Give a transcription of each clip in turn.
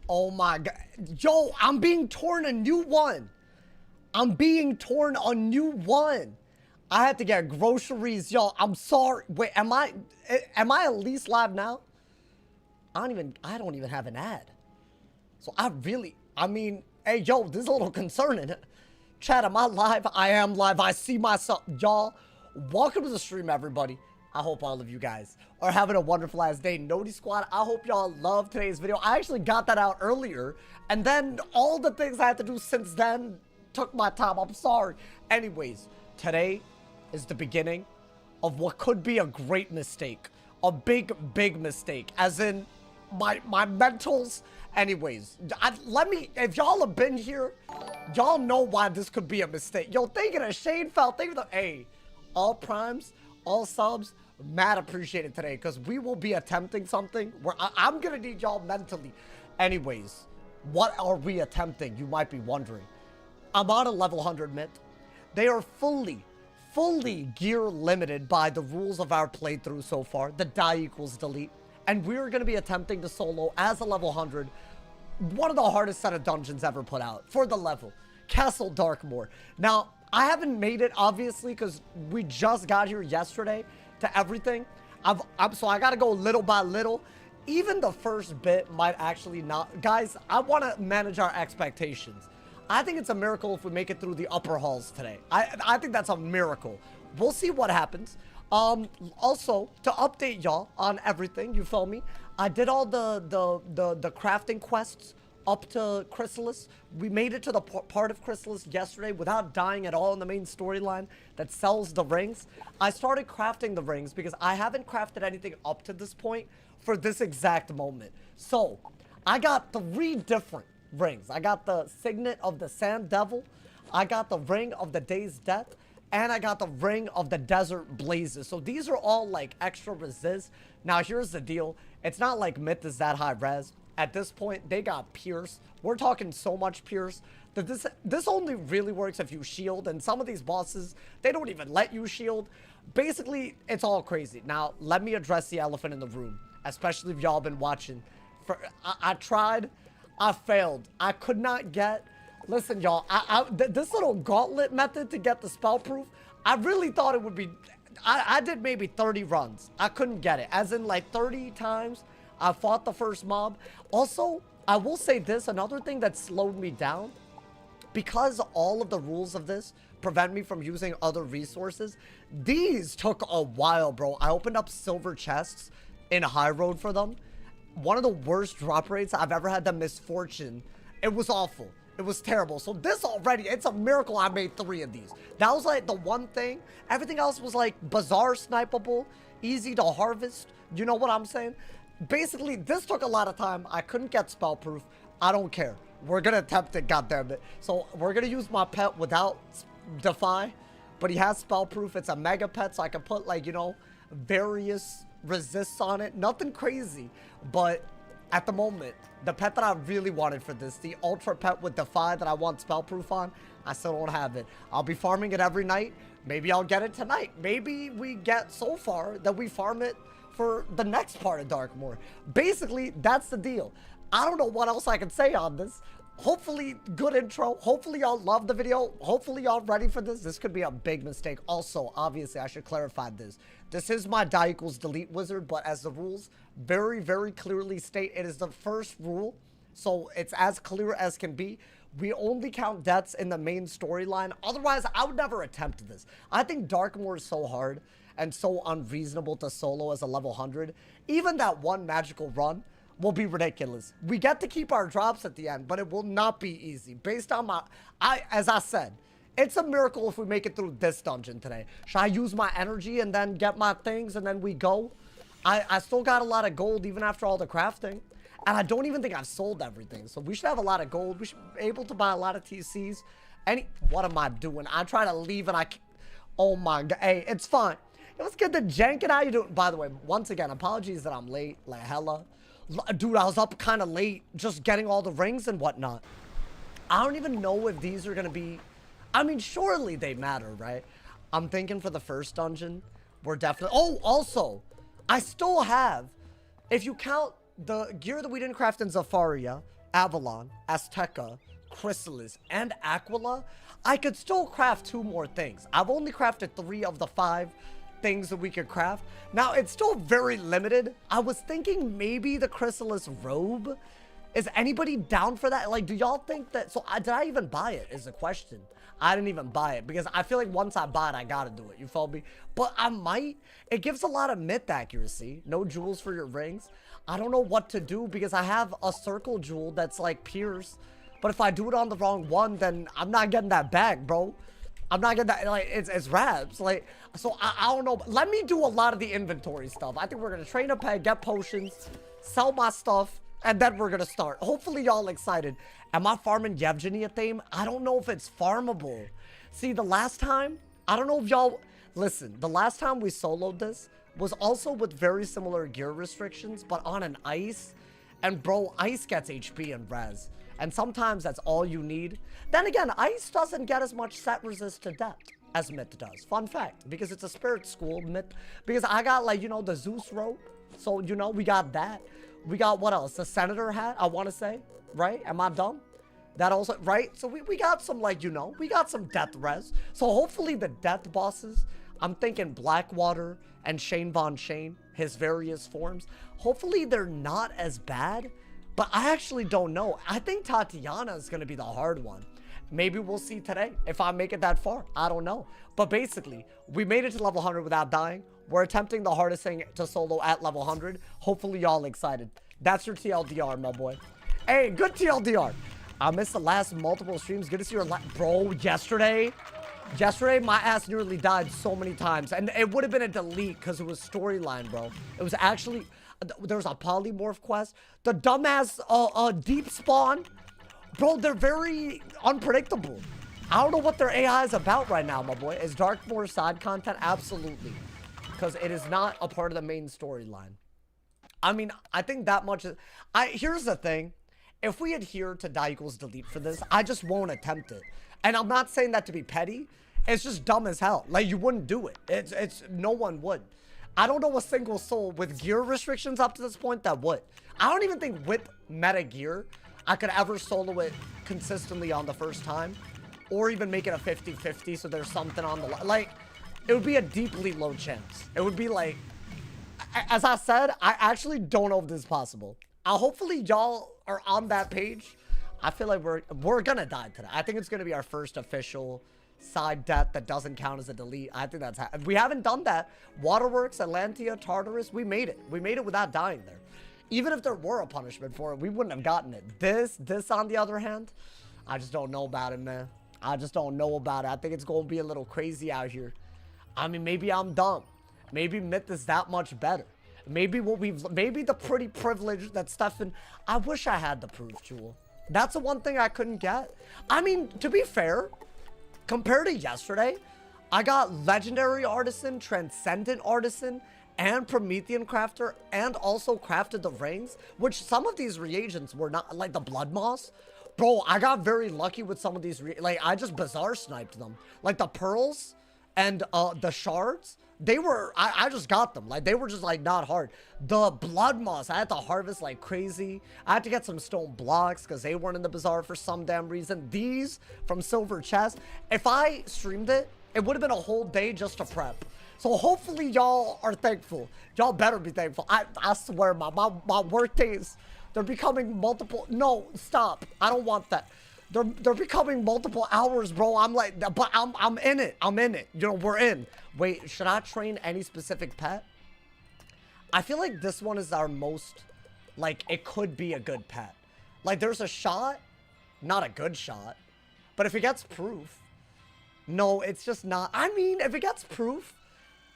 Oh my god. Yo, I'm being torn a new one. I'm being torn a new one. I had to get groceries. Yo, I'm sorry. Wait, am I at least live now? I don't even have an ad. So I mean, hey, yo, this is a little concerning. Chat, am I live? I am live. I see myself. Y'all, welcome to the stream, everybody. I hope all of you guys are having a wonderful ass day. Noti Squad, I hope y'all love today's video. I actually got that out earlier, and then all the things I had to do since then took my time. I'm sorry. Anyways, today is the beginning of what could be a great mistake. A big mistake. As in, my mentals. Anyways, if y'all have been here, y'all know why this could be a mistake. Yo, thinking of Shane Fell, thinking of, hey, all primes, all subs, mad appreciated today, because we will be attempting something where I'm gonna need y'all mentally. Anyways, what are we attempting? You might be wondering. I'm on a level 100 mint. They are fully gear limited by the rules of our playthrough so far, the die equals delete. And we're going to be attempting to solo as a level 100, one of the hardest set of dungeons ever put out for the level, Castle Darkmoor. Now, I haven't made it, obviously, because we just got here yesterday to everything. So I got to go little by little. Even the first bit might actually not. Guys, I want to manage our expectations. I think it's a miracle if we make it through the upper halls today. I think that's a miracle. We'll see what happens. Also, to update y'all on everything, you feel me? I did all the crafting quests up to Chrysalis. We made it to the part of Chrysalis yesterday without dying at all in the main storyline that sells the rings. I started crafting the rings because I haven't crafted anything up to this point for this exact moment. So, I got 3 different rings. I got the Signet of the Sand Devil, I got the Ring of the Day's Death, and I got the Ring of the Desert Blazes. So these are all like extra resist. Now here's the deal. It's not like Myth is that high res. At this point, they got Pierce. We're talking so much Pierce that this only really works if you shield. And some of these bosses, they don't even let you shield. Basically, it's all crazy. Now, let me address the elephant in the room. Especially if y'all been watching. I tried. I failed. I could not get... Listen, y'all, this little gauntlet method to get the spell proof, I really thought it would be... I did maybe 30 runs. I couldn't get it. As in, like, 30 times I fought the first mob. Also, I will say this. Another thing that slowed me down, because all of the rules of this prevent me from using other resources, these took a while, bro. I opened up silver chests in High Road for them. One of the worst drop rates I've ever had the misfortune. It was awful. It was terrible. So this already, it's a miracle I made 3 of these. That was like the one thing. Everything else was like Bazaar snipeable, easy to harvest. You know what I'm saying? Basically, this took a lot of time. I couldn't get spell proof. I don't care. We're going to attempt it, goddammit. So we're going to use my pet without Defy. But he has spell proof. It's a mega pet, so I can put like, you know, various resists on it. Nothing crazy. But at the moment, the pet that I really wanted for this, the ultra pet with Defy that I want spell proof on, I still don't have it. I'll be farming it every night. Maybe I'll get it tonight. Maybe we get so far that we farm it for the next part of Darkmoor. Basically, that's the deal. I don't know what else I can say on this. Hopefully, good intro. Hopefully, y'all love the video. Hopefully, y'all ready for this. This could be a big mistake. Also, obviously, I should clarify this. This is my die equals delete wizard, but as the rules very clearly state, it is the first rule. So, it's as clear as can be. We only count deaths in the main storyline. Otherwise, I would never attempt this. I think Darkmoor is so hard and so unreasonable to solo as a level 100. Even that one magical run will be ridiculous. We get to keep our drops at the end, but it will not be easy. Based on my... as I said, it's a miracle if we make it through this dungeon today. Should I use my energy and then get my things and then we go? I still got a lot of gold even after all the crafting. And I don't even think I've sold everything. So we should have a lot of gold. We should be able to buy a lot of TCs. What am I doing? I try to leave and oh my god. Hey, it's fine. Let's get the jank and how you doing? By the way, once again, apologies that I'm late. Like hella. Dude, I was up kind of late just getting all the rings and whatnot. I don't even know if these are going to be... I mean, surely they matter, right? I'm thinking for the first dungeon, we're definitely... Oh, also, I still have... If you count the gear that we didn't craft in Zafaria Avalon, Azteca, Chrysalis, and Aquila, I could still craft 2 more things. I've only crafted 3 of the 5 things that we could craft. Now, it's still very limited. I was thinking maybe the Chrysalis robe. Is anybody down for that? Like, do y'all think that... So, did I even buy it is the question. I didn't even buy it because I feel like once I buy it, I gotta do it. You feel me? But I might. It gives a lot of myth accuracy. No jewels for your rings. I don't know what to do because I have a circle jewel that's like pierce. But if I do it on the wrong one, then I'm not getting that back, bro. I'm not getting that. Like, it's Rabs. Like, so I don't know. Let me do a lot of the inventory stuff. I think we're gonna train a pet, get potions, sell my stuff, and then we're gonna start. Hopefully y'all excited. Am I farming Yevgeny a theme? I don't know if it's farmable. See, the last time, I don't know if y'all... Listen, the last time we soloed this was also with very similar gear restrictions, but on an ice. And bro, ice gets HP and res. And sometimes that's all you need. Then again, ice doesn't get as much set resist to death as myth does. Fun fact, because it's a spirit school myth. Because I got, like, you know, the Zeus robe. So, you know, we got that. We got what else? The senator hat, I want to say. Right? Am I dumb? That also, right? So we got some, like, you know, we got some death res. So hopefully the death bosses, I'm thinking Blackwater and Shane Von Shane, his various forms. Hopefully they're not as bad, but I actually don't know. I think Tatiana is going to be the hard one. Maybe we'll see today if I make it that far. I don't know. But basically, we made it to level 100 without dying. We're attempting the hardest thing to solo at level 100. Hopefully y'all excited. That's your TLDR, my boy. Hey, good TLDR. I missed the last multiple streams. Good to see your bro, yesterday, my ass nearly died so many times. And it would have been a delete because it was storyline, bro. It was actually, there was a polymorph quest. The dumbass deep spawn. Bro, they're very unpredictable. I don't know what their AI is about right now, my boy. Is DARKMOOR side content? Absolutely. Because it is not a part of the main storyline. I mean, I think that much is... Here's the thing. If we adhere to die equals delete for this, I just won't attempt it. And I'm not saying that to be petty. It's just dumb as hell. Like, you wouldn't do it. It's no one would. I don't know a single soul with gear restrictions up to this point that would. I don't even think with meta gear, I could ever solo it consistently on the first time. Or even make it a 50-50 so there's something on the... Like, it would be a deeply low chance. It would be like... As I said, I actually don't know if this is possible. Hopefully y'all are on that page. I feel like we're gonna die today. I think it's gonna be our first official side death that doesn't count as a delete. I think that's... We haven't done that. Waterworks, Atlantia, Tartarus, we made it. We made it without dying there. Even if there were a punishment for it, we wouldn't have gotten it. This on the other hand, I just don't know about it, man. I just don't know about it. I think it's gonna be a little crazy out here. I mean, maybe I'm dumb. Maybe myth is that much better. Maybe maybe the pretty privilege that Stefan... I wish I had the proof jewel. That's the one thing I couldn't get. I mean, to be fair, compared to yesterday, I got Legendary Artisan, Transcendent Artisan, and Promethean Crafter, and also crafted the rings, which some of these reagents were not, like the Blood Moss. Bro, I got very lucky with some of these, like, I just Bazaar sniped them. Like, the pearls and the shards, they were, I just got them. Like, they were just, like, not hard. The Blood Moss, I had to harvest like crazy. I had to get some stone blocks because they weren't in the Bazaar for some damn reason. These from Silver Chest, if I streamed it, it would have been a whole day just to prep. So hopefully y'all are thankful. Y'all better be thankful. I swear, my work days, they're becoming multiple. No, stop. I don't want that. They're becoming multiple hours, bro. I'm like, but I'm in it. I'm in it. You know, we're in. Wait, should I train any specific pet? I feel like this one is our most, like, it could be a good pet. Like, there's a shot, not a good shot, but if it gets proof, no, it's just not. I mean, if it gets proof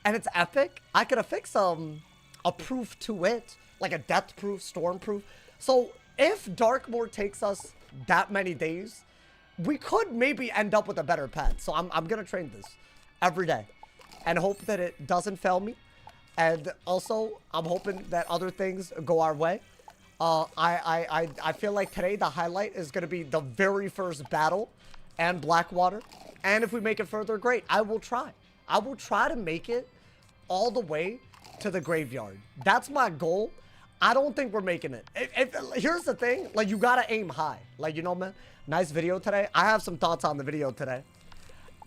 and it's epic, I could affix a proof to it, like a death proof, storm proof. So if DARKMOOR takes us that many days, we could maybe end up with a better pet. So I'm gonna train this every day and hope that it doesn't fail me. And also, I'm hoping that other things go our way. I feel like today the highlight is gonna be the very first battle and Blackwater. And if we make it further, great. I will try. I will try to make it all the way to the graveyard. That's my goal. I don't think we're making it. Here's the thing, like, you gotta aim high. Like, you know, man, nice video today. I have some thoughts on the video today.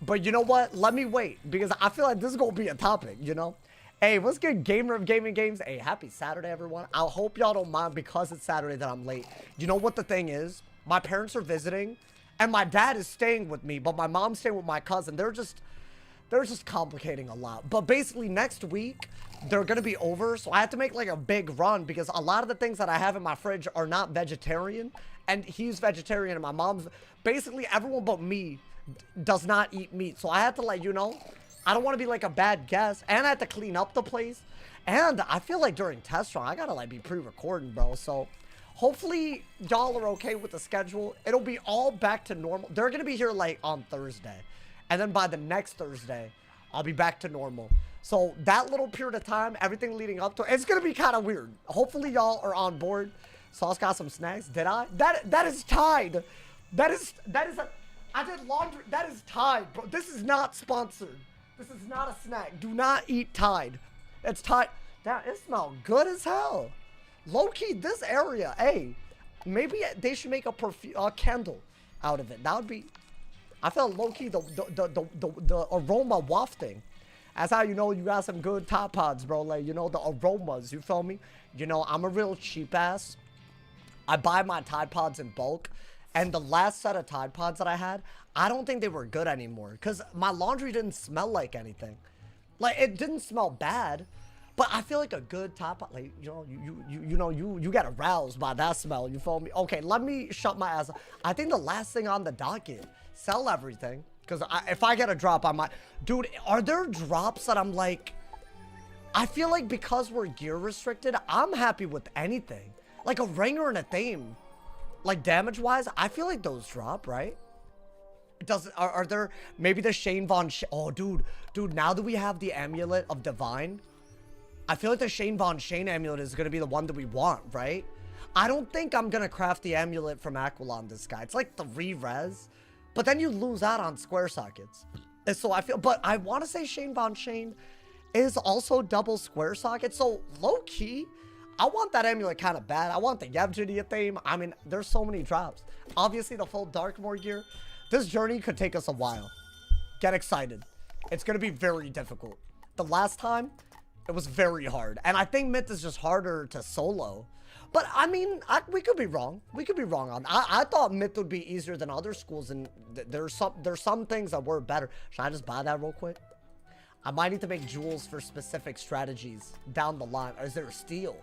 But you know what? Let me wait, because I feel like this is gonna be a topic, you know? Hey, what's good, Gamer of Gaming Games? Hey, happy Saturday, everyone. I hope y'all don't mind because it's Saturday that I'm late. You know what the thing is? My parents are visiting, and my dad is staying with me, but my mom's staying with my cousin. They're just complicating a lot. But basically, next week, they're gonna be over, so I have to make like a big run because a lot of the things that I have in my fridge are not vegetarian, and he's vegetarian, and my mom's, basically everyone but me does not eat meat. So I have to, like, you know, I don't want to be like a bad guest, and I have to clean up the place, and I feel like during test run I gotta like be pre-recording, bro. So hopefully y'all are okay with the schedule. It'll be all back to normal. They're gonna be here like on Thursday, and then by the next Thursday I'll be back to normal. So that little period of time, everything leading up to it, it's gonna be kind of weird. Hopefully y'all are on board. Sauce got some snacks. Did I? That is tied. That is a, I did laundry. That is Tide, bro. This is not sponsored. This is not a snack. Do not eat Tide. It's Tide. Damn, it smells good as hell. Low-key, this area, hey, maybe they should make a candle out of it. That would be, I felt low-key the aroma wafting. That's how you know you got some good Tide Pods, bro. Like, you know, the aromas, you feel me? You know, I'm a real cheap ass. I buy my Tide Pods in bulk. And the last set of Tide Pods that I had, I don't think they were good anymore. Because my laundry didn't smell like anything. Like, it didn't smell bad. But I feel like a good Tide Pod, like, you know, you get aroused by that smell. You feel me? Okay, let me shut my ass up. I think the last thing on the docket, sell everything. Because if I get a drop, I might. Dude, are there drops that I'm like, I feel like because we're gear restricted, I'm happy with anything. Like a ringer and a theme. Like damage wise, I feel like those drop, right? Are there maybe the Shane Von oh dude, now that we have the amulet of divine, I feel like the Shane Von Shane amulet is gonna be the one that we want, right? I don't think I'm gonna craft the amulet from Aquilon this guy. It's like 3 res, but then you lose out on square sockets. And so I feel, but I want to say Shane Von Shane is also double square socket. So low key, I want that amulet kind of bad. I want the Yevgenia theme. I mean, there's so many drops. Obviously, the full Darkmoor gear. This journey could take us a while. Get excited. It's going to be very difficult. The last time, it was very hard. And I think Myth is just harder to solo. But, I mean, we could be wrong. We could be wrong on I thought Myth would be easier than other schools. And there's some things that were better. Should I just buy that real quick? I might need to make jewels for specific strategies down the line. Or is there a steal?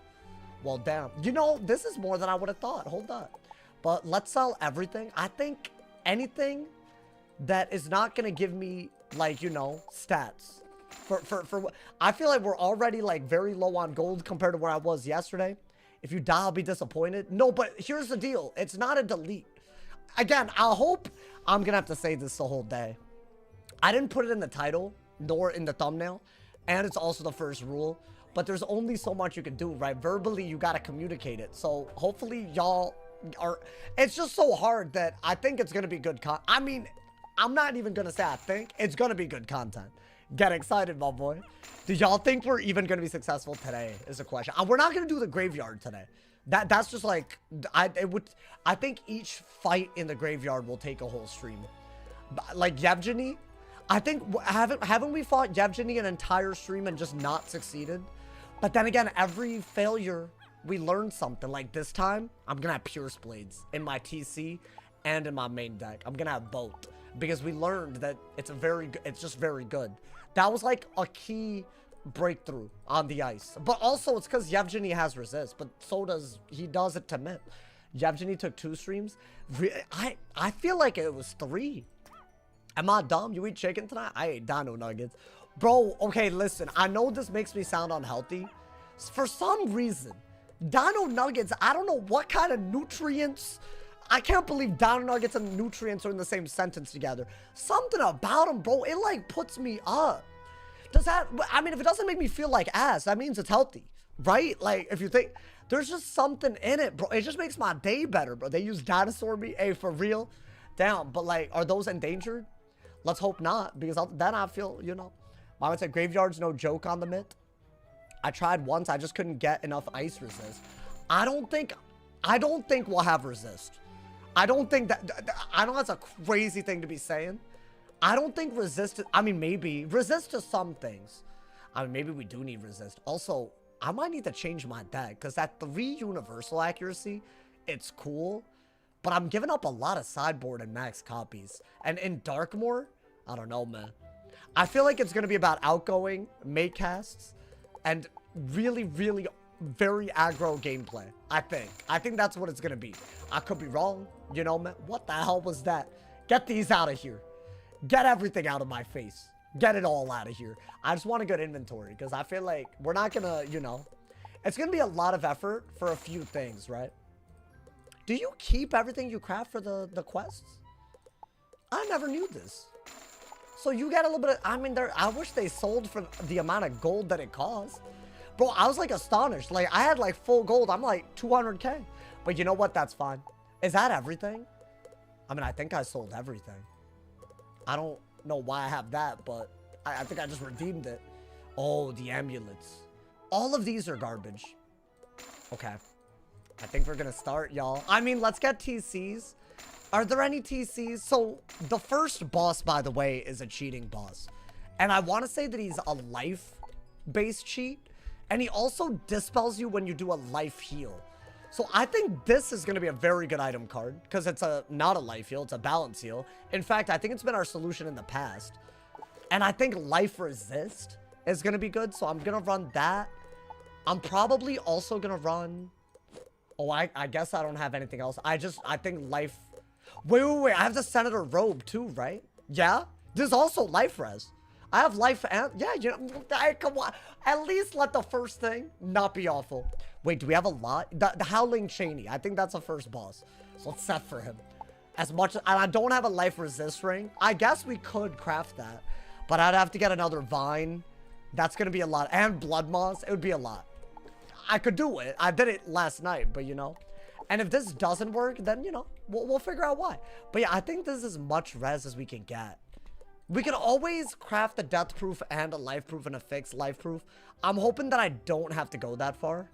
Well, damn. You know, this is more than I would have thought. Hold on. But let's sell everything. I think anything that is not going to give me, like, you know, stats. I feel like we're already, like, very low on gold compared to where I was yesterday. If you die, I'll be disappointed. No, but here's the deal. It's not a delete. Again, I hope I'm going to have to say this the whole day. I didn't put it in the title, nor in the thumbnail. And it's also the first rule. But there's only so much you can do, right? Verbally, you got to communicate it. So hopefully y'all are, it's just so hard that I think it's going to be good I mean, I'm not even going to say I think. It's going to be good content. Get excited, my boy. Do y'all think we're even going to be successful today is a question. We're not going to do the graveyard today. That's just like, I think each fight in the graveyard will take a whole stream. Like Yevgeny, I think, haven't we fought Yevgeny an entire stream and just not succeeded? But then again, every failure, we learn something. Like this time, I'm going to have Pierce Blades in my TC and in my main deck. I'm going to have both. Because we learned that it's just very good. That was like a key breakthrough on the ice. But also, it's because Yevgeny has resist. But so does, he does it to Myth. Yevgeny took 2 streams. I feel like it was 3. Am I dumb? You eat chicken tonight? I ate dino nuggets. Bro, okay, listen. I know this makes me sound unhealthy. For some reason, dino nuggets, I don't know what kind of nutrients. I can't believe dino nuggets and nutrients are in the same sentence together. Something about them, bro, it like puts me up. Does that, I mean, if it doesn't make me feel like ass, that means it's healthy, right? Like, if you think, there's just something in it, bro. It just makes my day better, bro. They use dinosaur meat, hey, for real. Damn, but like, are those endangered? Let's hope not, because then I feel, you know. Mama said graveyard's no joke on the Myth. I tried once. I just couldn't get enough ice resist. I don't think we'll have resist. I don't think that, I know that's a crazy thing to be saying. I don't think resist, I mean, maybe. Resist to some things. I mean, maybe we do need resist. Also, I might need to change my deck, because that 3 universal accuracy, it's cool. But I'm giving up a lot of sideboard and max copies. And in DARKMOOR, I don't know, man. I feel like it's going to be about outgoing, make casts, and really, really very aggro gameplay. I think that's what it's going to be. I could be wrong, you know, man. What the hell was that? Get these out of here. Get everything out of my face. Get it all out of here. I just want a good inventory, because I feel like we're not going to, you know, it's going to be a lot of effort for a few things, right? Do you keep everything you craft for the quests? I never knew this. So you get a little bit of, I mean, I wish they sold for the amount of gold that it costs. Bro, I was like astonished. Like, I had like full gold. I'm like 200K. But you know what? That's fine. Is that everything? I mean, I think I sold everything. I don't know why I have that, but I think I just redeemed it. Oh, the amulets. All of these are garbage. Okay. I think we're going to start, y'all. I mean, let's get TCs. Are there any TCs? So, the first boss, by the way, is a cheating boss. And I want to say that he's a life-based cheat. And he also dispels you when you do a life heal. So, I think this is going to be a very good item card. Because it's not a life heal, it's a balance heal. In fact, I think it's been our solution in the past. And I think life resist is going to be good. So, I'm going to run that. I'm probably also going to run... Oh, I guess I don't have anything else. I think life... Wait. I have the Senator robe too, right? Yeah? There's also life res. I have life and... Yeah, you know, come on. At least let the first thing not be awful. Wait, do we have a lot? The Howling Cheney. I think that's the first boss. So let's set for him. As much as... And I don't have a life resist ring. I guess we could craft that. But I'd have to get another vine. That's going to be a lot. And blood moss. It would be a lot. I could do it. I did it last night, but you know. And if this doesn't work, then, you know, we'll figure out why. But yeah, I think this is as much res as we can get. We can always craft a death proof and a life proof and a fixed life proof. I'm hoping that I don't have to go that far.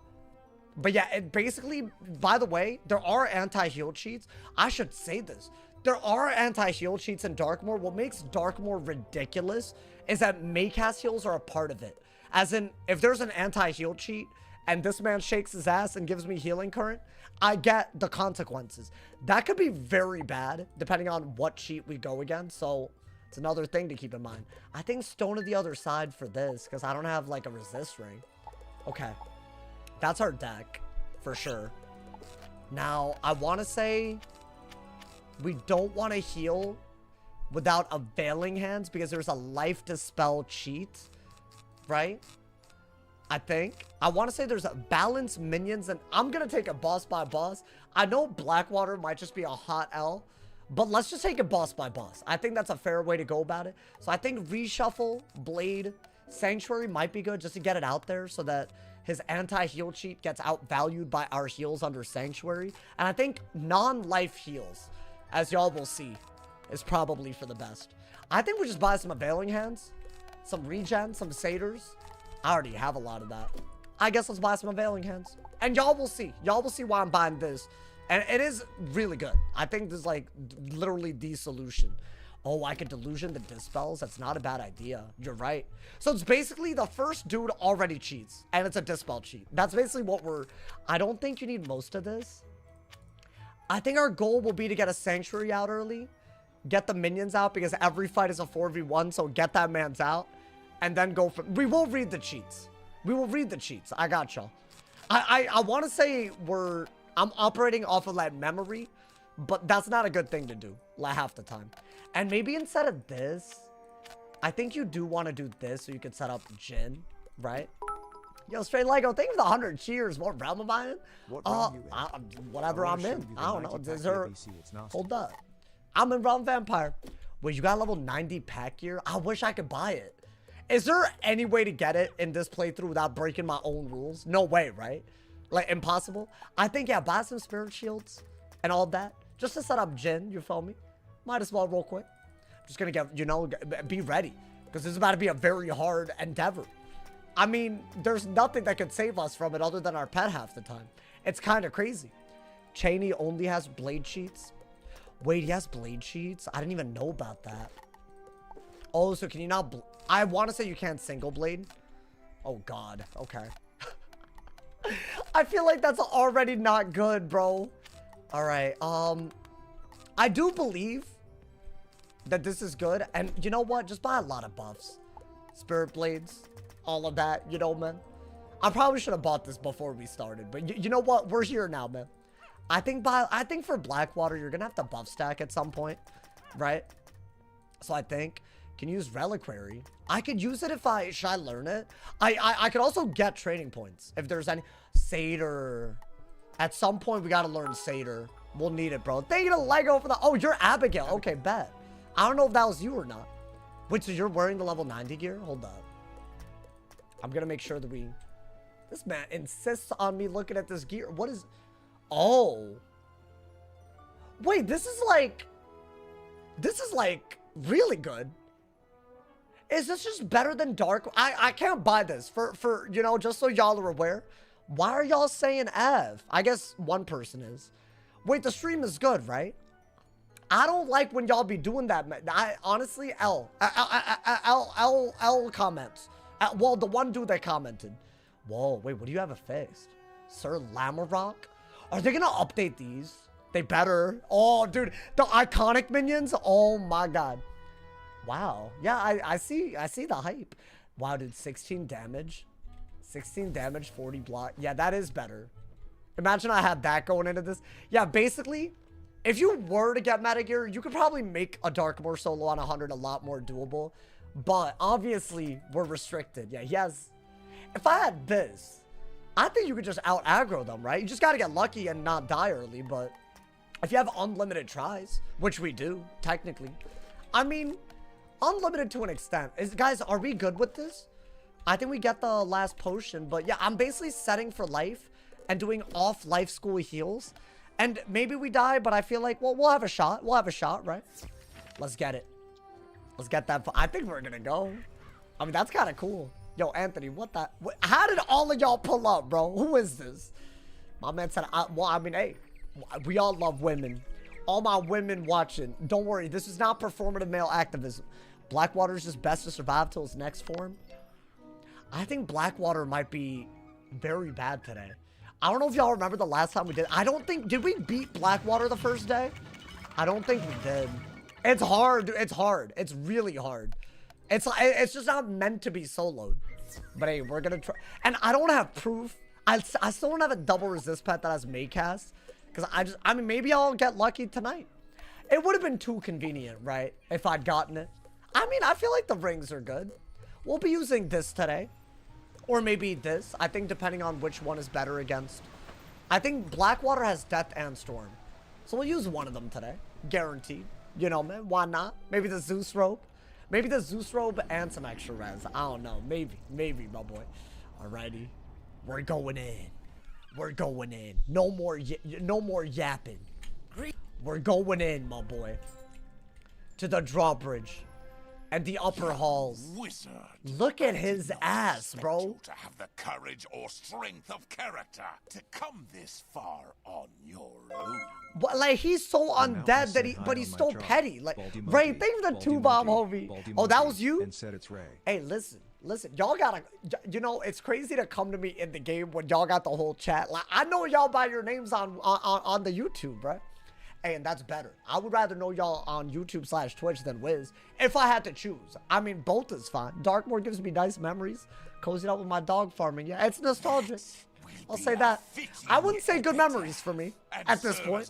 But yeah, it basically, by the way, there are anti-heal cheats. I should say this. There are anti-heal cheats in DARKMOOR. What makes DARKMOOR ridiculous is that Maycast heals are a part of it. As in, if there's an anti-heal cheat, and this man shakes his ass and gives me healing current, I get the consequences. That could be very bad, depending on what cheat we go against. So, it's another thing to keep in mind. I think Stone of the Other Side for this, because I don't have, like, a resist ring. Okay. That's our deck, for sure. Now, I want to say we don't want to heal without Availing Hands, because there's a life dispel cheat, right? I think. I want to say there's a balance minions, and I'm going to take it boss by boss. I know Blackwater might just be a hot L, but let's just take it boss by boss. I think that's a fair way to go about it. So I think Reshuffle, Blade, Sanctuary might be good just to get it out there so that his anti-heal cheat gets outvalued by our heals under Sanctuary. And I think non-life heals, as y'all will see, is probably for the best. I think we just buy some Availing Hands, some regen, some satyrs. I already have a lot of that. I guess let's buy some Availing Hands. And y'all will see. Y'all will see why I'm buying this. And it is really good. I think this is like literally the solution. Oh, I could Delusion the Dispels. That's not a bad idea. You're right. So it's basically the first dude already cheats. And it's a Dispel cheat. That's basically what we're... I don't think you need most of this. I think our goal will be to get a Sanctuary out early. Get the minions out because every fight is a 4v1. So get that man's out. And then go for... We will read the cheats. We will read the cheats. I got y'all. I want to say I'm operating off of that memory, but that's not a good thing to do like half the time. And maybe instead of this, I think you do want to do this so you can set up Jin, right? Yo, Straight Lego, thank you for the 100 cheers. What realm am I in? Whatever I'm in. I don't know. Is there... Hold up. I'm in Realm Vampire. Wait, you got level 90 pack gear? I wish I could buy it. Is there any way to get it in this playthrough without breaking my own rules? No way, right? Like, impossible? I think, yeah, buy some spirit shields and all that. Just to set up Jin, you feel me? Might as well real quick. Just gonna get, you know, be ready. Because this is about to be a very hard endeavor. I mean, there's nothing that could save us from it other than our pet half the time. It's kind of crazy. Cheney only has blade sheets. Wait, he has blade sheets? I didn't even know about that. Oh, so can you not... I want to say you can't single blade. Oh, God. Okay. I feel like that's already not good, bro. All right. I do believe that this is good. And you know what? Just buy a lot of buffs. Spirit blades. All of that. You know, man. I probably should have bought this before we started. But you know what? We're here now, man. I think for Blackwater, you're going to have to buff stack at some point. Right? So I think... Can use Reliquary. I could use it if should I learn it? I could also get training points. If there's any... Satyr. At some point, we got to learn Satyr. We'll need it, bro. Thank you to Lego for the... Oh, you're Abigail. Okay, bet. I don't know if that was you or not. Wait, so you're wearing the level 90 gear? Hold up. I'm going to make sure that we... This man insists on me looking at this gear. What is... Oh. Wait, this is like... This is like really good. Is this just better than Dark? I can't buy this for you know, just so y'all are aware. Why are y'all saying Ev? I guess one person is. Wait, the stream is good, right? I don't like when y'all be doing that. I honestly, L comments. Well, the one dude that commented. Whoa, wait, what do you have a face? Sir Lamarok? Are they gonna update these? They better. Oh, dude, the iconic minions. Oh my God. Wow. Yeah, I see the hype. Wow, dude, 16 damage. 16 damage, 40 block. Yeah, that is better. Imagine I had that going into this. Yeah, basically, if you were to get meta gear, you could probably make a Darkmoor solo on 100 a lot more doable. But obviously, we're restricted. Yeah, he has... If I had this, I think you could just out-aggro them, right? You just got to get lucky and not die early. But if you have unlimited tries, which we do, technically. I mean... Unlimited to an extent. Guys, are we good with this? I think we get the last potion. But yeah, I'm basically setting for life and doing off life school heals. And maybe we die, but I feel like, well, we'll have a shot. We'll have a shot, right? Let's get it. Let's get that. I think we're going to go. I mean, that's kind of cool. Yo, Anthony, how did all of y'all pull up, bro? Who is this? My man said, well, I mean, hey, we all love women. All my women watching. Don't worry. This is not performative male activism. Blackwater's just best to survive till his next form. I think Blackwater might be very bad today. I don't know if y'all remember the last time we did. I don't think... Did we beat Blackwater the first day? I don't think we did. It's hard. It's hard. It's really hard. It's just not meant to be soloed. But hey, we're going to try. And I don't have proof. I still don't have a double resist pet that has Maycast. Because I mean, maybe I'll get lucky tonight. It would have been too convenient, right? If I'd gotten it. I mean, I feel like the rings are good. We'll be using this today. Or maybe this. I think depending on which one is better against. I think Blackwater has Death and Storm. So we'll use one of them today. Guaranteed. You know, man. Why not? Maybe the Zeus robe. Maybe the Zeus robe and some extra res. I don't know. Maybe, my boy. Alrighty. We're going in. We're going in. No more yapping. We're going in, my boy. To the drawbridge. And the upper halls. Wizard. Look at his ass, bro. To have the courage or strength of character to come this far on your own. What, like, he's so undead that but he's still petty. Like, Ray, thanks for the 2-bomb, homie. Oh, that was you? And said it's Ray. Hey, listen, y'all gotta, you know, it's crazy to come to me in the game when y'all got the whole chat. Like, I know y'all by your names on the YouTube, right? Hey, and that's better. I would rather know y'all on YouTube/Twitch than Wiz if I had to choose. I mean, both is fine. Darkmoor gives me nice memories. Cozied up with my dog farming. Yeah, it's nostalgic. I'll say that. I wouldn't say good memories for me at this point.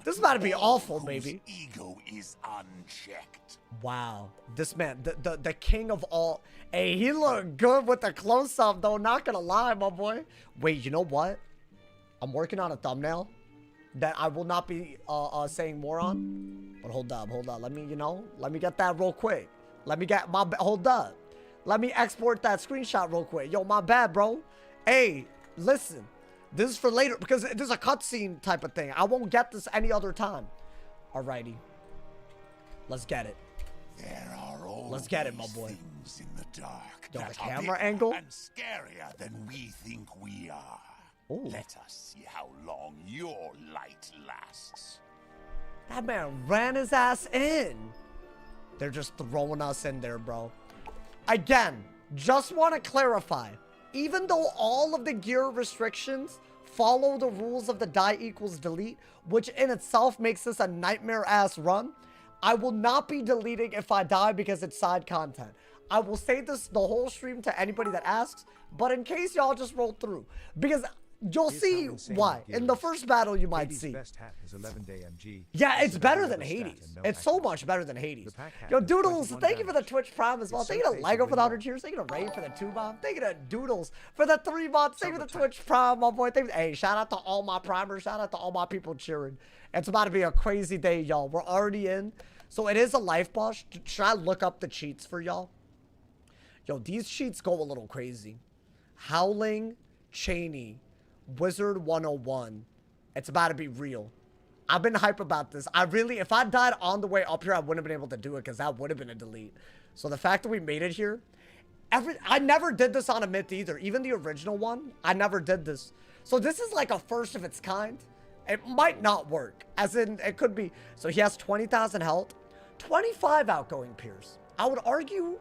This is about to be awful, baby. Ego is unchecked. Wow. This man, the king of all. Hey, he looked good with the close-up, though. Not gonna lie, my boy. Wait, you know what? I'm working on a thumbnail that I will not be saying more on. But hold up. Let me, let me get that real quick. Let me get my, hold up. Let me export that screenshot real quick. Yo, my bad, bro. Hey, listen. This is for later because this is a cutscene type of thing. I won't get this any other time. Alrighty. Let's get it. There are Let's get it, my boy. Things in the dark Yo, the that camera are angle? bigger and scarier than we think we are. Ooh. Let us see how long your light lasts. That man ran his ass in. They're just throwing us in there, bro. Again, just want to clarify. Even though all of the gear restrictions follow the rules of the die equals delete, which in itself makes this a nightmare-ass run, I will not be deleting if I die because it's side content. I will say this the whole stream to anybody that asks, but in case y'all just roll through. Because you'll see why. In the first battle, you might see. Best hat is 11-day MG. Yeah, it's better than Hades. It's so much better than Hades. Yo, Doodles, thank you for the Twitch Prime as well. Thank you to Lego for the 100 cheers. Thank you to Ray for the 2 bomb. Thank you to Doodles for the 3 months. Thank you for the Twitch Prime, my boy. Hey, shout out to all my primers. Shout out to all my people cheering. It's about to be a crazy day, y'all. We're already in. So it is a life boss. Should I look up the cheats for y'all? Yo, these cheats go a little crazy. Howling, Cheney, Wizard101. It's about to be real. I've been hype about this. If I died on the way up here, I wouldn't have been able to do it because that would have been a delete. So the fact that we made it here, I never did this on a myth either. Even the original one, I never did this. So this is like a first of its kind. It might not work, as in it could be. So he has 20,000 health, 25 outgoing Pierce. I would argue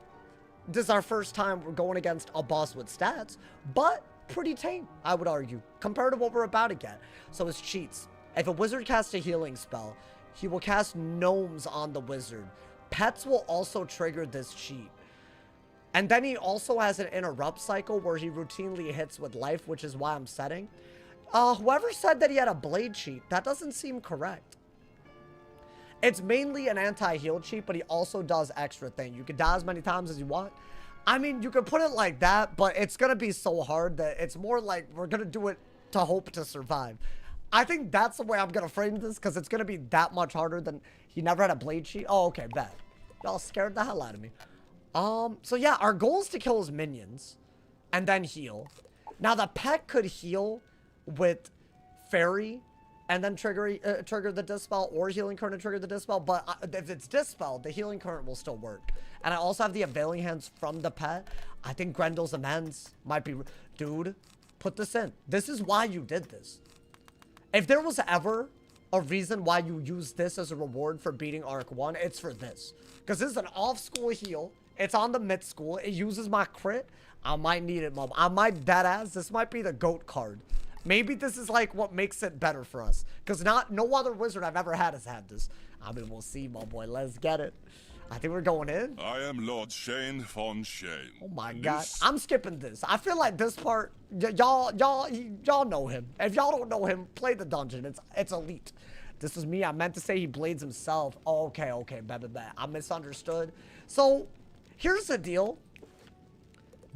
this is our first time we're going against a boss with stats, but pretty tame, I would argue, compared to what we're about to get. So his cheats. If a wizard casts a healing spell, he will cast gnomes on the wizard. Pets will also trigger this cheat. And then he also has an interrupt cycle where he routinely hits with life, which is why I'm setting. Whoever said that he had a blade cheat, that doesn't seem correct. It's mainly an anti-heal cheat, but he also does extra thing. You can die as many times as you want. I mean, you could put it like that, but it's going to be so hard that it's more like we're going to do it to hope to survive. I think that's the way I'm going to frame this, because it's going to be that much harder than he never had a blade cheat. Oh, okay, bet. Y'all scared the hell out of me. So yeah, our goal is to kill his minions and then heal. Now, the pet could heal with Fairy and then trigger the Dispel, or Healing Current and trigger the Dispel, but if it's Dispelled, the Healing Current will still work. And I also have the Availing Hands from the pet. I think Grendel's Amends might be... Dude, put this in. This is why you did this. If there was ever a reason why you use this as a reward for beating Arc 1, it's for this. Because this is an off-school heal. It's on the mid-school. It uses my crit. I might need it, mom. I might deadass. This might be the GOAT card. Maybe this is like what makes it better for us. Because no other wizard I've ever had has had this. I mean, we'll see, my boy. Let's get it. I think we're going in. I am Lord Shane von Shane. Oh my god. I'm skipping this. I feel like this part, y'all know him. If y'all don't know him, play the dungeon. It's elite. This is me. I meant to say he blades himself. Oh, okay. Bad. I misunderstood. So, here's the deal.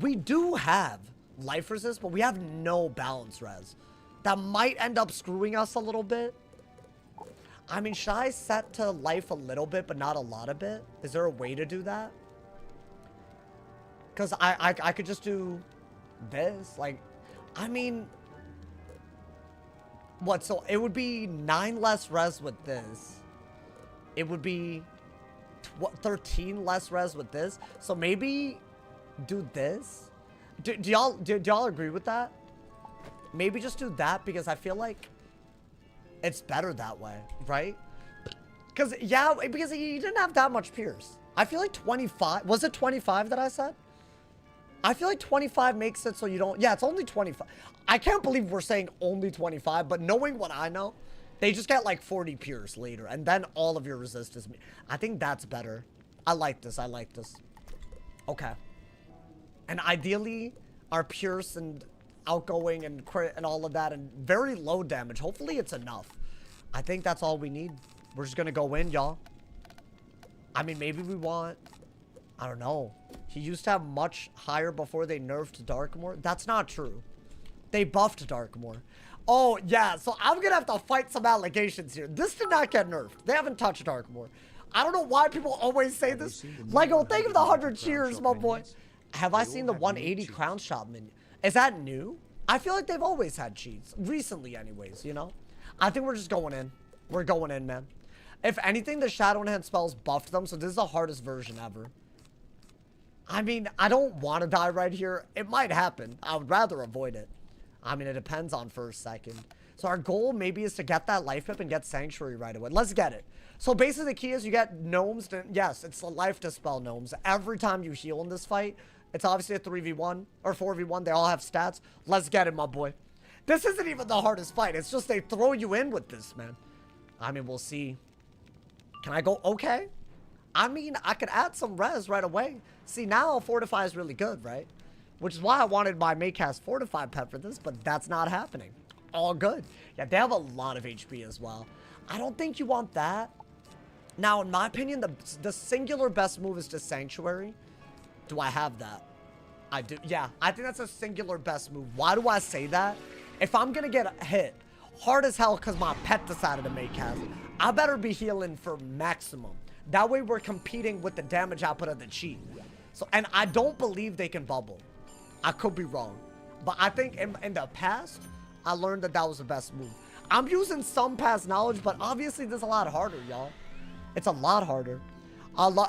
We do have life resist, but we have no balance res. That might end up screwing us a little bit. I mean, should I set to life a little bit, but not a lot of it? Is there a way to do that? Because I could just do this. Like, I mean... What? So, it would be 9 less res with this. It would be 13 less res with this. So, maybe do this? Do y'all agree with that? Maybe just do that, because I feel like it's better that way, right? Because he didn't have that much Pierce. I feel like 25, was it 25 that I said? I feel like 25 makes it so you don't, yeah, it's only 25. I can't believe we're saying only 25, but knowing what I know, they just get like 40 Pierce later, and then all of your resistance. I think that's better. I like this. Okay. And ideally, our Pierce and outgoing and crit and all of that, and very low damage. Hopefully it's enough. I think that's all we need. We're just gonna go in, y'all. I mean, maybe we want... I don't know. He used to have much higher before they nerfed DARKMOOR. That's not true. They buffed DARKMOOR. Oh, yeah. So I'm gonna have to fight some allegations here. This did not get nerfed. They haven't touched DARKMOOR. I don't know why people always say this. Lego, thank you for the 100 cheers, my boy. Have I seen the 180 crown shop minion? Is that new? I feel like they've always had cheats. Recently, anyways, you know? I think we're just going in. We're going in, man. If anything, the Shadow Enhance spells buffed them, so this is the hardest version ever. I mean, I don't want to die right here. It might happen. I would rather avoid it. I mean, it depends on first, second. So our goal maybe is to get that life pip and get Sanctuary right away. Let's get it. So basically the key is you get gnomes. Yes, it's the life dispel gnomes. Every time you heal in this fight, it's obviously a 3v1 or 4v1. They all have stats. Let's get it, my boy. This isn't even the hardest fight. It's just they throw you in with this, man. I mean, we'll see. Can I go okay? I mean, I could add some res right away. See, now Fortify is really good, right? Which is why I wanted my Maycast Fortify pet for this, but that's not happening. All good. Yeah, they have a lot of HP as well. I don't think you want that. Now, in my opinion, the singular best move is to Sanctuary. Do I have that? I do. Yeah, I think that's a singular best move. Why do I say that? If I'm going to get hit hard as hell because my pet decided to make cast, I better be healing for maximum. That way we're competing with the damage output of the cheat. So, and I don't believe they can bubble. I could be wrong. But I think in the past, I learned that that was the best move. I'm using some past knowledge, but obviously this is a lot harder, y'all. It's a lot harder.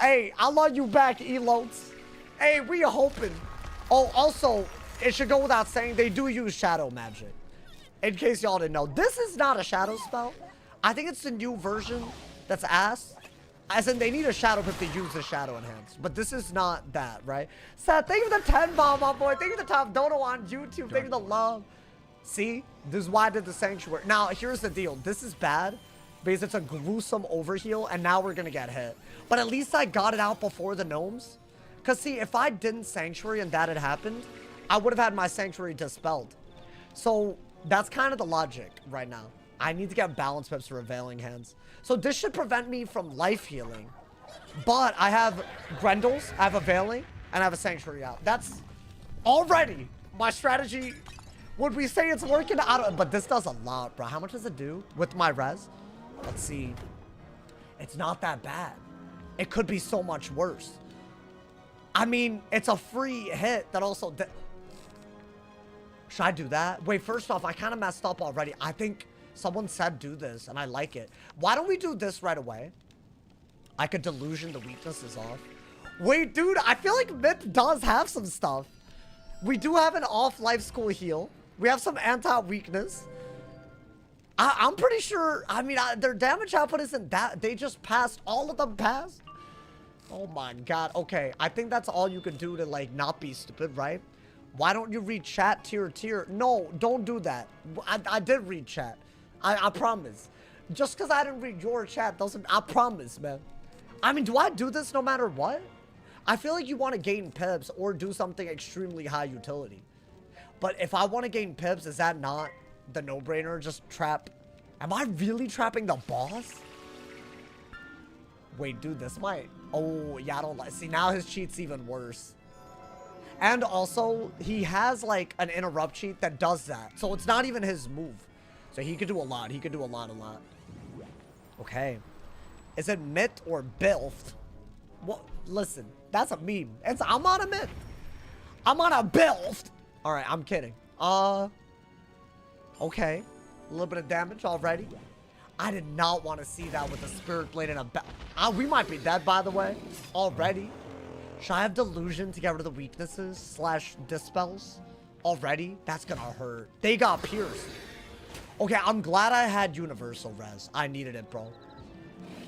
Hey, I love you back, Elotes. Hey, we are hoping. Oh, also, it should go without saying, they do use shadow magic. In case y'all didn't know. This is not a shadow spell. I think it's the new version that's ass. As in, they need a shadow pip to use the shadow enhance. But this is not that, right? Seth, thank you for the 10 bomb, my boy. Thank you for the top dono on YouTube. Thank you for the love. See? This is why I did the Sanctuary. Now, here's the deal. This is bad because it's a gruesome overheal, and now we're going to get hit. But at least I got it out before the gnomes. Because, see, if I didn't Sanctuary and that had happened, I would have had my Sanctuary dispelled. So, that's kind of the logic right now. I need to get balance pips for Availing Hands. So this should prevent me from life healing. But I have Grendels, I have Availing, and I have a Sanctuary out. That's already my strategy. Would we say it's working? I don't, but this does a lot, bro. How much does it do with my res? Let's see. It's not that bad. It could be so much worse. I mean, it's a free hit that also... Should I do that? Wait, first off, I kind of messed up already. I think someone said do this, and I like it. Why don't we do this right away? I could delusion the weaknesses off. Wait, dude, I feel like Myth does have some stuff. We do have an off life school heal. We have some anti-weakness. I'm pretty sure, I mean, their damage output isn't that. They just passed, all of them passed. Oh my God, okay. I think that's all you can do to, like, not be stupid, right? Why don't you read chat tier? No, don't do that. I did read chat. I promise. Just because I didn't read your chat doesn't... I promise, man. I mean, do I do this no matter what? I feel like you want to gain pips or do something extremely high utility. But if I want to gain pips, is that not the no-brainer? Just trap... Am I really trapping the boss? Wait, dude, this might... Oh, yeah, I don't like... See, now his cheat's even worse. And also, he has, like, an interrupt cheat that does that. So it's not even his move. So he could do a lot. He could do a lot. Okay. Is it Myth or Bilf? Well, listen, that's a meme. I'm on a Myth. I'm on a Bilf. All right, I'm kidding. Okay. A little bit of damage already. I did not want to see that with a Spirit Blade and a... we might be dead, by the way. Already. Should I have Delusion to get rid of the weaknesses / dispels? Already? That's gonna hurt. They got pierced. Okay, I'm glad I had Universal Res. I needed it, bro.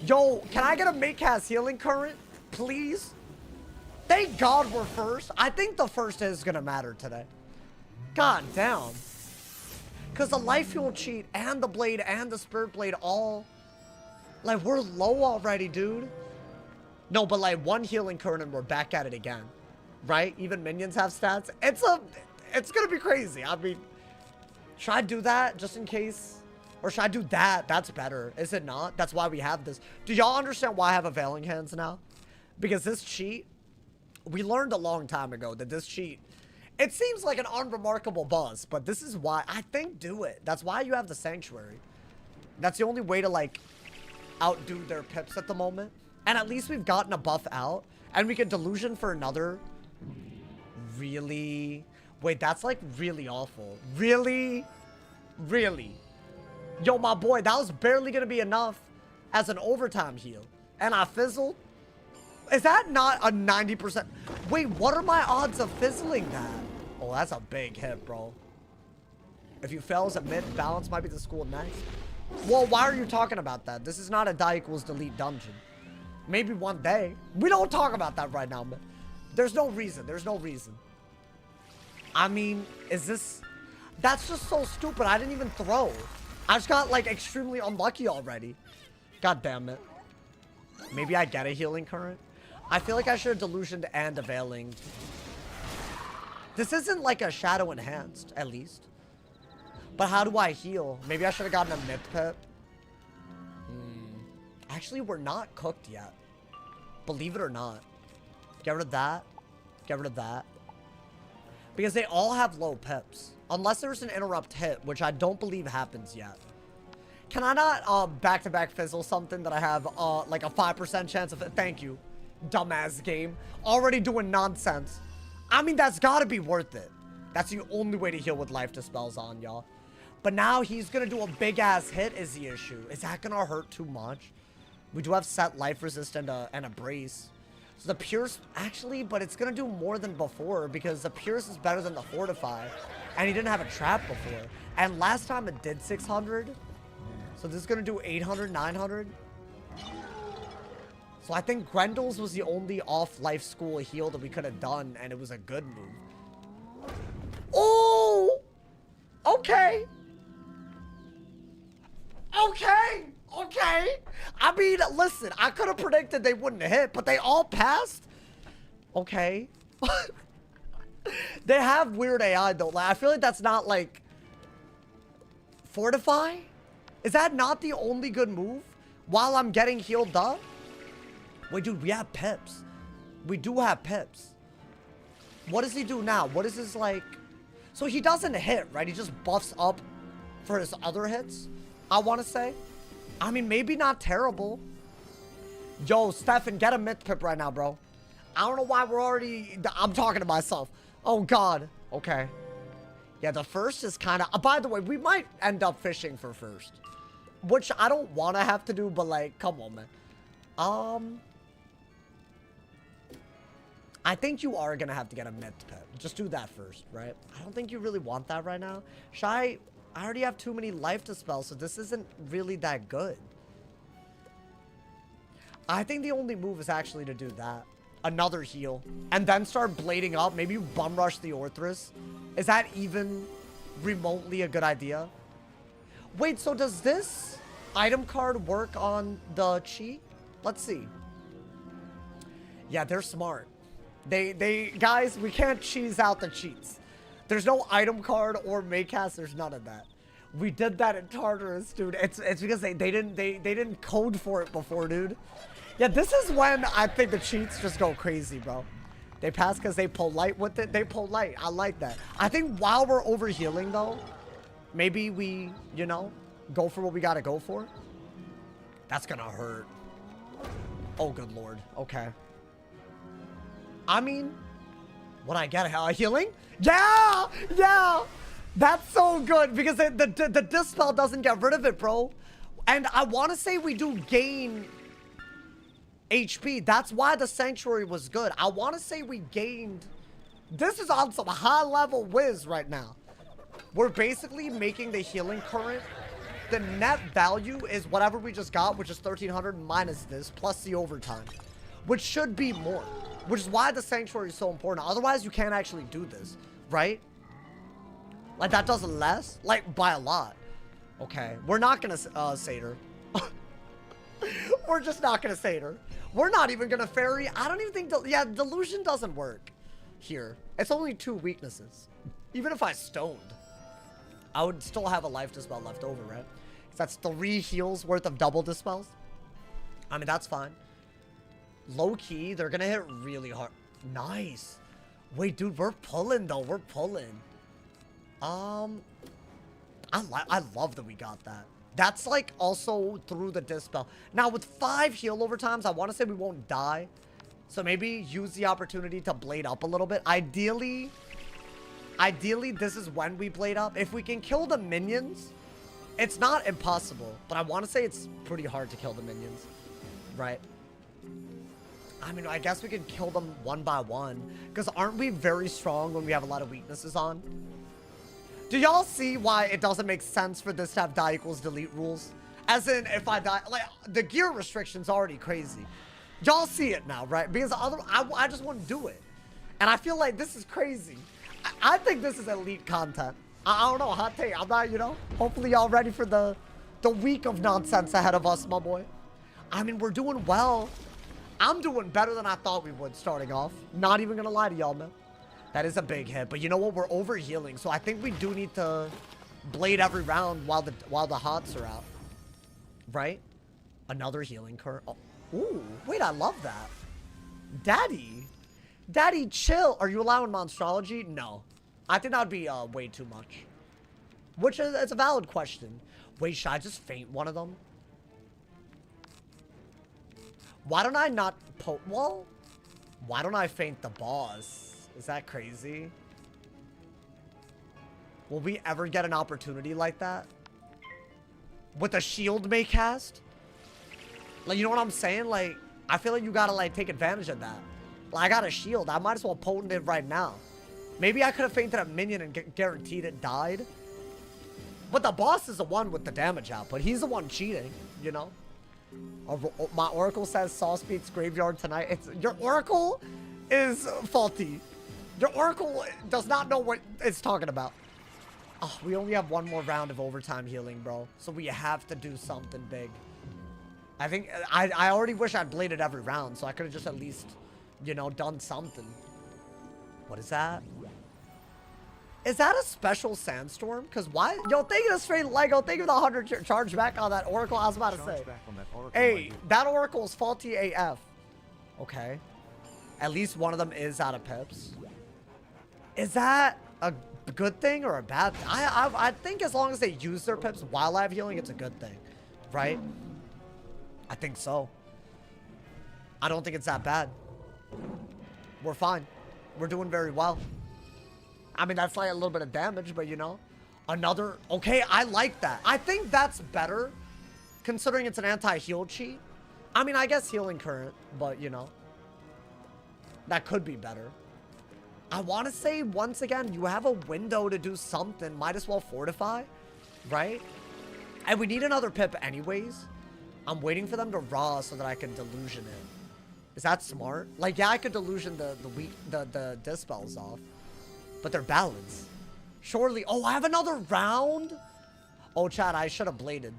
Yo, can I get a Maycast Healing Current? Please? Thank God we're first. I think the first is gonna matter today. God damn. Because the Life Fuel cheat and the Blade and the Spirit Blade all... Like, we're low already, dude. No, but like one healing current and we're back at it again. Right? Even minions have stats. It's gonna be crazy. I mean, should I do that just in case? Or should I do that? That's better. Is it not? That's why we have this. Do y'all understand why I have Availing Hands now? Because this cheat, we learned a long time ago that this cheat, it seems like an unremarkable buzz, but this is why I think do it. That's why you have the Sanctuary. That's the only way to like outdo their pips at the moment. And at least we've gotten a buff out. And we can Delusion for another. Really? Wait, that's like really awful. Really? Really? Yo, my boy, that was barely going to be enough as an overtime heal. And I fizzled. Is that not a 90%? Wait, what are my odds of fizzling that? Oh, that's a big hit, bro. If you fail as a mid, balance might be the school next. Well, why are you talking about that? This is not a die equals delete dungeon. Maybe one day. We don't talk about that right now, man. There's no reason. There's no reason. I mean, is this... That's just so stupid. I didn't even throw. I just got, like, extremely unlucky already. God damn it. Maybe I get a healing current. I feel like I should have delusioned and availing. This isn't like a shadow enhanced, at least. But how do I heal? Maybe I should have gotten a myth pip. Actually, we're not cooked yet. Believe it or not. Get rid of that. Get rid of that. Because they all have low pips. Unless there's an interrupt hit, which I don't believe happens yet. Can I not back-to-back fizzle something that I have like a 5% chance of it? Thank you, dumbass game. Already doing nonsense. I mean, that's gotta be worth it. That's the only way to heal with life dispels on, y'all. But now he's gonna do a big-ass hit is the issue. Is that gonna hurt too much? We do have set life resist and a brace. So the Pierce, actually, but it's gonna do more than before because the Pierce is better than the Fortify. And he didn't have a trap before. And last time it did 600. So this is gonna do 800, 900. So I think Grendel's was the only off-life school heal that we could have done, and it was a good move. Oh! Okay. Okay. Okay. I mean, listen, I could have predicted they wouldn't hit, but they all passed? Okay. They have weird AI, though. Like, I feel like that's not, like... Fortify? Is that not the only good move? While I'm getting healed up? Wait, dude, we have pips. We do have pips. What does he do now? What is his, like... So he doesn't hit, right? He just buffs up for his other hits, I want to say. I mean, maybe not terrible. Yo, Stefan, get a myth pip right now, bro. I don't know why we're already... I'm talking to myself. Oh, God. Okay. Yeah, the first is kind of... by the way, we might end up fishing for first. Which I don't want to have to do, but, like, come on, man. I think you are going to have to get a myth pip. Just do that first, right? I don't think you really want that right now. I already have too many life dispels, so this isn't really that good. I think the only move is actually to do that. Another heal. And then start blading up. Maybe you bum rush the Orthrus. Is that even remotely a good idea? Wait, so does this item card work on the cheat? Let's see. Yeah, they're smart. Guys, we can't cheese out the cheats. There's no item card or Maycast. There's none of that. We did that in Tartarus, dude. It's because they didn't code for it before, dude. Yeah, this is when I think the cheats just go crazy, bro. They pass because they polite with it. They polite. I like that. I think while we're overhealing, though, maybe we, you know, go for what we gotta go for. That's gonna hurt. Oh, good lord. Okay. I mean, would I get a healing? Yeah! Yeah! That's so good because the dispel doesn't get rid of it, bro. And I want to say we do gain HP. That's why the Sanctuary was good. I want to say we gained... This is on some high-level whiz right now. We're basically making the healing current. The net value is whatever we just got, which is 1,300 minus this, plus the overtime. Which should be more. Which is why the Sanctuary is so important. Otherwise, you can't actually do this, right? Like, that does less? Like, by a lot. Okay. We're not gonna, Satyr. We're just not gonna Satyr. We're not even gonna Fairy. I don't even think... Yeah, Delusion doesn't work here. It's only 2 weaknesses. Even if I stoned, I would still have a life dispel left over, right? Because that's 3 heals worth of double dispels. I mean, that's fine. Low key, they're gonna hit really hard. Nice. Wait, dude, we're pulling, though. We're pulling. I love that we got that. That's like also through the dispel. Now with 5 heal overtimes, I want to say we won't die. So maybe use the opportunity to blade up a little bit. Ideally, this is when we blade up. If we can kill the minions, it's not impossible. But I want to say it's pretty hard to kill the minions. Right? I mean, I guess we could kill them one by one. Because aren't we very strong when we have a lot of weaknesses on? Do y'all see why it doesn't make sense for this to have die equals delete rules? As in, if I die, like, the gear restriction's already crazy. Y'all see it now, right? Because I just wouldn't do it. And I feel like this is crazy. I think this is elite content. I don't know, hot take. I'm not, you know, hopefully y'all ready for the week of nonsense ahead of us, my boy. I mean, we're doing well. I'm doing better than I thought we would starting off. Not even gonna lie to y'all, man. That is a big hit. But you know what? We're over healing. So I think we do need to blade every round while the hots are out. Right? Another healing current. Oh. Ooh, wait, I love that. Daddy. Daddy, chill. Are you allowing monstrology? No. I think that would be way too much. Which is it's a valid question. Wait, should I just faint one of them? Why don't I not well, why don't I faint the boss? Is that crazy? Will we ever get an opportunity like that? With a shield may cast? Like, you know what I'm saying? Like, I feel like you gotta, like, take advantage of that. Like, I got a shield. I might as well potent it right now. Maybe I could have fainted a minion and guaranteed it died. But the boss is the one with the damage output. He's the one cheating, you know? My oracle says Saw speaks graveyard tonight. Your oracle is faulty. Your oracle does not know what it's talking about. Oh, we only have one more round of overtime healing, bro. So we have to do something big. I think I already wish I'd bladed every round, so I could have just at least, you know, done something. What is that? Is that a special sandstorm? Because why? Yo, thank you to straight Lego. Thank you for the 100 charge back on that oracle. I was about to say. Hey, that oracle is faulty AF. Okay. At least one of them is out of pips. Is that a good thing or a bad thing? I think as long as they use their pips while I have healing, it's a good thing. Right? I think so. I don't think it's that bad. We're fine. We're doing very well. I mean, that's like a little bit of damage, but you know, another, okay, I like that. I think that's better considering it's an anti-heal cheat. I mean, I guess healing current, but you know, that could be better. I want to say once again, you have a window to do something. Might as well fortify, right? And we need another pip anyways. I'm waiting for them to raw so that I can delusion it. Is that smart? Like, yeah, I could delusion the dispels off. But they're balanced. Surely. Oh, I have another round? Oh, Chad, I should have bladed.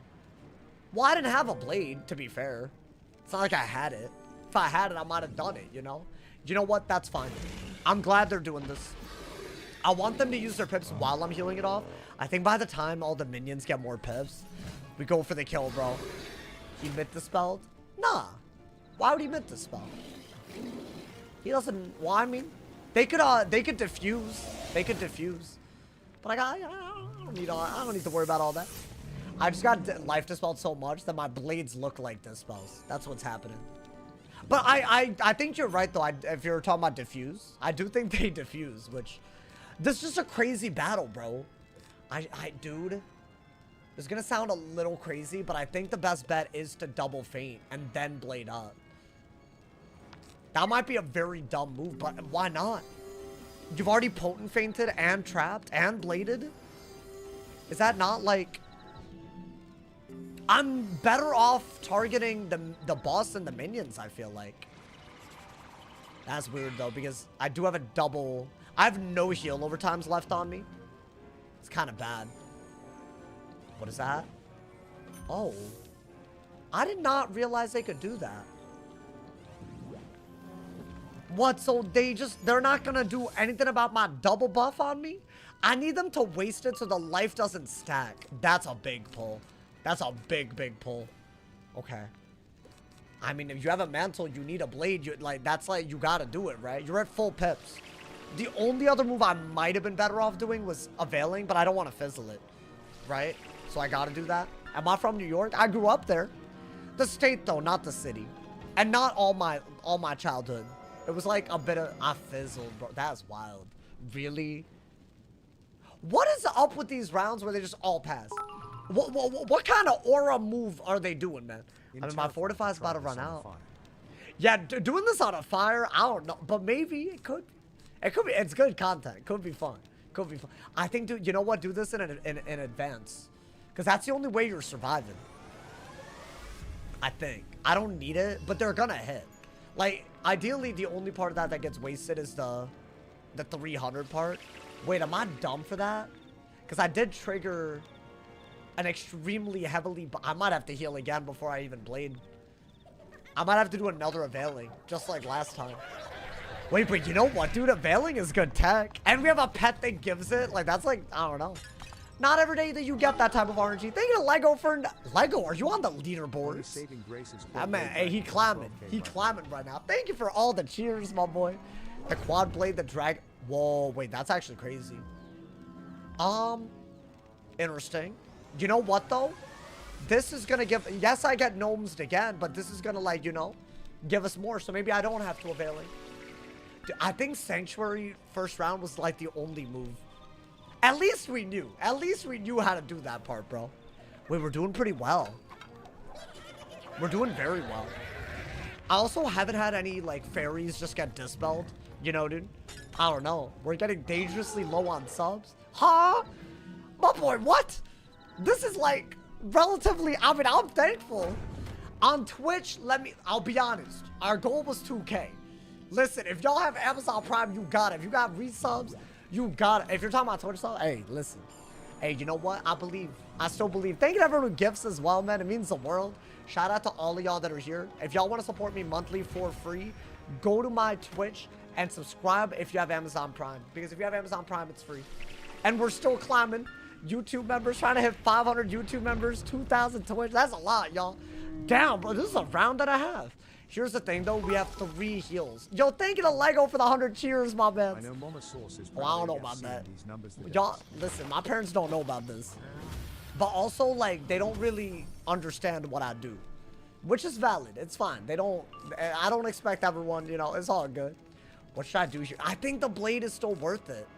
Well, I didn't have a blade, to be fair. It's not like I had it. If I had it, I might have done it, you know? You know what? That's fine. I'm glad they're doing this. I want them to use their pips while I'm healing it off. I think by the time all the minions get more pips, we go for the kill, bro. He mid-dispelled? Nah. Why would he mid-dispel? He doesn't... Well, I mean... They could diffuse. They could diffuse. But I don't need to worry about all that. I just got life dispelled so much that my blades look like dispels. That's what's happening. But I think you're right though. If you're talking about diffuse, I do think they diffuse, which this is just a crazy battle, bro. Dude, it's gonna sound a little crazy, but I think the best bet is to double feint and then blade up. That might be a very dumb move, but why not? You've already potent feinted and trapped and bladed? Is that not like... I'm better off targeting the boss than the minions, I feel like. That's weird though, because I do have a double... I have no heal overtimes left on me. It's kind of bad. What is that? Oh. I did not realize they could do that. What? So they're not gonna do anything about my double buff on me? I need them to waste it so the life doesn't stack. That's a big pull. That's a big pull. Okay. I mean, if you have a mantle, you need a blade. That's like, you gotta do it, right? You're at full pips. The only other move I might have been better off doing was availing, but I don't want to fizzle it, right? So I gotta do that. Am I from New York? I grew up there. The state though, not the city. And not all my childhood. It was like a bit of... I fizzled, bro. That's wild. Really? What is up with these rounds where they just all pass? What kind of aura move are they doing, man? I mean, my fortify's about to run out. Yeah, doing this on a fire, I don't know. But maybe it could. It could be. It's good content. Could be fun. Could be fun. I think, dude, you know what? Do this in advance. Because that's the only way you're surviving. I think. I don't need it, but they're gonna hit. Like, ideally, the only part of that that gets wasted is the 300 part. Wait, am I dumb for that? Because I did trigger an extremely heavily... I might have to heal again before I even blade. I might have to do another availing, just like last time. Wait, but you know what, dude? Availing is good tech. And we have a pet that gives it. Like, that's like, I don't know. Not every day that you get that type of RNG. Thank you to Lego for... Lego, are you on the leaderboards? That man, hey, he climbing. He climbing right now. Thank you for all the cheers, my boy. The quad blade, the drag... Whoa, wait, that's actually crazy. Interesting. You know what, though? This is gonna give... Yes, I get gnomes again, but this is gonna, like, you know, give us more. So maybe I don't have to availing. Dude, I think Sanctuary first round was, like, the only move. At least we knew. At least we knew how to do that part, bro. Wait, we're doing pretty well. We're doing very well. I also haven't had any, like, fairies just get dispelled. You know, dude? I don't know. We're getting dangerously low on subs. Huh? My boy, what? This is, like, relatively... I mean, I'm thankful. On Twitch, I'll be honest. Our goal was 2K. Listen, if y'all have Amazon Prime, you got it. If you got resubs... You got it. If you're talking about Twitch stuff, hey, listen. Hey, you know what? I believe. I still believe. Thank you to everyone who gifts as well, man. It means the world. Shout out to all of y'all that are here. If y'all want to support me monthly for free, go to my Twitch and subscribe if you have Amazon Prime. Because if you have Amazon Prime, it's free. And we're still climbing. YouTube members, trying to hit 500 YouTube members, 2,000 Twitch. That's a lot, y'all. Damn, bro. This is a round that I have. Here's the thing, though. We have 3 heals. Yo, thank you to Lego for the 100 cheers, my man. I know Mama Sauce is I don't know about that. Y'all, Y'all, listen, my parents don't know about this. But also, like, they don't really understand what I do. Which is valid. It's fine. They don't... I don't expect everyone, you know, it's all good. What should I do here? I think the blade is still worth it.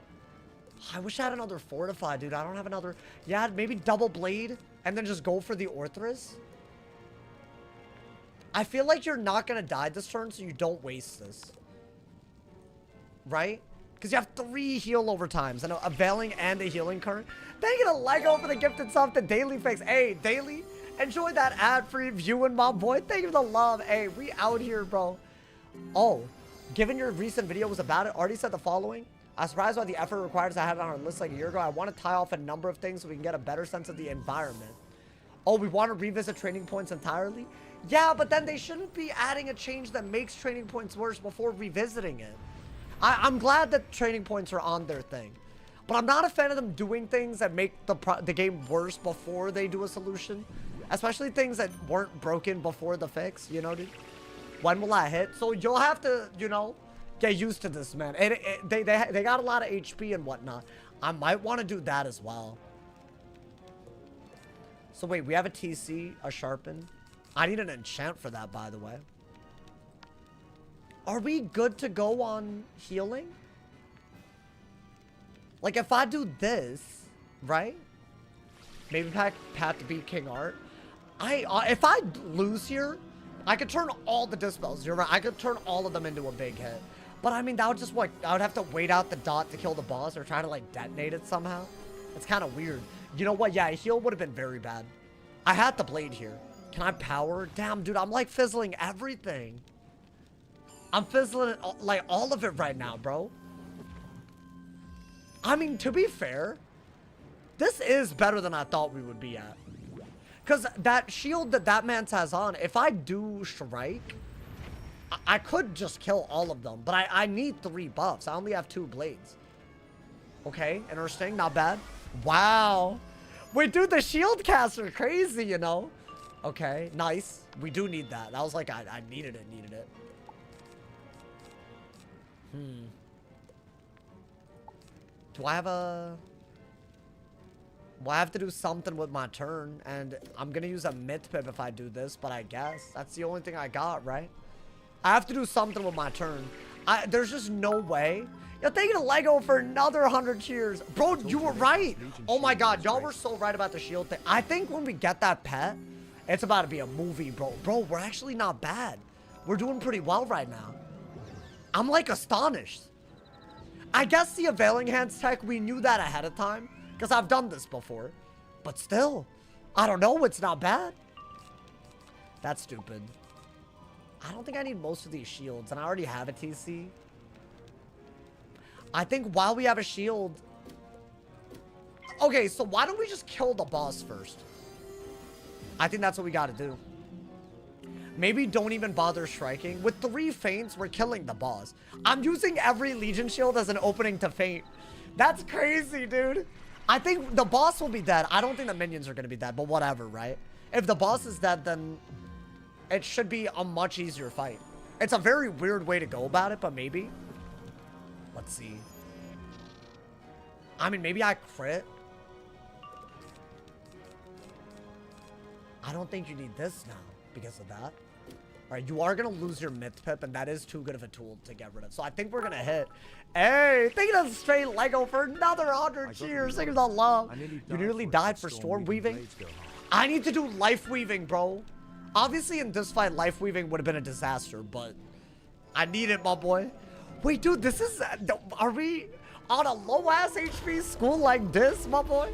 I wish I had another fortify, dude. I don't have another... Yeah, maybe double blade and then just go for the Orthrus. I feel like you're not going to die this turn, so you don't waste this. Right? Because you have 3 heal over times. And a availing and a healing current. Thank you to Lego for the gifted sub to Daily Fix. Hey, Daily, enjoy that ad-free viewing, my boy. Thank you for the love. Hey, we out here, bro. Oh, given your recent video was about it, already said the following. I'm surprised by the effort required as I had it on our list like a year ago. I want to tie off a number of things so we can get a better sense of the environment. Oh, we want to revisit training points entirely? Yeah, but then they shouldn't be adding a change that makes training points worse before revisiting it. I'm glad that training points are on their thing. But I'm not a fan of them doing things that make the game worse before they do a solution. Especially things that weren't broken before the fix, you know, dude? When will I hit? So you'll have to, you know, get used to this, man. They got a lot of HP and whatnot. I might want to do that as well. So wait, we have a TC, a sharpen. I need an enchant for that, by the way. Are we good to go on healing? Like, if I do this, right? Maybe Pat to beat King Art. If I lose here, I could turn all the dispels. You're right. I could turn all of them into a big hit. But, I mean, that would just, what? I would have to wait out the dot to kill the boss or try to, like, detonate it somehow. It's kind of weird. You know what? Yeah, a heal would have been very bad. I had the blade here. Can I power? Damn, dude, I'm like fizzling everything. I'm fizzling like all of it right now, bro. I mean, to be fair, this is better than I thought we would be at. Because that shield that man has on, if I do strike, I could just kill all of them. But I need 3 buffs. I only have 2 blades. Okay, interesting. Not bad. Wow. Wait, dude, the shield casts are crazy, you know? Okay, nice. We do need that. That was like, I needed it, Do I have a... Well, I have to do something with my turn, and I'm gonna use a myth pip if I do this, but I guess that's the only thing I got, right? I have to do something with my turn. There's just no way. Yo, thank you to Lego for another 100 cheers. Bro, you were right. Oh my god, y'all were so right about the shield thing. I think when we get that pet, it's about to be a movie, bro. Bro, we're actually not bad. We're doing pretty well right now. I'm like astonished. I guess the Availing Hands tech, we knew that ahead of time because I've done this before. But still, I don't know. It's not bad. That's stupid. I don't think I need most of these shields, and I already have a TC. I think while we have a shield... Okay, so why don't we just kill the boss first? I think that's what we gotta do. Maybe don't even bother striking. With 3 feints, we're killing the boss. I'm using every Legion shield as an opening to feint. That's crazy, dude. I think the boss will be dead. I don't think the minions are gonna be dead, but whatever, right? If the boss is dead, then it should be a much easier fight. It's a very weird way to go about it, but maybe. Let's see. I mean, maybe I crit. I don't think you need this now because of that. All right, you are going to lose your myth pip, and that is too good of a tool to get rid of. So I think we're going to hit. Hey, thank you to Straight Lego for another 100 cheers. Thank you to love. You nearly died for storm weaving. I need to do life weaving, bro. Obviously, in this fight, life weaving would have been a disaster, but I need it, my boy. Wait, dude, this is... Are we on a low-ass HP school like this, my boy?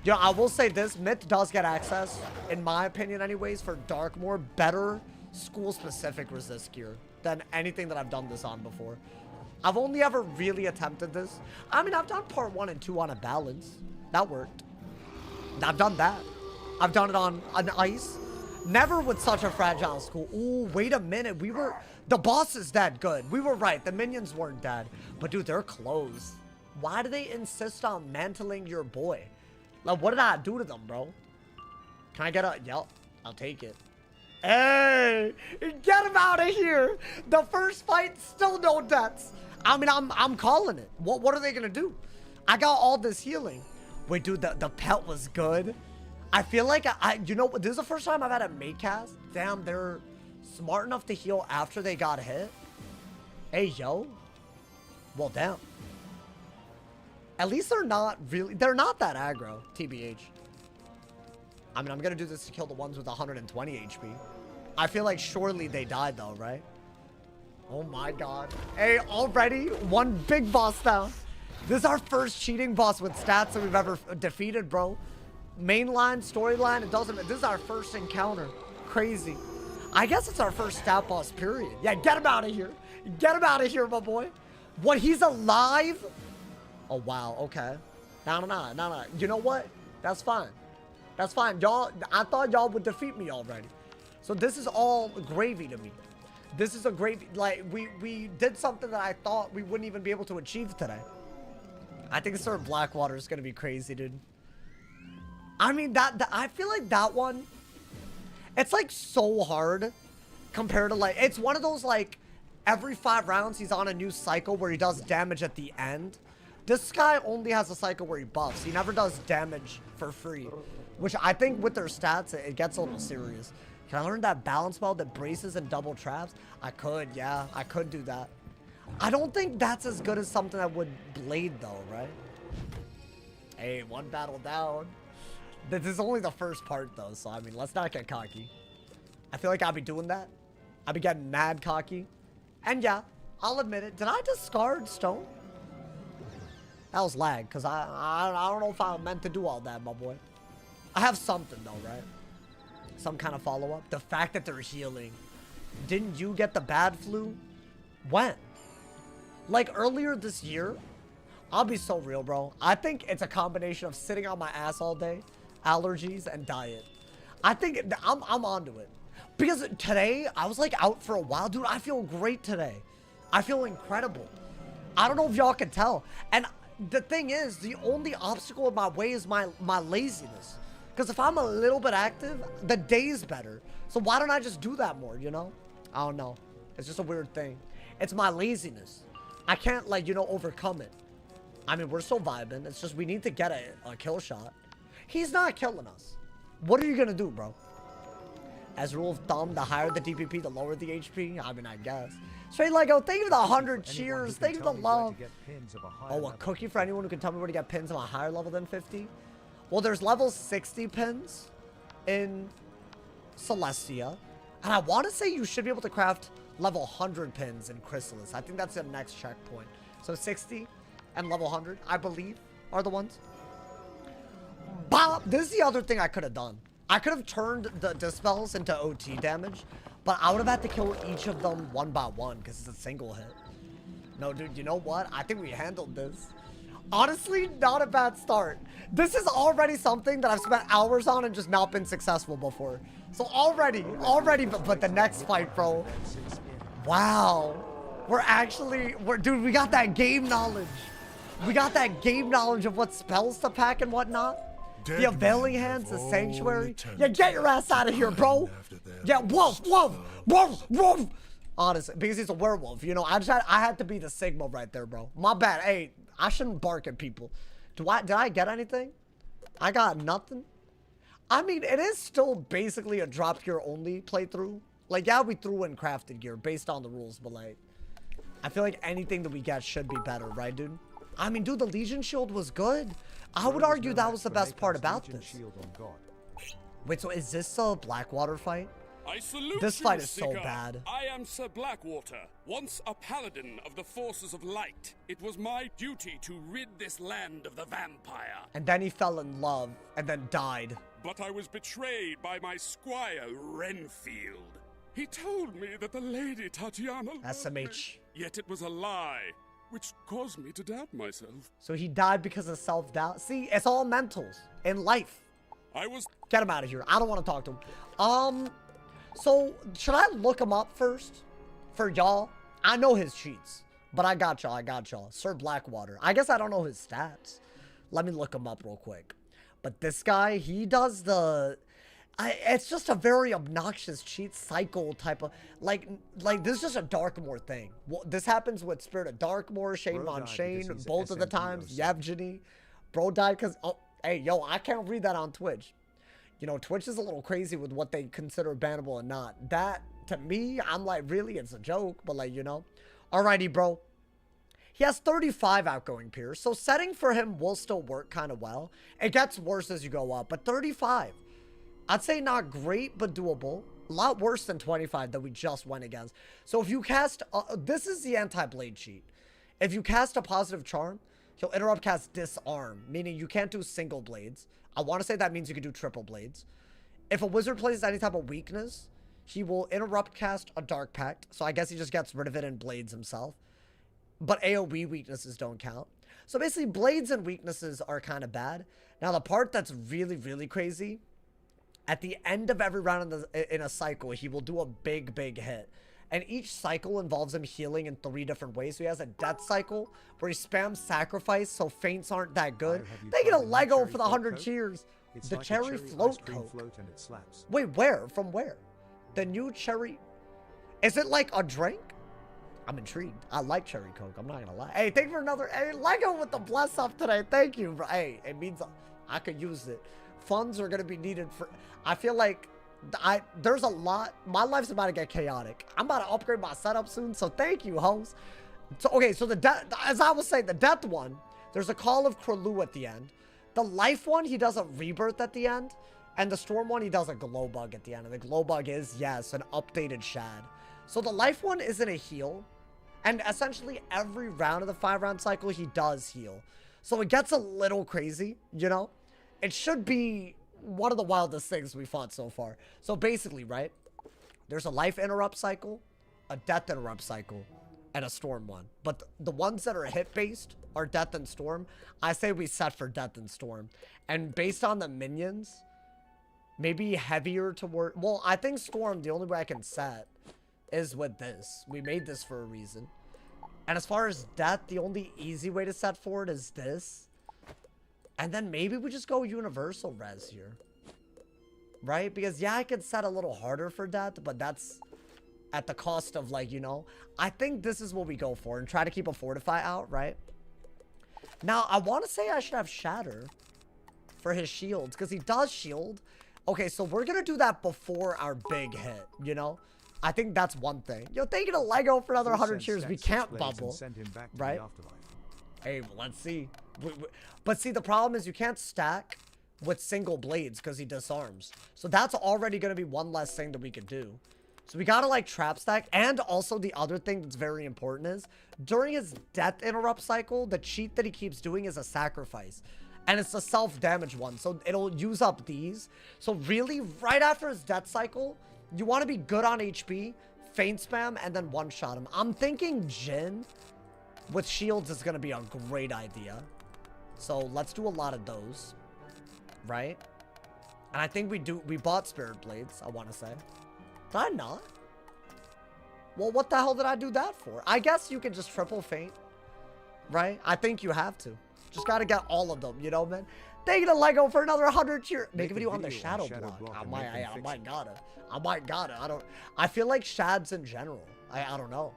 You know, I will say this. Myth does get access, in my opinion anyways, for Darkmoor. Better school-specific resist gear than anything that I've done this on before. I've only ever really attempted this. I mean, I've done part 1 and 2 on a balance. That worked. I've done that. I've done it on an ice. Never with such a fragile school. Ooh, wait a minute. We were... The boss is dead. Good. We were right. The minions weren't dead. But, dude, they're close. Why do they insist on mantling your boy? Like, what did I do to them, bro? Can I get a... Yep. I'll take it. Hey! Get him out of here! The first fight, still no deaths. I mean, I'm calling it. What are they gonna do? I got all this healing. Wait, dude, the pet was good. I feel like you know, this is the first time I've had a mate cast. Damn, they're smart enough to heal after they got hit. Hey, yo. Well, damn. At least they're not that aggro, TBH. I mean, I'm gonna do this to kill the ones with 120 HP. I feel like surely they died though, right? Oh my god. Hey, already one big boss down. This is our first cheating boss with stats that we've ever defeated, bro. Mainline, storyline, it doesn't... This is our first encounter. Crazy. I guess it's our first stat boss, period. Yeah, get him out of here. Get him out of here, my boy. What, he's alive? Oh, wow, okay. No. You know what? That's fine. That's fine. Y'all, I thought y'all would defeat me already. So this is all gravy to me. This is a gravy... Like, we did something that I thought we wouldn't even be able to achieve today. I think Sir Blackwater is going to be crazy, dude. I mean, I feel like that one... It's, like, so hard compared to, like... It's one of those, like, every 5 rounds he's on a new cycle where he does damage at the end. This guy only has a cycle where he buffs. He never does damage for free. Which I think with their stats, it gets a little serious. Can I learn that balance spell that braces and double traps? I could, yeah. I could do that. I don't think that's as good as something that would blade, though, right? Hey, 1 battle down. This is only the first part, though, so, I mean, let's not get cocky. I feel like I'll be doing that. I'll be getting mad cocky. And, yeah, I'll admit it. Did I discard stone? That was lag, because I don't know if I meant to do all that, my boy. I have something, though, right? Some kind of follow-up. The fact that they're healing. Didn't you get the bad flu? When? Like, earlier this year? I'll be so real, bro. I think it's a combination of sitting on my ass all day, allergies, and diet. I think I'm onto it. Because today, I was, like, out for a while. Dude, I feel great today. I feel incredible. I don't know if y'all can tell. And the thing is, the only obstacle in my way is my laziness. Because if I'm a little bit active, the day's better. So why don't I just do that more, you know? I don't know. It's just a weird thing. It's my laziness. I can't, like, you know, overcome it. I mean, we're still vibing. It's just we need to get a kill shot. He's not killing us. What are you going to do, bro? As rule of thumb, the higher the DPP, the lower the HP. I mean, I guess. Straight Lego, thank you for the 100 cheers. Thank you for the love. Oh, a cookie for anyone who can tell me where to get pins of a higher level than 50? Well, there's level 60 pins in Celestia. And I want to say you should be able to craft level 100 pins in Chrysalis. I think that's the next checkpoint. So 60 and level 100, I believe, are the ones. Bob, this is the other thing I could have done. I could have turned the dispels into OT damage, but I would have had to kill each of them one by one because it's a single hit. No, dude, you know what? I think we handled this. Honestly, not a bad start. This is already something that I've spent hours on and just not been successful before. So already, but the next fight, bro. Wow. Dude, we got that game knowledge. We got that game knowledge of what spells to pack and whatnot. The Availing Hands, the Sanctuary. Yeah, get your ass out of here, bro. Yeah, woof. Honestly, because he's a werewolf, you know. I had to be the Sigma right there, bro. My bad. Hey, I shouldn't bark at people. Did I get anything? I got nothing. I mean, it is still basically a drop gear only playthrough. Like, yeah, we threw in crafted gear based on the rules, but like, I feel like anything that we get should be better, right, dude? I mean, dude, the Legion Shield was good. I would argue that was the best part about this. Wait, so is this a Blackwater fight? I salute This fight you, is so Sigurd. bad. I am Sir Blackwater, once a paladin of the forces of light. It was my duty to rid this land of the vampire. And then he fell in love and then died. But I was betrayed by my squire, Renfield. He told me that the Lady Tatiana loved SMH. me, yet it was a lie, which caused me to doubt myself. So he died because of self-doubt. See, it's all mentals in life. I was... Get him out of here. I don't want to talk to him. So should I look him up first for y'all? I know his cheats, but I got y'all. Sir Blackwater. I guess I don't know his stats. Let me look him up real quick. But this guy, he does it's just a very obnoxious cheat cycle type of, like this is just a Darkmoor thing. Well, this happens with Spirit of Darkmoor, Shane Von Shane, both of the times, Yevgeny. Bro died because, oh, hey, yo, I can't read that on Twitch. You know, Twitch is a little crazy with what they consider bannable and not. That, to me, I'm like, really, it's a joke, but like, you know. Alrighty, bro. He has 35 outgoing peers, so setting for him will still work kind of well. It gets worse as you go up, but 35. I'd say not great, but doable. A lot worse than 25 that we just went against. So if you cast, this is the anti-blade cheat. If you cast a positive charm, he'll interrupt cast disarm, meaning you can't do single blades. I want to say that means you can do triple blades. If a wizard plays any type of weakness, he will interrupt cast a Dark Pact. So I guess he just gets rid of it and blades himself. But AoE weaknesses don't count. So basically, blades and weaknesses are kind of bad. Now, the part that's really, really crazy, at the end of every round in a cycle, he will do a big, big hit. And each cycle involves him healing in 3 different ways. So he has a death cycle where he spams sacrifice so feints aren't that good. They get a Lego for the 100 cheers. The like cherry float coke. and it slaps. Wait, where? From where? The new cherry... Is it like a drink? I'm intrigued. I like cherry coke. I'm not gonna lie. Hey, thank you for another... Hey, Lego with the bless up today. Thank you. Hey, it means I could use it. Funds are gonna be needed for... I feel like... there's a lot. My life's about to get chaotic. I'm about to upgrade my setup soon, so thank you, host. So okay, so as I was saying, the death one, there's a Call of Krulu at the end. The life one, he does a rebirth at the end, and the storm one, he does a glow bug at the end. And the glow bug is, yes, an updated shad. So the life one isn't a heal, and essentially every round of the 5-round cycle, he does heal. So it gets a little crazy, you know. It should be one of the wildest things we fought so far. So basically, right, there's a life interrupt cycle, a death interrupt cycle, and a storm one. But the ones that are hit based are death and storm. I say we set for death and storm. And based on the minions, maybe heavier toward... Well, I think storm, the only way I can set is with this. We made this for a reason. And as far as death, the only easy way to set for it is this. And then maybe we just go universal res here. Right? Because, yeah, I could set a little harder for death, but that's at the cost of, like, you know. I think this is what we go for and try to keep a Fortify out, right? Now, I want to say I should have Shatter for his shields because he does shield. Okay, so we're going to do that before our big hit, you know? I think that's one thing. Yo, thank you to Lego for another 100 cheers. We can't bubble, right? Hey, well, let's see. But see, the problem is you can't stack with single blades because he disarms. So that's already going to be one less thing that we could do. So we gotta like trap stack. And also the other thing that's very important is during his death interrupt cycle, the cheat that he keeps doing is a sacrifice. And it's a self-damage one. So it'll use up these. So really, right after his death cycle, you want to be good on HP, feint spam, and then one-shot him. I'm thinking Jhin with shields is going to be a great idea. So let's do a lot of those. Right? And I think we bought Spirit Blades, I want to say. Did I not? Well, what the hell did I do that for? I guess you can just triple feint. Right? I think you have to. Just gotta get all of them, you know, man. Thank you to Lego for another 100 cheer. Make a video on the shadow block. I might gotta. I feel like shads in general. I don't know.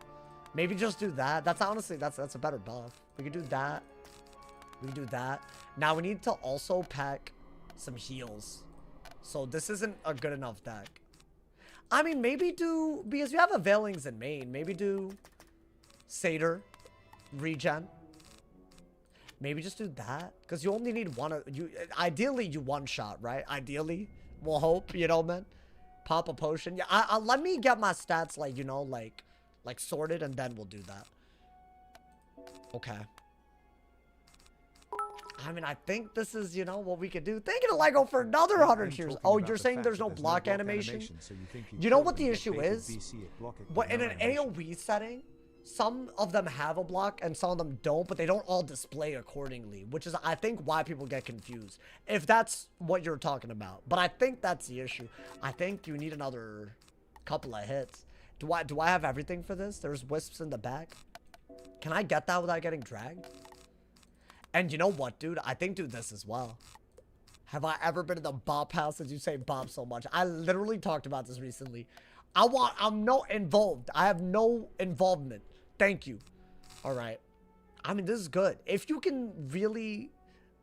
Maybe just do that. That's honestly, that's a better buff. We can do that. We can do that. Now we need to also pack some heals. So this isn't a good enough deck. I mean, maybe do, because you have a Veilings in main, maybe do Satyr, regen. Maybe just do that, because you only need one. Ideally, you one-shot, right? Ideally, we'll hope, you know, man. Pop a potion. Yeah, let me get my stats, like, you know, like sorted, and then we'll do that. Okay. I mean, I think this is, you know, what we could do. Thank you to Lego for another 100 cheers. Oh, you're saying there's no block animation? You know what the issue is? What, in an AoE setting, some of them have a block and some of them don't, but they don't all display accordingly, which is, I think, why people get confused, if that's what you're talking about. But I think that's the issue. I think you need another couple of hits. Do I have everything for this? There's wisps in the back. Can I get that without getting dragged? And you know what, dude? I think do this as well. Have I ever been in the bop house? As you say bop so much. I literally talked about this recently. I'm not involved. I have no involvement. Thank you. All right. I mean, this is good. If you can really,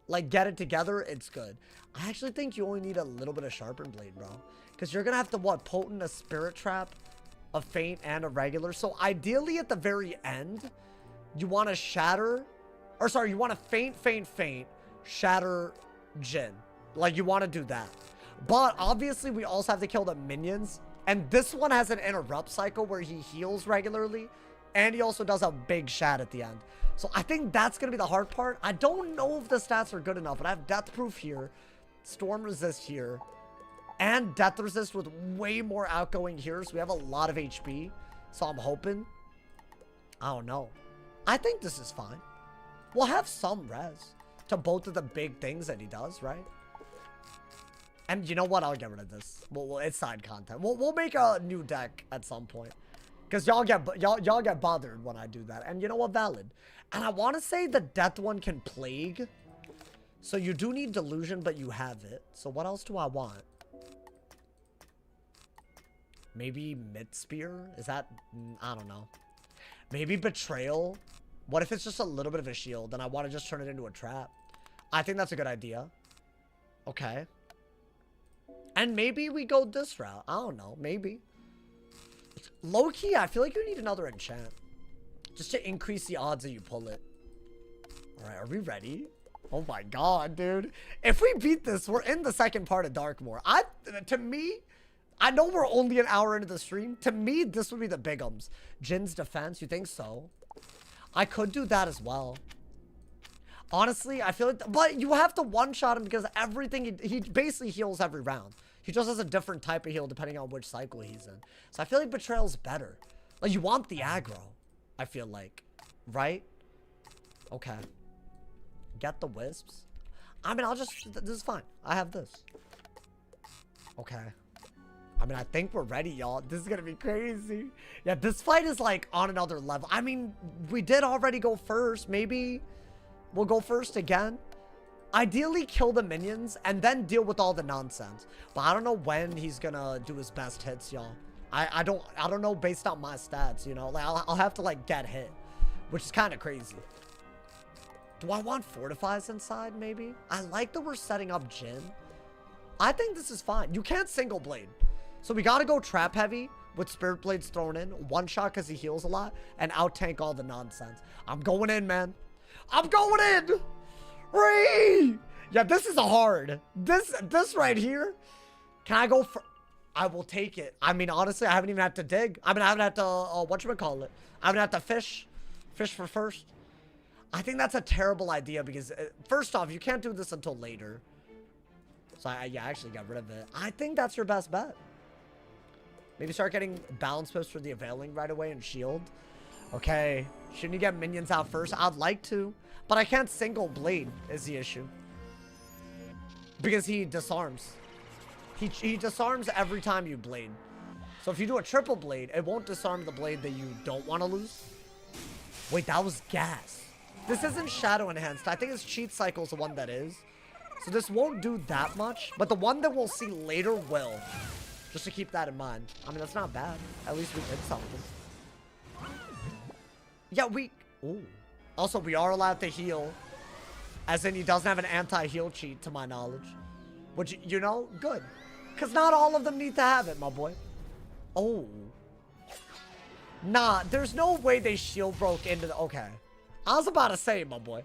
like, get it together, it's good. I actually think you only need a little bit of sharpened blade, bro. Because you're going to have to, what, potent a spirit trap, a feint, and a regular. So, ideally, at the very end, you want to shatter, or sorry, you want to feint, shatter Jhin. Like, you want to do that. But, obviously, we also have to kill the minions. And this one has an interrupt cycle where he heals regularly. And he also does a big shad at the end. So I think that's going to be the hard part. I don't know if the stats are good enough. But I have Death Proof here. Storm Resist here. And Death Resist with way more outgoing here. So we have a lot of HP. So I'm hoping. I don't know. I think this is fine. We'll have some res to both of the big things that he does, right? And you know what? I'll get rid of this. Well, it's side content. We'll make a new deck at some point. Because y'all get bothered when I do that. And you know what? Valid. And I want to say the death one can plague. So you do need delusion, but you have it. So what else do I want? Maybe mid spear? Is that... I don't know. Maybe betrayal. What if it's just a little bit of a shield and I want to just turn it into a trap? I think that's a good idea. Okay. And maybe we go this route. I don't know. Maybe. Low-key, I feel like you need another enchant. Just to increase the odds that you pull it. Alright, are we ready? Oh my god, dude. If we beat this, we're in the second part of Darkmoor. To me, I know we're only an hour into the stream. To me, this would be the bigums. Jin's defense, you think so? I could do that as well. Honestly, I feel like... But you have to one-shot him because everything... He basically heals every round. He just has a different type of heal depending on which cycle he's in. So I feel like Betrayal's better. Like, you want the aggro, I feel like. Right? Okay. Get the wisps. I mean, I'll just... This is fine. I have this. Okay. I mean, I think we're ready, y'all. This is gonna be crazy. Yeah, this fight is, like, on another level. I mean, we did already go first. Maybe we'll go first again. Ideally, kill the minions and then deal with all the nonsense. But I don't know when he's gonna do his best hits, y'all. I don't know based on my stats, you know. Like, I'll have to, like, get hit, which is kind of crazy. Do I want Fortifies inside, maybe? I like that we're setting up Jhin. I think this is fine. You can't single blade. So we gotta go trap heavy with Spirit Blades thrown in. One shot because he heals a lot. And out-tank all the nonsense. I'm going in, man. I'm going in! Free! Yeah, this is a hard. This right here. Can I go for... I will take it. I mean, honestly, I haven't even had to dig. I mean, I haven't had to, whatchamacallit? I haven't had to fish for first. I think that's a terrible idea because, first off, you can't do this until later. So, I actually got rid of it. I think that's your best bet. Maybe start getting balance pips for the Availing right away and shield. Okay. Shouldn't you get minions out first? I'd like to. But I can't single blade is the issue. Because he disarms. He disarms every time you blade. So if you do a triple blade, it won't disarm the blade that you don't want to lose. Wait, that was gas. This isn't shadow enhanced. I think his cheat cycle is the one that is. So this won't do that much. But the one that we'll see later will. Just to keep that in mind. I mean, that's not bad. At least we did something. Yeah, ooh. Also, we are allowed to heal. As in, he doesn't have an anti-heal cheat, to my knowledge. Which, you know, good. Because not all of them need to have it, my boy. Oh. Nah, there's no way they shield broke into the... Okay. I was about to say, my boy.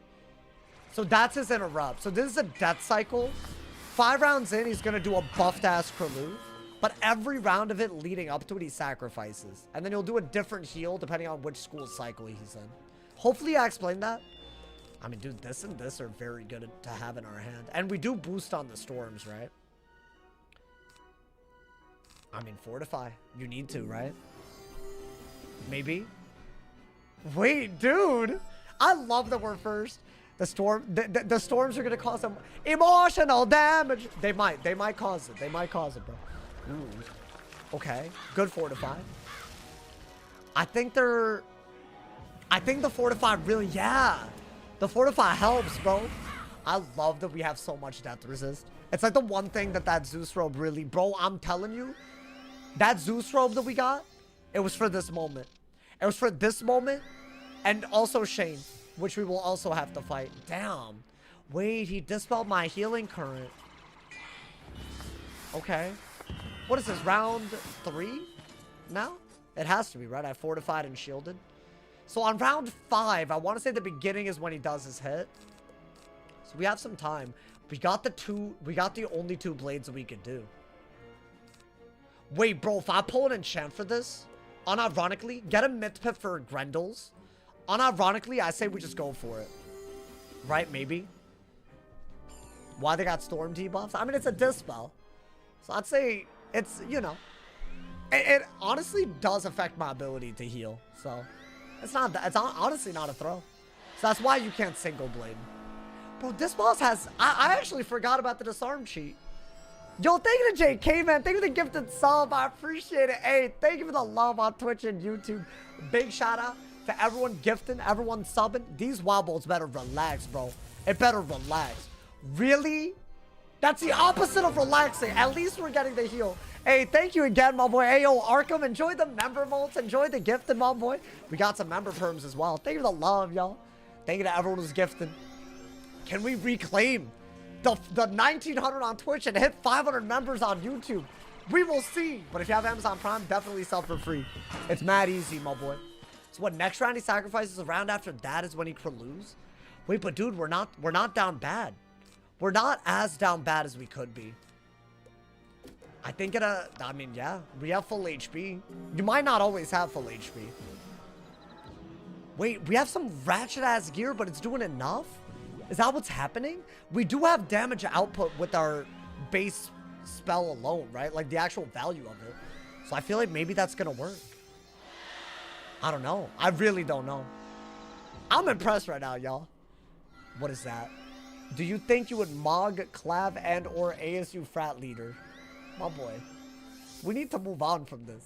So that's his interrupt. So this is a death cycle. 5 rounds in, he's going to do a buffed-ass Krulu. But every round of it leading up to it, he sacrifices. And then he'll do a different heal depending on which school cycle he's in. Hopefully I explained that. I mean, dude, this and this are very good to have in our hand. And we do boost on the storms, right? I mean, fortify. You need to, right? Maybe. Wait, dude. I love that we're first. The storms are going to cause some emotional damage. They might cause it. They might cause it, bro. Ooh. Okay. Good fortify. I think the fortify really, yeah. The fortify helps, bro. I love that we have so much death resist. It's like the one thing that Zeus robe really, bro, I'm telling you, that Zeus robe that we got, it was for this moment. It was for this moment and also Shane, which we will also have to fight. Damn. Wait, he dispelled my healing current. Okay. What is this, round 3 now? It has to be, right? I fortified and shielded. So on round 5, I want to say the beginning is when he does his hit. So we have some time. We got the only 2 blades that we could do. Wait, bro, if I pull an enchant for this, unironically, get a myth pip for Grendel's. Unironically, I say we just go for it. Right, maybe? Why they got storm debuffs? I mean, it's a dispel. So I'd say it's, you know, it honestly does affect my ability to heal. So it's honestly not a throw. So that's why you can't single blade. Bro, this boss has, I actually forgot about the disarm cheat. Yo, thank you to JK, man. Thank you for the gifted sub. I appreciate it. Hey, thank you for the love on Twitch and YouTube. Big shout out to everyone gifting, everyone subbing. These wobbles better relax, bro. It better relax. Really? That's the opposite of relaxing. At least we're getting the heal. Hey, thank you again, my boy. Hey, yo, Arkham, enjoy the member votes. Enjoy the gifting, my boy. We got some member perms as well. Thank you for the love, y'all. Thank you to everyone who's gifting. Can we reclaim the 1900 on Twitch and hit 500 members on YouTube? We will see. But if you have Amazon Prime, definitely sub for free. It's mad easy, my boy. So what, next round he sacrifices, a round after that is when he could lose? Wait, but dude, we're not down bad. We're not as down bad as we could be. I think I mean, yeah, we have full HP. You might not always have full HP. Wait, we have some ratchet ass gear, but it's doing enough? Is that what's happening? We do have damage output with our base spell alone, right? Like the actual value of it. So I feel like maybe that's gonna work. I don't know. I really don't know. I'm impressed right now, y'all. What is that? Do you think you would mog Clav and or ASU frat leader? My boy. We need to move on from this.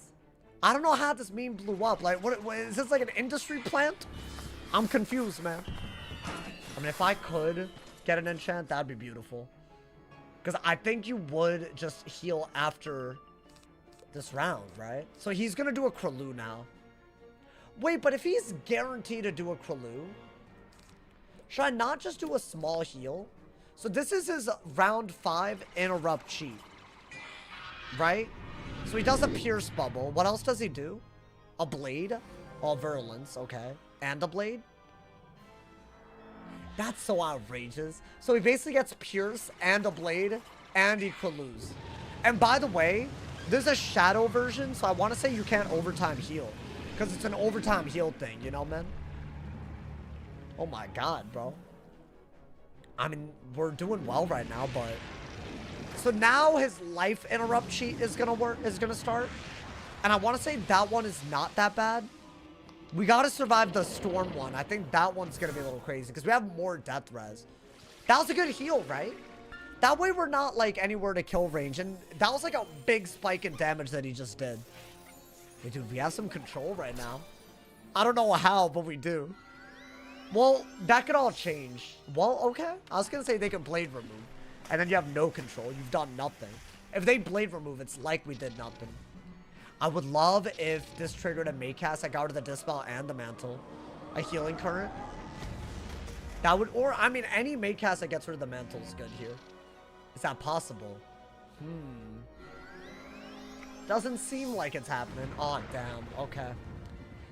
I don't know how this meme blew up. Like, what is this, like an industry plant? I'm confused, man. I mean, if I could get an enchant, that'd be beautiful. Because I think you would just heal after this round, right? So he's going to do a Krulu now. Wait, but if he's guaranteed to do a Krulu, should I not just do a small heal? So this is his round 5 interrupt cheat, right? So he does a pierce bubble. What else does he do? A blade? Oh, virulence, okay. And a blade? That's so outrageous. So he basically gets pierce and a blade, and he could lose. And by the way, There's a shadow version, so I want to say you can't overtime heal. Because it's an overtime heal thing, you know, man? Oh my god, bro. I mean, we're doing well right now, but... So now his life interrupt cheat is gonna start. And I want to say that one is not that bad. We gotta survive the storm one. I think that one's gonna be a little crazy, because we have more death res. That was a good heal, right? That way we're not, like, anywhere to kill range. And that was, like, a big spike in damage that he just did. Hey, dude, we have some control right now. I don't know how, but we do. Well, that could all change. Well, okay. I was going to say they can blade remove. And then you have no control. You've done nothing. If they blade remove, it's like we did nothing. I would love if this triggered a Maycast that got rid of the Dispel and the Mantle. A Healing Current. That would, or, I mean, any Maycast that gets rid of the Mantle is good here. Is that possible? Doesn't seem like it's happening. Oh, damn. Okay.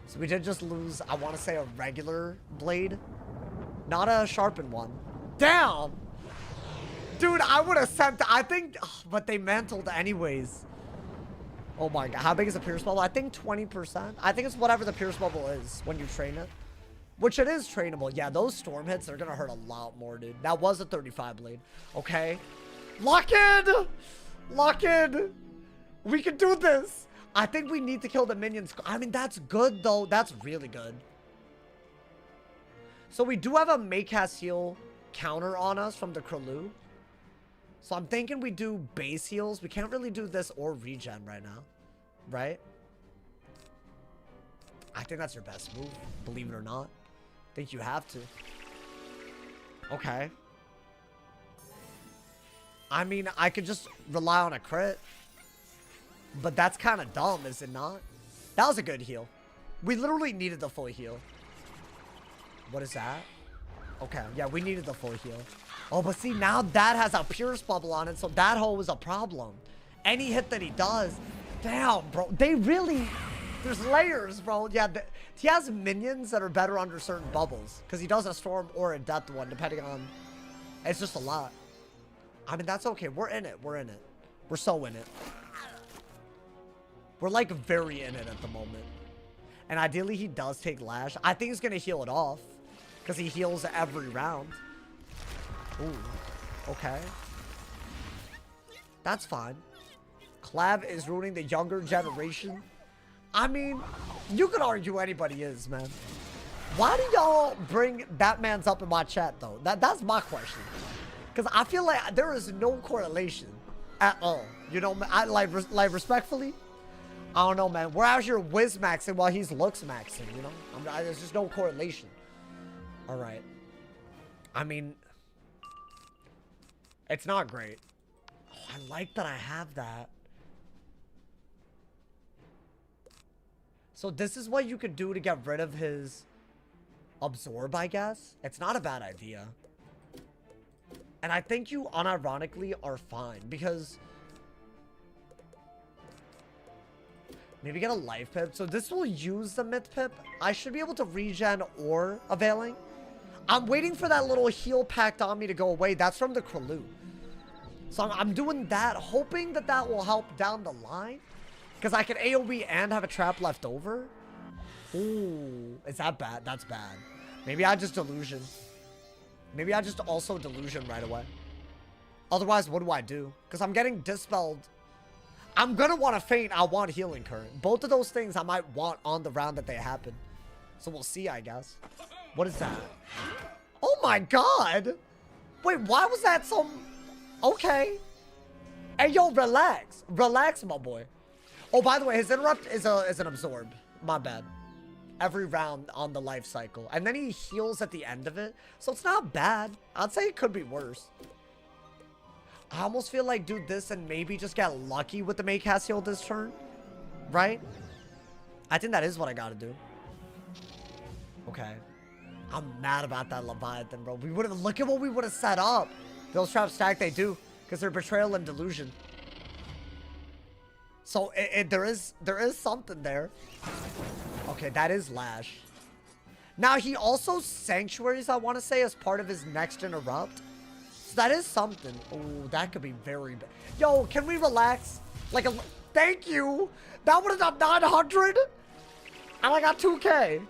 So we did just lose, I want to say, a regular blade. Not a sharpened one. Damn! Dude, I would have sent, I think, but they mantled anyways. Oh my god. How big is the Pierce Bubble? I think 20%. I think it's whatever the Pierce Bubble is when you train it. Which it is trainable. Yeah, those storm hits are going to hurt a lot more, dude. That was a 35 blade. Okay. Lock in! Lock in! We can do this! I think we need to kill the minions. I mean, that's good, though. That's really good. So we do have a Maycast heal counter on us from the Krulu. So I'm thinking we do base heals. We can't really do this or regen right now. Right? I think that's your best move, believe it or not. I think you have to. Okay. I mean, I could just rely on a crit. But that's kind of dumb, is it not? That was a good heal. We literally needed the full heal. What is that? Okay, yeah, we needed the full heal. Oh, but see, now that has a Pierce Bubble on it, so that hole was a problem. Any hit that he does, damn, bro. They really, there's layers, bro. Yeah, he has minions that are better under certain bubbles. Because he does a Storm or a Death one, depending on, it's just a lot. I mean, that's okay. We're in it. We're in it. We're so in it. We're, like, very in it at the moment. And ideally, he does take Lash. I think he's going to heal it off. Because he heals every round. Ooh. Okay. That's fine. Clav is ruining the younger generation. I mean, you could argue anybody is, man. Why do y'all bring Batman's up in my chat, though? That's my question. Because I feel like there is no correlation at all. You know, I like respectfully, I don't know, man. We're out here whiz maxing while he's looks maxing, you know? There's just no correlation. All right. I mean, it's not great. Oh, I like that I have that. So this is what you could do to get rid of his absorb, I guess. It's not a bad idea. And I think you unironically are fine because maybe get a life pip. So this will use the myth pip. I should be able to regen or availing. I'm waiting for that little heal pact on me to go away. That's from the Krulu. So I'm doing that, hoping that that will help down the line. Because I can AoE and have a trap left over. Ooh, is that bad? That's bad. Maybe I just delusion. Maybe I just also delusion right away. Otherwise, what do I do? Because I'm getting dispelled. I'm going to want to faint. I want healing current. Both of those things I might want on the round that they happen. So we'll see, I guess. What is that? Oh my god. Wait, why was that so... Okay. Hey, yo, relax. Relax, my boy. Oh, by the way, his interrupt is an absorb. My bad. Every round on the life cycle. And then he heals at the end of it. So it's not bad. I'd say it could be worse. I almost feel like do this and maybe just get lucky with the Maycast heal this turn. Right? I think that is what I gotta do. Okay. I'm mad about that Leviathan, bro. We would have, look at what we would have set up. Those traps stack, they do. Because they're Betrayal and Delusion. So there is something there. Okay, that is Lash. Now he also Sanctuaries, I want to say, as part of his next interrupt. So that is something. Oh, that could be very bad. Yo, can we relax? Like, thank you. That would have done 900. And I got 2K.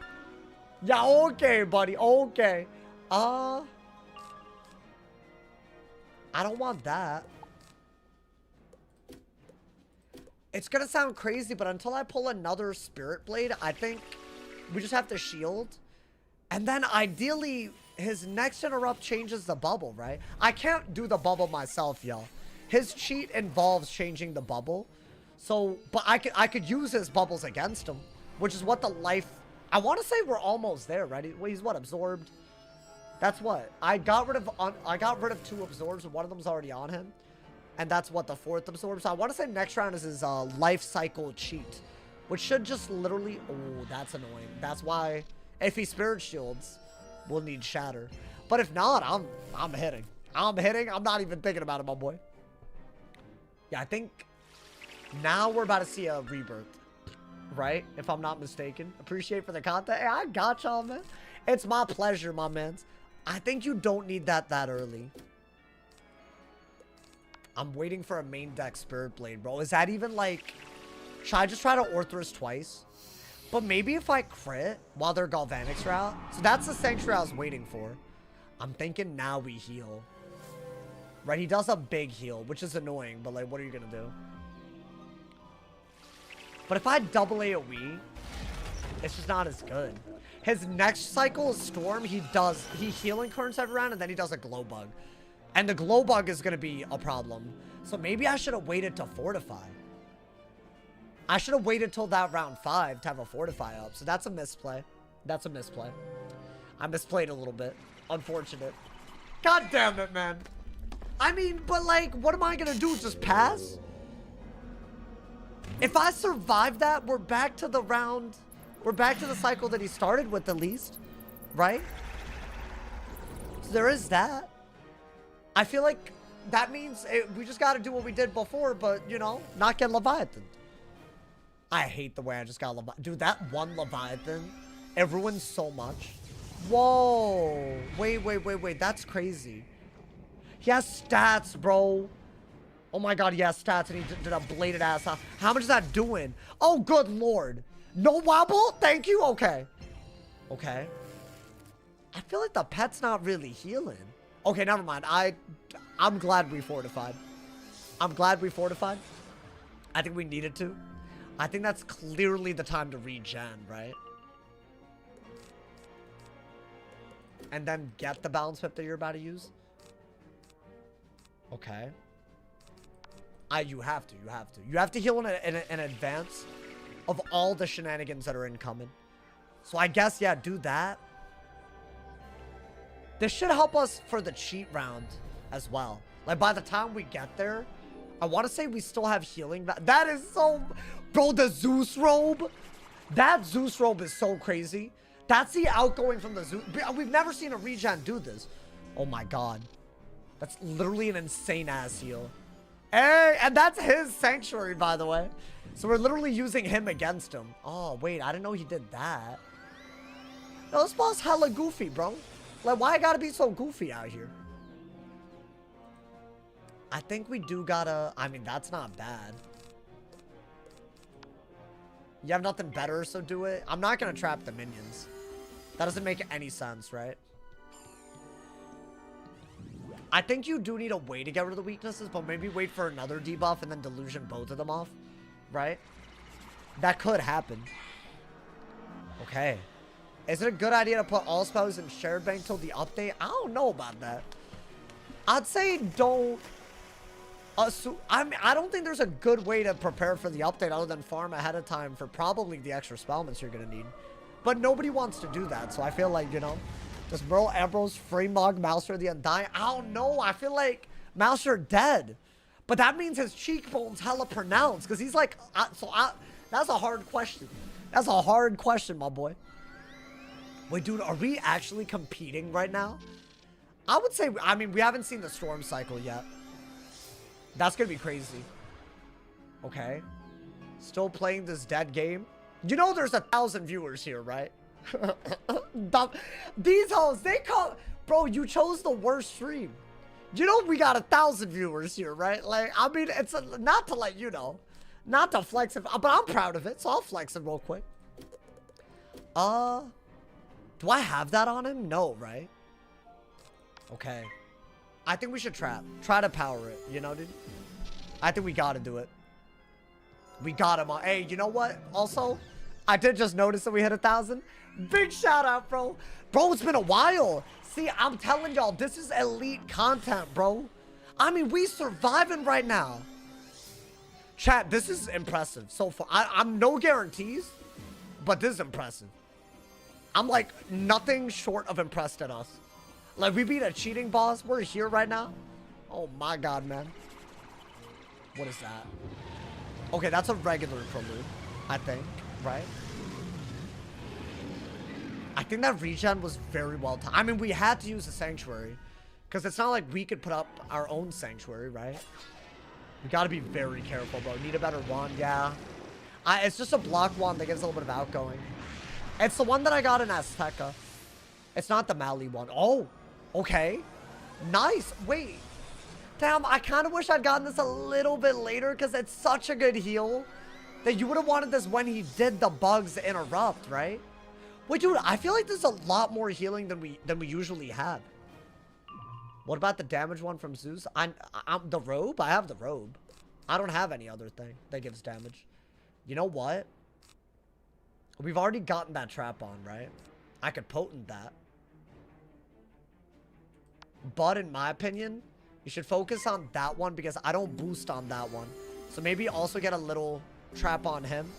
Yeah, okay, buddy. Okay. I don't want that. It's gonna sound crazy, but until I pull another Spirit Blade, I think we just have to shield. And then ideally, his next interrupt changes the bubble, right? I can't do the bubble myself, y'all. His cheat involves changing the bubble. So, but I could use his bubbles against him, which is what the life... I want to say we're almost there, right? He's what, absorbed? That's what? I got rid of 2 absorbs, and one of them's already on him. And that's what, the 4th absorb. So I want to say next round is his life cycle cheat, which should just literally... Oh, that's annoying. That's why if he Spirit Shields, we'll need Shatter. But if not, I'm hitting. I'm hitting. I'm not even thinking about it, my boy. Yeah, I think now we're about to see a rebirth, right? If I'm not mistaken. Appreciate for the content. Hey, I got y'all, man. It's my pleasure, my mans. I think you don't need that early. I'm waiting for a main deck Spirit Blade, bro. Is that even like... Should I just try to Orthrus twice? But maybe if I crit while they're Galvanics route. So that's the Sanctuary I was waiting for. I'm thinking now we heal. Right, he does a big heal, which is annoying, but like, what are you gonna do? But if I double AoE, it's just not as good. His next cycle is Storm. He healing currents every round, and then he does a Glow Bug. And the Glow Bug is gonna be a problem. So maybe I should have waited to Fortify. I should have waited till that round 5 to have a Fortify up. So that's a misplay. That's a misplay. I misplayed a little bit. Unfortunate. God damn it, man. I mean, but like, what am I gonna do? Just pass? If I survive that, we're back to the round. We're back to the cycle that he started with at least. Right? So there is that. I feel like that means we just gotta do what we did before, but, you know, not get Leviathan. I hate the way I just got Leviathan. Dude, that one Leviathan, it ruins so much. Whoa. Wait. That's crazy. He has stats, bro. Oh my god, he has stats, and he did a bladed ass. How much is that doing? Oh, good lord. No wobble? Thank you? Okay. Okay. I feel like the pet's not really healing. Okay, never mind. I'm glad we fortified. I'm glad we fortified. I think we needed to. I think that's clearly the time to regen, right? And then get the balance whip that you're about to use. Okay. You have to. You have to heal in advance of all the shenanigans that are incoming. So I guess, yeah, do that. This should help us for the cheat round as well. Like, by the time we get there, I want to say we still have healing. That is so... Bro, the Zeus robe. That Zeus robe is so crazy. That's the outgoing from the Zeus. We've never seen a regen do this. Oh my god. That's literally an insane ass heal. Hey, and that's his sanctuary, by the way. So we're literally using him against him. Oh, wait, I didn't know he did that. No, this boss hella goofy, bro. Like, why I gotta be so goofy out here? I think we do gotta... I mean, that's not bad. You have nothing better, so do it. I'm not gonna trap the minions. That doesn't make any sense, right? I think you do need a way to get rid of the weaknesses, but maybe wait for another debuff and then delusion both of them off, right? That could happen. Okay. Is it a good idea to put all spells in shared bank till the update? I don't know about that. I'd say don't... I don't think there's a good way to prepare for the update other than farm ahead of time for probably the extra spellments you're going to need. But nobody wants to do that, so I feel like, you know, just Merle Ambrose, Freemog, Mouser the Undying. I don't know. I feel like Mouser dead. But that means his cheekbones hella pronounced, because he's like... that's a hard question. That's a hard question, my boy. Wait, dude, are we actually competing right now? I would say... I mean, we haven't seen the Storm cycle yet. That's gonna be crazy. Okay. Still playing this dead game. You know there's 1,000 viewers here, right? These hoes, they call... Bro, you chose the worst stream. You know we got 1,000 viewers here, right? Like, I mean, it's not to let you know. Not to flex it, but I'm proud of it, so I'll flex it real quick. Do I have that on him? No, right? Okay. I think we should trap. Try to power it, you know, dude? I think we gotta do it. We got him on. Hey, you know what? Also, I did just notice that we hit 1,000. Big shout out, bro. Bro, it's been a while. See, I'm telling y'all, this is elite content, bro. I mean, we surviving right now. Chat, this is impressive so far. I'm no guarantees, but this is impressive. I'm like nothing short of impressed at us. Like, we beat a cheating boss. We're here right now. Oh my god, man. What is that? Okay, that's a regular prelude, I think, right? I think that regen was very well timed. I mean, we had to use a sanctuary, because it's not like we could put up our own sanctuary, right? We gotta be very careful, bro. Need a better wand, yeah. It's just a block wand that gives a little bit of outgoing. It's the one that I got in Azteca. It's not the Mali one. Oh, okay. Nice. Wait. Damn, I kind of wish I'd gotten this a little bit later because it's such a good heal that you would have wanted this when he did the bugs interrupt, right? Wait, dude, I feel like there's a lot more healing than we usually have. What about the damage one from Zeus? I'm the robe? I have the robe. I don't have any other thing that gives damage. You know what? We've already gotten that trap on, right? I could potent that. But in my opinion, you should focus on that one because I don't boost on that one. So maybe also get a little trap on him.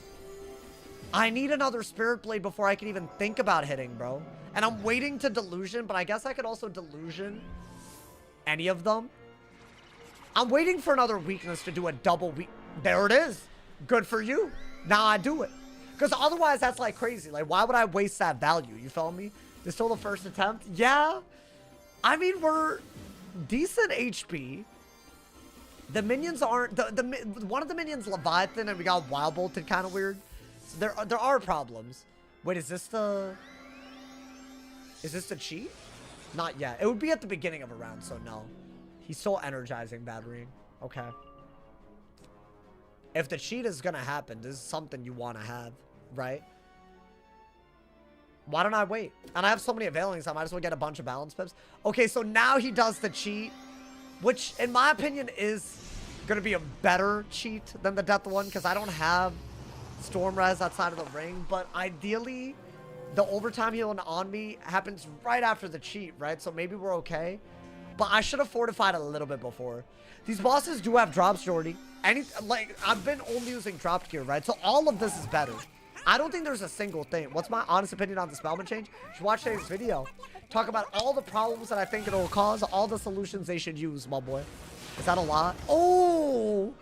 I need another Spirit Blade before I can even think about hitting, bro. And I'm waiting to Delusion, but I guess I could also Delusion any of them. I'm waiting for another weakness to do a double weak. There it is. Good for you. Now I do it. Because otherwise that's like crazy. Like, why would I waste that value? You feel me? This is still the first attempt. Yeah. I mean, we're decent HP. The minions aren't... one of the minions Leviathan and we got Wild Bolted kind of weird. So there are problems. Wait, is this the cheat? Not yet. It would be at the beginning of a round, so no. He's still energizing batterying. Okay. If the cheat is gonna happen, this is something you want to have, right? Why don't I wait? And I have so many availings, I might as well get a bunch of balance pips. Okay, so now he does the cheat, which in my opinion is gonna be a better cheat than the death one, because I don't have Storm Res outside of the ring, but ideally the overtime healing on me happens right after the cheat, right? So maybe we're okay. But I should have fortified a little bit before. These bosses do have drops, Jordy. Like, I've been only using dropped gear, right? So all of this is better. I don't think there's a single thing. What's my honest opinion on the spellman change? You should watch today's video. Talk about all the problems that I think it'll cause, all the solutions they should use, my boy. Is that a lot? Oh,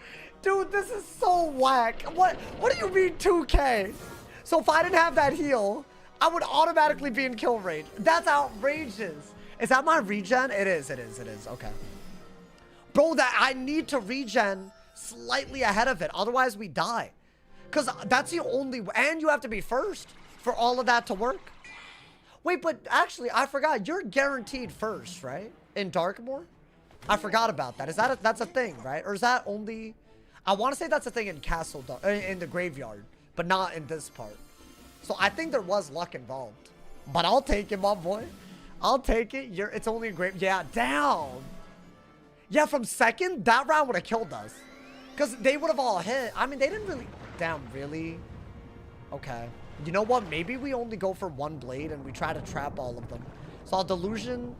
dude, this is so whack. What do you mean 2K? So if I didn't have that heal, I would automatically be in kill range. That's outrageous. Is that my regen? It is. Okay. Bro, I need to regen slightly ahead of it. Otherwise, we die. Because that's the only... And you have to be first for all of that to work. Wait, but actually, I forgot. You're guaranteed first, right? In Darkmoor? I forgot about that. Is that that's a thing, right? Or is that only... I want to say that's a thing in Castle... in the graveyard. But not in this part. So I think there was luck involved. But I'll take it, my boy. I'll take it. It's only a great... Yeah, down. Yeah, from second, that round would have killed us. Because they would have all hit. I mean, they didn't really... Damn, really? Okay. You know what? Maybe we only go for one blade and we try to trap all of them. So I'll Delusion.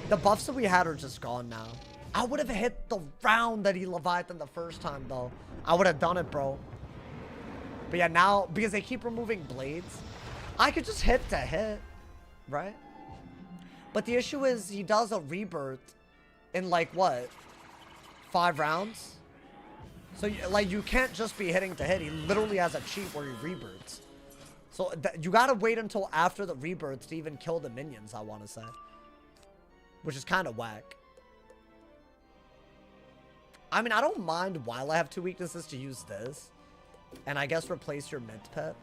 The buffs that we had are just gone now. I would have hit the round that he Leviathan the first time, though. I would have done it, bro. But yeah, now, because they keep removing blades, I could just hit to hit, right? But the issue is he does a rebirth in like, what? 5 rounds? So, like, you can't just be hitting to hit. He literally has a cheat where he rebirths. So, you gotta wait until after the rebirths to even kill the minions, I want to say. Which is kind of whack. I mean, I don't mind while I have 2 weaknesses to use this. And I guess replace your mint pet.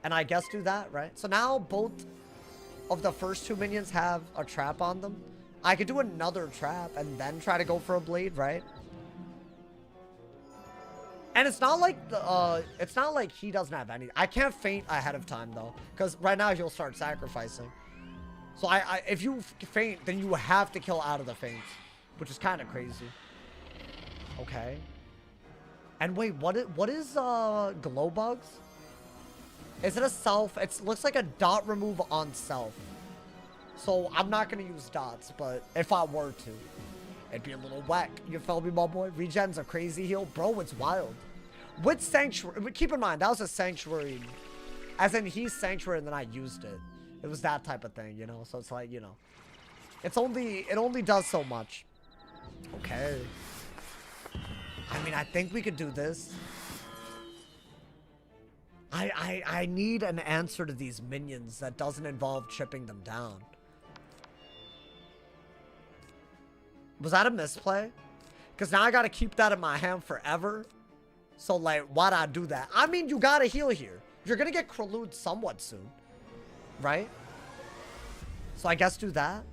And I guess do that, right? So now both of the first 2 minions have a trap on them. I could do another trap and then try to go for a blade, right? And it's not like he doesn't have any. I can't faint ahead of time though, because right now he'll start sacrificing. So if you faint, then you have to kill out of the faints, which is kind of crazy. Okay. And wait, what is glow bugs? Is it a self? It looks like a dot remove on self. So I'm not gonna use dots, but if I were to, it'd be a little whack. You feel me, my boy? Regen's a crazy heal, bro. It's wild. With sanctuary, keep in mind that was a sanctuary, as in he's sanctuary, and then I used it. It was that type of thing, you know. So it's like, you know, it only does so much. Okay. I mean, I think we could do this. I need an answer to these minions that doesn't involve chipping them down. Was that a misplay? Because now I got to keep that in my hand forever. So, like, why'd I do that? I mean, you got to heal here. You're going to get Kralud somewhat soon. Right? So I guess do that.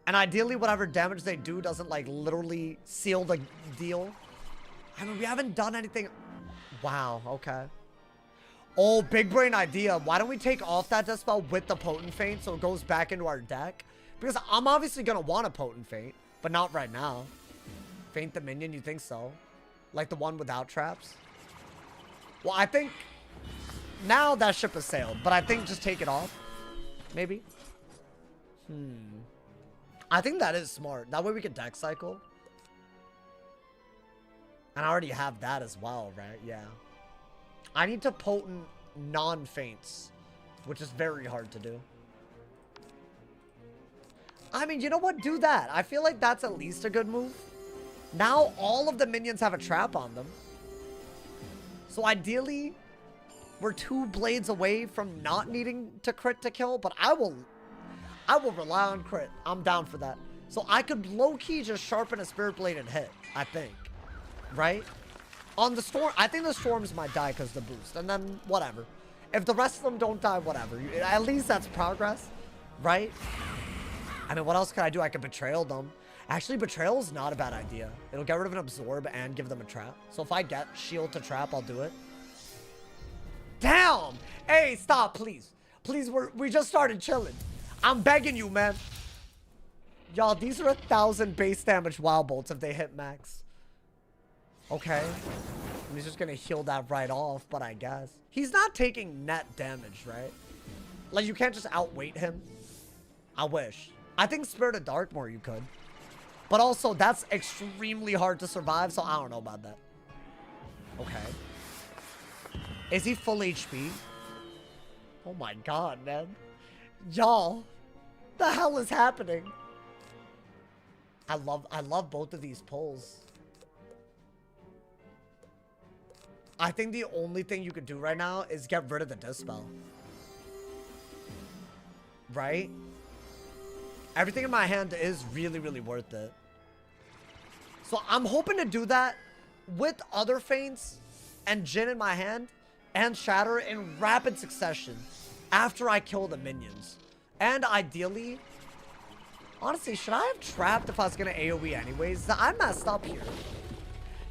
And ideally, whatever damage they do doesn't, like, literally seal the deal. I mean, we haven't done anything. Wow, okay. Oh, big brain idea. Why don't we take off that Dispel with the Potent Feint so it goes back into our deck? Because I'm obviously going to want a Potent Feint, but not right now. Feint the minion, you think so? Like the one without traps? Well, I think now that ship has sailed, but I think just take it off. Maybe. I think that is smart. That way we can deck cycle. And I already have that as well, right? Yeah. I need to potent non-feints, which is very hard to do. I mean, you know what? Do that. I feel like that's at least a good move. Now all of the minions have a trap on them. So ideally, we're 2 blades away from not needing to crit to kill, but I will rely on crit. I'm down for that. So I could low-key just sharpen a Spirit Blade and hit, I think. Right? On the Storm, I think the Storms might die because of the boost. And then, whatever. If the rest of them don't die, whatever. At least that's progress. Right? I mean, what else could I do? I could Betrayal them. Actually, Betrayal is not a bad idea. It'll get rid of an Absorb and give them a trap. So if I get Shield to trap, I'll do it. Damn! Hey, stop, please. Please, we just started chilling. I'm begging you, man. Y'all, these are 1,000 base damage Wild Bolts if they hit max. Okay. And he's just gonna heal that right off, but I guess. He's not taking net damage, right? Like, you can't just outweight him. I wish. I think Spirit of Darkmoor you could. But also, that's extremely hard to survive, so I don't know about that. Okay. Is he full HP? Oh my god, man. Y'all, the hell is happening? I love both of these pulls. I think the only thing you could do right now is get rid of the Dispel. Right? Everything in my hand is really, really worth it. So I'm hoping to do that with other feints and Jin in my hand and Shatter in rapid succession after I kill the minions. And ideally, honestly, should I have trapped if I was going to AoE anyways? I messed up here.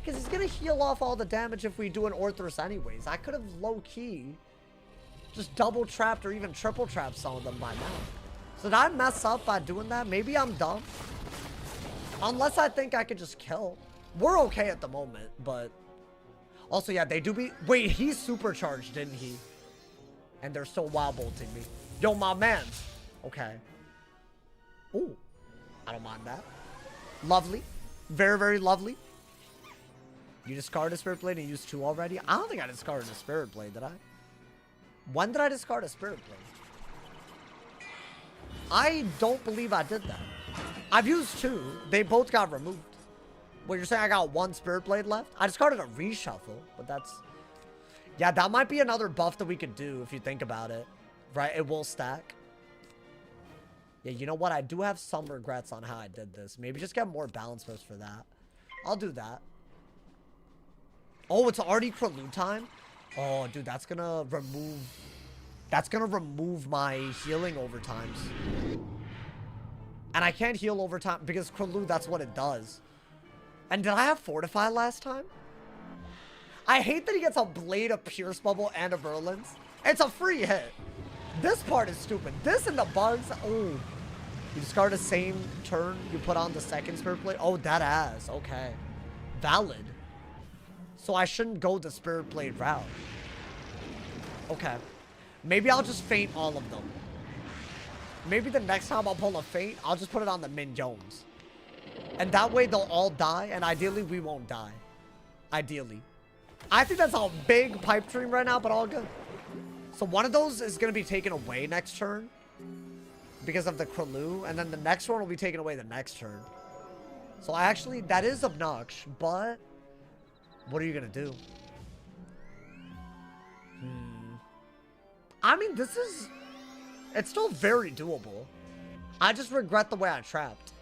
Because he's going to heal off all the damage if we do an Orthrus anyways. I could have low-key just double trapped or even triple trapped some of them by now. So did I mess up by doing that? Maybe I'm dumb. Unless I think I could just kill. We're okay at the moment, but... Also, yeah, they do be... Wait, he's supercharged, didn't he? And they're still Wild Bolting me. Yo, my mans. Okay. Ooh. I don't mind that. Lovely. Very, very lovely. You discarded a Spirit Blade and used 2 already? I don't think I discarded a Spirit Blade, did I? When did I discard a Spirit Blade? I don't believe I did that. I've used 2. They both got removed. Wait, you're saying I got 1 Spirit Blade left? I discarded a reshuffle, but that's... Yeah, that might be another buff that we could do if you think about it. Right? It will stack. Yeah, you know what? I do have some regrets on how I did this. Maybe just get more balance boost for that. I'll do that. Oh, it's already Kralud time? Oh, dude, that's gonna remove... That's gonna remove my healing overtimes. And I can't heal overtime because Kralud, that's what it does. And did I have Fortify last time? I hate that he gets a Blade, a Pierce Bubble, and a Merlin's. It's a free hit. This part is stupid. This and the bugs. Oh. You discard the same turn you put on the second Spirit Blade. Oh, that ass. Okay. Valid. So I shouldn't go the Spirit Blade route. Okay. Maybe I'll just feint all of them. Maybe the next time I'll pull a feint, I'll just put it on the minions. And that way they'll all die, and ideally we won't die. Ideally. I think that's a big pipe dream right now, but all good. So one of those is going to be taken away next turn because of the Kraloo, and then the next one will be taken away the next turn. So actually, that is obnoxious, but what are you going to do? I mean, this is... It's still very doable. I just regret the way I trapped.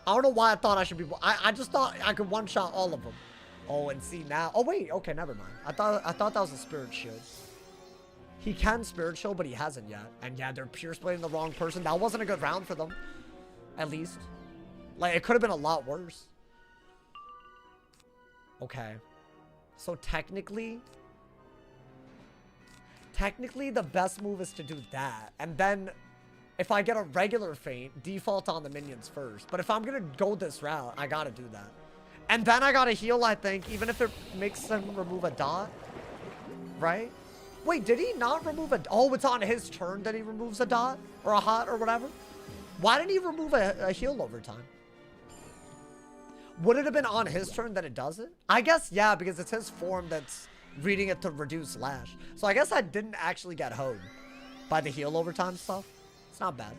I don't know why I thought I should be... I just thought I could one-shot all of them. Oh, and see now... Oh, wait. Okay, never mind. I thought that was a Spirit Shield. He can Spirit Shield, but he hasn't yet. And yeah, they're Pierce Blading the wrong person. That wasn't a good round for them. At least. Like, it could have been a lot worse. Okay. So technically... Technically, the best move is to do that. And then, if I get a regular feint, default on the minions first. But if I'm going to go this route, I got to do that. And then I got to heal, I think, even if it makes them remove a dot. Right? Wait, did he not remove a... Oh, it's on his turn that he removes a dot? Or a hot or whatever? Why didn't he remove a heal over time? Would it have been on his turn that it does it? I guess, yeah, because it's his form that's... reading it to reduce lash. So I guess I didn't actually get hoed by the heal overtime stuff. It's not bad.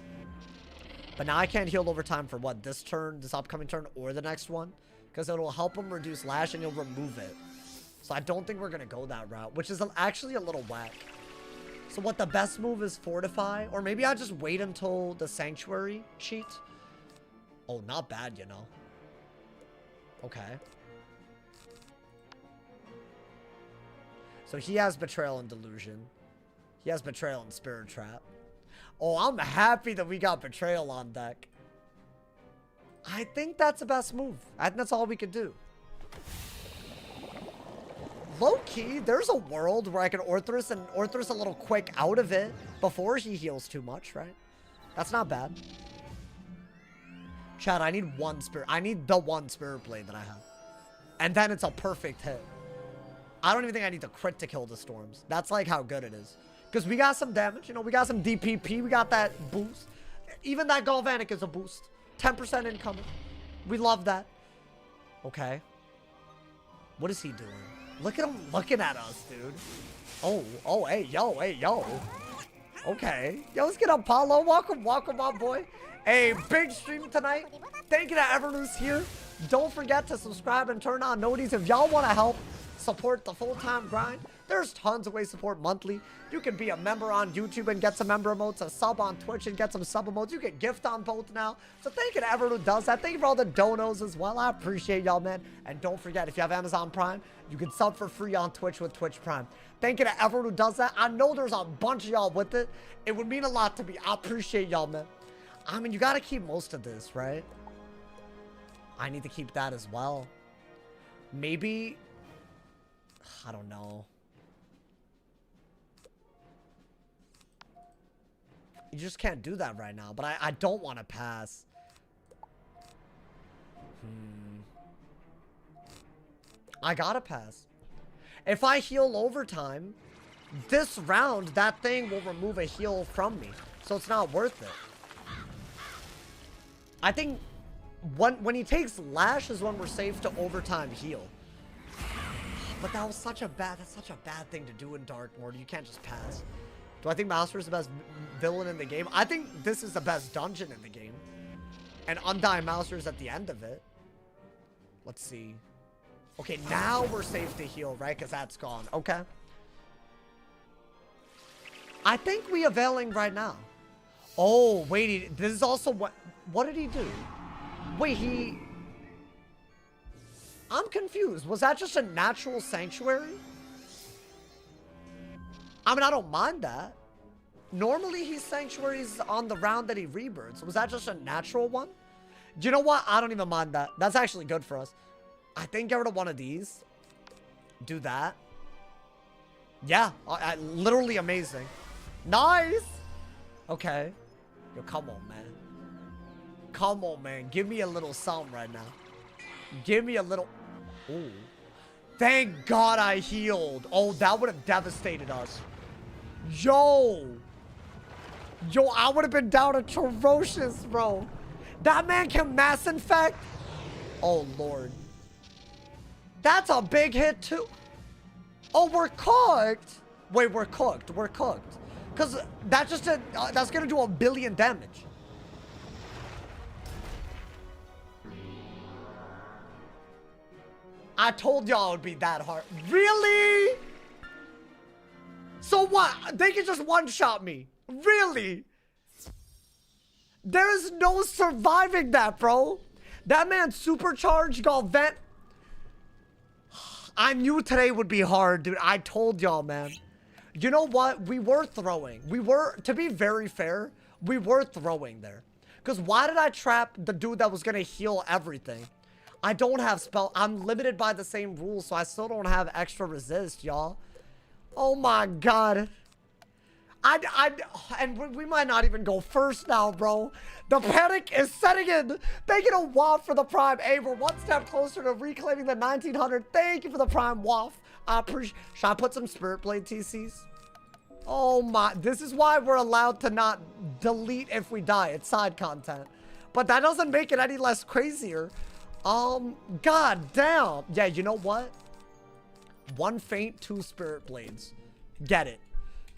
But now I can't heal overtime for what? This turn, this upcoming turn, or the next one? Because it'll help him reduce lash and he'll remove it. So I don't think we're going to go that route, which is actually a little whack. So what, the best move is Fortify? Or maybe I just wait until the Sanctuary cheat? Oh, not bad, you know. Okay. So he has Betrayal and Delusion. He has Betrayal and Spirit Trap. Oh, I'm happy that we got Betrayal on deck. I think that's the best move. I think that's all we could do. Low-key, there's a world where I can Orthrus and Orthrus a little quick out of it before he heals too much, right? That's not bad. Chad, I need one Spirit. I need the one Spirit Blade that I have. And then it's a perfect hit. I don't even think I need to crit to kill the storms. That's like how good it is. Because we got some damage, you know, we got some DPP, we got that boost. Even that Galvanic is a boost. 10% incoming. We love that. Okay. What is he doing? Look at him looking at us, dude. Oh, hey, yo. Okay. Yo, let's get up, Paulo. Welcome, my boy. Hey, big stream tonight. Thank you to everyone who's here. Don't forget to subscribe and turn on noties if y'all want to help support the full-time grind. There's tons of ways to support monthly. You can be a member on YouTube and get some member emotes, a sub on Twitch and get some sub emotes. You can gift on both now. So thank you to everyone who does that. Thank you for all the donos as well. I appreciate y'all, man. And don't forget, if you have Amazon Prime, you can sub for free on Twitch with Twitch Prime. Thank you to everyone who does that. I know there's a bunch of y'all with it. It would mean a lot to me. I appreciate y'all, man. I mean, you got to keep most of this, right? I need to keep that as well. Maybe... I don't know. You just can't do that right now, but I don't want to pass. I gotta pass. If I heal overtime, this round, that thing will remove a heal from me. So it's not worth it. I think when he takes lash is when we're safe to overtime heal. But that was such a bad thing to do in Darkmoor. You can't just pass. Do I think Master is the best villain in the game? I think this is the best dungeon in the game. And Undying Master is at the end of it. Let's see. Okay, now we're safe to heal, right? Because that's gone. Okay. I think we availing right now. Oh, wait. This is also what... What did he do? Wait, he... I'm confused. Was that just a natural sanctuary? I mean, I don't mind that. Normally, he sanctuaries on the round that he rebirths. Was that just a natural one? You know what? I don't even mind that. That's actually good for us. I think get rid of one of these. Do that. Yeah, literally amazing. Nice. Okay. Yo, come on, man. Come on, man. Give me a little something right now. Give me a little... Ooh. Thank God I healed. Oh, that would have devastated us. Yo. Yo, I would have been down atrocious, bro. That man can mass infect. Oh, Lord. That's a big hit, too. Oh, we're cooked. Wait, we're cooked. We're cooked. Because that just did, that's going to do 1 billion damage. I told y'all it would be that hard. Really? So what? They can just one-shot me. Really? There is no surviving that, bro. That man supercharged, got vent. I knew today would be hard, dude. I told y'all, man. You know what? We were throwing. We were, to be very fair, we were throwing there. Because why did I trap the dude that was going to heal everything? I don't have spell. I'm limited by the same rules, so I still don't have extra resist, y'all. Oh my God. And we might not even go first now, bro. The panic is setting in. They get a waft for the prime. Hey, we're one step closer to reclaiming the 1900. Thank you for the prime waft. I appreciate. Should I put some Spirit Blade TCs? Oh my. This is why we're allowed to not delete if we die. It's side content. But that doesn't make it any less crazier. God damn. Yeah, you know what? 1 faint, 2 Spirit Blades. Get it.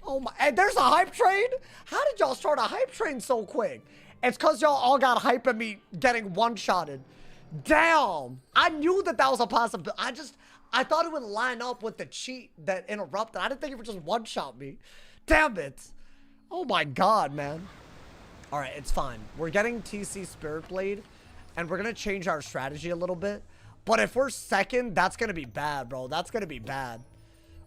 Oh my, and there's a hype train? How did y'all start a hype train so quick? It's because y'all all got hype at me getting one-shotted. Damn. I knew that that was a possibility. I thought it would line up with the cheat that interrupted. I didn't think it would just one-shot me. Damn it. Oh my God, man. All right, it's fine. We're getting TC Spirit Blade, and we're going to change our strategy a little bit. But if we're second, that's going to be bad, bro. That's going to be bad.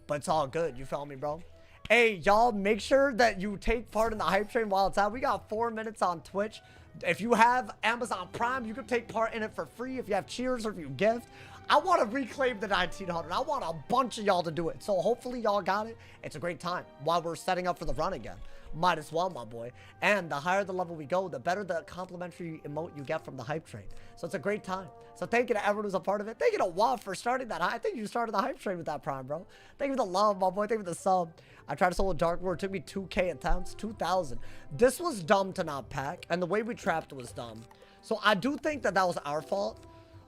But it's all good. You feel me, bro? Hey, y'all, make sure that you take part in the hype train while it's out. We got 4 minutes on Twitch. If you have Amazon Prime, you can take part in it for free. If you have cheers or if you gift, I want to reclaim the 1900. I want a bunch of y'all to do it. So hopefully y'all got it. It's a great time while we're setting up for the run again. Might as well, my boy. And the higher the level we go, the better the complimentary emote you get from the hype train. So it's a great time. So thank you to everyone who's a part of it. Thank you to Wav for starting that. I think you started the hype train with that prime, bro. Thank you for the love, my boy. Thank you for the sub. I tried to solo DARKMOOR. It took me 2K attempts. 2,000. This was dumb to not pack. And the way we trapped was dumb. So I do think that that was our fault.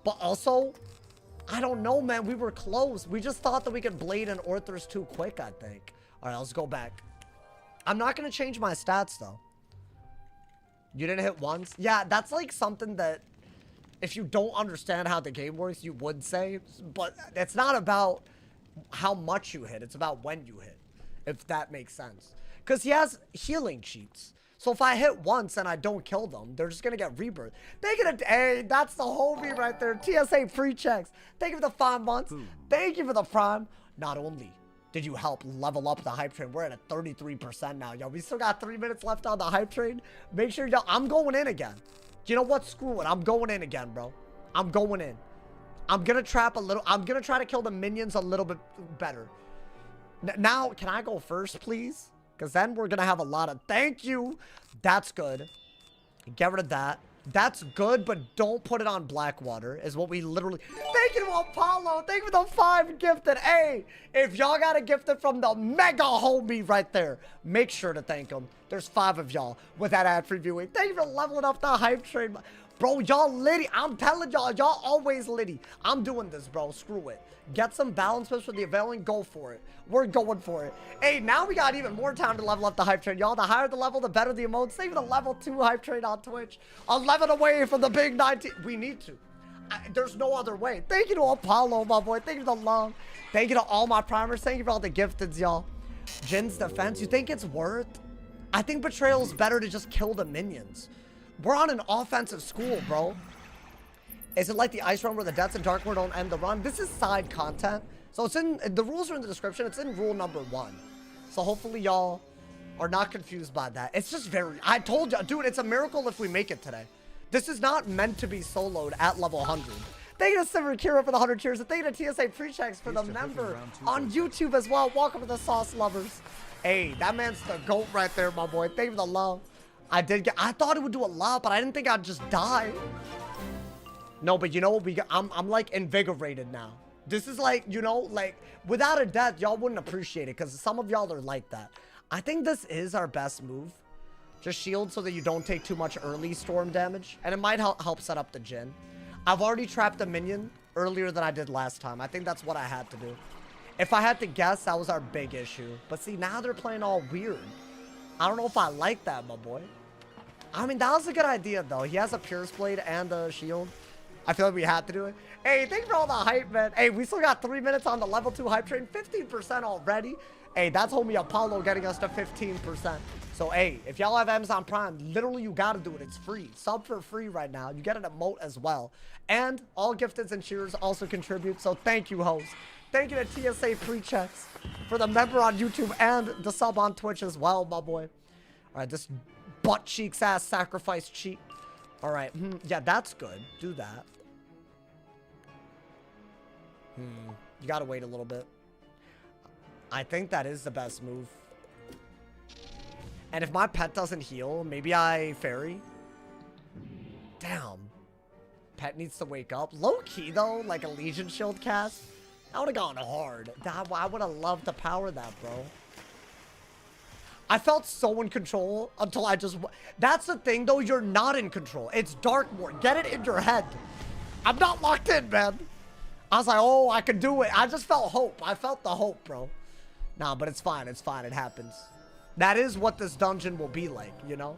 But also, I don't know, man. We were close. We just thought that we could blade and Orthers too quick, I think. All right, let's go back. I'm not going to change my stats, though. You didn't hit once? Yeah, that's like something that if you don't understand how the game works, you would say. But it's not about how much you hit. It's about when you hit, if that makes sense. Because he has healing cheats. So if I hit once and I don't kill them, they're just going to get rebirth. They get a... Hey, that's the homie right there. TSA free checks. Thank you for the 5 months. Ooh. Thank you for the prime. Not only did you help level up the hype train, we're at a 33% now, yo. We still got 3 minutes left on the hype train. Make sure y'all... I'm going in again. You know what? Screw it. I'm going in again, bro. I'm going in. I'm going to trap a little... I'm going to try to kill the minions a little bit better. Now, can I go first, please? Because then we're going to have a lot of... Thank you. That's good. Get rid of that. That's good, but don't put it on Blackwater, is what we literally... Thank you to Apollo. Thank you for the 5 gifted. Hey, if y'all got a gifted from the mega homie right there, make sure to thank him. There's 5 of y'all with that ad previewing. Thank you for leveling up the hype train. Bro, y'all litty. I'm telling y'all, y'all always litty. I'm doing this, bro. Screw it. Get some balance whips for the availing. Go for it. We're going for it. Hey, now we got even more time to level up the hype train, y'all. The higher the level, the better the emotes. Save the level 2 hype train on Twitch. 11 away from the big 19. We need to. There's no other way. Thank you to Apollo, my boy. Thank you to the love. Thank you to all my primers. Thank you for all the gifteds, y'all. Jin's defense. You think it's worth? I think Betrayal is better to just kill the minions. We're on an offensive school, bro. Is it like the ice run where the deaths in DARKMOOR don't end the run? This is side content. So it's in, the rules are in the description. It's in rule number 1. So hopefully y'all are not confused by that. It's just very, I told you, dude, it's a miracle if we make it today. This is not meant to be soloed at level 100. Thank you to Simmer Kira for the 100 cheers. And thank you to TSA Pre-Checks for the member on YouTube as well. Welcome to the Sauce Lovers. Hey, that man's the GOAT right there, my boy. Thank you for the love. I thought it would do a lot, but I didn't think I'd just die. No, but you know what? I'm like invigorated now. This is like, you know, like without a death, y'all wouldn't appreciate it because some of y'all are like that. I think this is our best move. Just shield so that you don't take too much early storm damage. And it might help set up the Jhin. I've already trapped a minion earlier than I did last time. I think that's what I had to do. If I had to guess, that was our big issue. But see, now they're playing all weird. I don't know if I like that, my boy. I mean, that was a good idea, though. He has a Pierce Blade and a shield. I feel like we had to do it. Hey, thank you for all the hype, man. Hey, we still got 3 minutes on the level 2 hype train. 15% already. Hey, that's homie Apollo getting us to 15%. So, hey, if y'all have Amazon Prime, literally you got to do it. It's free. Sub for free right now. You get an emote as well. And all gifteds and cheers also contribute. So, thank you, host. Thank you to TSA Pre-Checks for the member on YouTube and the sub on Twitch as well, my boy. All right, this butt cheeks ass sacrifice cheek. All right, yeah, that's good. Do that. You gotta wait a little bit. I think that is the best move. And if my pet doesn't heal, maybe I fairy. Damn. Pet needs to wake up. Low key though, like a Legion Shield cast. That would have gone hard. I would have loved to power that, bro. I felt so in control until I just... That's the thing, though. You're not in control. It's Darkmoor. Get it in your head. I'm not locked in, man. I was like, oh, I can do it. I just felt hope. I felt the hope, bro. Nah, but it's fine. It's fine. It happens. That is what this dungeon will be like, you know?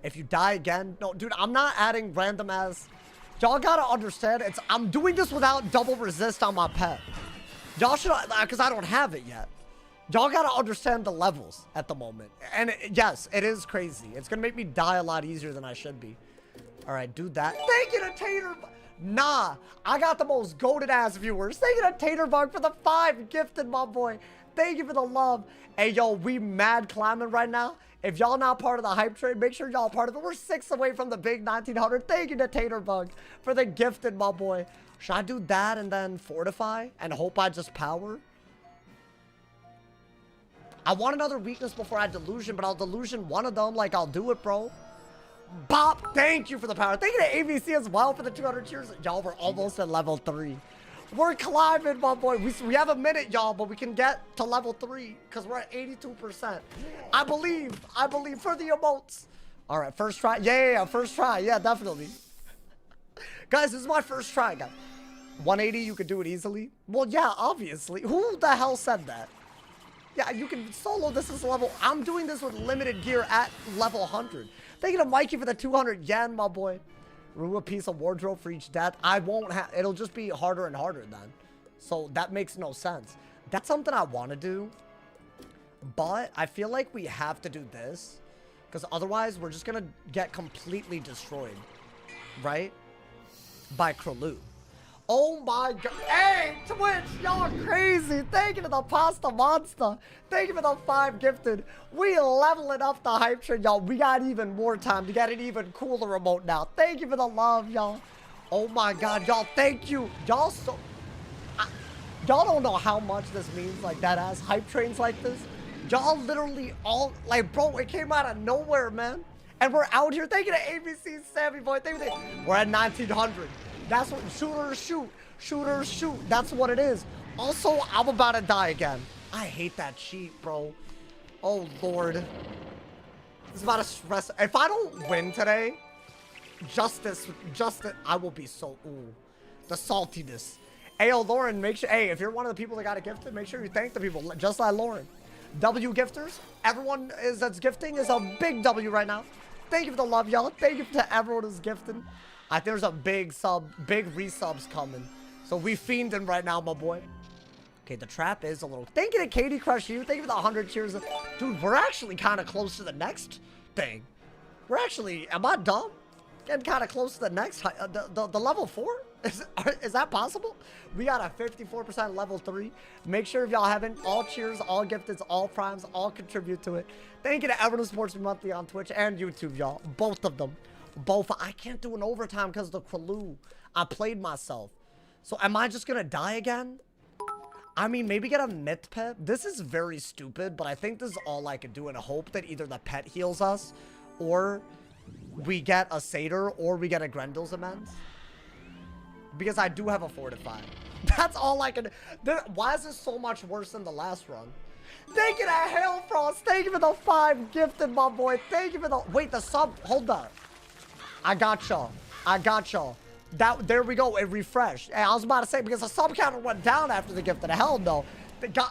If you die again... No, dude, I'm not adding random ass... Y'all gotta understand, I'm doing this without double resist on my pet. Y'all should... Because I don't have it yet. Y'all gotta understand the levels at the moment. And yes, it is crazy. It's gonna make me die a lot easier than I should be. All right, do that. Thank you to Tater... Nah, I got the most goated ass viewers. Thank you to Taterbug for the 5 gifted, my boy. Thank you for the love. Hey, yo, we mad climbing right now. If y'all not part of the hype train, make sure y'all part of it. We're 6 away from the big 1900. Thank you to Taterbug for the gifted, my boy. Should I do that and then fortify and hope I just power? I want another weakness before I delusion, but I'll delusion one of them. Like, I'll do it, bro. Bop, thank you for the power. Thank you to ABC as well for the 200 cheers. Y'all, we're almost at level 3. We're climbing, my boy. We have a minute, y'all, but we can get to level 3 because we're at 82%. I believe for the emotes. All right, first try. Yeah, first try. Yeah, definitely. Guys, this is my first try, guys. 180, you could do it easily. Well, yeah, obviously. Who the hell said that? Yeah, you can solo this as level. I'm doing this with limited gear at level 100. Thank you to Mikey for the 200 yen, my boy. Rue a piece of wardrobe for each death. I won't have... It'll just be harder and harder then. So that makes no sense. That's something I want to do. But I feel like we have to do this. Because otherwise, we're just going to get completely destroyed. Right? By Krulu. Oh my god. Hey, Twitch, y'all crazy. Thank you to the Pasta Monster. Thank you for the 5 gifted. We leveling up the hype train, y'all. We got even more time to get an even cooler remote now. Thank you for the love, y'all. Oh my god, y'all, thank you. Y'all so... Y'all don't know how much this means, like, that ass hype trains like this. Y'all literally all... Like, bro, it came out of nowhere, man. And we're out here. Thank you to ABC Sammy Boy. Thank you. We're at 1900. That's what shooters shoot. Shooters shoot. That's what it is. Also, I'm about to die again. I hate that cheat, bro. Oh, Lord. This is about to stress. If I don't win today, justice, I will be so, ooh. The saltiness. Hey, yo, Lauren, make sure, hey, if you're one of the people that got a gifted, make sure you thank the people, just like Lauren. W gifters, everyone that's gifting is a big W right now. Thank you for the love, y'all. Thank you to everyone who's gifting. I think there's a big resubs coming. So we fiending right now, my boy. Okay, the trap is a little... Thank you to Katie Crush You. Thank you for the 100 cheers. Dude, we're actually kind of close to the next thing. We're actually... Am I dumb? Getting kind of close to the next... The level 4? Is that possible? We got a 54% level 3. Make sure if y'all haven't, all cheers, all gifteds, all primes, all contribute to it. Thank you to everyone who supports me monthly on Twitch and YouTube, y'all. Both of them. Both. I can't do an overtime because of the Kraloo. I played myself. So am I just gonna die again? I mean, maybe get a myth pet. This is very stupid, but I think this is all I can do and hope that either the pet heals us, or we get a Satyr, or we get a Grendel's Amends. Because I do have a Fortify. That's all I can do. Why is this so much worse than the last run? Thank you to Hailfrost. Thank you for the 5 gifted, my boy. Thank you for the... Wait, the sub... Hold up. I got y'all. I got y'all. There we go. It refreshed. And I was about to say, because the sub counter went down after the gift. Hell no.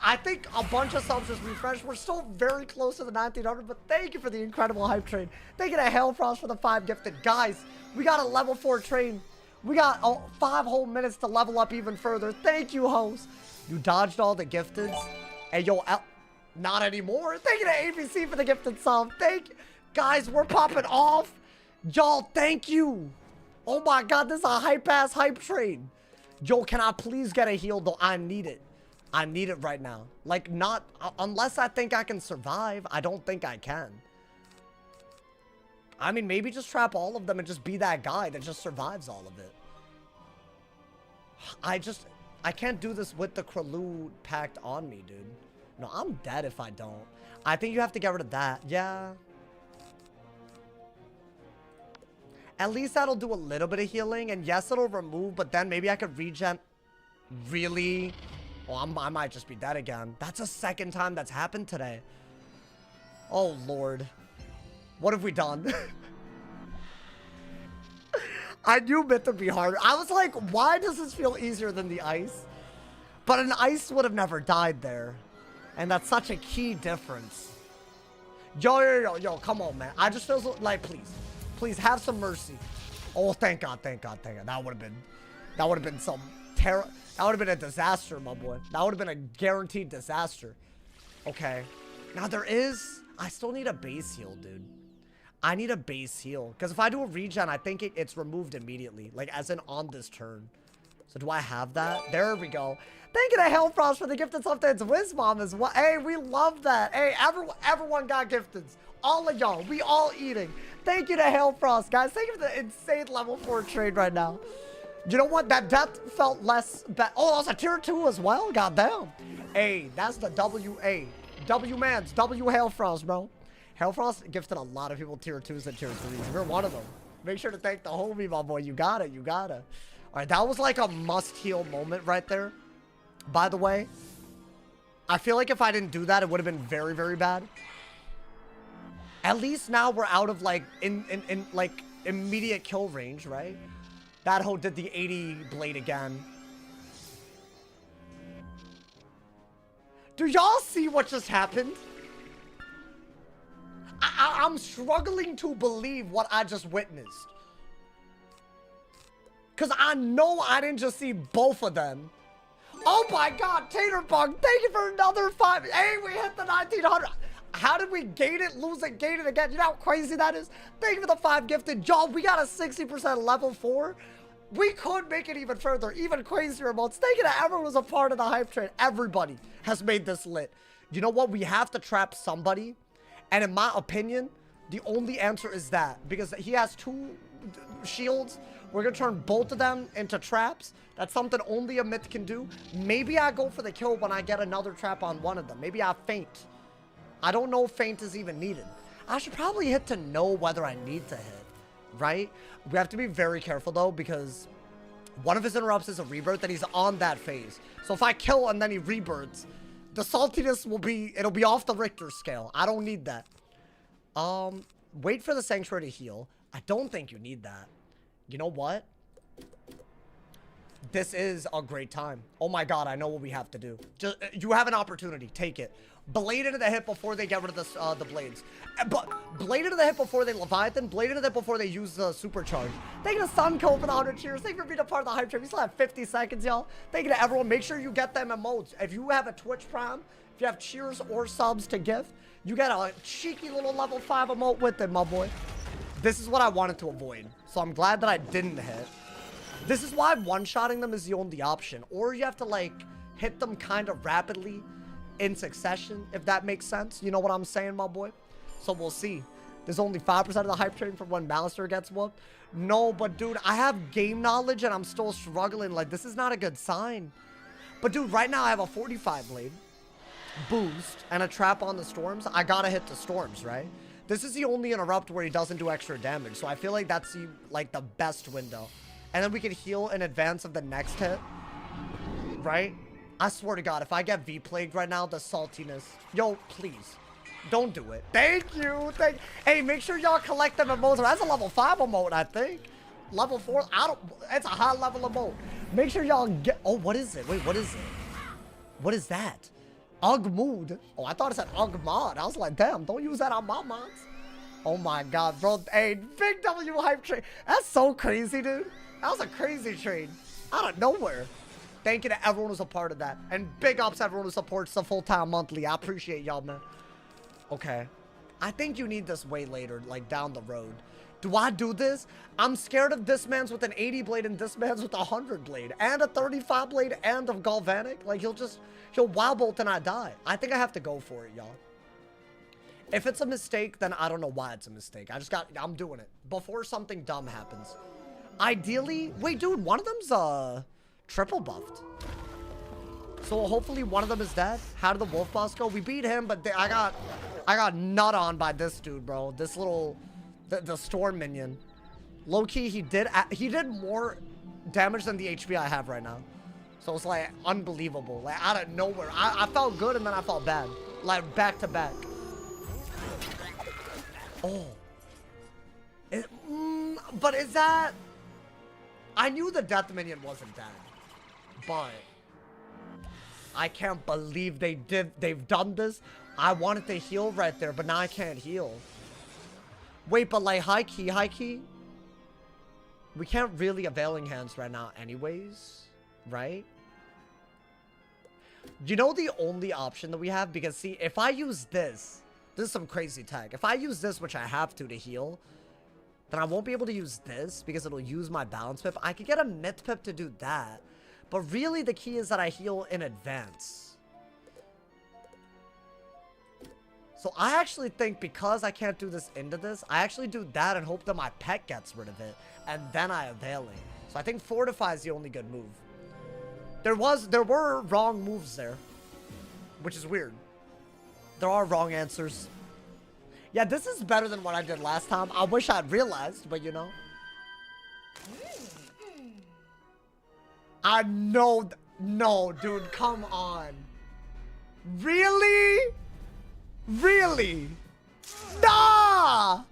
I think a bunch of subs just refreshed. We're still very close to the 1900, but thank you for the incredible hype train. Thank you to Hailfrost for the 5 gifted. Guys, we got a level 4 train. We got 5 whole minutes to level up even further. Thank you, host. You dodged all the gifteds. Hey, yo, not anymore. Thank you to ABC for the gifted sub. Thank you. Guys, we're popping off. Y'all, thank you. Oh my god, this is a hype-ass hype train. Yo, can I please get a heal, though? I need it. I need it right now. Like, not... unless I think I can survive, I don't think I can. I mean, maybe just trap all of them and just be that guy that just survives all of it. I can't do this with the Kraloo pact on me, dude. No, I'm dead if I don't. I think you have to get rid of that. Yeah. At least that'll do a little bit of healing. And yes, it'll remove, but then maybe I could regen. Really? Oh, I might just be dead again. That's the second time that's happened today. Oh, Lord. What have we done? I knew Myth would be harder. I was like, why does this feel easier than the ice? But an ice would have never died there. And that's such a key difference. Yo, come on, man. I just feel so, like, please have some mercy. Oh, thank God. That would have been some terror. That would have been a disaster, my boy. That would have been a guaranteed disaster. Okay. Now I still need a base heal, dude. I need a base heal. Because if I do a regen, I think it's removed immediately. Like, as in on this turn. So do I have that? There we go. Thank you to Hailfrost for the gifted updates. Wizmom as well. Hey, we love that. Hey, everyone got gifted. All of y'all. We all eating. Thank you to Hailfrost, guys. Thank you for the insane level 4 trade right now. You know what? That death felt less bad. Oh, that was a tier 2 as well? Goddamn. Hey, that's the WA. W-Mans. W Hailfrost, bro. Hailfrost gifted a lot of people tier 2s and tier 3s. You're one of them. Make sure to thank the homie, my boy. You got it. You got it. All right, that was like a must-heal moment right there. By the way, I feel like if I didn't do that, it would have been very, very bad. At least now we're out of, like, in like, immediate kill range, right? That hoe did the 80 blade again. Do y'all see what just happened? I'm struggling to believe what I just witnessed. Because I know I didn't just see both of them. Oh my god, Taterbug, thank you for another 5. Hey, we hit the 1900. How did we gain it, lose it, gain it again? You know how crazy that is? Thank you for the 5 gifted. Y'all, we got a 60% level 4. We could make it even further, even crazier emotes. Thank you to everyone who's a part of the hype train. Everybody has made this lit. You know what? We have to trap somebody. And in my opinion, the only answer is that. Because he has 2 shields. We're going to turn both of them into traps. That's something only a myth can do. Maybe I go for the kill when I get another trap on one of them. Maybe I feint. I don't know if feint is even needed. I should probably hit to know whether I need to hit. Right? We have to be very careful, though, because one of his interrupts is a rebirth, and he's on that phase. So if I kill and then he rebirths, the saltiness will be... It'll be off the Richter scale. I don't need that. Wait for the Sanctuary to heal. I don't think you need that. You know what? This is a great time. Oh my god, I know what we have to do. Just, you have an opportunity. Take it. Blade into the hip before they get rid of the blades. But blade into the hip before they Leviathan. Blade into the hip before they use the supercharge. Thank you to Sunco for the 100 cheers. Thank you for being a part of the hype train. We still have 50 seconds, y'all. Thank you to everyone. Make sure you get them emotes. If you have a Twitch Prime, if you have cheers or subs to gift, you get a cheeky little level 5 emote with it, my boy. This is what I wanted to avoid. So I'm glad that I didn't hit. This is why one-shotting them is the only option. Or you have to, like, hit them kind of rapidly in succession, if that makes sense. You know what I'm saying, my boy? So we'll see. There's only 5% of the hype train from when Malister gets whooped. No, but dude, I have game knowledge and I'm still struggling. Like, this is not a good sign. But dude, right now I have a 45 blade boost and a trap on the storms. I gotta hit the storms, right? This is the only interrupt where he doesn't do extra damage. So I feel like that's the best window. And then we can heal in advance of the next hit, right? I swear to God, if I get V-plagued right now, the saltiness. Yo, please. Don't do it. Thank you. Hey, make sure y'all collect them emotes. That's a level 5 emote, I think. Level 4. It's a high level emote. Make sure y'all get. Oh, what is it? Wait, what is it? What is that? Ugmood. Oh, I thought it said Ugmod. I was like, damn, don't use that on my mods. Oh my God, bro. Hey, big W hype train. That's so crazy, dude. That was a crazy train. Out of nowhere. Thank you to everyone who's a part of that. And big ups everyone who supports the full-time monthly. I appreciate y'all, man. Okay. I think you need this way later, like down the road. Do I do this? I'm scared of this man's with an 80 blade and this man's with a 100 blade. And a 35 blade and a Galvanic. Like, he'll wild bolt and I die. I think I have to go for it, y'all. If it's a mistake, then I don't know why it's a mistake. I'm doing it. Before something dumb happens. Ideally, wait, dude, one of them's, triple buffed. So hopefully one of them is dead. How did the wolf boss go? We beat him, but I got nut on by this dude, bro. This little, the storm minion. Low key, he did more damage than the HP I have right now. So it's like unbelievable. Like out of nowhere, I felt good and then I felt bad. Like back to back. Oh. But is that? I knew the death minion wasn't dead. But I can't believe they've done this. I wanted to heal right there, but now I can't heal. Wait, but like high key. We can't really availing hands right now anyways, right? You know the only option that we have? Because see, if I use this is some crazy tech. If I use this, which I have to heal, then I won't be able to use this because it'll use my balance pip. I could get a myth pip to do that. But really the key is that I heal in advance. So I actually think because I can't do this into this, I actually do that and hope that my pet gets rid of it. And then I availing. So I think Fortify is the only good move. There were wrong moves there. Which is weird. There are wrong answers. Yeah, this is better than what I did last time. I wish I'd realized, but you know. I know. No, dude, come on. Really? Really? Nah!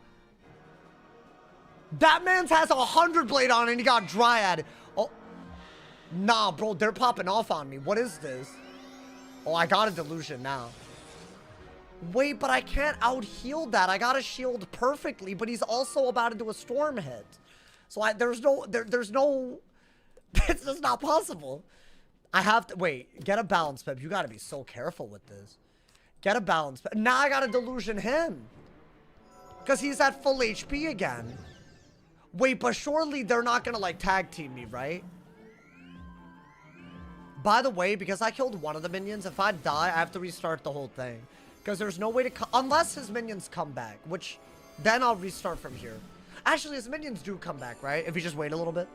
That man's has a 100 blade on and he got Dryad. Oh. Nah, bro, they're popping off on me. What is this? Oh, I got a delusion now. Wait, but I can't out-heal that. I got a shield perfectly, but he's also about to do a storm hit. So there's no... It's just not possible. I have to... Wait, get a balance pip. You gotta be so careful with this. Get a balance pip. Now I gotta delusion him. Because he's at full HP again. Wait, but surely they're not gonna, like, tag team me, right? By the way, because I killed one of the minions, if I die, I have to restart the whole thing. Because there's no way to... Unless his minions come back, which... Then I'll restart from here. Actually, his minions do come back, right? If you just wait a little bit.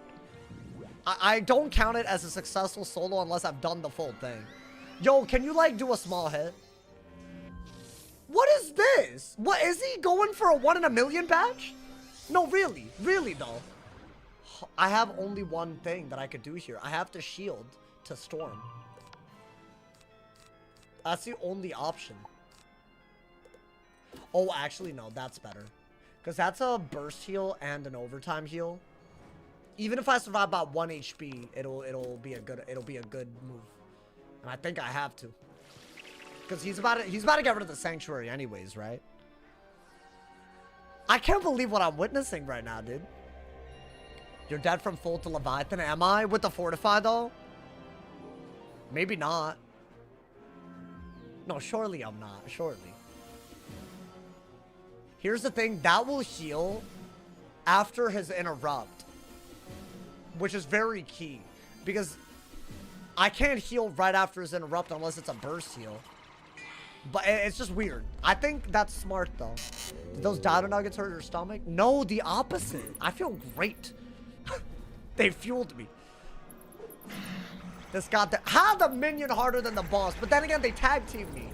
I don't count it as a successful solo unless I've done the full thing. Yo, can you, like, do a small hit? What is this? What, is he going for a 1 in a million badge? No, really. Really, though. I have only one thing that I could do here. I have to shield to storm. That's the only option. Oh, actually, no. That's better. Because that's a burst heal and an overtime heal. Even if I survive about 1 HP, it'll be a good move. And I think I have to. Because he's about to get rid of the sanctuary anyways, right? I can't believe what I'm witnessing right now, dude. You're dead from full to Leviathan. Am I? With the Fortify, though? Maybe not. No, surely I'm not. Surely. Here's the thing. That will heal after his interrupt. Which is very key. Because I can't heal right after his interrupt unless it's a burst heal. But it's just weird. I think that's smart, though. Did those dino nuggets hurt your stomach? No, the opposite. I feel great. They fueled me. This got the... How the minion harder than the boss? But then again, they tag teamed me.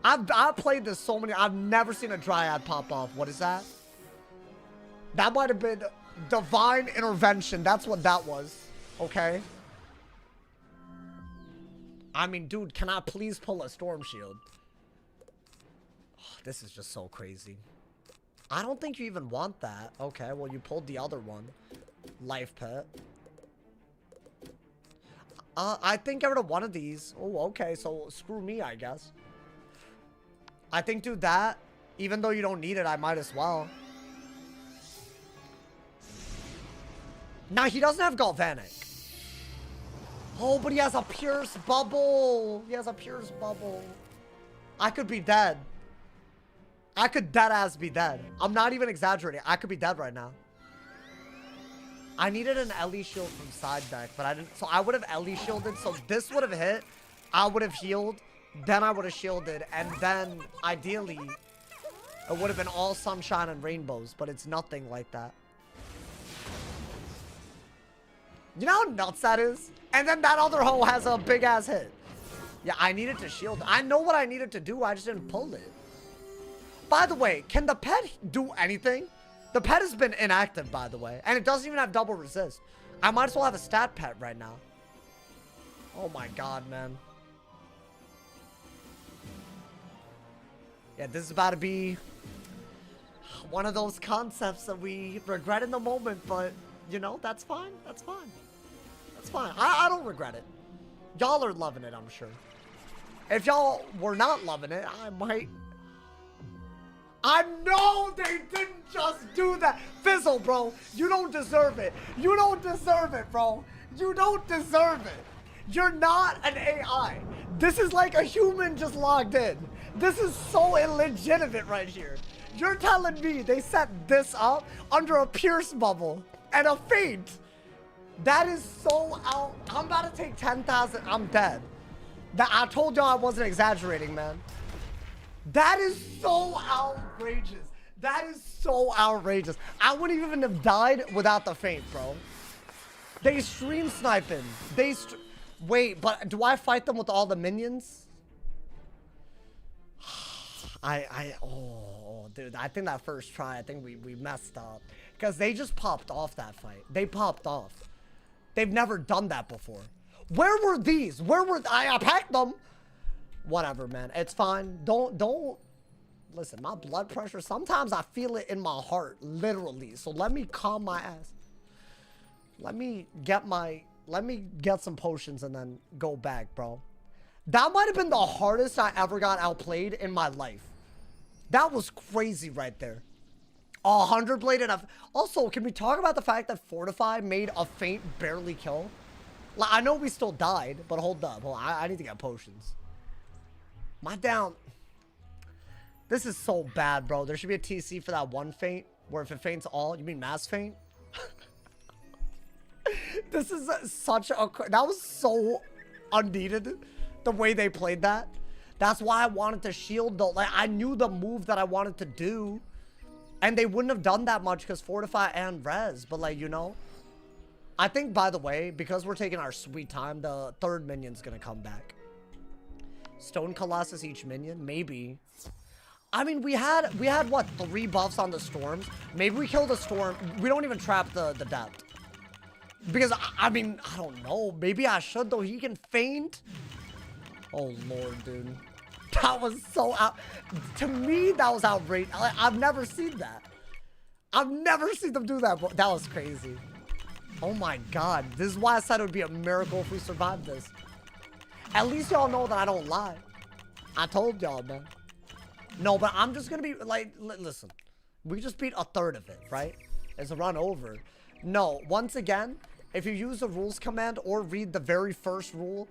I've played this so many... I've never seen a dryad pop off. What is that? That might have been divine intervention. That's what that was. Okay. I mean, dude, can I please pull a storm shield? Oh, this is just so crazy. I don't think you even want that. Okay, well, you pulled the other one. Life pet. I think I would have one of these. Oh, okay, so screw me, I guess. I think do that. Even though you don't need it, I might as well. Now, he doesn't have Galvanic. Oh, but he has a Pierce Bubble. He has a Pierce Bubble. I could be dead. I could dead-ass be dead. I'm not even exaggerating. I could be dead right now. I needed an Ellie shield from side deck, but I didn't. So I would have Ellie shielded. So this would have hit. I would have healed. Then I would have shielded. And then, ideally, it would have been all sunshine and rainbows. But it's nothing like that. You know how nuts that is? And then that other hoe has a big ass hit. Yeah, I needed to shield. I know what I needed to do. I just didn't pull it. By the way, can the pet do anything? The pet has been inactive, by the way. And it doesn't even have double resist. I might as well have a stat pet right now. Oh my god, man. Yeah, this is about to be one of those concepts that we regret in the moment, but, you know, that's fine. That's fine. That's fine. I don't regret it. Y'all are loving it, I'm sure. If y'all were not loving it, I might... I know they didn't just do that. Fizzle, bro. You don't deserve it. You don't deserve it, bro. You don't deserve it. You're not an AI. This is like a human just logged in. This is so illegitimate right here. You're telling me they set this up under a Pierce Bubble and a Feint? That is so out. I'm about to take 10,000. I'm dead. I told y'all I wasn't exaggerating, man. That is so outrageous. That is so outrageous. I wouldn't even have died without the Feint, bro. They stream sniping. Wait, but do I fight them with all the minions? Oh, dude, I think that first try, I think we messed up. Because they just popped off that fight. They popped off. They've never done that before. Where were these? Where were... I packed them. Whatever, man. It's fine. Don't... Listen, my blood pressure, sometimes I feel it in my heart, literally. So let me calm my ass. Let me get some potions and then go back, bro. That might have been the hardest I ever got outplayed in my life. That was crazy right there. 100 blade and a... Also, can we talk about the fact that Fortify made a Feint barely kill? Like, I know we still died, but hold up. Hold on. I need to get potions. My down... This is so bad, bro. There should be a TC for that one Feint, where if it feints all... You mean mass Feint? This is such a... That was so unneeded, the way they played that. That's why I wanted to shield, though. Like, I knew the move that I wanted to do. And they wouldn't have done that much because Fortify and Res. But, like, you know. I think, by the way, because we're taking our sweet time, the third minion's going to come back. Stone Colossus each minion? Maybe. I mean, we had what, 3 buffs on the storms? Maybe we kill the storm. We don't even trap the depth. Because, I mean, I don't know. Maybe I should, though. He can feint. Oh, Lord, dude. That was so out... To me, that was outrageous. I've never seen that. I've never seen them do that, bro. That was crazy. Oh, my God. This is why I said it would be a miracle if we survived this. At least y'all know that I don't lie. I told y'all, man. No, but I'm just going to be... Like, listen. We just beat a third of it, right? It's a run over. No, once again, if you use the rules command or read the very first rule...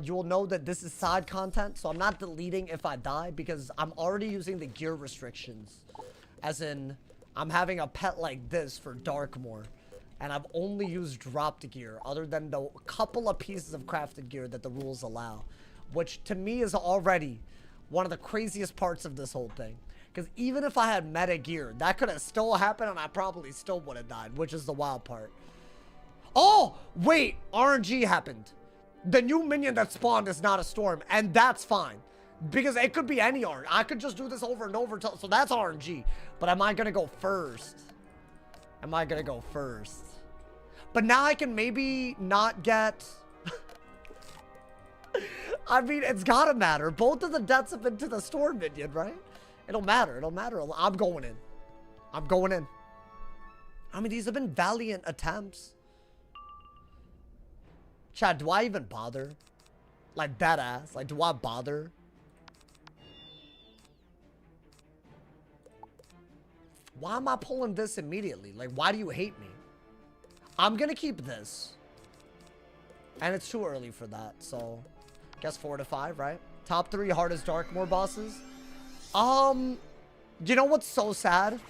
you will know that this is side content, so I'm not deleting if I die because I'm already using the gear restrictions. As in, I'm having a pet like this for Darkmoor, and I've only used dropped gear other than the couple of pieces of crafted gear that the rules allow, which to me is already One of the craziest parts of this whole thing. Because even if I had meta gear, that could have still happened and I probably still would have died, which is the wild part. Oh, wait, RNG happened. The new minion that spawned is not a storm, and that's fine. Because it could be any RNG. I could just do this over and over, so that's RNG. But am I going to go first? Am I going to go first? But now I can maybe not get... I mean, it's gotta matter. Both of the deaths have been to the storm minion, right? It'll matter. It'll matter. I'm going in. I'm going in. I mean, these have been valiant attempts. Chad, do I even bother? Like, that ass. Like, do I bother? Why am I pulling this immediately? Like, why do you hate me? I'm gonna keep this. And it's too early for that, so... Guess 4 to 5, right? Top 3 hardest Darkmoor bosses. You know what's so sad?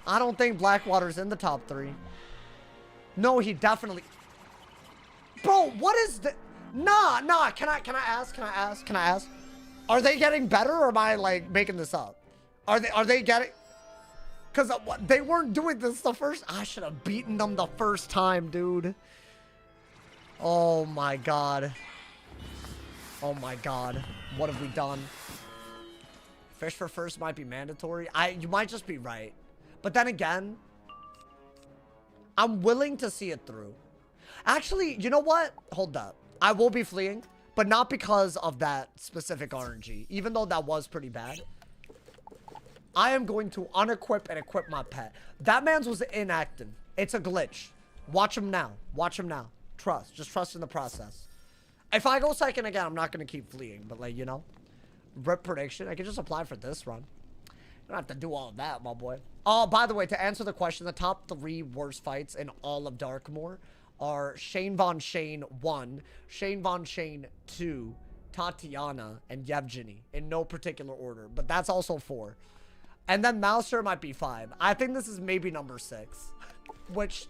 I don't think Blackwater's in the top 3. No, he definitely... Bro, what is the... Nah. Can I ask? Are they getting better or am I, like, making this up? Are they getting... Because they weren't doing this the first... I should have beaten them the first time, dude. Oh, my God. Oh my God, what have we done? Fish for first might be mandatory. You might just be right. But then again, I'm willing to see it through. Actually, you know what? Hold up. I will be fleeing, but not because of that specific RNG, even though that was pretty bad. I am going to unequip and equip my pet. That man's was inactive. It's a glitch. Watch him now. Watch him now. Trust. Just trust in the process. If I go second again, I'm not going to keep fleeing. But, like, you know, rip prediction. I can just apply for this run. You don't have to do all of that, my boy. Oh, by the way, to answer the question, the top 3 worst fights in all of Darkmoor are Shane Von Shane 1, Shane Von Shane 2, Tatiana, and Yevgeny. In no particular order. But that's also 4. And then Mouser might be 5. I think this is maybe number 6. Which,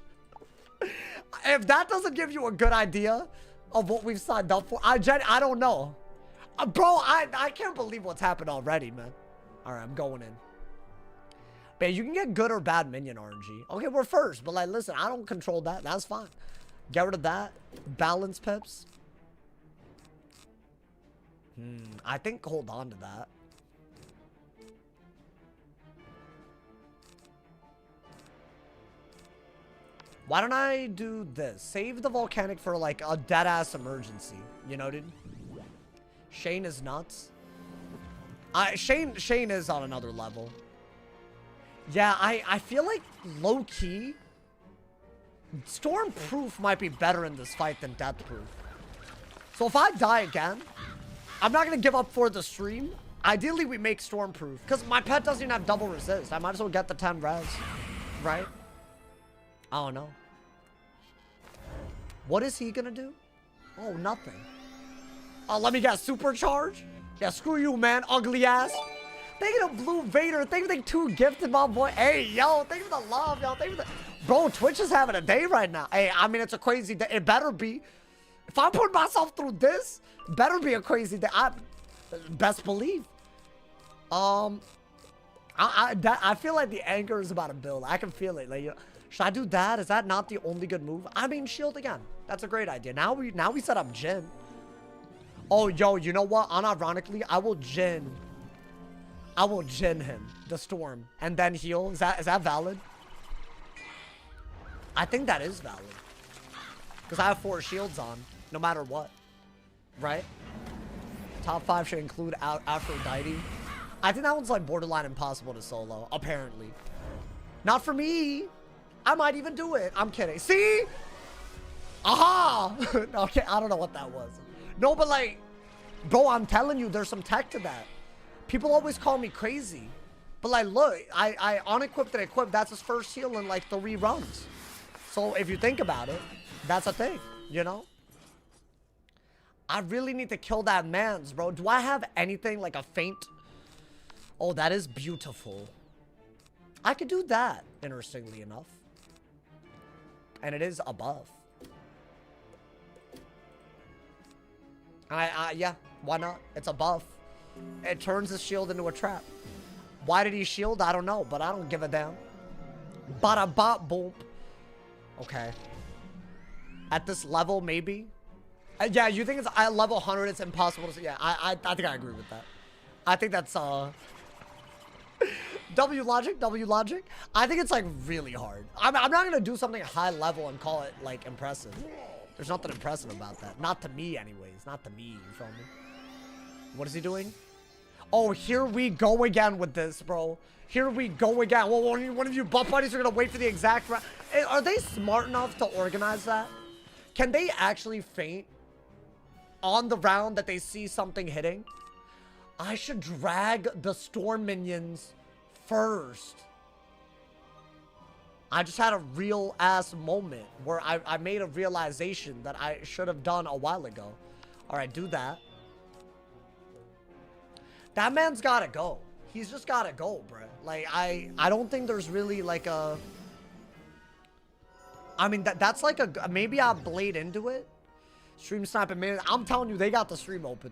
if that doesn't give you a good idea... of what we've signed up for. I don't know. Bro, I can't believe what's happened already, man. Alright, I'm going in. Man, you can get good or bad minion RNG. Okay, we're first, but like, listen, I don't control that. That's fine. Get rid of that. Balance pips. I think hold on to that. Why don't I do this? Save the volcanic for like a dead-ass emergency. You know, dude? Shane is nuts. Shane is on another level. Yeah, I feel like low-key, Stormproof might be better in this fight than Deathproof. So if I die again, I'm not going to give up for the stream. Ideally, we make Stormproof. Because my pet doesn't even have double resist. I might as well get the 10 res. Right? I don't know. What is he gonna do? Oh, nothing. Oh, let me guess. Supercharge? Yeah, screw you, man. Ugly ass. Thank you to Blue Vader. Thank you to 2 gifted, my boy. Hey, yo. Thank you for the love, yo. Thank you for the... Bro, Twitch is having a day right now. Hey, I mean, it's a crazy day. It better be. If I put myself through this, better be a crazy day. Best believe. I feel like the anger is about to build. I can feel it. Like, you know, should I do that? Is that not the only good move? I mean, shield again. That's a great idea. Now we set up Jin. Oh, yo, you know what? Unironically, I will Jin him, the storm, and then heal. Is that valid? I think that is valid. Because I have 4 shields on, no matter what. Right? Top 5 should include Aphrodite. I think that one's like borderline impossible to solo, apparently. Not for me. I might even do it. I'm kidding. See? Aha! Okay, I don't know what that was. No, but like, bro, I'm telling you, there's some tech to that. People always call me crazy. But like, look, I unequipped and equipped. That's his first heal in like 3 runs. So if you think about it, that's a thing, you know? I really need to kill that man's, bro. Do I have anything like a feint? Oh, that is beautiful. I could do that, interestingly enough. And it is above. Yeah, why not? It's above. it turns his shield into a trap. Why did he shield? I don't know, but I don't give a damn. Bada bop boom. Okay. At this level, maybe. Yeah, you think it's at level 100? It's impossible to see. Yeah, I think I agree with that. I think that's W logic. I think it's like really hard. I'm not gonna do something high level and call it like impressive. There's nothing impressive about that. Not to me, anyways. Not to me. You feel me? What is he doing? Oh, here we go again with this, bro. Here we go again. Well, one of you butt buddies are gonna wait for the exact round. Are they smart enough to organize that? Can they actually feint on the round that they see something hitting? I should drag the storm minions first. I just had a real ass moment where I made a realization that I should have done a while ago. All right, do that. That man's gotta go. He's just gotta go, bruh. Like, I don't think there's really like a... I mean, that's like a... Maybe I'll blade into it. Stream sniping, man. I'm telling you, they got the stream open.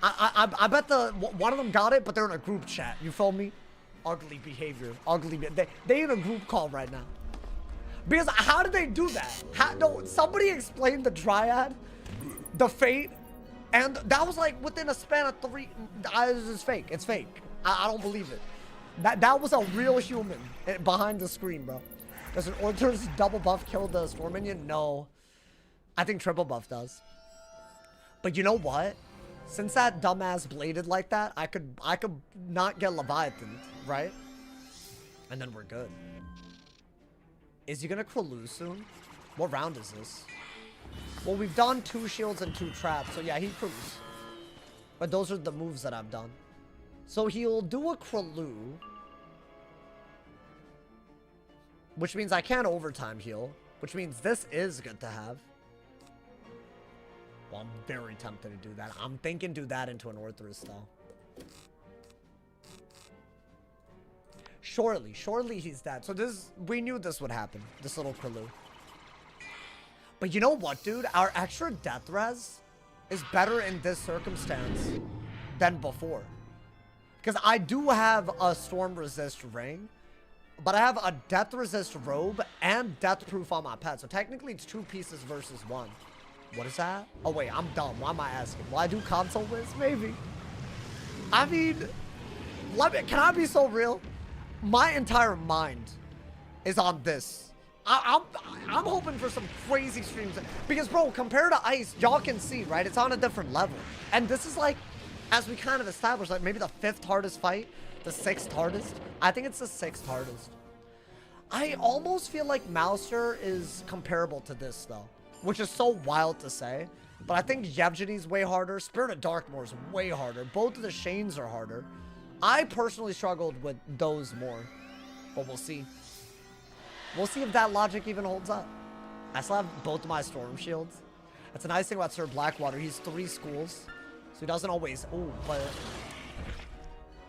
I bet one of them got it, but they're in a group chat. You feel me? Ugly behavior. They in a group call right now. Because how did they do that? No, somebody explained the Dryad, the Fate, and that was like within a span of 3... It's fake. It's fake. I don't believe it. That was a real human behind the screen, bro. Does an Orther's double buff kill the Storm Minion? No. I think triple buff does. But you know what? Since that dumbass bladed like that, I could not get Leviathan, right? And then we're good. Is he gonna Krulu soon? What round is this? Well, we've done 2 shields and 2 traps, so yeah, he Krulus. But those are the moves that I've done. So he'll do a Krulu, which means I can't overtime heal, which means this is good to have. Well, I'm very tempted to do that. I'm thinking do that into an Orthrus though. Surely he's dead. So we knew this would happen. This little Krulu. But you know what, dude? Our extra death res is better in this circumstance than before. Because I do have a storm resist ring, but I have a death resist robe and death proof on my pet. So technically it's 2 pieces versus 1. What is that? Oh wait, I'm dumb. Why am I asking? Will I do console whiz? Maybe. I mean, can I be so real? My entire mind is on this. I'm hoping for some crazy streams because, bro, compared to Ice, y'all can see, right? It's on a different level. And this is like, as we kind of established, like maybe the 5th hardest fight, the 6th hardest. I think it's the 6th hardest. I almost feel like Mouser is comparable to this though, which is so wild to say. But I think Yevgeny's way harder. Spirit of Darkmoor is way harder. Both of the Shanes are harder. I personally struggled with those more, but we'll see. We'll see if that logic even holds up. I still have both of my storm shields. That's a nice thing about Sir Blackwater. He's 3 schools, so he doesn't always... Oh,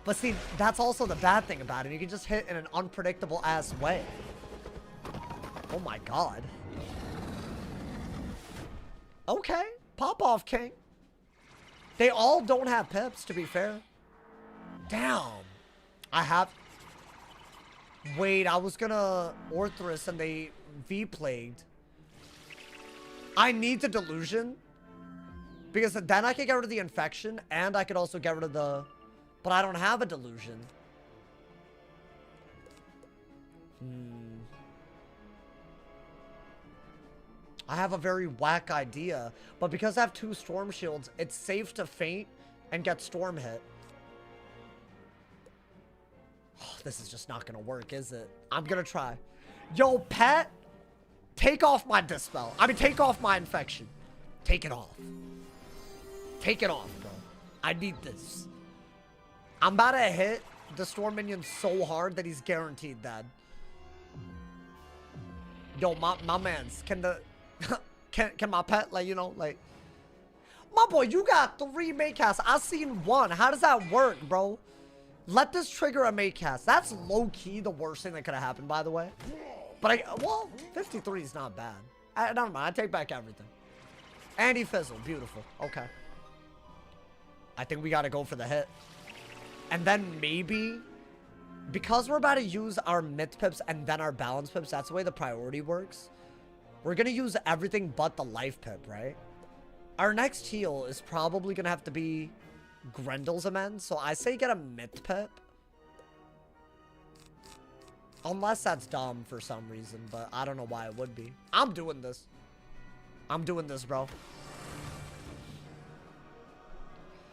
but see, that's also the bad thing about it. You can just hit in an unpredictable ass way. Oh my god. Okay, pop off, King. They all don't have pips, to be fair. Damn. I have... Wait, I was gonna Orthrus and they V-plagued. I need the delusion. Because then I could get rid of the infection and I could also get rid of the... But I don't have a delusion. I have a very whack idea. But because I have 2 storm shields, it's safe to feint and get storm hit. Oh, this is just not gonna work, is it? I'm gonna try. Yo, pet, take off my dispel. I mean, take off my infection. Take it off. Take it off, bro. I need this. I'm about to hit the storm minion so hard that he's guaranteed dead. Yo, my mans, can the can my pet, like, you know, like, my boy, you got 3 mate casts. I seen 1. How does that work, bro? Let this trigger a mate cast. That's low-key the worst thing that could have happened, by the way. But well, 53 is not bad. Never mind, I take back everything. And he fizzled. Beautiful. Okay. I think we gotta go for the hit. And then maybe, because we're about to use our myth pips and then our balance pips, that's the way the priority works. We're gonna use everything but the life pip, right? Our next heal is probably gonna have to be Grendel's Amends, so I say get a myth pip. Unless that's dumb for some reason, but I don't know why it would be. I'm doing this. I'm doing this, bro.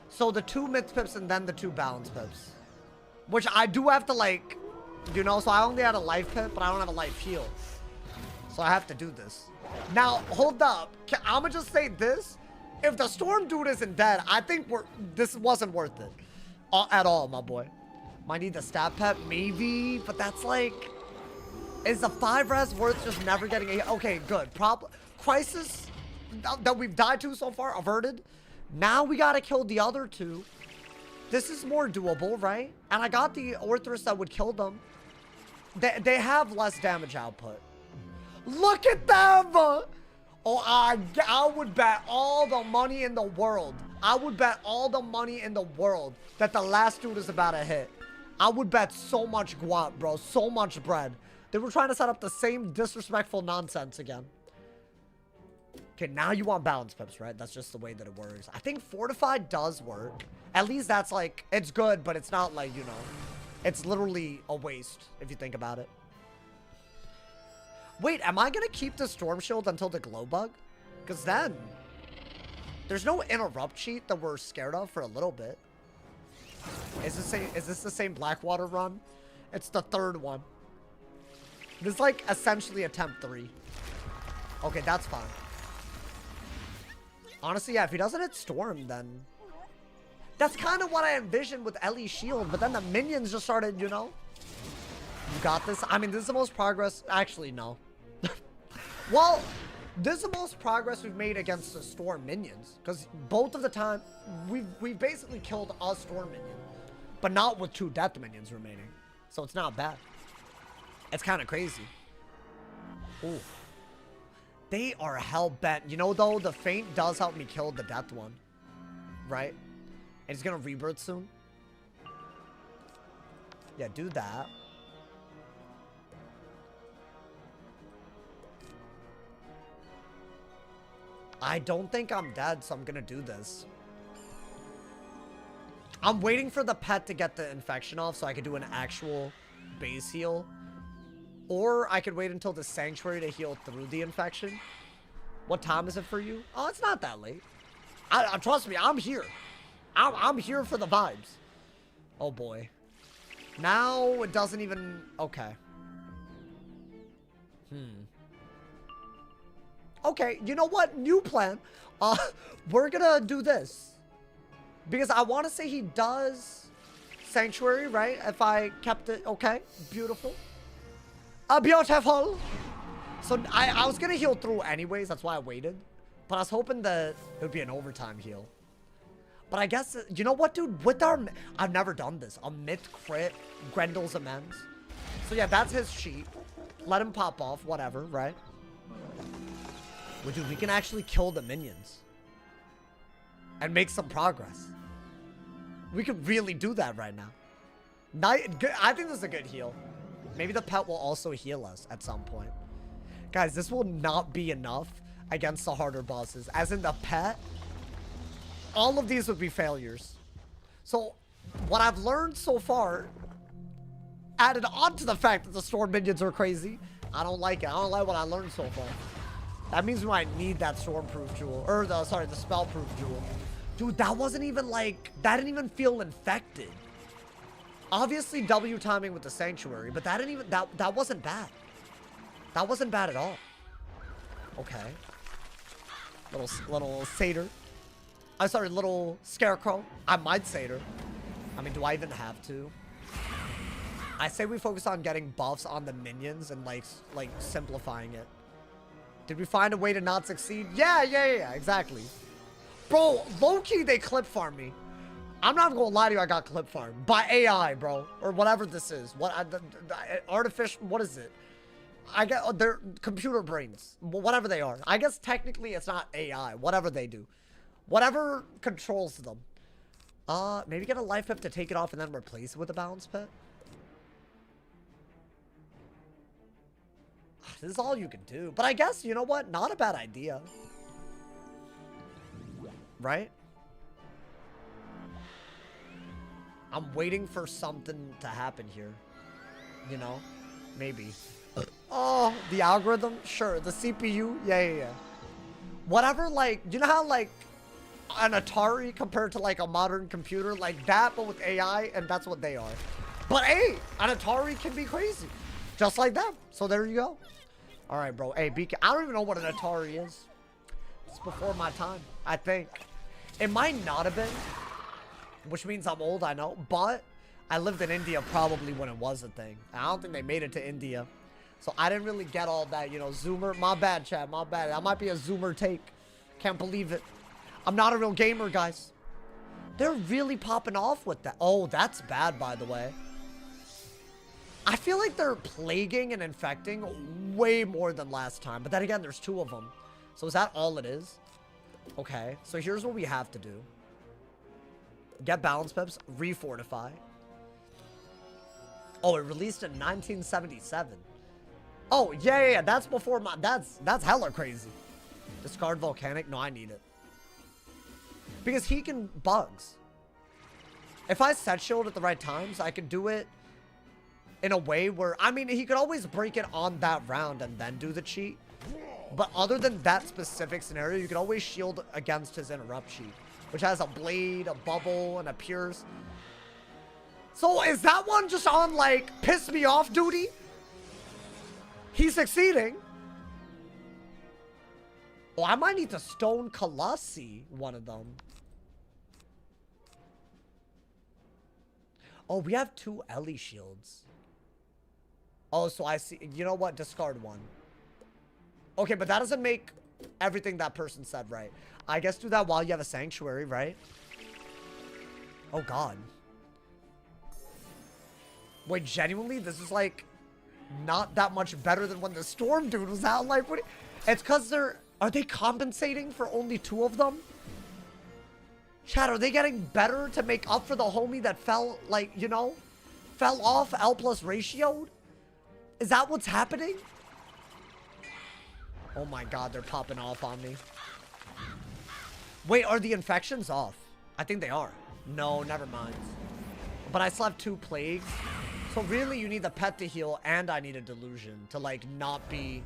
So the 2 myth pips and then the 2 balance pips. Which I do have to, like, you know, so I only had a life pip, but I don't have a life heal. So I have to do this. Now, hold up. I'ma just say this. If the storm dude isn't dead, I think this wasn't worth it. At all, my boy. Might need the stat pep, maybe, but that's like, is the 5 res worth just never getting a, okay, good. Crisis that we've died to so far, averted. Now we gotta kill the other 2. This is more doable, right? And I got the Orthrus that would kill them. They have less damage output. Look at them! Oh, I would bet all the money in the world. I would bet all the money in the world that the last dude is about to hit. I would bet so much guap, bro. So much bread. They were trying to set up the same disrespectful nonsense again. Okay, now you want balance pips, right? That's just the way that it works. I think fortified does work. At least that's like, it's good, but it's not like, you know, it's literally a waste if you think about it. Wait, am I going to keep the storm shield until the glow bug? Because then there's no interrupt cheat that we're scared of for a little bit. Is this the same Blackwater run? It's the 3rd one. This is like essentially attempt 3. Okay, that's fine. Honestly, yeah, if he doesn't hit storm, then that's kind of what I envisioned with Ellie's shield, but then the minions just started, you know. You got this. I mean, this is the most progress. Actually, no. Well, this is the most progress we've made against the storm minions, because both of the time we've basically killed a storm minion, but not with 2 death minions remaining. So it's not bad. It's kind of crazy. Ooh. They are hell-bent. You know, though, the feint does help me kill the death one. Right? And he's gonna rebirth soon. Yeah, do that. I don't think I'm dead, so I'm gonna do this. I'm waiting for the pet to get the infection off so I could do an actual base heal. Or I could wait until the sanctuary to heal through the infection. What time is it for you? Oh, it's not that late. Trust me, I'm here. I'm here for the vibes. Oh boy. Now it doesn't even... Okay. Okay, you know what? New plan. We're gonna do this. Because I want to say he does sanctuary, right? If I kept it... Okay, beautiful. Beautiful. So I was gonna heal through anyways, that's why I waited. But I was hoping that it would be an overtime heal. But I guess, you know what, dude? With our... I've never done this. A myth crit, Grendel's Amends. So yeah, that's his cheat. Let him pop off, whatever, right? Well, dude, we can actually kill the minions. And make some progress. We could really do that right now. I think this is a good heal. Maybe the pet will also heal us at some point. Guys, this will not be enough against the harder bosses. As in the pet, all of these would be failures. So, what I've learned so far, added on to the fact that the storm minions are crazy, I don't like it. I don't like what I learned so far. That means we might need that stormproof jewel. Or, the spellproof jewel. Dude, that wasn't even like... That didn't even feel infected. Obviously, W timing with the sanctuary, but that didn't even... That wasn't bad. That wasn't bad at all. Okay. Little satyr. I'm sorry, little scarecrow. I might satyr. I mean, do I even have to? I say we focus on getting buffs on the minions and like simplifying it. Did we find a way to not succeed? Yeah, exactly. Bro, low-key, they clip farm me. I'm not gonna lie to you, I got clip farmed. By AI, bro. Or whatever this is. Artificial, what is it? I get, they're computer brains. Whatever they are. I guess technically it's not AI. Whatever they do. Whatever controls them. Maybe get a life pip to take it off and then replace it with a balance pit. This is all you can do. But I guess, you know what? Not a bad idea. Right? I'm waiting for something to happen here. You know? Maybe. Oh, the algorithm? Sure. The CPU? Yeah. Whatever, like, you know how, like, an Atari compared to, like, a modern computer? Like that, but with AI, and that's what they are. But, hey, an Atari can be crazy. Just like them. So there you go. All right, bro. Hey, I don't even know what an Atari is. It's before my time, I think. It might not have been, which means I'm old, I know. But I lived in India probably when it was a thing. I don't think they made it to India. So I didn't really get all that, you know, Zoomer. My bad, chat. My bad. That might be a Zoomer take. Can't believe it. I'm not a real gamer, guys. They're really popping off with that. Oh, that's bad, by the way. I feel like they're plaguing and infecting way more than last time. But then again, there's 2 of them. So is that all it is? Okay. So here's what we have to do. Get balance pips. Refortify. Oh, it released in 1977. Oh, yeah. That's before my... That's hella crazy. Discard volcanic. No, I need it. Because he can bugs. If I set shield at the right times, I can do it in a way where, I mean, he could always break it on that round and then do the cheat. But other than that specific scenario, you can always shield against his interrupt cheat, which has a blade, a bubble, and a pierce. So is that one just on, like, piss me off duty? He's succeeding. Oh, I might need to Stone Colossi one of them. Oh, we have 2 Ellie shields. Oh, so I see. You know what? Discard 1. Okay, but that doesn't make everything that person said right. I guess do that while you have a sanctuary, right? Oh, God. Wait, genuinely? This is, like, not that much better than when the Storm dude was out. Like, what? It's because they're... Are they compensating for only 2 of them? Chat, are they getting better to make up for the homie that fell, like, you know, fell off L plus ratioed? Is that what's happening? Oh my God, they're popping off on me. Wait, are the infections off? I think they are. No, never mind. But I still have 2 plagues. So really, you need the pet to heal, and I need a delusion to, like, not be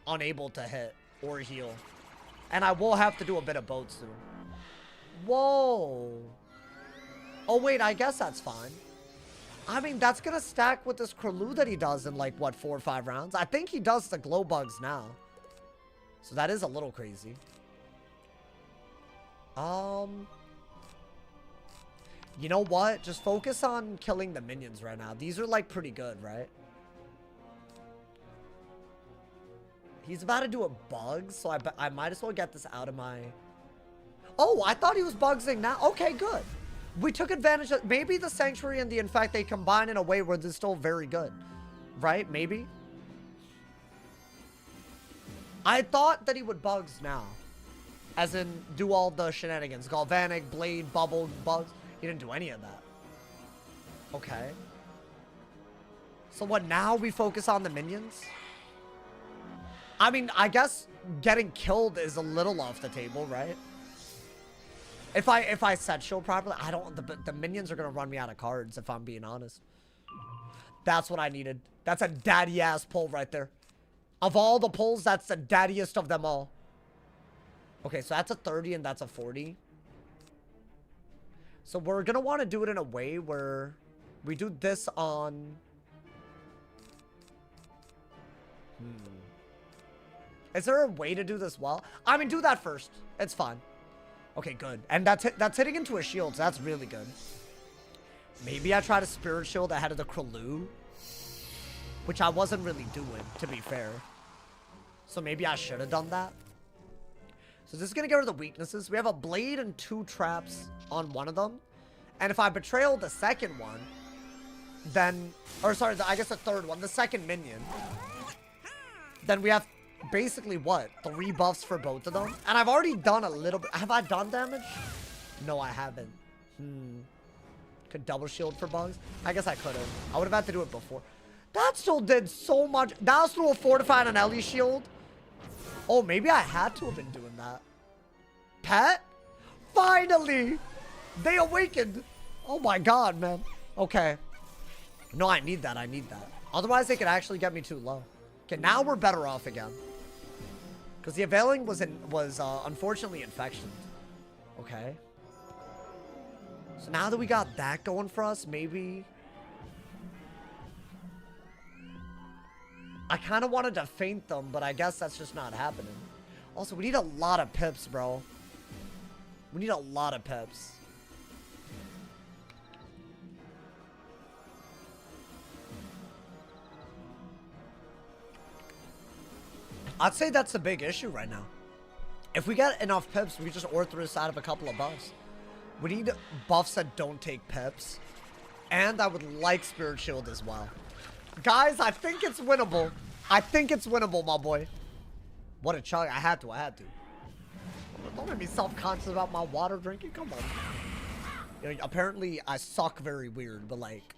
unable to hit or heal. And I will have to do a bit of both soon. Whoa. Oh, wait, I guess that's fine. I mean, that's gonna stack with this Krulu that he does in, like, what, 4 or 5 rounds? I think he does the glow bugs now. So that is a little crazy. You know what? Just focus on killing the minions right now. These are, like, pretty good, right? He's about to do a bug, so I might as well get this out of my... Oh, I thought he was bugsing now. Okay, good. We took advantage of... Maybe the Sanctuary and the Infect, they combine in a way where they're still very good. Right? Maybe? I thought that he would bugs now. As in, do all the shenanigans. Galvanic, Blade, Bubble, Bugs. He didn't do any of that. Okay. So what, now we focus on the minions? I mean, I guess getting killed is a little off the table, right? If I set shield properly, I don't... The minions are going to run me out of cards, if I'm being honest. That's what I needed. That's a daddy-ass pull right there. Of all the pulls, that's the daddiest of them all. Okay, so that's a 30 and that's a 40. So we're going to want to do it in a way where we do this on... Is there a way to do this well? I mean, do that first. It's fine. Okay, good. And that's hitting into a shield, so that's really good. Maybe I try to Spirit Shield ahead of the Krulu, which I wasn't really doing, to be fair. So maybe I should have done that. So this is going to get rid of the weaknesses. We have a Blade and 2 traps on one of them. And if I Betrayal the second one, then... Or sorry, I guess the third one, the second minion. Then we have... Basically, what? 3 buffs for both of them? And I've already done a little bit. Have I done damage? No, I haven't. Could double shield for bugs? I guess I could have. I would have had to do it before. That still did so much. That was through a fortified and Ellie shield. Oh, maybe I had to have been doing that. Pet? Finally! They awakened. Oh my god, man. Okay. No, I need that. I need that. Otherwise, they could actually get me too low. Okay, now we're better off again. Because the availing was unfortunately infection. Okay. So now that we got that going for us, maybe... I kind of wanted to feint them, but I guess that's just not happening. Also, we need a lot of pips, bro. We need a lot of pips. I'd say that's a big issue right now. If we get enough pips, we can just Orthrus out of a couple of buffs. We need buffs that don't take pips. And I would like Spirit Shield as well. Guys, I think it's winnable. I think it's winnable, my boy. What a chug. I had to. Don't make me self-conscious about my water drinking. Come on. You know, apparently, I suck very weird, but like...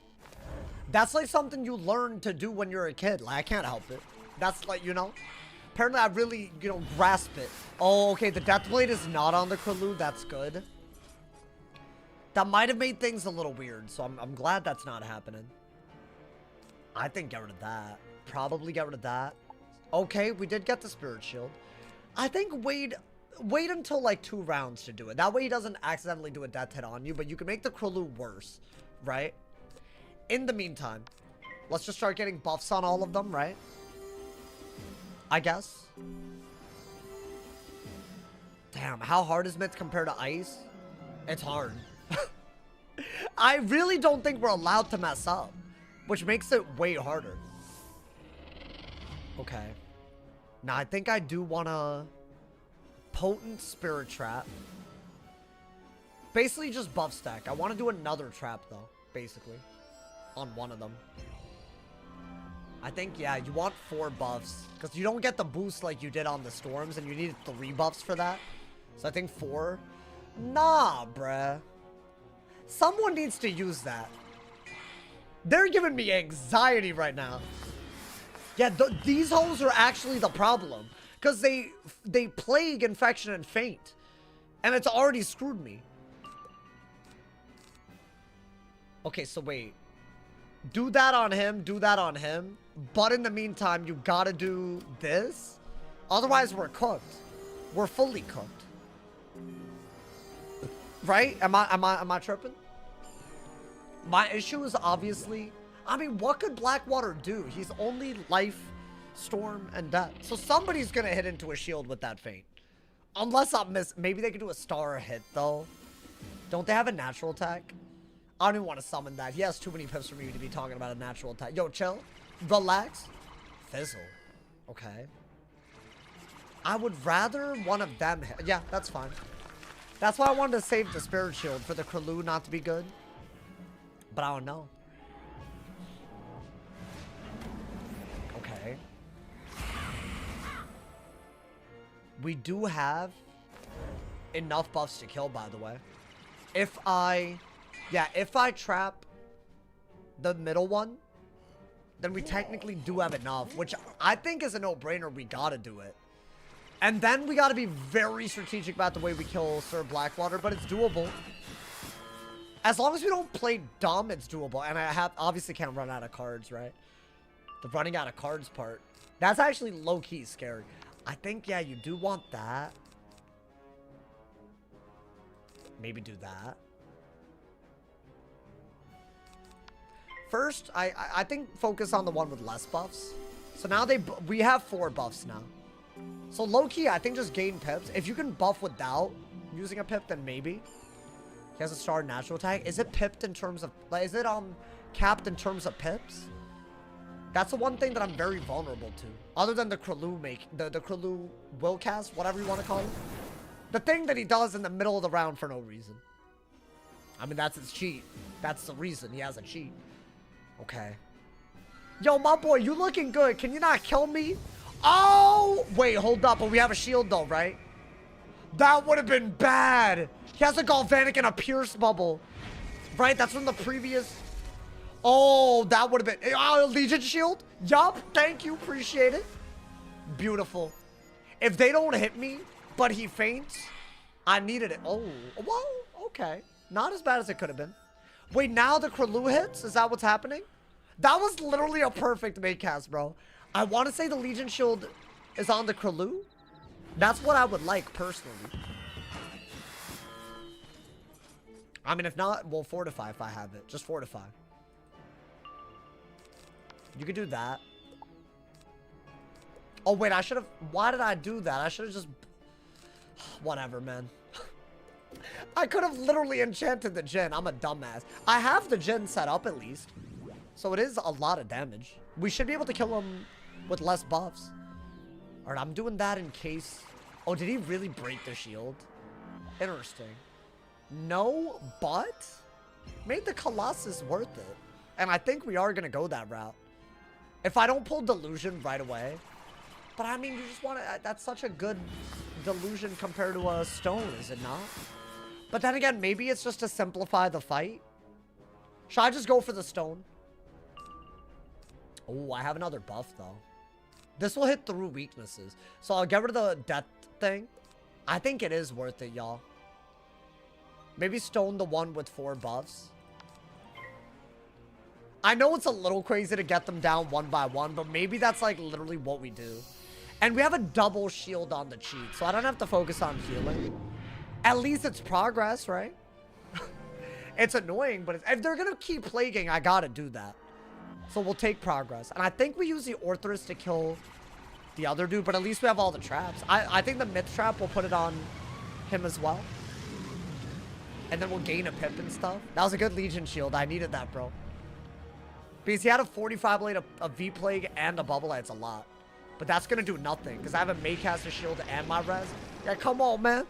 That's like something you learn to do when you're a kid. Like, I can't help it. That's like, you know... Apparently, I really, you know, grasp it. Oh, okay, the Deathblade is not on the Krulu. That's good. That might have made things a little weird, so I'm glad that's not happening. I think get rid of that. Probably get rid of that. Okay, we did get the Spirit Shield. I think wait until like 2 rounds to do it. That way he doesn't accidentally do a death hit on you, but you can make the Krulu worse, right? In the meantime, let's just start getting buffs on all of them, right? I guess. Damn, how hard is Myth compared to Ice? It's hard. I really don't think we're allowed to mess up, which makes it way harder. Okay. Now, I think I do want a potent Spirit Trap. Basically, just buff stack. I want to do another trap, though, basically, on one of them. I think, yeah, you want 4 buffs. Because you don't get the boost like you did on the storms. And you need 3 buffs for that. So I think 4. Nah, bruh. Someone needs to use that. They're giving me anxiety right now. Yeah, these holes are actually the problem. Because they plague, infection, and faint. And it's already screwed me. Okay, so wait. Do that on him. Do that on him. But in the meantime, you gotta do this. Otherwise, we're cooked. We're fully cooked. Right? Am I tripping? My issue is obviously... I mean, what could Blackwater do? He's only life, storm, and death. So somebody's gonna hit into a shield with that feint. Unless I miss... Maybe they could do a star hit, though. Don't they have a natural attack? I don't even want to summon that. He has too many pips for me to be talking about a natural attack. Yo, chill. Relax. Fizzle. Okay. I would rather one of them hit. Yeah, that's fine. That's why I wanted to save the Spirit Shield for the Krulu not to be good. But I don't know. Okay. We do have enough buffs to kill, by the way. If I trap the middle one, then we technically do have enough, which I think is a no-brainer. We gotta do it. And then we gotta be very strategic about the way we kill Sir Blackwater, but it's doable. As long as we don't play dumb, it's doable. And I obviously can't run out of cards, right? The running out of cards part. That's actually low-key scary. I think, yeah, you do want that. Maybe do that. First, I think focus on the one with less buffs. So now we have 4 buffs now. So low-key, I think just gain pips. If you can buff without using a pip, then maybe. He has a star natural attack. Is it pipped in terms of... Like, is it capped in terms of pips? That's the one thing that I'm very vulnerable to. Other than the Krulu the Krulu will cast, whatever you want to call it. The thing that he does in the middle of the round for no reason. I mean, that's his cheat. That's the reason he has a cheat. Okay. Yo, my boy, you looking good. Can you not kill me? Oh! Wait, hold up. But we have a shield, though, right? That would have been bad. He has a Galvanic and a Pierce bubble. Right? That's from the previous... Oh, that would have been... Oh, Legion Shield? Yup. Thank you. Appreciate it. Beautiful. If they don't hit me, but he faints, I needed it. Oh, well, okay. Not as bad as it could have been. Wait, now the Krulu hits? Is that what's happening? That was literally a perfect make cast, bro. I want to say the Legion Shield is on the Krulu. That's what I would like, personally. I mean, if not, we'll fortify if I have it. Just fortify. You could do that. Oh, wait, I should have... Why did I do that? I should have just... Whatever, man. I could have literally enchanted the Jinn. I'm a dumbass. I have the Jinn set up, at least. So it is a lot of damage. We should be able to kill him with less buffs. Alright, I'm doing that in case... Oh, did he really break the shield? Interesting. No, but... Made the Colossus worth it. And I think we are going to go that route. If I don't pull Delusion right away... But I mean, you just want to... That's such a good Delusion compared to a Stone, is it not? But then again, maybe it's just to simplify the fight. Should I just go for the Stone? Oh, I have another buff, though. This will hit through weaknesses. So I'll get rid of the death thing. I think it is worth it, y'all. Maybe Stone the one with 4 buffs. I know it's a little crazy to get them down one by one, but maybe that's like literally what we do. And we have a double shield on the cheat, so I don't have to focus on healing. At least it's progress, right? It's annoying, but if they're going to keep plaguing, I got to do that. So we'll take progress. And I think we use the Orthrus to kill the other dude, but at least we have all the traps. I think the Myth Trap, will put it on him as well. And then we'll gain a pip and stuff. That was a good Legion shield. I needed that, bro. Because he had a 45 blade, a V-Plague, and a Bubble. It's a lot. But that's going to do nothing. Because I have a Maycaster shield and my res. Yeah, come on, man.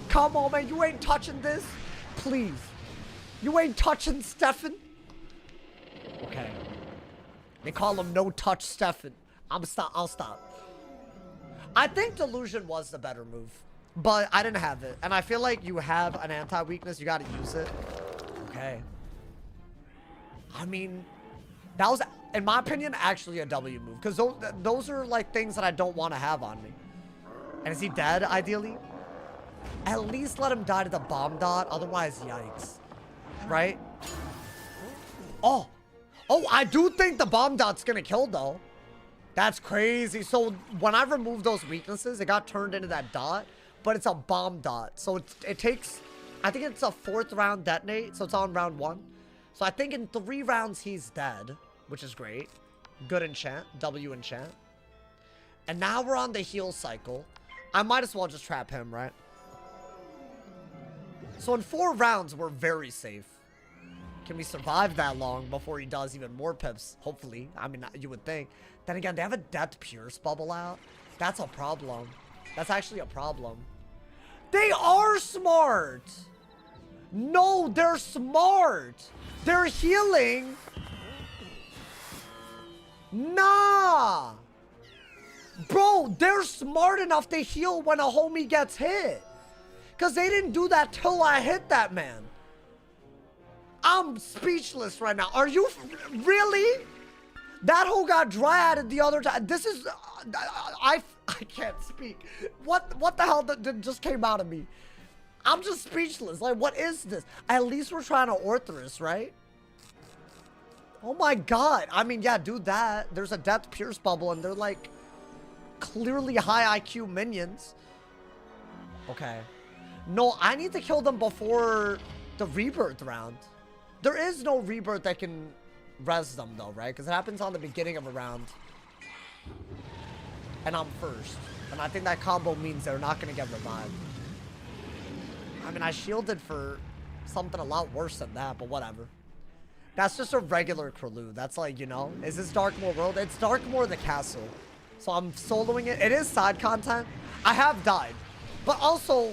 Come on, man. You ain't touching this. Please. You ain't touching Stefan. Okay. They call him No Touch Stefan. I'll stop. I think Delusion was the better move. But I didn't have it. And I feel like you have an anti-weakness. You got to use it. Okay. I mean... That was, in my opinion, actually a W move. Because those are, like, things that I don't want to have on me. And is he dead, ideally? At least let him die to the bomb dot. Otherwise, yikes. Right? Oh. Oh, I do think the bomb dot's going to kill, though. That's crazy. So, when I removed those weaknesses, it got turned into that dot. But it's a bomb dot. So, it takes... I think it's a 4th round detonate. So, it's on round 1. So I think in 3 rounds he's dead, which is great. Good enchant, W enchant. And now we're on the heal cycle. I might as well just trap him, right? So in 4 rounds, we're very safe. Can we survive that long before he does even more pips? Hopefully. I mean, you would think. Then again, they have a Death Pierce bubble out. That's a problem. That's actually a problem. They are smart! No, they're smart! They're healing. Nah. Bro, they're smart enough to heal when a homie gets hit. Because they didn't do that till I hit that man. I'm speechless right now. Are you... Really? That hoe got dry-eyed the other time. This is... I can't speak. What the hell just came out of me? I'm just speechless. Like, what is this? At least we're trying to Orthrus, right? Oh my god. I mean, yeah, do that. There's a Death Pierce bubble, and they're, like, clearly high IQ minions. Okay. No, I need to kill them before the Rebirth round. There is no Rebirth that can res them, though, right? Because it happens on the beginning of a round. And I'm first. And I think that combo means they're not going to get revived. I mean, I shielded for something a lot worse than that, but whatever. That's just a regular Krulu. That's like, you know, is this Darkmoor World? It's Darkmoor the Castle. So I'm soloing it. It is side content. I have died. But also,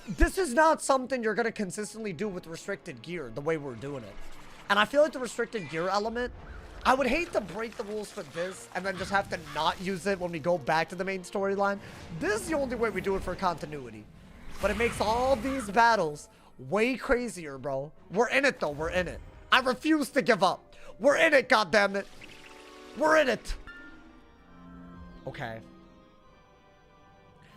this is not something you're going to consistently do with restricted gear the way we're doing it. And I feel like the restricted gear element, I would hate to break the rules for this and then just have to not use it when we go back to the main storyline. This is the only way we do it for continuity. But it makes all these battles way crazier, bro. We're in it, though. We're in it. I refuse to give up. We're in it, goddammit. We're in it. Okay.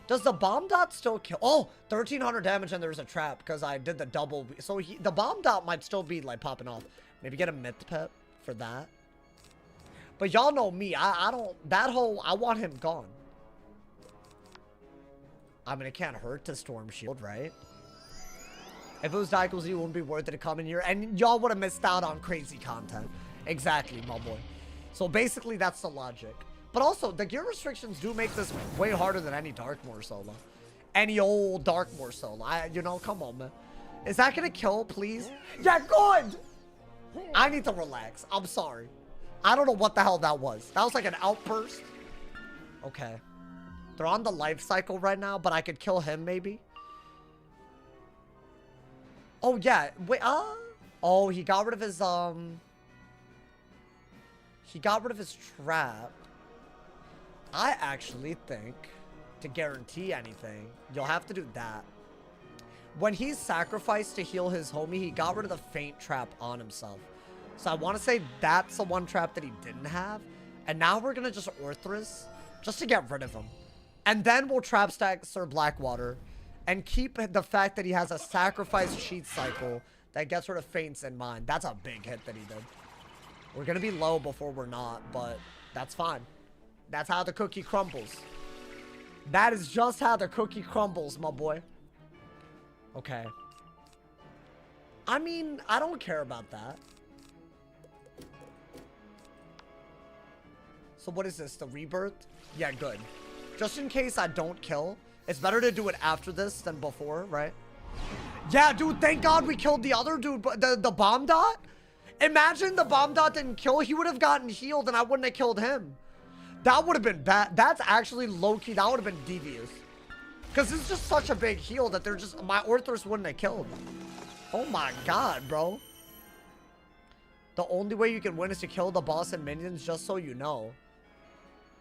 Does the bomb dot still kill? Oh, 1,300 damage and there's a trap because I did the double. So the bomb dot might still be like popping off. Maybe get a myth pet for that. But y'all know me. I don't. That whole. I want him gone. I mean, it can't hurt to Storm Shield, right? If it was Daigo's, it wouldn't be worth it to come in here. And y'all would have missed out on crazy content. Exactly, my boy. So basically, that's the logic. But also, the gear restrictions do make this way harder than any Darkmoor solo. Any old Darkmoor solo. You know, come on, man. Is that gonna kill, please? Yeah, good! I need to relax. I'm sorry. I don't know what the hell that was. That was like an outburst. Okay. They're on the life cycle right now, but I could kill him, maybe. Oh, yeah. Wait, oh, he got rid of his, he got rid of his trap. I actually think, to guarantee anything, you'll have to do that. When he's sacrificed to heal his homie, he got rid of the faint trap on himself. So I want to say that's the one trap that he didn't have. And now we're going to just Orthrus, just to get rid of him. And then we'll trap stack Sir Blackwater and keep the fact that he has a sacrifice cheat cycle that gets rid of feints in mind. That's a big hit that he did. We're going to be low before we're not, but that's fine. That's how the cookie crumbles. That is just how the cookie crumbles, my boy. Okay. I mean, I don't care about that. So what is this? The rebirth? Yeah, good. Just in case I don't kill. It's better to do it after this than before, right? Yeah, dude, thank God we killed the other dude. But the bomb dot? Imagine the bomb dot didn't kill. He would have gotten healed and I wouldn't have killed him. That would have been bad. That's actually low-key. That would have been devious. Because it's just such a big heal that they're just... My Orthrus wouldn't have killed. Oh my God, bro. The only way you can win is to kill the boss and minions, just so you know.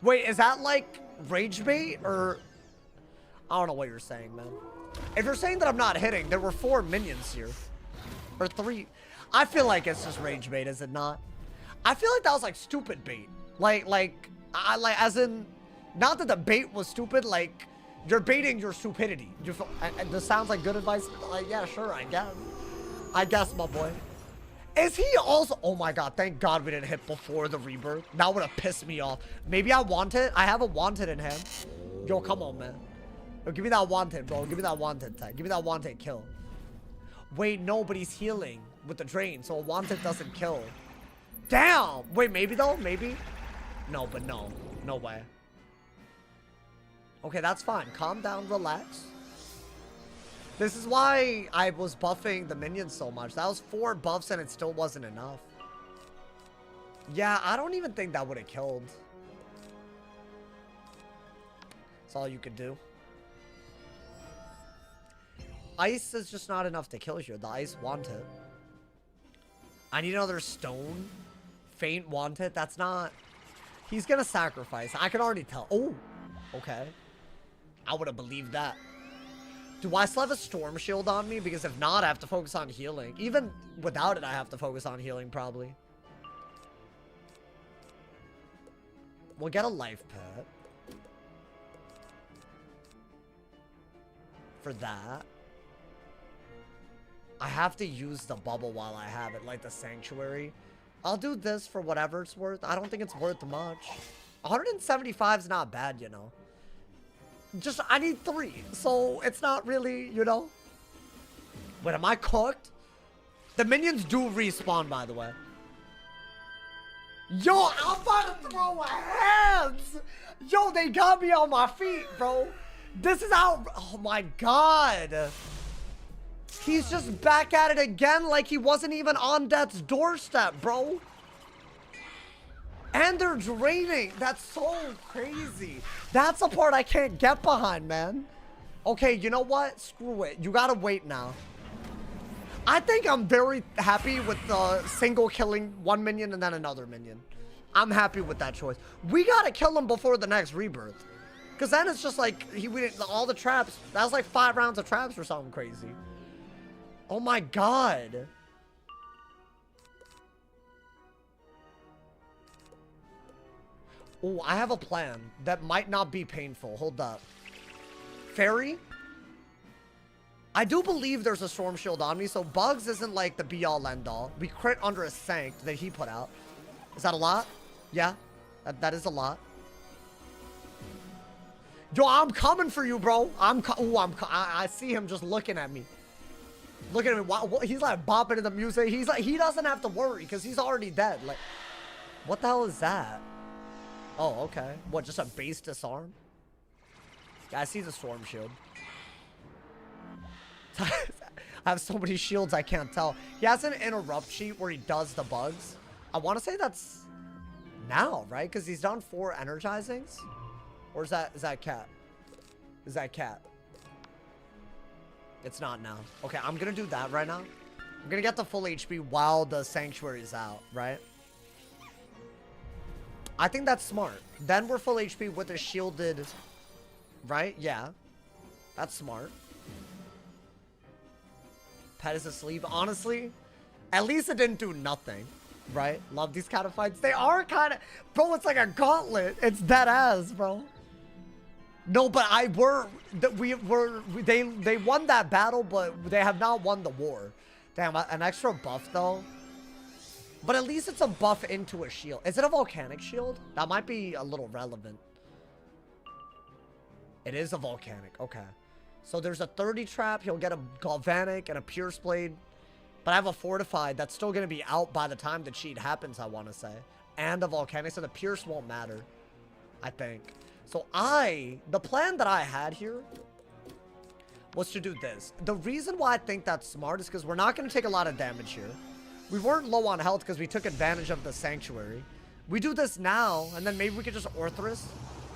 Wait, is that like rage bait or... I don't know what you're saying, man. If you're saying that I'm not hitting, there were 4 minions here. Or 3. I feel like it's just rage bait, is it not? I feel like that was like stupid bait. Like, as in, not that the bait was stupid, like, you're baiting your stupidity. You feel, and this sounds like good advice. Like, yeah, sure, I guess. I guess, my boy. Is he also... Oh my God, thank God we didn't hit before the rebirth. That would have pissed me off. Maybe I want it. I have a wanted in him. Yo, come on, man. Yo, give me that wanted, bro. Give me that wanted tag. Give me that wanted kill. Wait, no, but he's healing with the drain, so a wanted doesn't kill. Damn! Wait, maybe though? Maybe? No, but no. No way. Okay, that's fine. Calm down, relax. This is why I was buffing the minions so much. That was 4 buffs and it still wasn't enough. Yeah, I don't even think that would have killed. That's all you could do. Ice is just not enough to kill here. The ice want it. I need another stone. Faint want it. That's not... He's gonna sacrifice. I can already tell. Oh, okay. I would have believed that. Do I still have a storm shield on me? Because if not, I have to focus on healing. Even without it, I have to focus on healing, probably. We'll get a life pet. For that. I have to use the bubble while I have it, like the sanctuary. I'll do this for whatever it's worth. I don't think it's worth much. 175 is not bad, you know. Just, I need 3. So, it's not really, you know. Wait, am I cooked? The minions do respawn, by the way. Yo, I'm about to throw hands! Yo, they got me on my feet, bro. This is how... Oh, my God. He's just back at it again like he wasn't even on death's doorstep, bro. And they're draining. That's so crazy. That's the part I can't get behind, man. Okay, you know what? Screw it. You gotta wait now. I think I'm very happy with the single killing 1 minion and then another minion. I'm happy with that choice. We gotta kill him before the next rebirth. Because then it's just like, we didn't, all the traps, that was like 5 rounds of traps or something crazy. Oh my god. Oh, I have a plan that might not be painful. Hold up. Fairy? I do believe there's a storm shield on me, so bugs isn't like the be-all end-all. We crit under a sank that he put out. Is that a lot? Yeah, that is a lot. Yo, I'm coming for you, bro. I see him just looking at me. Look at him. He's like bopping to the music. He's like, he doesn't have to worry because he's already dead. Like, what the hell is that? Oh, okay. What, just a base disarm? Yeah, I see the storm shield. I have so many shields I can't tell. He has an interrupt sheet where he does the bugs. I want to say that's now, right? Because he's done 4 energizings. Or is that cat? Is that cat? It's not now. Okay, I'm gonna do that right now. I'm gonna get the full HP while the sanctuary is out, right? I think that's smart. Then we're full HP with a shielded, right? Yeah, that's smart. Pet is asleep. Honestly, at least it didn't do nothing, right? Love these kind of fights. They are kind of, bro. It's like a gauntlet. It's dead ass, bro. No, but they won that battle, but they have not won the war. Damn, an extra buff though. But at least it's a buff into a shield. Is it a volcanic shield? That might be a little relevant. It is a volcanic. Okay. So there's a 30 trap. He'll get a galvanic and a pierce blade. But I have a fortified that's still going to be out by the time the cheat happens, I want to say. And a volcanic, so the pierce won't matter, I think. So the plan that I had here was to do this. The reason why I think that's smart is because we're not going to take a lot of damage here. We weren't low on health because we took advantage of the sanctuary. We do this now, and then maybe we could just Orthrus.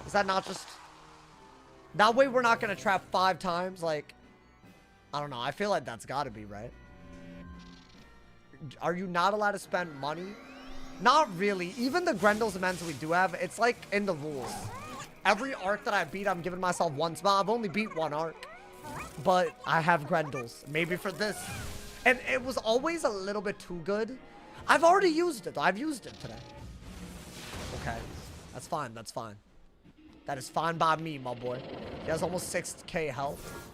Is that not just... That way we're not going to trap 5 times, like... I don't know, I feel like that's got to be, right? Are you not allowed to spend money? Not really. Even the Grendel's Amends we do have, it's like in the rules. Every arc that I beat, I'm giving myself 1 spell. I've only beat 1 arc. But I have Grendel's. Maybe for this. And it was always a little bit too good. I've already used it, though. I've used it today. Okay. That's fine. That's fine. That is fine by me, my boy. He has almost 6k health.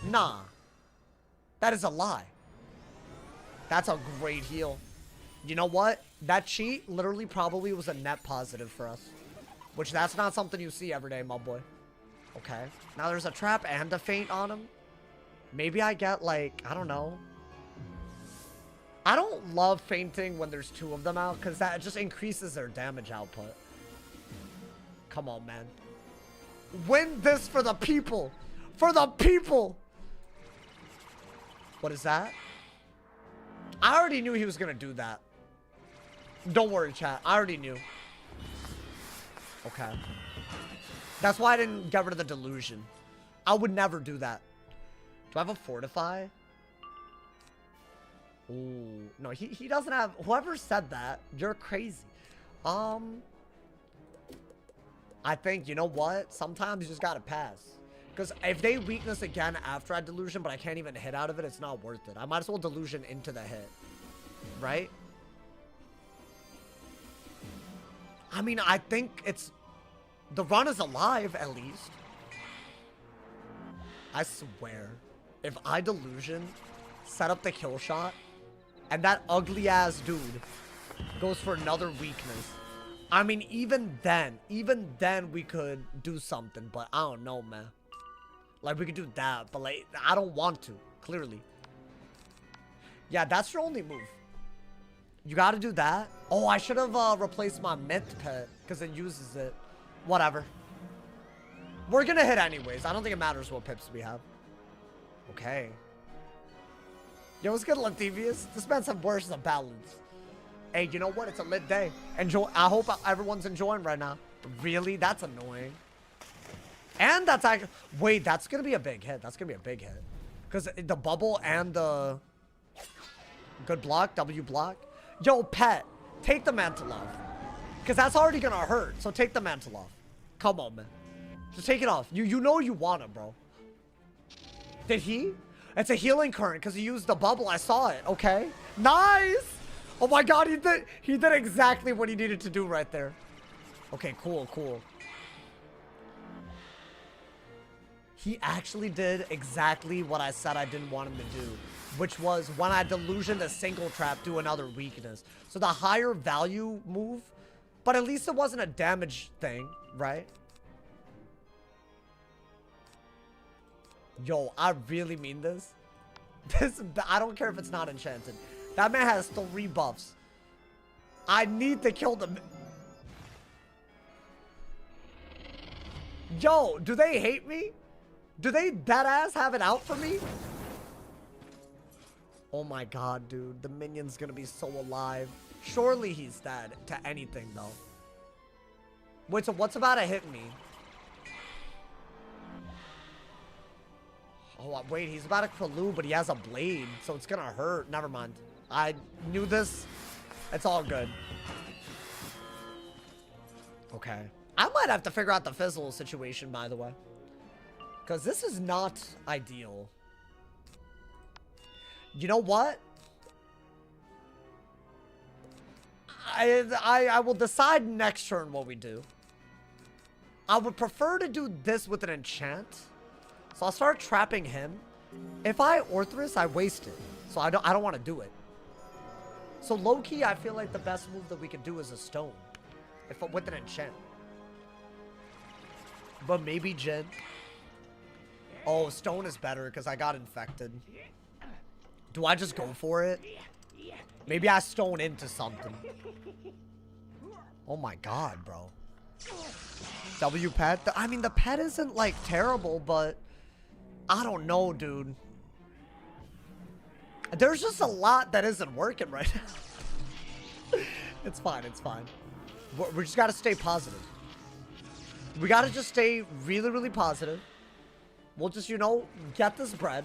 Nah. That is a lie. That's a great heal. You know what? That cheat literally probably was a net positive for us. Which that's not something you see every day, my boy. Okay. Now there's a trap and a feint on him. Maybe I get like, I don't know. I don't love fainting when there's 2 of them out because that just increases their damage output. Come on, man. Win this for the people. For the people. What is that? I already knew he was going to do that. Don't worry, chat. I already knew. Okay. That's why I didn't get rid of the delusion. I would never do that. Do I have a fortify? Ooh. No, he doesn't have... Whoever said that, you're crazy. I think, you know what? Sometimes you just gotta pass. Because if they weakness again after I delusion, but I can't even hit out of it, it's not worth it. I might as well delusion into the hit. Right? I mean, I think it's... The run is alive, at least. I swear. If I delusion, set up the kill shot, and that ugly-ass dude goes for another weakness. I mean, even then we could do something, but I don't know, man. Like, we could do that, but, like, I don't want to, clearly. Yeah, that's your only move. You gotta do that. Oh, I should have replaced my myth pet, because it uses it. Whatever. We're gonna hit anyways. I don't think it matters what pips we have. Okay. Yo, what's good, Lativius? This man's some worse than balance. Hey, you know what? It's a lit day. Enjoy. I hope everyone's enjoying right now. Really? That's annoying. And that's actually... Wait, that's gonna be a big hit. That's gonna be a big hit. Because the bubble and the... Good block. W block. Yo, pet. Take the mantle off. Because that's already gonna hurt. So take the mantle off. Come on, man. Just take it off. You know you want him, bro. Did he? It's a healing current because he used the bubble. I saw it. Okay. Nice. Oh my god, he did exactly what he needed to do right there. Okay, cool, cool. He actually did exactly what I said I didn't want him to do, which was when I delusioned a single trap, do another weakness. So the higher value move, but at least it wasn't a damage thing, right? Yo, I really mean this. I don't care if it's not enchanted. That man has 3 buffs. I need to kill them. Yo, do they hate me? Do they deadass have it out for me? Oh my god, dude. The minion's gonna be so alive. Surely he's dead to anything, though. Wait, so what's about to hit me? Oh, wait, he's about to Kraloo, but he has a blade, so it's gonna hurt. Never mind. I knew this. It's all good. Okay. I might have to figure out the fizzle situation, by the way. Because this is not ideal. You know what? I will decide next turn what we do. I would prefer to do this with an enchant. So I'll start trapping him. If I Orthrus, I waste it. So I don't want to do it. So low-key, I feel like the best move that we could do is a stone. If with an enchant. But maybe Jin. Oh, stone is better because I got infected. Do I just go for it? Maybe I stone into something. Oh my god, bro. W pet? I mean, the pet isn't like terrible, but I don't know, dude. There's just a lot that isn't working right now. It's fine, it's fine. We just gotta stay positive. We gotta just stay really, really positive. We'll just, you know, get this bread,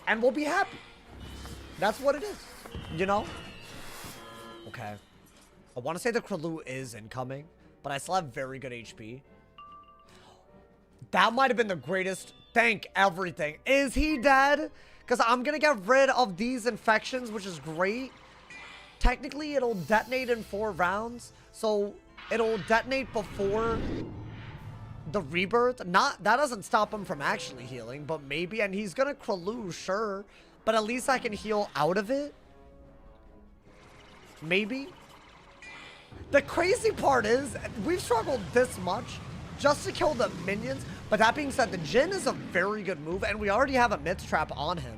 and we'll be happy. That's what it is, you know? Okay. I want to say the Kraloo is incoming, but I still have very good HP. That might have been the greatest. Thank everything. Is he dead? Because I'm going to get rid of these infections, which is great. Technically, it'll detonate in 4 rounds. So, it'll detonate before the rebirth. That doesn't stop him from actually healing, but maybe. And he's going to Kraloo, sure. But at least I can heal out of it. Maybe. The crazy part is, we've struggled this much just to kill the minions. But that being said, the Jin is a very good move, and we already have a myth trap on him.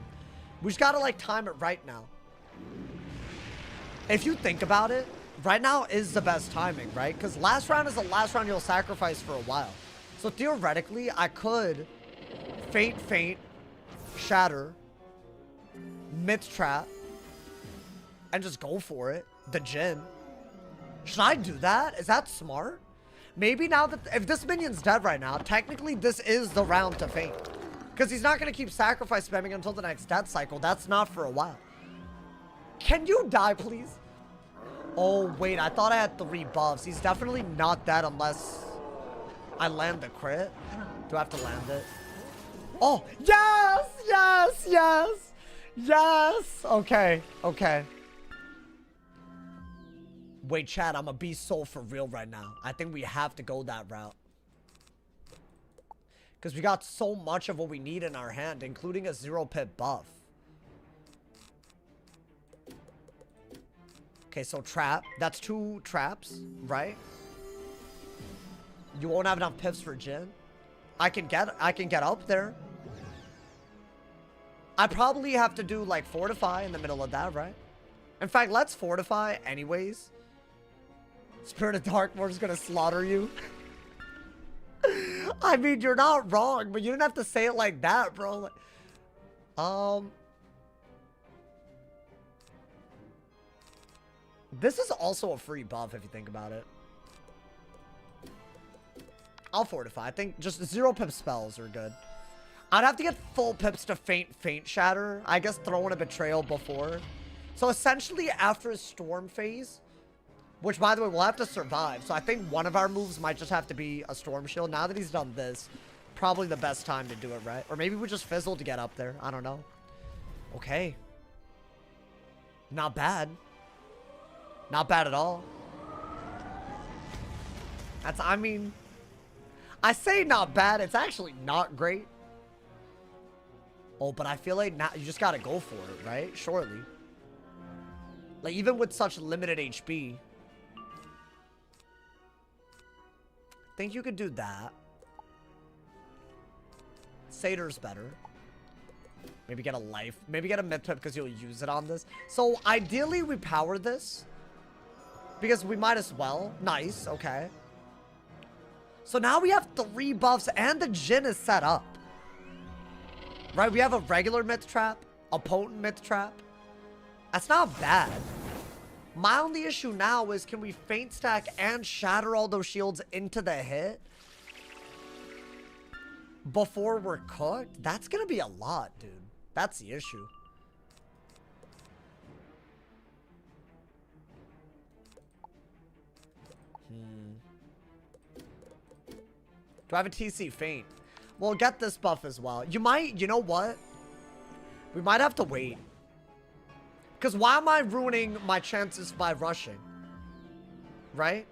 We just gotta, like, time it right now. If you think about it, right now is the best timing, right? Because last round is the last round you'll sacrifice for a while. So theoretically, I could feint, shatter, myth trap, and just go for it. The Jin. Should I do that? Is that smart? Maybe now that, if this minion's dead right now, technically this is the round to feint. Because he's not going to keep sacrifice spamming until the next death cycle. That's not for a while. Can you die, please? Oh, wait, I thought I had 3 buffs. He's definitely not dead unless I land the crit. Do I have to land it? Oh, yes, yes, yes, yes. Okay, okay. Wait, chat, I'm gonna be so for real right now. I think we have to go that route. Because we got so much of what we need in our hand, including a 0-pip buff. Okay, so trap. That's 2 traps, right? You won't have enough pips for Jin. I can get up there. I probably have to do, like, fortify in the middle of that, right? In fact, let's fortify anyways. Spirit of Darkmoor is gonna slaughter you. I mean, you're not wrong, but you didn't have to say it like that, bro. This is also a free buff if you think about it. I'll fortify. I think just 0-pip spells are good. I'd have to get full pips to feint shatter. I guess throw in a betrayal before. So essentially after a storm phase, which, by the way, we'll have to survive. So I think one of our moves might just have to be a Storm Shield. Now that he's done this, probably the best time to do it, right? Or maybe we just fizzle to get up there. I don't know. Okay. Not bad. Not bad at all. That's, I mean, I say not bad. It's actually not great. Oh, but I feel like now you just gotta go for it, right? Surely. Like, even with such limited HP. I think you could do that. Satyr's better. Maybe get a life. Maybe get a mid-pip because you'll use it on this. So, ideally, we power this. Because we might as well. Nice. Okay. So, now we have 3 buffs and the Jhin is set up. Right? We have a regular myth trap. A potent myth trap. That's not bad. My only issue now is can we feint stack and shatter all those shields into the hit before we're cooked? That's gonna be a lot, dude. That's the issue. Do I have a TC feint? Well, get this buff as well. You might, you know what? We might have to wait. Because why am I ruining my chances by rushing? Right?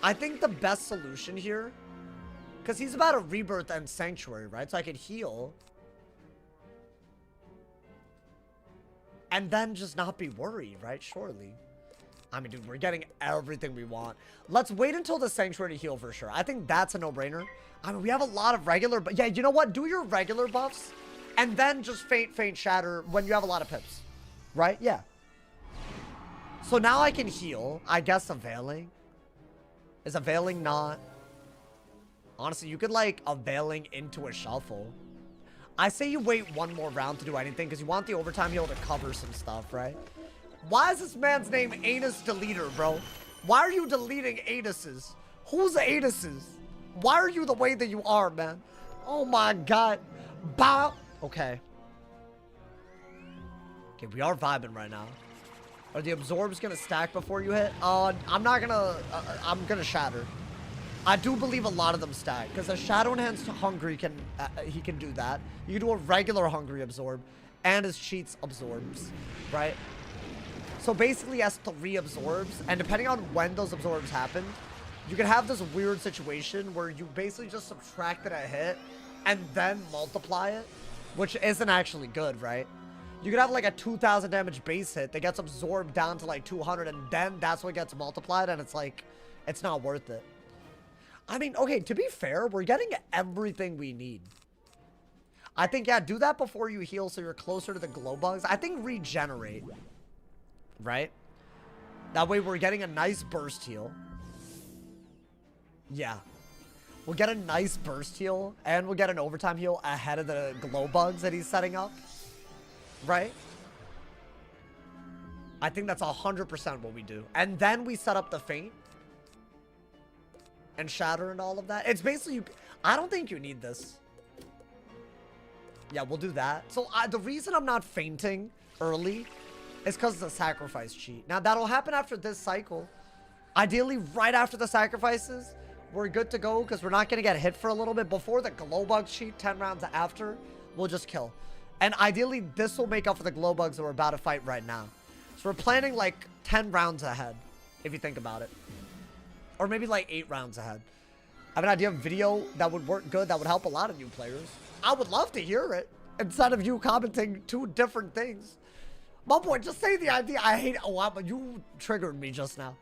I think the best solution here, because he's about to rebirth and sanctuary, right? So I could heal. And then just not be worried, right? Surely. I mean, dude, we're getting everything we want. Let's wait until the sanctuary to heal for sure. I think that's a no-brainer. I mean, we have a lot of regular, but yeah, you know what? Do your regular buffs and then just feint shatter when you have a lot of pips. Right? Yeah. So now I can heal. I guess availing. Is availing not? Honestly, you could like availing into a shuffle. I say you wait one more round to do anything because you want the overtime heal to cover some stuff, right? Why is this man's name Anus Deleter, bro? Why are you deleting anuses? Who's anuses? Why are you the way that you are, man? Oh my god. Bow. Okay. Okay, we are vibing right now. Are the absorbs gonna stack before you hit? I'm not gonna... I'm gonna shatter. I do believe a lot of them stack. Because a Shadow Enhanced Hungry can... he can do that. You can do a regular Hungry absorb. And his cheats absorbs. Right? So basically, he has 3 absorbs. And depending on when those absorbs happen, you can have this weird situation where you basically just subtracted a hit and then multiply it. Which isn't actually good, right? You could have like a 2,000 damage base hit that gets absorbed down to like 200, and then that's what gets multiplied, and it's like, it's not worth it. I mean, okay, to be fair, we're getting everything we need. I think, yeah, do that before you heal so you're closer to the glow bugs. I think regenerate, right? That way we're getting a nice burst heal. Yeah. We'll get a nice burst heal, and we'll get an overtime heal ahead of the glow bugs that he's setting up. Right? I think that's 100% what we do. And then we set up the feint. And shatter and all of that. It's basically... I don't think you need this. Yeah, we'll do that. So, the reason I'm not fainting early is because of the sacrifice cheat. Now, that'll happen after this cycle. Ideally, right after the sacrifices, we're good to go because we're not going to get hit for a little bit. Before the glow bug cheat, 10 rounds after, we'll just kill. And ideally, this will make up for the glow bugs that we're about to fight right now. So we're planning like 10 rounds ahead, if you think about it. Or maybe like 8 rounds ahead. I have an idea of video that would work good, that would help a lot of new players. I would love to hear it, instead of you commenting 2 different things. My boy, just say the idea. I hate it. Oh, but you triggered me just now.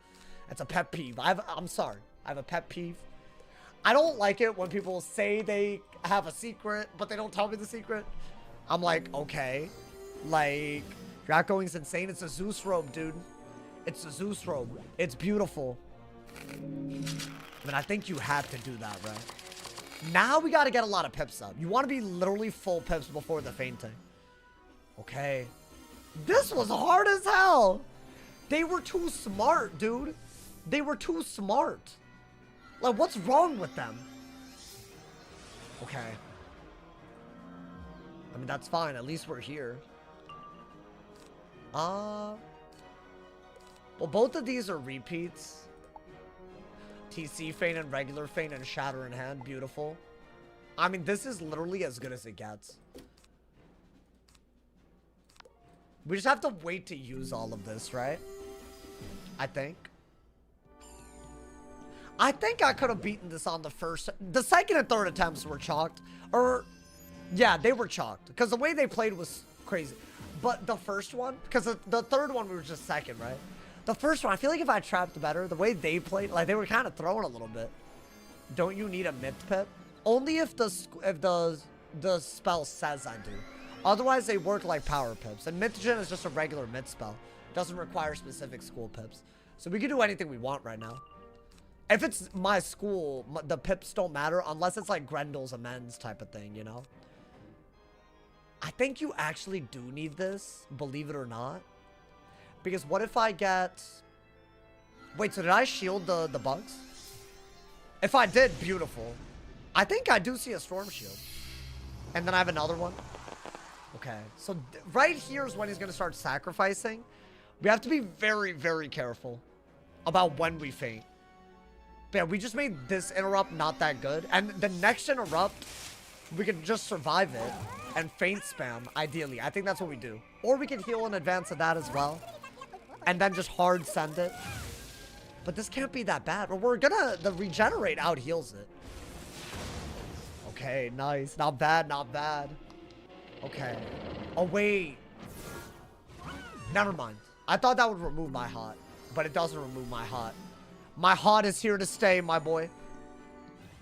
It's a pet peeve. I'm sorry. I have a pet peeve. I don't like it when people say they have a secret, but they don't tell me the secret. I'm like, okay, like, your outgoing's insane. It's a Zeus robe, dude. It's a Zeus robe. It's beautiful. I mean, I think you have to do that, right? Now we got to get a lot of pips up. You want to be literally full pips before the fainting. Okay. This was hard as hell. They were too smart, dude. They were too smart. Like, what's wrong with them? Okay. I mean, that's fine. At least we're here. Well, both of these are repeats. TC Feint and regular Feint and Shatter in hand. Beautiful. I mean, this is literally as good as it gets. We just have to wait to use all of this, right? I think I could have beaten this on the first... The second and third attempts were chalked. Or, yeah, they were chalked. Because the way they played was crazy. But the first one... Because the third one, we were just second, right? The first one, I feel like if I trapped better, the way they played... Like, they were kind of throwing a little bit. Don't you need a myth pip? Only if the spell says I do. Otherwise, they work like power pips. And Mythogen is just a regular myth spell. Doesn't require specific school pips. So we can do anything we want right now. If it's my school, the pips don't matter unless it's like Grendel's amends type of thing, you know? I think you actually do need this, believe it or not. Because what if I get... Wait, so did I shield the bugs? If I did, beautiful. I think I do see a storm shield. And then I have another one. Okay, so right here is when he's going to start sacrificing. We have to be very, very careful about when we feint. But yeah, we just made this interrupt not that good. And the next interrupt, we can just survive it and feint spam, ideally. I think that's what we do. Or we can heal in advance of that as well. And then just hard send it. But this can't be that bad. But we're gonna... The regenerate out heals it. Okay, nice. Not bad, not bad. Okay. Oh, wait. Never mind. I thought that would remove my hot. But it doesn't remove my hot. My hot is here to stay, my boy.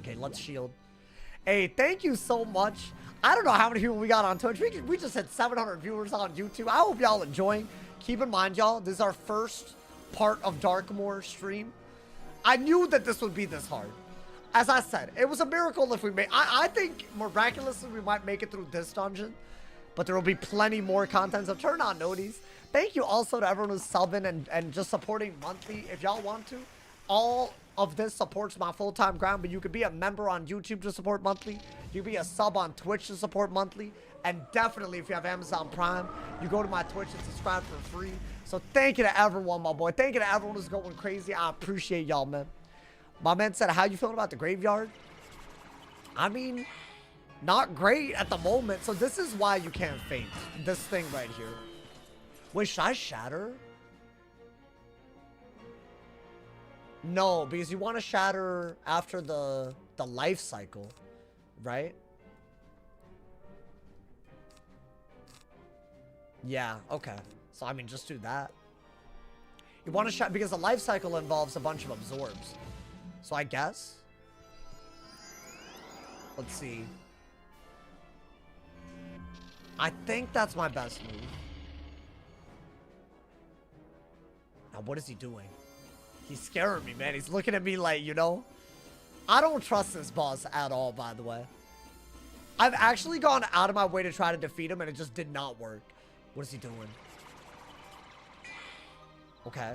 Okay, let's shield. Hey, thank you so much. I don't know how many people we got on Twitch. We just hit 700 viewers on YouTube. I hope y'all enjoying. Keep in mind, y'all, this is our first part of DARKMOOR stream. I knew that this would be this hard. As I said, it was a miracle if we made... I think miraculously we might make it through this dungeon. But there will be plenty more content, so turn on noties. Thank you also to everyone who's subbing and just supporting monthly if y'all want to. All of this supports my full-time grind, but you could be a member on YouTube to support monthly. You can be a sub on Twitch to support monthly. And definitely, if you have Amazon Prime, you go to my Twitch and subscribe for free. So thank you to everyone, my boy. Thank you to everyone who's going crazy. I appreciate y'all, man. My man said, how you feeling about the graveyard? I mean, not great at the moment. So this is why you can't feint. This thing right here. Wait, should I shatter? No, because you want to shatter after the life cycle, right? Yeah, okay. So, I mean, just do that. You want to shatter, because the life cycle involves a bunch of absorbs. So, I guess. Let's see. I think that's my best move. Now, what is he doing? He's scaring me, man. He's looking at me like, you know. I don't trust this boss at all, by the way. I've actually gone out of my way to try to defeat him, and it just did not work. What is he doing? Okay.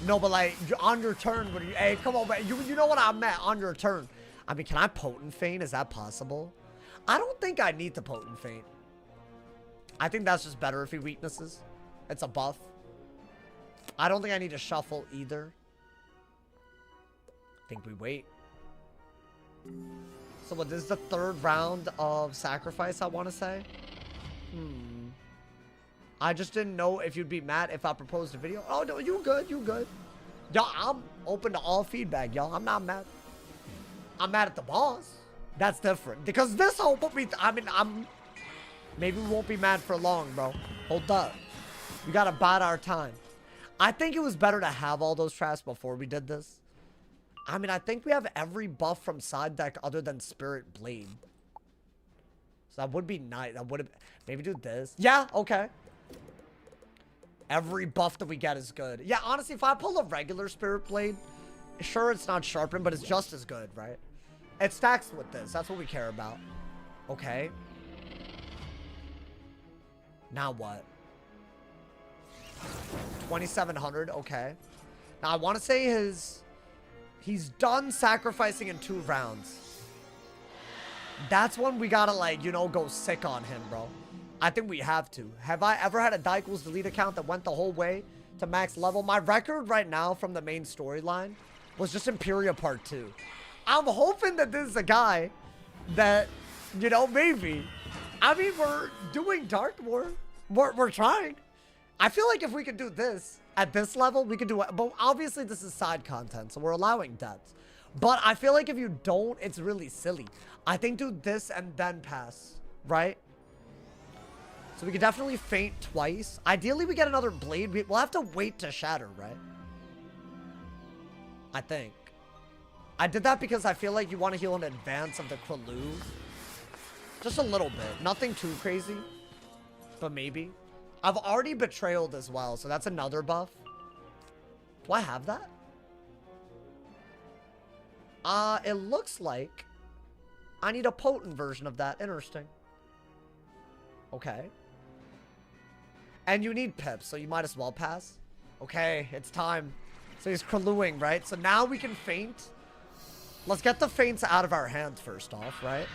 No, but like, on your turn, what are you... Hey, come on, man. You know what I meant, on your turn. I mean, can I potent feint? Is that possible? I don't think I need to potent feint. I think that's just better if he weaknesses. It's a buff. I don't think I need to shuffle either. I think we wait. So what, this is the third round of sacrifice, I want to say? I just didn't know if you'd be mad if I proposed a video. Oh, no, you good, you good. Y'all, I'm open to all feedback, y'all. I'm not mad. I'm mad at the boss. That's different. Because this whole put me... I mean, maybe we won't be mad for long, bro. Hold up. We gotta bide our time. I think it was better to have all those traps before we did this. I mean, I think we have every buff from side deck other than Spirit Blade. So that would be nice. That would have... Maybe do this. Yeah, okay. Every buff that we get is good. Yeah, honestly, if I pull a regular Spirit Blade, sure, it's not sharpened, but it's just as good, right? It stacks with this. That's what we care about. Okay. Now what? 2,700. Okay. Now, I want to say he's done sacrificing in 2 rounds. That's when we gotta, like, you know, go sick on him, bro. I think we have to. Have I ever had a Dykel's delete account that went the whole way to max level? My record right now from the main storyline was just Imperia Part 2. I'm hoping that this is a guy that, you know, maybe. I mean, we're doing Darkmoor. We're trying. I feel like if we could do this at this level, we could do it. But obviously, this is side content, so we're allowing deaths. But I feel like if you don't, it's really silly. I think do this and then pass, right? So we could definitely faint twice. Ideally, we get another blade. We'll have to wait to shatter, right? I think. I did that because I feel like you want to heal in advance of the Kraloo. Just a little bit. Nothing too crazy. But maybe. I've already betrayaled as well, so that's another buff. Do I have that? It looks like I need a potent version of that. Interesting. Okay. And you need pips, so you might as well pass. Okay, it's time. So he's Kralooing, right? So now we can feint. Let's get the feints out of our hands first off, right?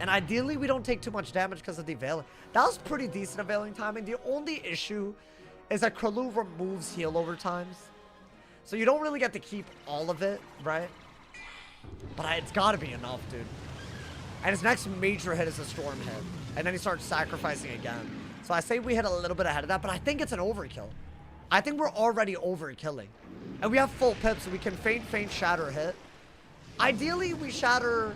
And ideally, we don't take too much damage because of the availing. That was pretty decent availing timing. The only issue is that Kraloo removes heal over times. So you don't really get to keep all of it, right? But it's got to be enough, dude. And his next major hit is a storm hit. And then he starts sacrificing again. So I say we hit a little bit ahead of that, but I think it's an overkill. I think we're already overkilling. And we have full pips, so we can feint, shatter, hit. Ideally, we shatter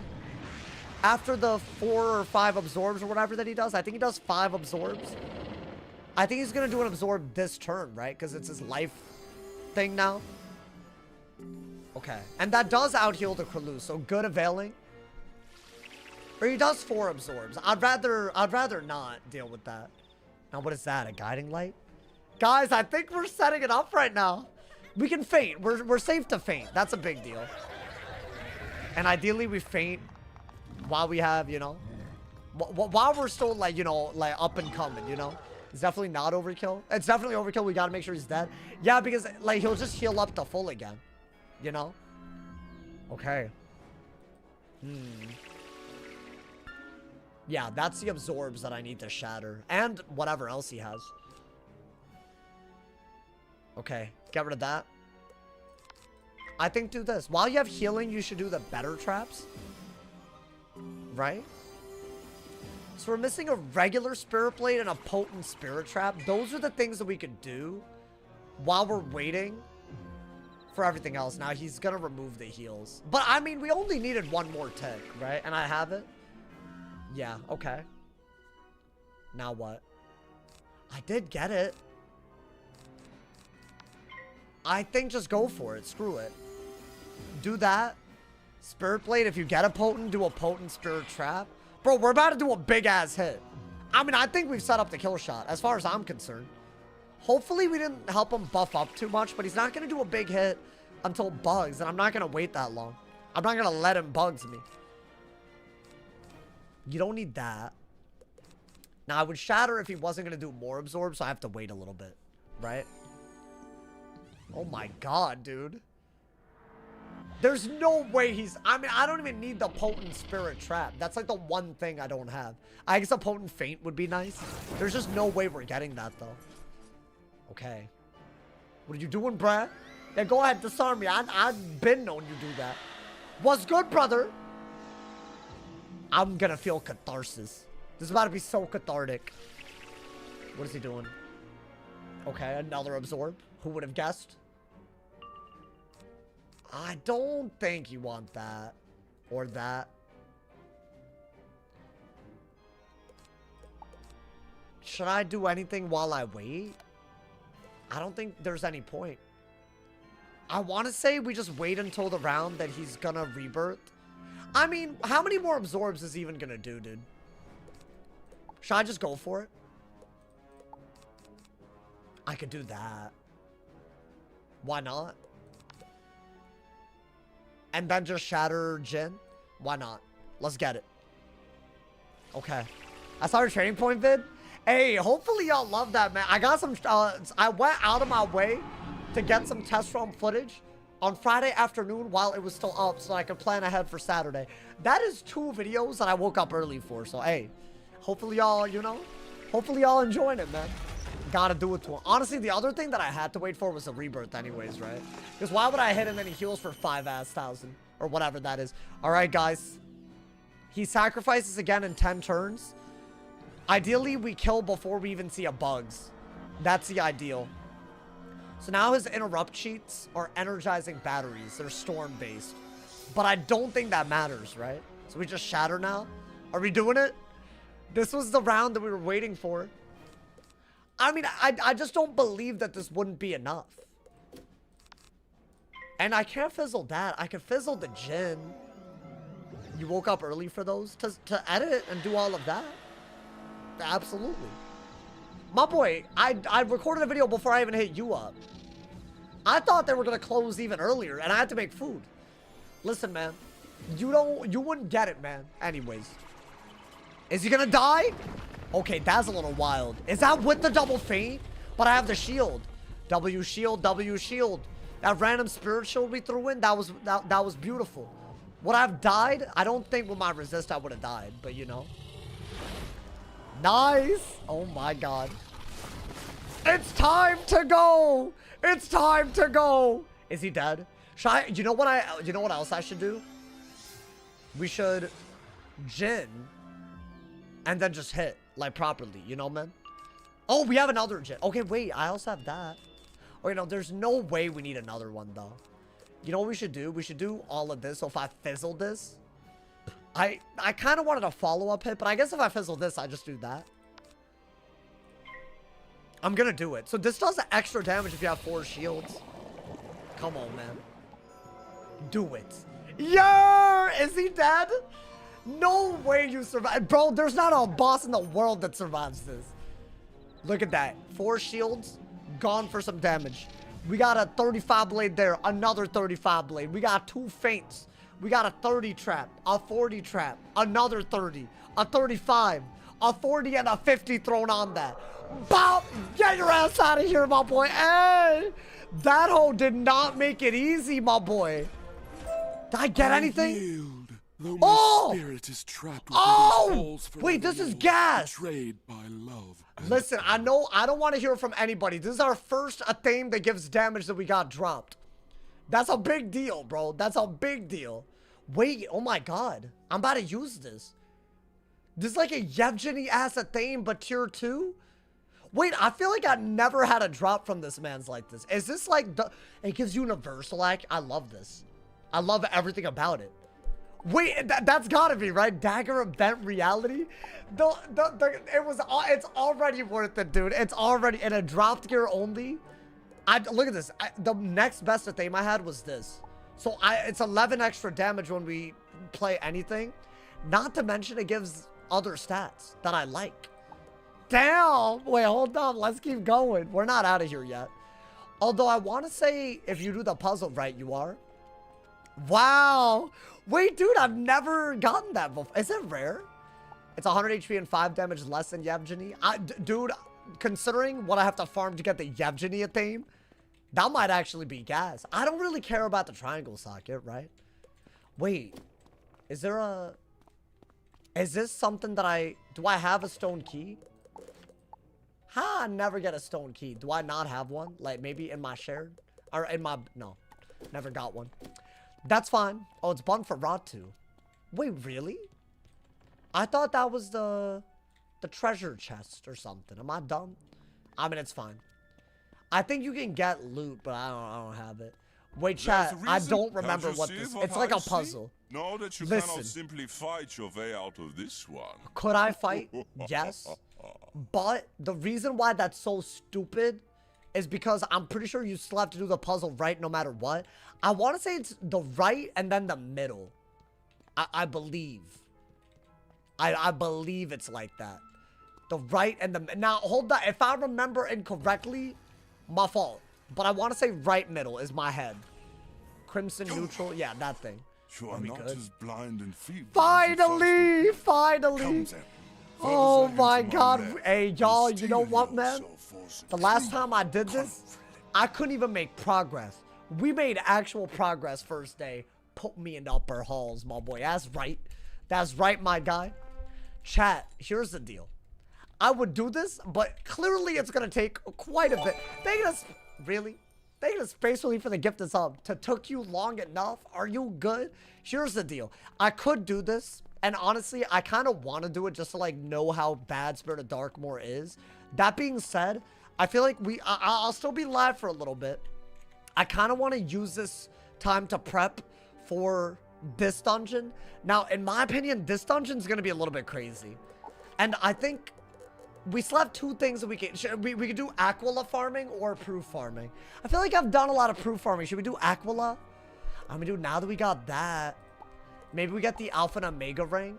after the 4 or 5 absorbs or whatever that he does. I think he does 5 absorbs. I think he's going to do an absorb this turn, right? Because it's his life thing now. Okay. And that does out-heal the Kraloo, so good availing. Or he does 4 absorbs. I'd rather not deal with that. Now, what is that? A guiding light? Guys, I think we're setting it up right now. We can feint. We're safe to feint. That's a big deal. And ideally, we feint while we have, you know, while we're still, like, you know, like, up and coming, you know? It's definitely not overkill. It's definitely overkill. We gotta make sure he's dead. Yeah, because, like, he'll just heal up to full again. You know? Okay. Yeah, that's the absorbs that I need to shatter. And whatever else he has. Okay, get rid of that. I think do this. While you have healing, you should do the better traps. Right? So we're missing a regular Spirit Blade and a potent Spirit Trap. Those are the things that we could do while we're waiting for everything else. Now, he's going to remove the heals. But, I mean, we only needed one more tick, right? And I have it. Yeah, okay. Now what? I did get it. I think just go for it. Screw it. Do that. Spirit Blade, if you get a potent, do a potent Spirit Trap. Bro, we're about to do a big-ass hit. I mean, I think we've set up the kill shot, as far as I'm concerned. Hopefully, we didn't help him buff up too much, but he's not going to do a big hit until bugs, and I'm not going to wait that long. I'm not going to let him bugs me. You don't need that. Now, I would shatter if he wasn't going to do more absorb, so I have to wait a little bit, right? Oh my god, dude. There's no way he's... I mean, I don't even need the potent Spirit Trap. That's like the one thing I don't have. I guess a potent feint would be nice. There's just no way we're getting that, though. Okay. What are you doing, bruh? Yeah, go ahead, disarm me. I've been known you do that. What's good, brother? I'm gonna feel catharsis. This is about to be so cathartic. What is he doing? Okay, another absorb. Who would have guessed? I don't think you want that. Or that. Should I do anything while I wait? I don't think there's any point. I want to say we just wait until the round that he's gonna rebirth. I mean, how many more absorbs is he even gonna do, dude? Should I just go for it? I could do that. Why not? And then just shatter Jin? Why not? Let's get it. Okay. I saw your training point vid. Hey, hopefully y'all love that, man. I got some... I went out of my way to get some test run footage on Friday afternoon while it was still up so I could plan ahead for Saturday. That is 2 videos that I woke up early for. So, hey, hopefully y'all, you know, hopefully y'all enjoying it, man. Gotta do it to him. Honestly, the other thing that I had to wait for was a rebirth anyways, right? Because why would I hit him and he heals for 5,000 or whatever that is? All right, guys. He sacrifices again in 10 turns. Ideally, we kill before we even see a bugs. That's the ideal. So now his interrupt cheats are energizing batteries. They're storm-based. But I don't think that matters, right? So we just shatter now? Are we doing it? This was the round that we were waiting for. I mean, I just don't believe that this wouldn't be enough. And I can't fizzle that. I can fizzle the Jinn. You woke up early for those? To edit and do all of that? Absolutely. My boy, I recorded a video before I even hit you up. I thought they were going to close even earlier, and I had to make food. Listen, man. You wouldn't get it, man. Anyways. Is he going to die? Okay, that's a little wild. Is that with the double feint? But I have the shield. W shield, W shield. That random spirit shield we threw in, that was beautiful. Would I have died? I don't think with my resist I would have died, but you know. Nice. Oh my god. It's time to go. It's time to go. Is he dead? Should I, you know what else I should do? We should Jinn and then just hit like properly, you know, man? Oh, we have another Jinn. Okay, wait, I also have that. Oh, you know, there's no way we need another one though. You know what we should do? We should do all of this. So if I fizzle this, I kind of wanted a follow-up hit, but I guess if I fizzle this, I just do that. I'm gonna do it. So this does extra damage if you have 4 shields. Come on, man. Do it. Yeah! Is he dead? No way you survive. Bro, there's not a boss in the world that survives this. Look at that. 4 shields, gone for some damage. We got a 35 blade there, another 35 blade. We got 2 feints. We got a 30 trap, a 40 trap, another 30, a 35, a 40, and a 50 thrown on that. Bop! Get your ass out of here, my boy. Hey! That hole did not make it easy, my boy. Did I get anything? Yield, though my Oh! spirit is trapped Oh! within these walls Wait, this is forevermore, gas. Betrayed by love. Listen, I know I don't want to hear from anybody. This is our first thing that gives damage that we got dropped. That's a big deal, bro. That's a big deal. Wait, oh my god. I'm about to use this. This is like a Yevgeny-ass thing, but tier 2? Wait, I feel like I never had a drop from this man's like this. Is this like the... It gives universal act. I love this. I love everything about it. Wait, that's gotta be, right? Dagger event reality? It's already worth it, dude. It's already... In a dropped gear only... Look at this. The next best thing I had was this. So it's 11 extra damage when we play anything. Not to mention it gives other stats that I like. Damn. Wait, hold on. Let's keep going. We're not out of here yet. Although I want to say if you do the puzzle right, you are. Wow. Wait, dude, I've never gotten that before. Is it rare? It's 100 HP and 5 damage less than Yevgeny. Dude, considering what I have to farm to get the Yevgeny theme, that might actually be gas. I don't really care about the triangle socket, right? Wait, is there a... Is this something that do I have a stone key? I never get a stone key. Do I not have one? Like maybe in my shared? Or in my... No, never got one. That's fine. Oh, it's bun for Ratu. Wait, really? I thought that was the treasure chest or something. Am I dumb? I mean, it's fine. I think you can get loot, but I don't have it. Wait, chat. I don't remember what this... It's like a puzzle. Know that you Listen. cannot simply fight your way out of this one. Could I fight? Yes. But the reason why that's so stupid is because I'm pretty sure you still have to do the puzzle right no matter what. I want to say it's the right and then the middle. I believe. I believe it's like that. The right and the... Now, hold on. If I remember incorrectly, my fault. But I want to say right middle is my head. Crimson neutral. Yeah, that thing. You are not as blind and feeble. Finally! Finally! Oh my god. Hey, y'all, you know what, man? The last time I did this, I couldn't even make progress. We made actual progress first day. Put me in the upper halls, my boy. That's right. That's right, my guy. Chat, here's the deal. I would do this, but clearly it's gonna take quite a bit. Thank us, really? Thank you spacefully for the gift of sub. Took you long enough? Are you good? Here's the deal. I could do this, and honestly, I kind of want to do it just to like know how bad Spirit of Darkmoor is. That being said, I feel like I'll still be live for a little bit. I kind of want to use this time to prep for this dungeon. Now, in my opinion, this dungeon's gonna be a little bit crazy, and I think we still have two things that we can we could do Aquila farming or proof farming. I feel like I've done a lot of proof farming. Should we do Aquila? I'm gonna do, now that we got that, maybe we get the Alpha and Omega ring.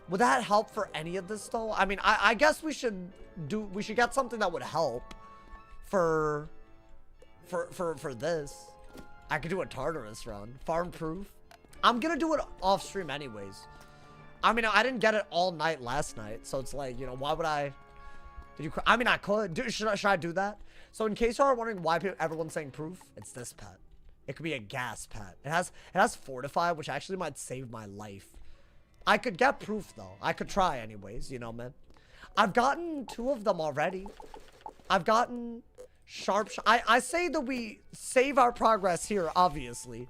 Would that help for any of this though? I mean, I guess we should get something that would help for this. I could do a Tartarus run. Farm proof. I'm gonna do it off stream anyways. I mean, I didn't get it all night last night, so it's like, you know, why would I? I mean, I could. Should I do that? So in case you are wondering why everyone's saying proof, it's this pet. It could be a gas pet. It has fortify, which actually might save my life. I could get proof though. I could try anyways, you know, man. I've gotten 2 of them already. I've gotten sharp. I say that we save our progress here, obviously,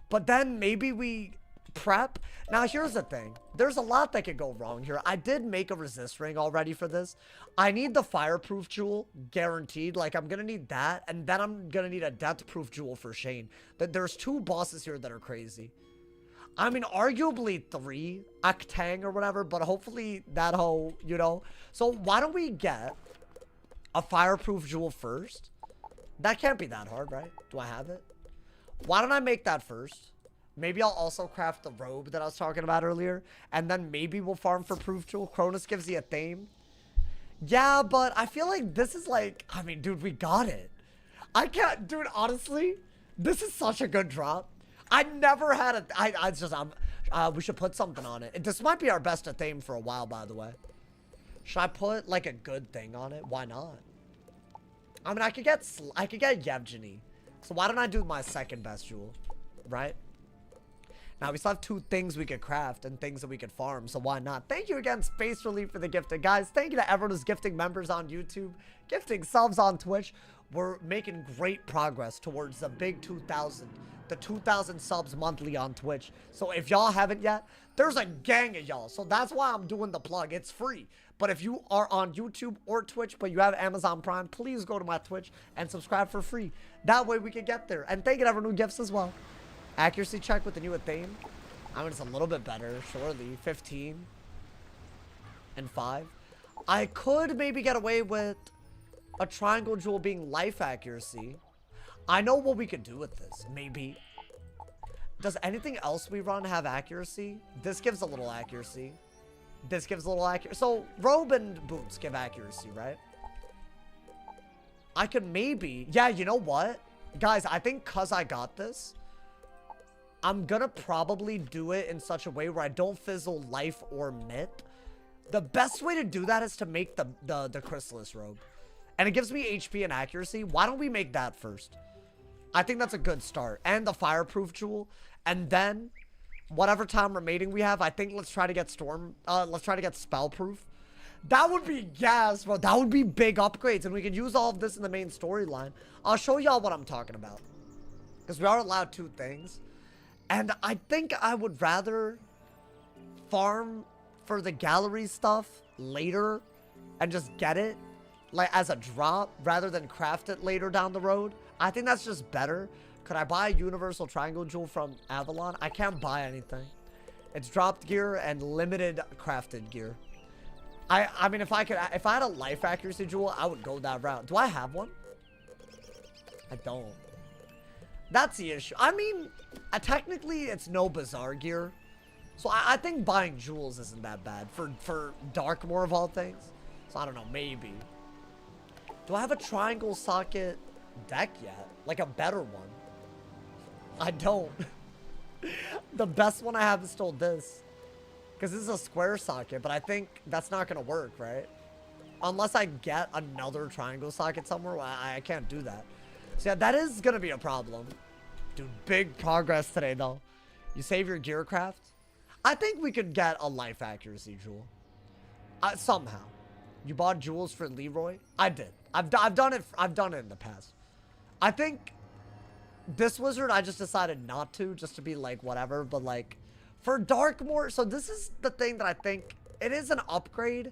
but then maybe we prep. Now here's the thing, there's a lot that could go wrong here. I did make a resist ring already for this. I need the fireproof jewel guaranteed. Like, I'm gonna need that, and then I'm gonna need a death proof jewel for Shane. There's 2 bosses here that are crazy. I mean, arguably 3 Aktang or whatever, but hopefully that whole, you know. So why don't we get a fireproof jewel first? That can't be that hard, right? Do I have it? Why don't I make that first? Maybe I'll also craft the robe that I was talking about earlier. And then maybe we'll farm for proof jewel. Cronus gives you a theme. Yeah, but I feel like this is like... I mean, dude, we got it. I can't... Dude, honestly, this is such a good drop. I never had a... we should put something on it. This might be our best theme for a while, by the way. Should I put, like, a good thing on it? Why not? I mean, I could get Yevgeny. So why don't I do my second best jewel? Right? Now, we still have 2 things we could craft and things that we could farm, so why not? Thank you again, Space Relief, for the gifted. Guys, thank you to everyone who's gifting members on YouTube, gifting subs on Twitch. We're making great progress towards the big 2,000, the 2,000 subs monthly on Twitch. So if y'all haven't yet, there's a gang of y'all. So that's why I'm doing the plug. It's free. But if you are on YouTube or Twitch, but you have Amazon Prime, please go to my Twitch and subscribe for free. That way we can get there. And thank you to everyone who gifts as well. Accuracy check with the new theme. I mean, it's a little bit better, surely. 15 and 5. I could maybe get away with a triangle jewel being life accuracy. I know what we could do with this. Maybe. Does anything else we run have accuracy? This gives a little accuracy. This gives a little accuracy. So, robe and boots give accuracy, right? I could maybe... Yeah, you know what? Guys, I think because I got this... I'm gonna probably do it in such a way where I don't fizzle life or myth. The best way to do that is to make the chrysalis robe. And it gives me HP and accuracy. Why don't we make that first? I think that's a good start. And the fireproof jewel. And then, whatever time remaining we have, I think let's try to get spell proof. That would be gas, bro. That would be big upgrades. And we could use all of this in the main storyline. I'll show y'all what I'm talking about. Because we are allowed 2 things. And I think I would rather farm for the gallery stuff later and just get it like as a drop rather than craft it later down the road. I think that's just better. Could I buy a universal triangle jewel from Avalon? I can't buy anything. It's dropped gear and limited crafted gear. I mean, if I had a life accuracy jewel, I would go that route. Do I have one? I don't. That's the issue. I mean, technically, it's no Bazaar gear. So I think buying jewels isn't that bad for Darkmoor of all things. So I don't know, maybe. Do I have a triangle socket deck yet? Like a better one? I don't. The best one I have is still this. Because this is a square socket, but I think that's not going to work, right? Unless I get another triangle socket somewhere, I can't do that. So yeah, that is gonna be a problem. Dude, big progress today though. You save your gear craft. I think we could get a life accuracy jewel. Somehow. You bought jewels for Leroy? I did. I've done it in the past. I think this wizard I just decided not to, just to be like whatever, but like for Darkmoor, so this is the thing that I think it is an upgrade.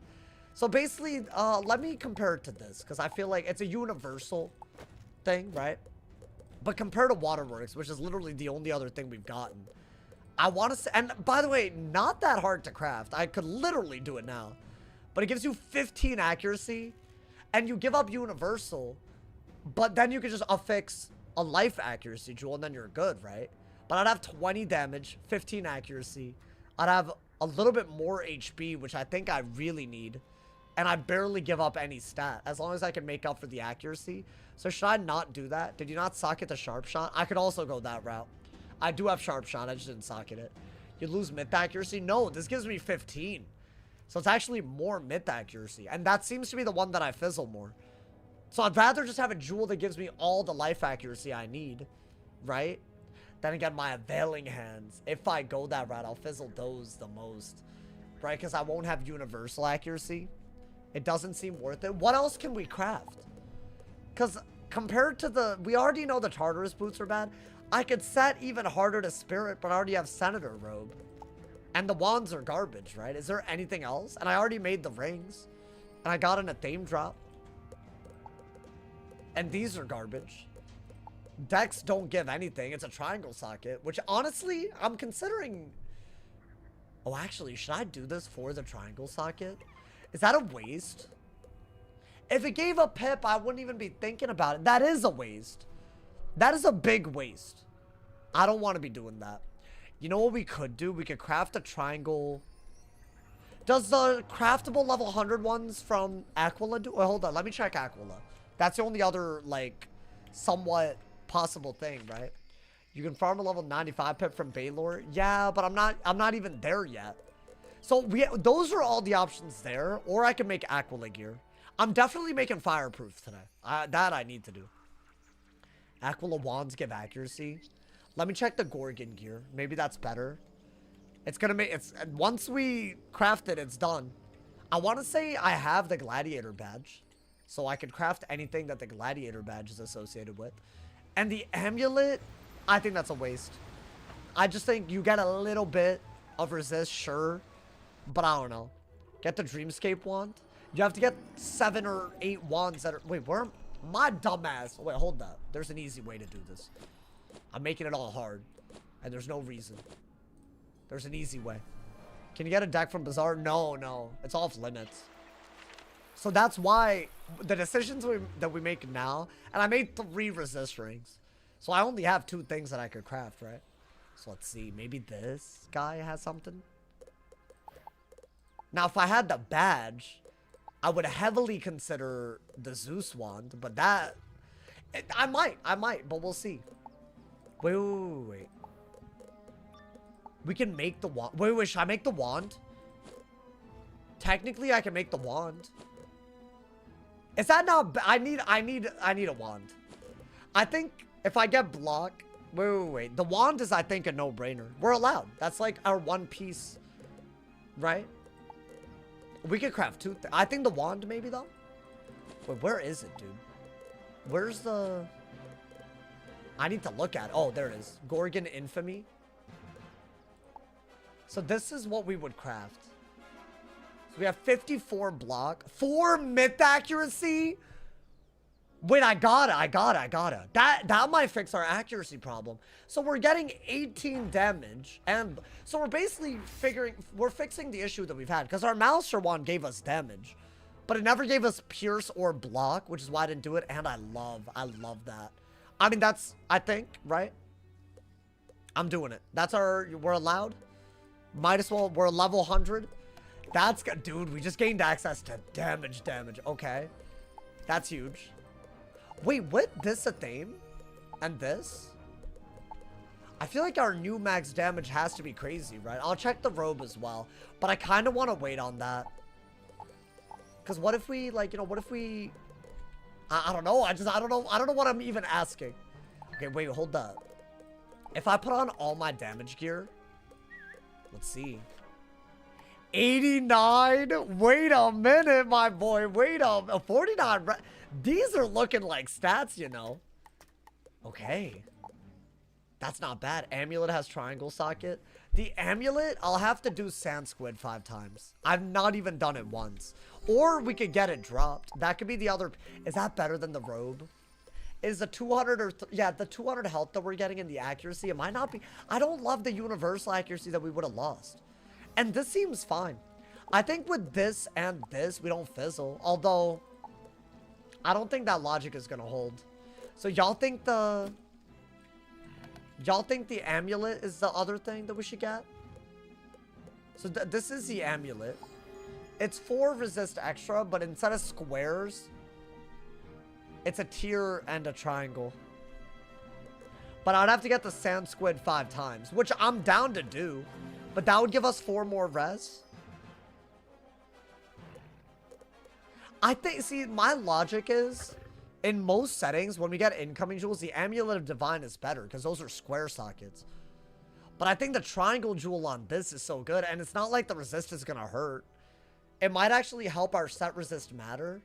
So basically, let me compare it to this, because I feel like it's a universal thing, right? But compared to Waterworks, which is literally the only other thing we've gotten, I want to say, and by the way, not that hard to craft. I could literally do it now. But it gives you 15 accuracy, and you give up universal, but then you can just affix a life accuracy jewel, and then you're good, right? But I'd have 20 damage, 15 accuracy. I'd have a little bit more HP, which I think I really need. And I barely give up any stat, as long as I can make up for the accuracy. So should I not do that? Did you not socket the sharp shot? I could also go that route. I do have sharp shot, I just didn't socket it. You lose myth accuracy? No, this gives me 15. So it's actually more myth accuracy. And that seems to be the one that I fizzle more. So I'd rather just have a jewel that gives me all the life accuracy I need, right? Then again, my availing hands, if I go that route, I'll fizzle those the most, right? Because I won't have universal accuracy. It doesn't seem worth it. What else can we craft? Because compared to the... We already know the Tartarus boots are bad. I could set even harder to spirit, but I already have Senator robe. And the wands are garbage, right? Is there anything else? And I already made the rings. And I got an Athame drop. And these are garbage. Decks don't give anything. It's a triangle socket, which honestly, I'm considering... Oh, actually, should I do this for the triangle socket? Is that a waste? If it gave a pip, I wouldn't even be thinking about it. That is a waste. That is a big waste. I don't want to be doing that. You know what we could do? We could craft a triangle. Does the craftable level 100 ones from Aquila do? Oh, hold on. Let me check Aquila. That's the only other, like, somewhat possible thing, right? You can farm a level 95 pip from Baylor. Yeah, but I'm not even there yet. So those are all the options there, or I can make Aquila gear. I'm definitely making fireproof today. That I need to do. Aquila wands give accuracy. Let me check the Gorgon gear. Maybe that's better. It's gonna make once we craft it, it's done. I want to say I have the gladiator badge, so I could craft anything that the gladiator badge is associated with. And the amulet, I think that's a waste. I just think you get a little bit of resist, sure. But I don't know. Get the Dreamscape wand. You have to get 7 or 8 wands that are... Wait, where... My dumbass... Wait, hold that. There's an easy way to do this. I'm making it all hard. And there's no reason. There's an easy way. Can you get a deck from Bazaar? No, no. It's off limits. So that's why the decisions that we make now... And I made 3 resist rings. So I only have 2 things that I could craft, right? So let's see. Maybe this guy has something. Now, if I had the badge, I would heavily consider the Zeus wand, but that... I might, but we'll see. Wait. We can make the wand. Wait, should I make the wand? Technically, I can make the wand. Is that not... I need a wand. I think if I get block... Wait. The wand is, I think, a no-brainer. We're allowed. That's like our one piece, right? We could craft 2 things. I think the wand maybe though. Wait, where is it, dude? Where's the... I need to look at it. Oh, there it is. Gorgon Infamy. So this is what we would craft. So we have 54 block. 4 myth accuracy? Wait, I got it. That might fix our accuracy problem. So we're getting 18 damage. And so we're basically we're fixing the issue that we've had. Because our Malister wand gave us damage. But it never gave us pierce or block, which is why I didn't do it. And I love that. I mean, that's, I think, right? I'm doing it. That's we're allowed. Might as well, we're level 100. That's good. Dude, we just gained access to damage. Okay. That's huge. Wait, what? This Athame? And this? I feel like our new max damage has to be crazy, right? I'll check the robe as well. But I kind of want to wait on that. Because what if we, like, you know, what if we... I don't know. I don't know what I'm even asking. Okay, wait, hold up. If I put on all my damage gear... Let's see. 89? Wait a minute, my boy. Wait a 49. These are looking like stats, you know. Okay. That's not bad. Amulet has triangle socket. The amulet, I'll have to do sand squid 5 times. I've not even done it once. Or we could get it dropped. That could be the other. Is that better than the robe? Is the 200 or yeah, the 200 health that we're getting in the accuracy, it might not be. I don't love the universal accuracy that we would have lost. And this seems fine. I think with this and this, we don't fizzle. Although, I don't think that logic is going to hold. So y'all think the amulet is the other thing that we should get? So this is the amulet. It's 4 resist extra, but instead of squares, it's a tier and a triangle. But I'd have to get the sand squid 5 times, which I'm down to do. But that would give us 4 more res. I think, see, my logic is, in most settings, when we get incoming jewels, the Amulet of Divine is better, because those are square sockets. But I think the triangle jewel on this is so good, and it's not like the resist is going to hurt. It might actually help our set resist matter.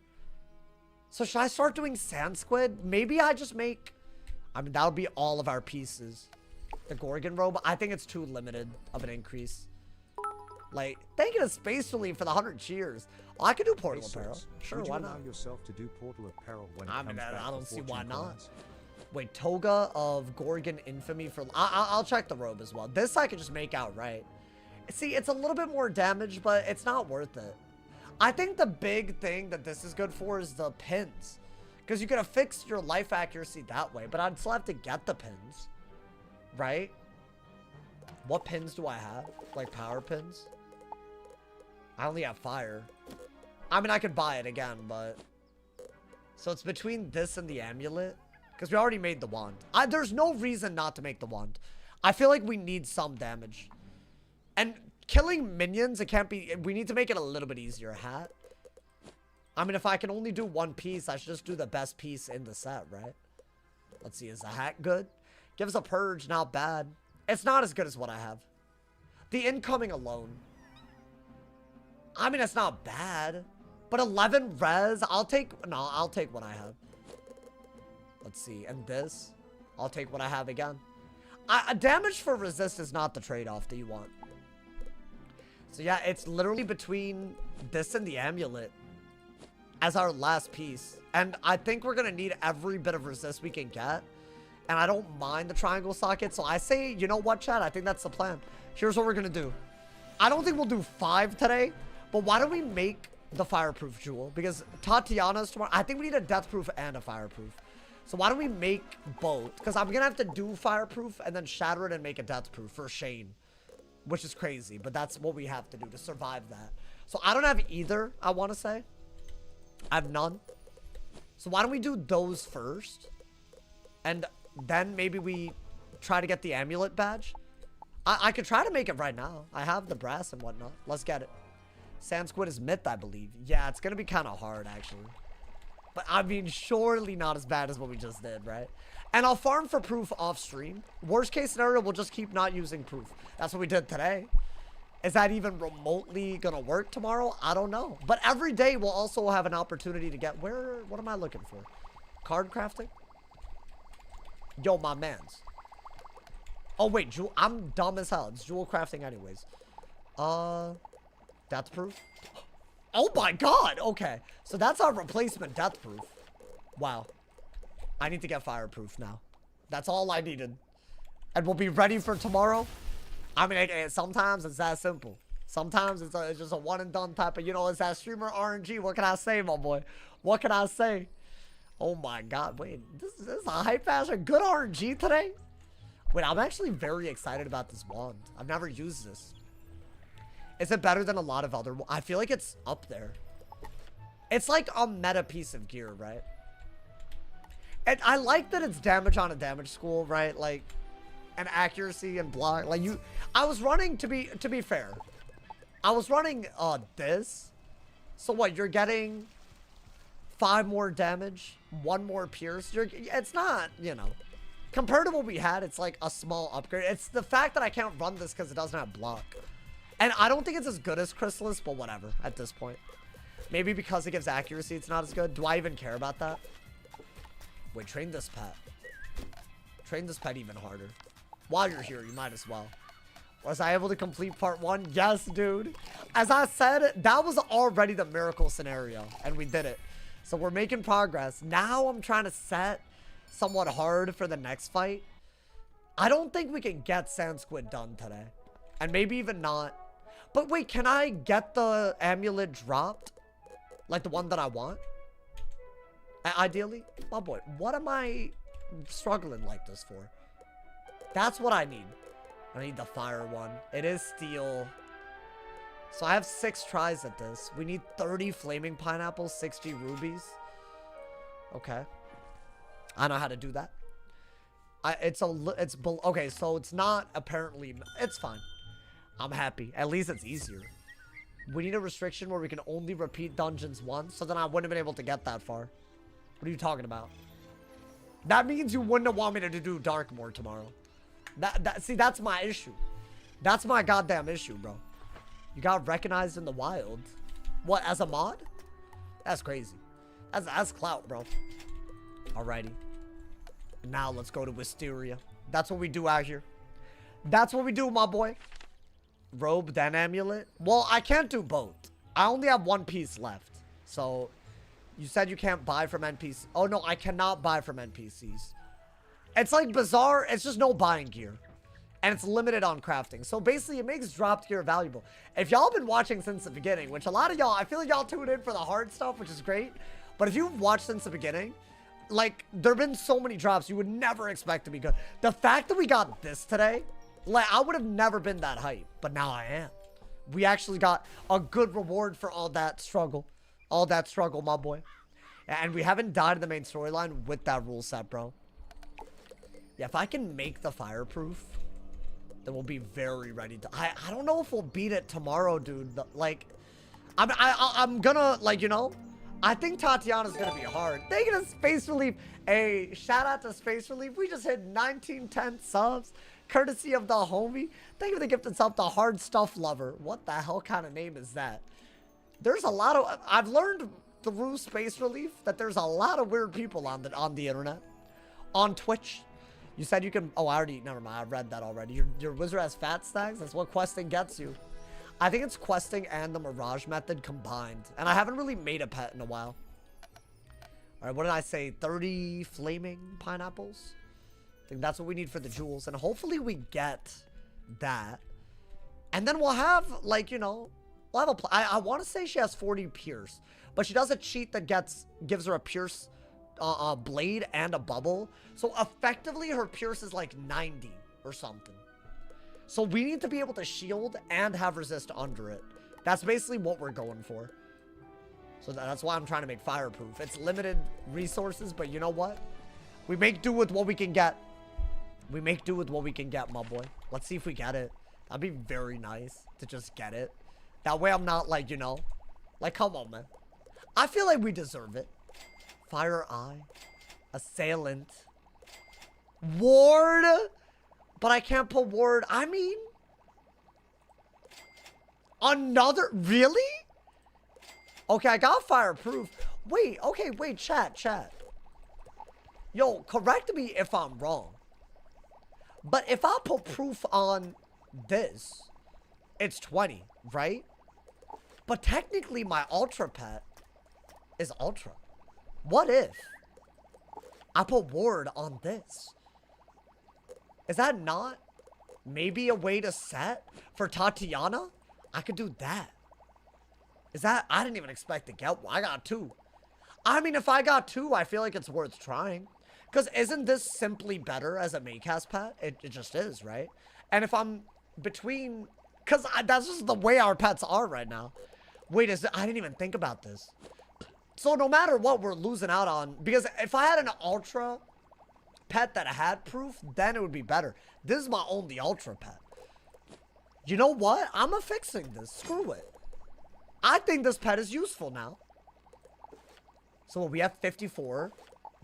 So should I start doing sand squid? Maybe I just make... I mean, that would be all of our pieces. The Gorgon robe, I think it's too limited of an increase. Like, thank you to Space Relief for the 100 cheers. Oh, I could do Portal Apparel. Sure, why not? Would you allow yourself to do Portal Apparel when it I mean, comes back I don't to see why Fortune not. Coins? Wait, Toga of Gorgon Infamy for... I'll check the robe as well. This I could just make outright. See, it's a little bit more damage, but it's not worth it. I think the big thing that this is good for is the pins. Because you could have fixed your life accuracy that way, but I'd still have to get the pins. Right? What pins do I have? Like power pins? I only have fire. I mean, I could buy it again, but... So it's between this and the amulet. Because we already made the wand. There's no reason not to make the wand. I feel like we need some damage. And killing minions, it can't be... We need to make it a little bit easier. Hat. I mean, if I can only do one piece, I should just do the best piece in the set, right? Let's see, is the hat good? Gives a purge, not bad. It's not as good as what I have. The incoming alone. I mean, it's not bad. But 11 res, I'll take what I have. Let's see, and this, I'll take what I have again. Damage for resist is not the trade-off that you want. So yeah, it's literally between this and the amulet as our last piece. And I think we're going to need every bit of resist we can get. And I don't mind the triangle socket. So I say, you know what, chat? I think that's the plan. Here's what we're going to do. I don't think we'll do 5 today. But why don't we make the fireproof jewel? Because Tatiana's tomorrow. I think we need a deathproof and a fireproof. So why don't we make both? Because I'm going to have to do fireproof and then shatter it and make a deathproof for Shane. Which is crazy. But that's what we have to do to survive that. So I don't have either, I want to say. I have none. So why don't we do those first? And then maybe we try to get the amulet badge. I could try to make it right now. I have the brass and whatnot. Let's get it. Sand squid is myth, I believe. Yeah, it's going to be kind of hard, actually. But I mean, surely not as bad as what we just did, right? And I'll farm for proof off stream. Worst case scenario, we'll just keep not using proof. That's what we did today. Is that even remotely going to work tomorrow? I don't know. But every day we'll also have an opportunity to get... What am I looking for? Card crafting? Yo, my mans. Oh, wait. I'm dumb as hell. It's jewel crafting anyways. Death proof? Oh my god! Okay. So that's our replacement death proof. Wow. I need to get fireproof now. That's all I needed. And we'll be ready for tomorrow. I mean, sometimes it's that simple. Sometimes it's just a one and done type of, you know, it's that streamer RNG. What can I say, my boy? What can I say? Oh my god, wait. This is a hype ass, a good RNG today? Wait, I'm actually very excited about this wand. I've never used this. Is it better than a lot of other... I feel like it's up there. It's like a meta piece of gear, right? And I like that it's damage on a damage school, right? Like... and accuracy and block, like you, I was running, to be fair, I was running this, so what, you're getting 5 more damage, 1 more pierce, it's not, you know, compared to what we had, it's like a small upgrade. It's the fact that I can't run this because it doesn't have block. And I don't think it's as good as Chrysalis, but whatever at this point. Maybe because it gives accuracy, it's not as good. Do I even care about that? Wait, train this pet. Train this pet even harder. While you're here, you might as well. Was I able to complete part 1? Yes, dude. As I said, that was already the miracle scenario, and we did it. So we're making progress. Now I'm trying to set somewhat hard for the next fight. I don't think we can get Sand Squid done today. And maybe even not. But wait, can I get the amulet dropped? Like the one that I want? Ideally? My boy, what am I struggling like this for? That's what I need. I need the fire one. It is steel. So I have 6 tries at this. We need 30 flaming pineapples, 60 rubies. Okay. I know how to do that. Okay, so it's not apparently, it's fine. I'm happy. At least it's easier. We need a restriction where we can only repeat dungeons once, so then I wouldn't have been able to get that far. What are you talking about? That means you wouldn't have wanted me to do Darkmoor tomorrow. See, that's my issue. That's my goddamn issue, bro. You got recognized in the wild. What, as a mod? That's crazy. That's clout, bro. Alrighty. Now let's go to Wisteria. That's what we do out here. That's what we do, my boy. Robe, then amulet. Well, I can't do both. I only have 1 piece left. So, you said you can't buy from NPCs. Oh, no, I cannot buy from NPCs. It's like Bazaar. It's just no buying gear. And it's limited on crafting. So, basically, it makes dropped gear valuable. If y'all been watching since the beginning, which a lot of y'all, I feel like y'all tuned in for the hard stuff, which is great. But if you've watched since the beginning, like, there have been so many drops you would never expect to be good. The fact that we got this today, like, I would have never been that hype, but now I am. We actually got a good reward for all that struggle. All that struggle, my boy. And we haven't died in the main storyline with that rule set, bro. Yeah, if I can make the fireproof, then we'll be very ready to... I don't know if we'll beat it tomorrow, dude. Like, I'm gonna, like, you know... I think Tatiana's gonna be hard. Thank you to Space Relief. Hey, shout out to Space Relief. We just hit 1910 subs. Courtesy of the homie. Thank you for the gift itself, the hard stuff lover. What the hell kind of name is that? There's a lot of... I've learned through Space Relief that there's a lot of weird people on the internet. On Twitch. You said you can... Oh, I already... Never mind. I read that already. Your wizard has fat stacks? That's what questing gets you. I think it's questing and the Mirage method combined. And I haven't really made a pet in a while. Alright, what did I say? 30 flaming pineapples? I think that's what we need for the jewels. And hopefully we get that. And then we'll have, like, you know... We'll have a... I want to say she has 40 pierce. But she does a cheat that gives her a pierce blade and a bubble. So effectively her pierce is like 90 or something. So we need to be able to shield and have resist under it. That's basically what we're going for. So that's why I'm trying to make fireproof. It's limited resources, but you know what? We make do with what we can get. We make do with what we can get, my boy. Let's see if we get it. That'd be very nice to just get it. That way I'm not like, you know. Like, come on, man. I feel like we deserve it. Fire Eye. Assailant. Ward. But I can't put ward. I mean, another, really? Okay, I got fireproof. Wait, okay, wait, chat. Yo, correct me if I'm wrong. But if I put proof on this, it's 20, right? But technically my ultra pet is ultra. What if I put ward on this? Is that not maybe a way to set for Tatiana? I could do that. Is that... I didn't even expect to get one. I got 2. I mean, if I got 2, I feel like it's worth trying. Because isn't this simply better as a Maycast pet? It just is, right? And if I'm between... Because that's just the way our pets are right now. Wait, I didn't even think about this. So no matter what, we're losing out on... Because if I had an ultra... pet that had proof, then it would be better. This is my only ultra pet. You know what? I'm affixing this. Screw it. I think this pet is useful now. So we have 54,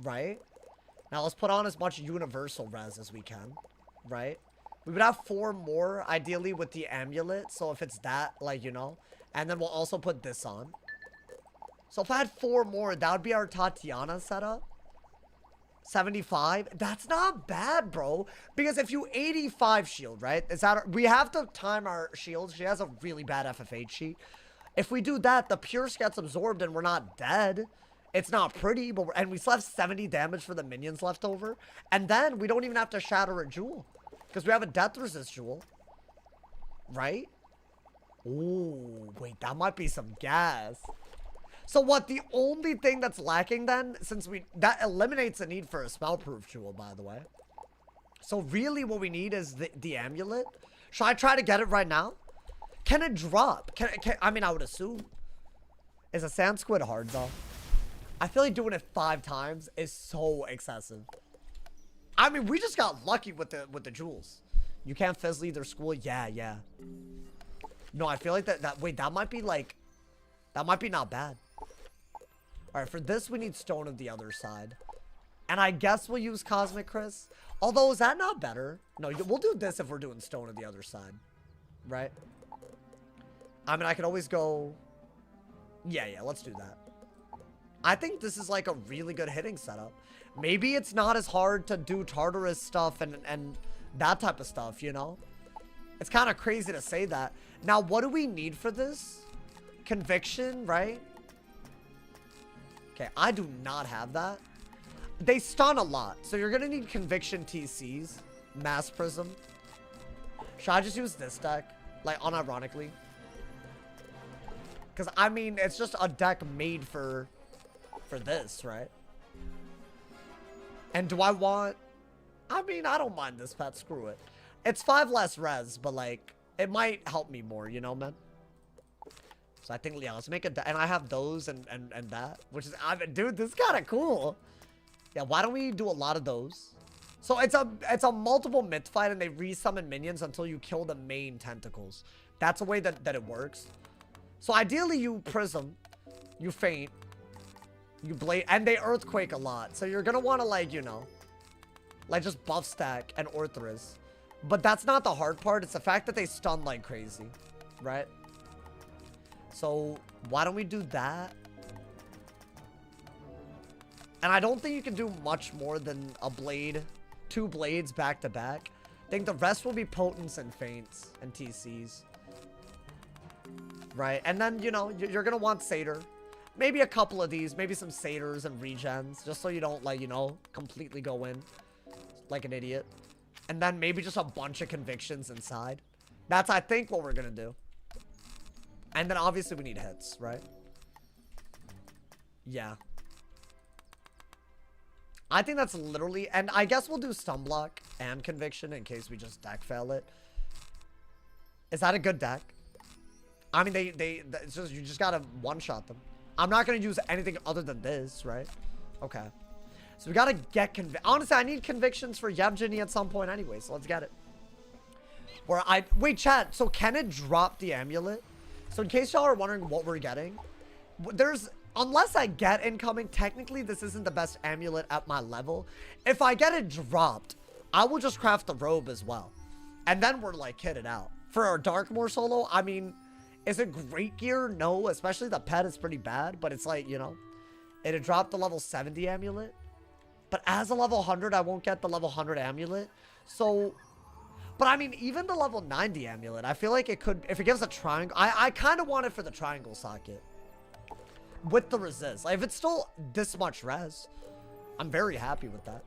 right? Now let's put on as much universal res as we can, right? We would have 4 more, ideally, with the amulet. So if it's that, like, you know. And then we'll also put this on. So if I had 4 more, that would be our Tatiana setup. 75. That's not bad, bro. Because if you 85 shield, right? Is that we have to time our shields. She has a really bad FFH sheet. If we do that, the Pierce gets absorbed and we're not dead. It's not pretty, but and we still have 70 damage for the minions left over. And then we don't even have to shatter a jewel. Because we have a death resist jewel. Right? Ooh, wait, that might be some gas. So what, the only thing that's lacking then, since that eliminates the need for a spellproof jewel, by the way. So really what we need is the amulet. Should I try to get it right now? Can it drop? I mean, I would assume. Is a sand squid hard, though? I feel like doing it 5 times is so excessive. I mean, we just got lucky with the jewels. You can't fizzle either school. Yeah. No, I feel like wait, that might be like, that might be not bad. All right, for this, we need stone of the other side. And I guess we'll use Cosmic Chris. Although, is that not better? No, we'll do this if we're doing stone of the other side. Right? I mean, I could always go... Yeah, let's do that. I think this is like a really good hitting setup. Maybe it's not as hard to do Tartarus stuff and that type of stuff, you know? It's kind of crazy to say that. Now, what do we need for this? Conviction, right? Okay, I do not have that. They stun a lot, so you're gonna need Conviction TCs. Mass Prism. Should I just use this deck? Like, unironically? Because, I mean, it's just a deck made for this, right? And do I want... I mean, I don't mind this pet. Screw it. It's 5 less res, but, like, it might help me more, you know, man? So I think, yeah, let's make it... And I have those and that, which is... I mean, dude, this is kind of cool. Yeah, why don't we do a lot of those? So it's a multiple myth fight, and they resummon minions until you kill the main tentacles. That's a way that it works. So ideally, you Prism, you Faint, you Blade, and they Earthquake a lot. So you're gonna want to, like, you know, like, just buff stack and Orthrus. But that's not the hard part. It's the fact that they stun like crazy, right? So why don't we do that? And I don't think you can do much more than a blade, 2 blades back to back. I think the rest will be potents and feints and TCs. Right, and then, you know, you're gonna want Satyr. Maybe a couple of these, maybe some Satyrs and regens, just so you don't, like, you know, completely go in like an idiot. And then maybe just a bunch of convictions inside. That's, I think, what we're gonna do. And then obviously we need hits, right? Yeah. I think that's literally, and I guess we'll do stun block and conviction in case we just deck fail it. Is that a good deck? I mean, it's just, you just gotta one-shot them. I'm not gonna use anything other than this, right? Okay. So we gotta get honestly, I need convictions for Yevgeny at some point anyway, so let's get it. Wait, chat, so can it drop the amulet? So in case y'all are wondering what we're getting, unless I get incoming, technically this isn't the best amulet at my level. If I get it dropped, I will just craft the robe as well. And then we're, like, kitted out. For our Darkmoor solo, I mean... Is it great gear? No, especially the pet is pretty bad, but it's like, you know, it'd drop the level 70 amulet. But as a level 100, I won't get the level 100 amulet. So, but I mean, even the level 90 amulet, I feel like it could, if it gives a triangle, I kind of want it for the triangle socket. With the resist. Like, if it's still this much res, I'm very happy with that.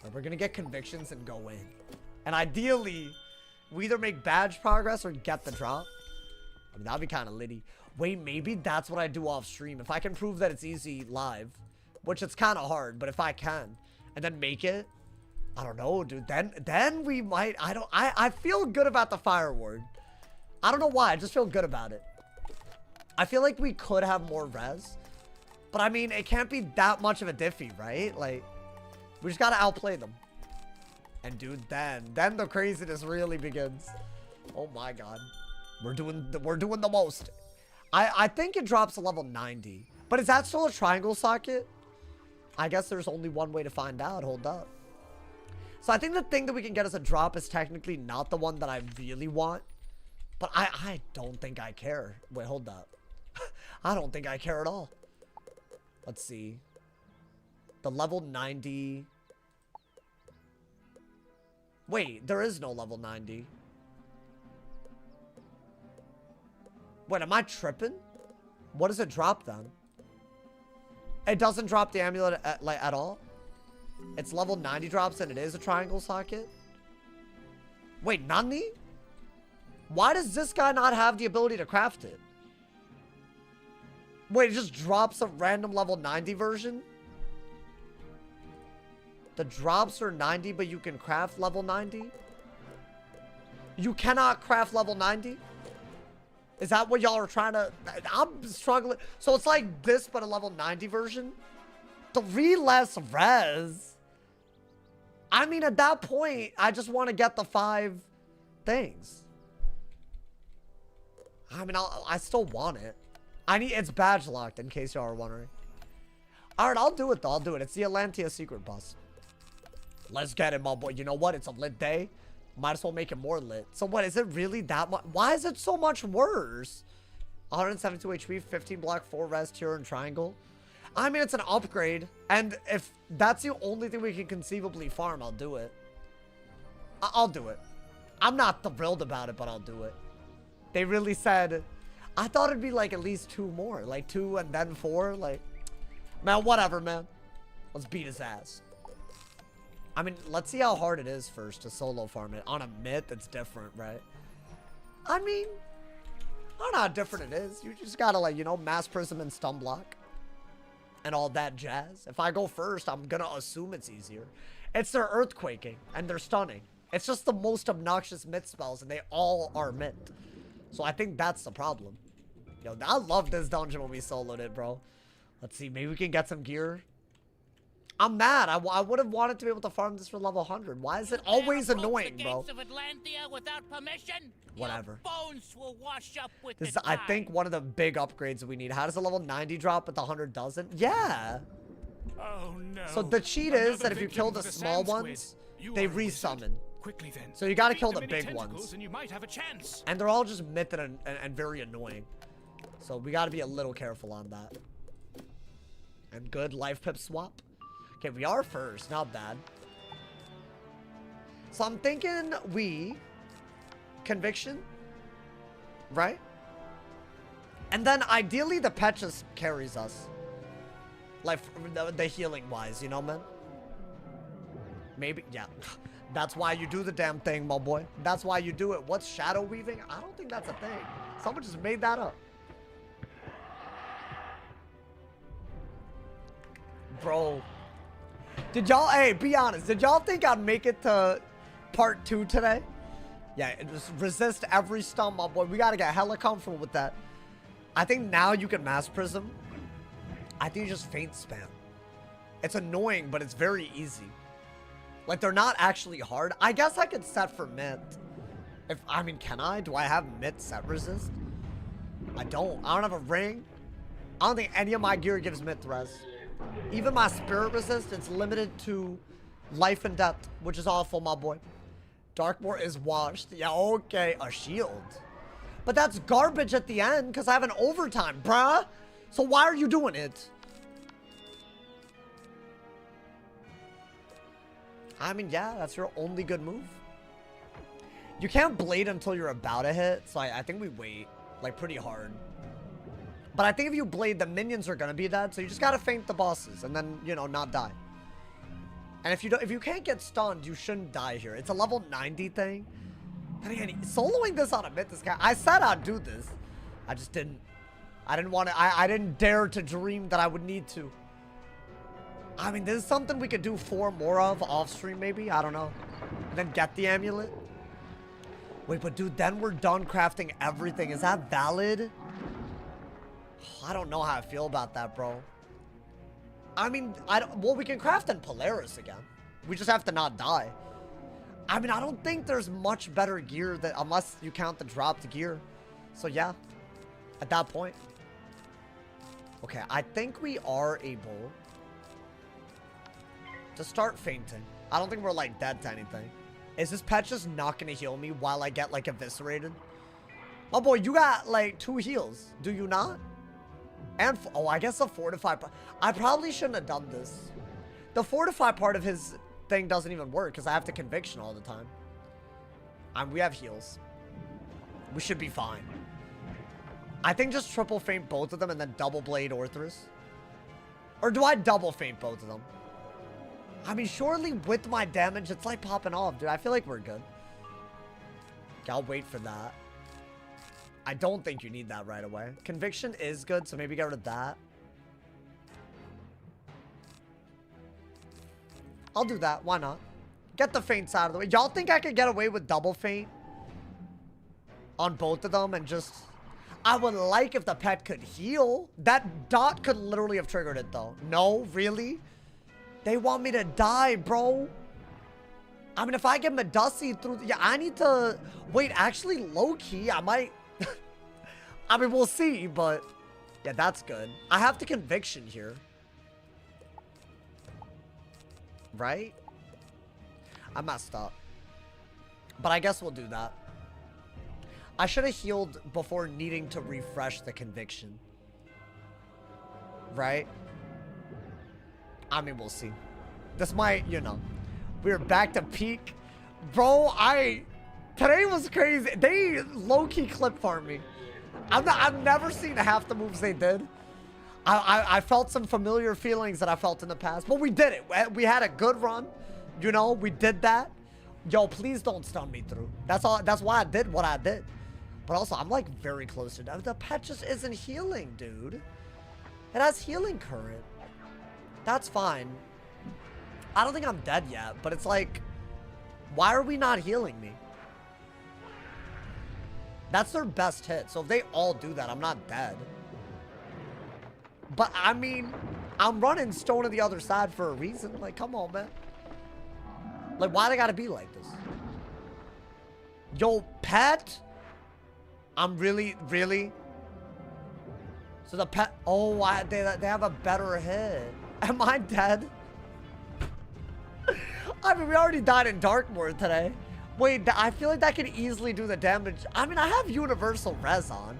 But we're going to get convictions and go in. And ideally, we either make badge progress or get the drop. I mean, that'd be kind of litty. Wait, maybe that's what I do off stream. If I can prove that it's easy live, which it's kind of hard, but if I can, and then make it, I don't know, dude. Then we might. I feel good about the Fire Ward. I don't know why. I just feel good about it. I feel like we could have more res, but I mean, it can't be that much of a diffy, right? Like, we just gotta outplay them. And dude, then the craziness really begins. Oh my god. We're doing the most. I think it drops to level 90. But is that still a triangle socket? I guess there's only one way to find out. Hold up. So I think the thing that we can get as a drop is technically not the one that I really want. But I don't think I care. Wait, hold up. I don't think I care at all. Let's see. The level 90. Wait, there is no level 90. Wait, am I tripping? What does it drop then? It doesn't drop the amulet at all? It's level 90 drops and it is a triangle socket? Wait, Nani? Why does this guy not have the ability to craft it? Wait, it just drops a random level 90 version? The drops are 90, but you can craft level 90? You cannot craft level 90? Is that what y'all are trying to... I'm struggling. So it's like this, but a level 90 version? 3 less res? I mean, at that point, I just want to get the 5 things. I mean, I still want it. It's badge locked, in case y'all are wondering. Alright, I'll do it, though. I'll do it. It's the Atlantia secret boss. Let's get it, my boy. You know what? It's a lit day. Might as well make it more lit. So what, is it really that much? Why is it so much worse? 172 HP, 15 block, 4 res, tier, and triangle. I mean, it's an upgrade. And if that's the only thing we can conceivably farm, I'll do it. I'll do it. I'm not thrilled about it, but I'll do it. They really said... I thought it'd be like at least 2 more. Like 2 and then 4. Like, man, whatever, man. Let's beat his ass. I mean, let's see how hard it is first to solo farm it. On a myth, it's different, right? I mean, I don't know how different it is. You just gotta, like, you know, mass prism and stun block. And all that jazz. If I go first, I'm gonna assume it's easier. It's their earthquaking and they're stunning. It's just the most obnoxious myth spells and they all are myth. So I think that's the problem. Yo, I love this dungeon when we soloed it, bro. Let's see, maybe we can get some gear. I'm mad. I would have wanted to be able to farm this for level 100. Why is it always annoying, bro? Whatever. This is, I think, one of the big upgrades that we need. How does a level 90 drop but the 100 doesn't? Yeah. Oh no. So the cheat is that if you kill the small ones, they resummon. Quickly then. So you gotta kill the big ones. And you might have a chance. And they're all just myth and very annoying. So we gotta be a little careful on that. And good life pip swap. Okay, we are first. Not bad. So I'm thinking conviction, right? And then ideally the pet just carries us. Like the healing wise, you know, man? Maybe, yeah. That's why you do the damn thing, my boy. That's why you do it. What's shadow weaving? I don't think that's a thing. Someone just made that up. Bro. Did y'all, hey, be honest. Did y'all think I'd make it to part 2 today? Yeah, just resist every stun, my boy. We gotta get hella comfortable with that. I think now you can mass prism. I think you just feint spam. It's annoying, but it's very easy. Like, they're not actually hard. I guess I could set for myth. I mean, can I? Do I have myth set resist? I don't. I don't have a ring. I don't think any of my gear gives myth res. Even my spirit resist, it's limited to life and death, which is awful, my boy. Darkmoor is washed. Yeah, okay. A shield. But that's garbage at the end because I have an overtime, bruh. So why are you doing it? I mean, yeah, that's your only good move. You can't blade until you're about to hit, so I think we wait, like, pretty hard. But I think if you blade, the minions are gonna be dead, so you just gotta feint the bosses and then, you know, not die. And if you can't get stunned, you shouldn't die here. It's a level 90 thing. And again, soloing this on a myth, this guy, I said I'd do this. I just didn't. I didn't want to, I didn't dare to dream that I would need to. I mean, this is something we could do 4 more of off stream, maybe. I don't know. And then get the amulet. Wait, but dude, then we're done crafting everything. Is that valid? I don't know how I feel about that, bro. I mean, well, we can craft in Polaris again. We just have to not die. I mean, I don't think there's much better gear that, unless you count the dropped gear. So yeah, at that point. Okay, I think we are able to start fainting. I don't think we're, like, dead to anything. Is this pet just not gonna heal me while I get, like, eviscerated? Oh, boy, you got, like, 2 heals. Do you not? And, oh, I guess the fortify part. I probably shouldn't have done this. The fortify part of his thing doesn't even work because I have to conviction all the time. We have heals. We should be fine. I think just triple feint both of them and then double blade Orthrus. Or do I double feint both of them? I mean, surely with my damage, it's like popping off, dude. I feel like we're good. Okay, I'll wait for that. I don't think you need that right away. Conviction is good, so maybe get rid of that. I'll do that. Why not? Get the feints out of the way. Y'all think I could get away with double feint on both of them and just... I would like if the pet could heal. That dot could literally have triggered it, though. No? Really? They want me to die, bro. I mean, if I get Medusi through... Yeah, I need to... Wait, actually, low-key, I might... I mean, we'll see, but... Yeah, that's good. I have the conviction here. Right? I messed up. But I guess we'll do that. I should have healed before needing to refresh the conviction. Right? I mean, we'll see. This might, you know. We're back to peak. Bro, today was crazy. They low-key clip farmed me. I've never seen half the moves they did. I felt some familiar feelings that I felt in the past. But we did it. We had a good run. You know, we did that. Yo, please don't stun me through. That's all. That's why I did what I did. But also, I'm like very close to death. The pet just isn't healing, dude. It has healing current. That's fine. I don't think I'm dead yet, but it's like, why are we not healing me? That's their best hit. So if they all do that, I'm not dead. But I mean, I'm running stone to the other side for a reason. Like, come on, man. Like, why they gotta be like this? Yo, pet? I'm really? So the pet, oh, they have a better hit. Am I dead? I mean, we already died in Darkmoor today. Wait, I feel like that could easily do the damage. I mean, I have universal res on.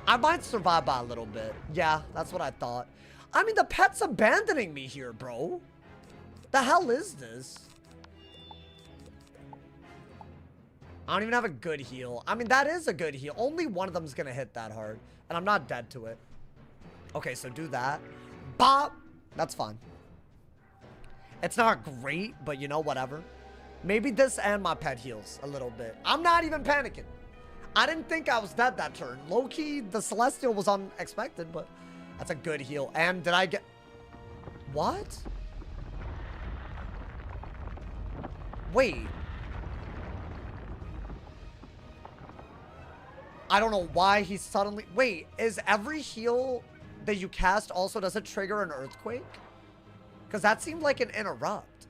I might survive by a little bit. Yeah, that's what I thought. I mean, the pet's abandoning me here, bro. The hell is this? I don't even have a good heal. I mean, that is a good heal. Only one of them's gonna hit that hard. And I'm not dead to it. Okay, so do that. Bop! That's fine. It's not great, but you know, whatever. Maybe this and my pet heals a little bit. I'm not even panicking. I didn't think I was dead that turn. Low-key, the Celestial was unexpected, but that's a good heal. And did I get... What? Wait. I don't know why he suddenly... Wait, is every heal that you cast also, does it trigger an earthquake? Because that seemed like an interrupt.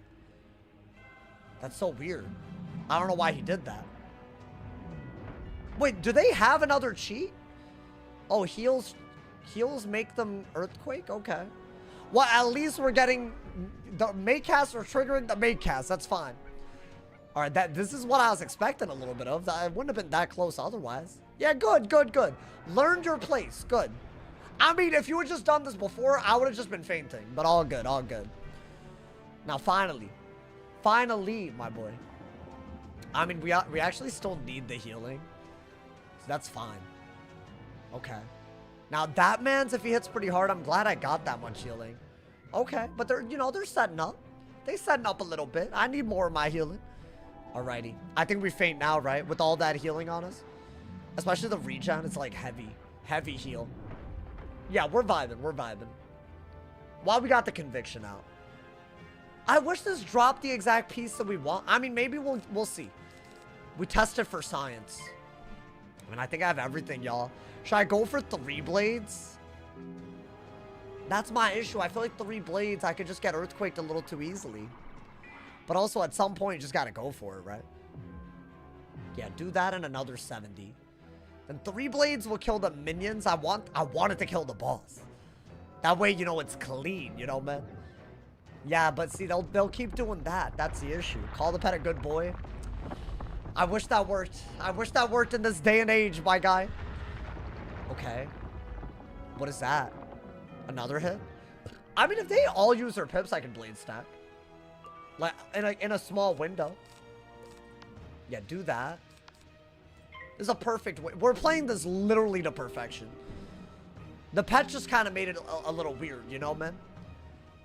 That's so weird. I don't know why he did that. Wait, do they have another cheat? Oh, heals make them earthquake? Okay. Well, at least we're getting the mage cast or triggering the mage cast. That's fine. All right, this is what I was expecting a little bit of. I wouldn't have been that close otherwise. Yeah, good. Learned your place. Good. I mean, if you had just done this before, I would have just been fainting. But all good, all good. Now, finally, my boy. I mean, we actually still need the healing. So that's fine. Okay. Now, that man's, if he hits pretty hard, I'm glad I got that much healing. Okay, but they're setting up. They setting up a little bit. I need more of my healing. Alrighty. I think we faint now, right? With all that healing on us. Especially the regen, it's like heavy heal. Yeah, we're vibing. While we got the conviction out. I wish this dropped the exact piece that we want. I mean, maybe we'll see. We tested for science. I mean, I think I have everything, y'all. Should I go for 3 blades? That's my issue. I feel like 3 blades, I could just get earthquaked a little too easily. But also, at some point, you just gotta go for it, right? Yeah, do that and another 70. Then 3 blades will kill the minions. I want it to kill the boss. That way, you know, it's clean, you know, man? Yeah, but see, they'll keep doing that. That's the issue. Call the pet a good boy. I wish that worked. I wish that worked in this day and age, my guy. Okay. What is that? Another hit? I mean, if they all use their pips, I can blade stack. Like, in a small window. Yeah, do that. This is a perfect way. We're playing this literally to perfection. The pet just kind of made it a little weird, you know, man?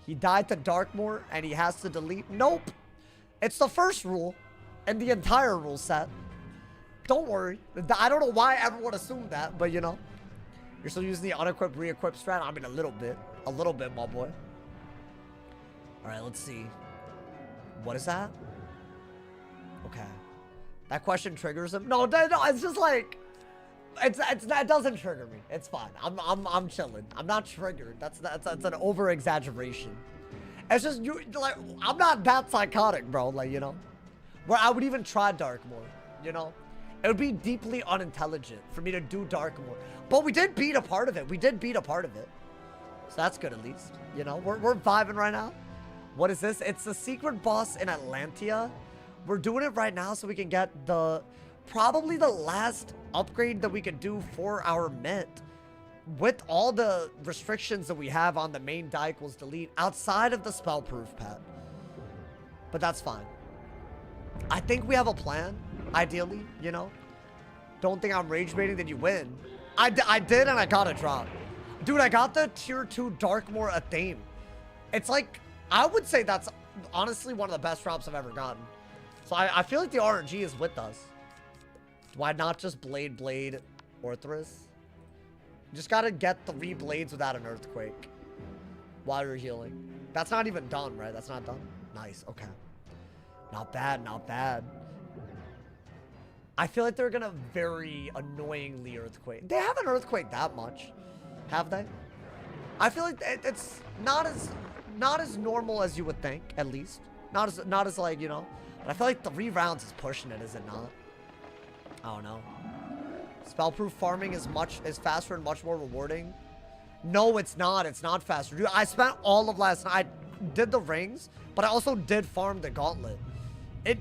He died to Darkmoor, and he has to delete. Nope. It's the first rule in the entire rule set. Don't worry. I don't know why everyone assumed that, but, you know. You're still using the unequip, re-equip strat? I mean, a little bit. A little bit, my boy. All right, let's see. What is that? Okay. That question triggers him. No, it's just like, that doesn't trigger me. It's fine. I'm chilling. I'm not triggered. That's an over exaggeration. It's just you like I'm not that psychotic, bro. Like, you know, where I would even try Darkmoor. You know, it would be deeply unintelligent for me to do Darkmoor. But we did beat a part of it. We did beat a part of it. So that's good at least. You know, we're vibing right now. What is this? It's the secret boss in Atlantia. We're doing it right now so we can get probably the last upgrade that we could do for our mint. With all the restrictions that we have on the main die equals delete outside of the spell-proof pet. But that's fine. I think we have a plan, ideally, you know. Don't think I'm rage baiting that you win. I did and I got a drop. Dude, I got the tier 2 Darkmoor Athame. It's like, I would say that's honestly one of the best drops I've ever gotten. So I feel like the RNG is with us. Why not just Blade Orthrus? Just gotta get 3 blades without an earthquake while you're healing. That's not even done, right? That's not done. Nice, okay. Not bad, not bad. I feel like they're gonna very annoyingly earthquake. They haven't earthquaked that much, have they? I feel like it's not as normal as you would think, at least. Not as like, you know. But I feel like 3 rounds is pushing it, is it not? I don't know. Spellproof farming is faster and much more rewarding. No, it's not. It's not faster. Dude, I spent all of last night. I did the rings, but I also did farm the gauntlet.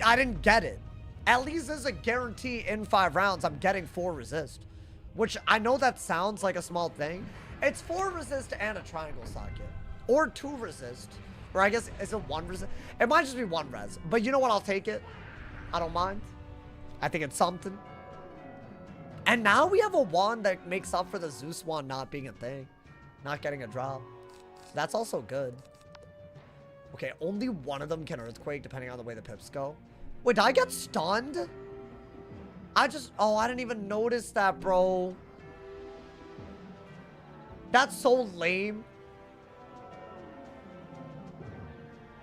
I didn't get it. At least there's a guarantee in 5 rounds I'm getting 4 resist. Which I know that sounds like a small thing. It's 4 resist and a triangle socket. Or 2 resist. Or I guess, is it 1 resist? It might just be 1 res. But you know what? I'll take it. I don't mind. I think it's something. And now we have a wand that makes up for the Zeus wand not being a thing. Not getting a drop. So that's also good. Okay, only one of them can earthquake depending on the way the pips go. Wait, did I get stunned? Oh, I didn't even notice that, bro. That's so lame.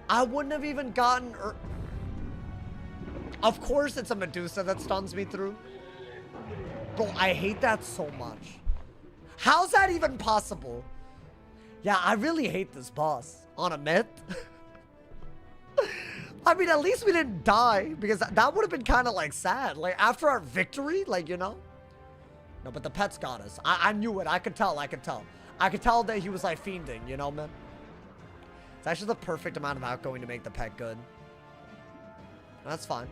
I wouldn't have even gotten... Of course it's a Medusa that stuns me through. Bro, I hate that so much. How's that even possible? Yeah, I really hate this boss. On a myth. I mean, at least we didn't die. Because that would have been kind of like sad. Like after our victory, like, you know. No, but the pets got us. I knew it. I could tell. I could tell that he was like fiending, you know, man. It's actually the perfect amount of outgoing to make the pet good. That's fine.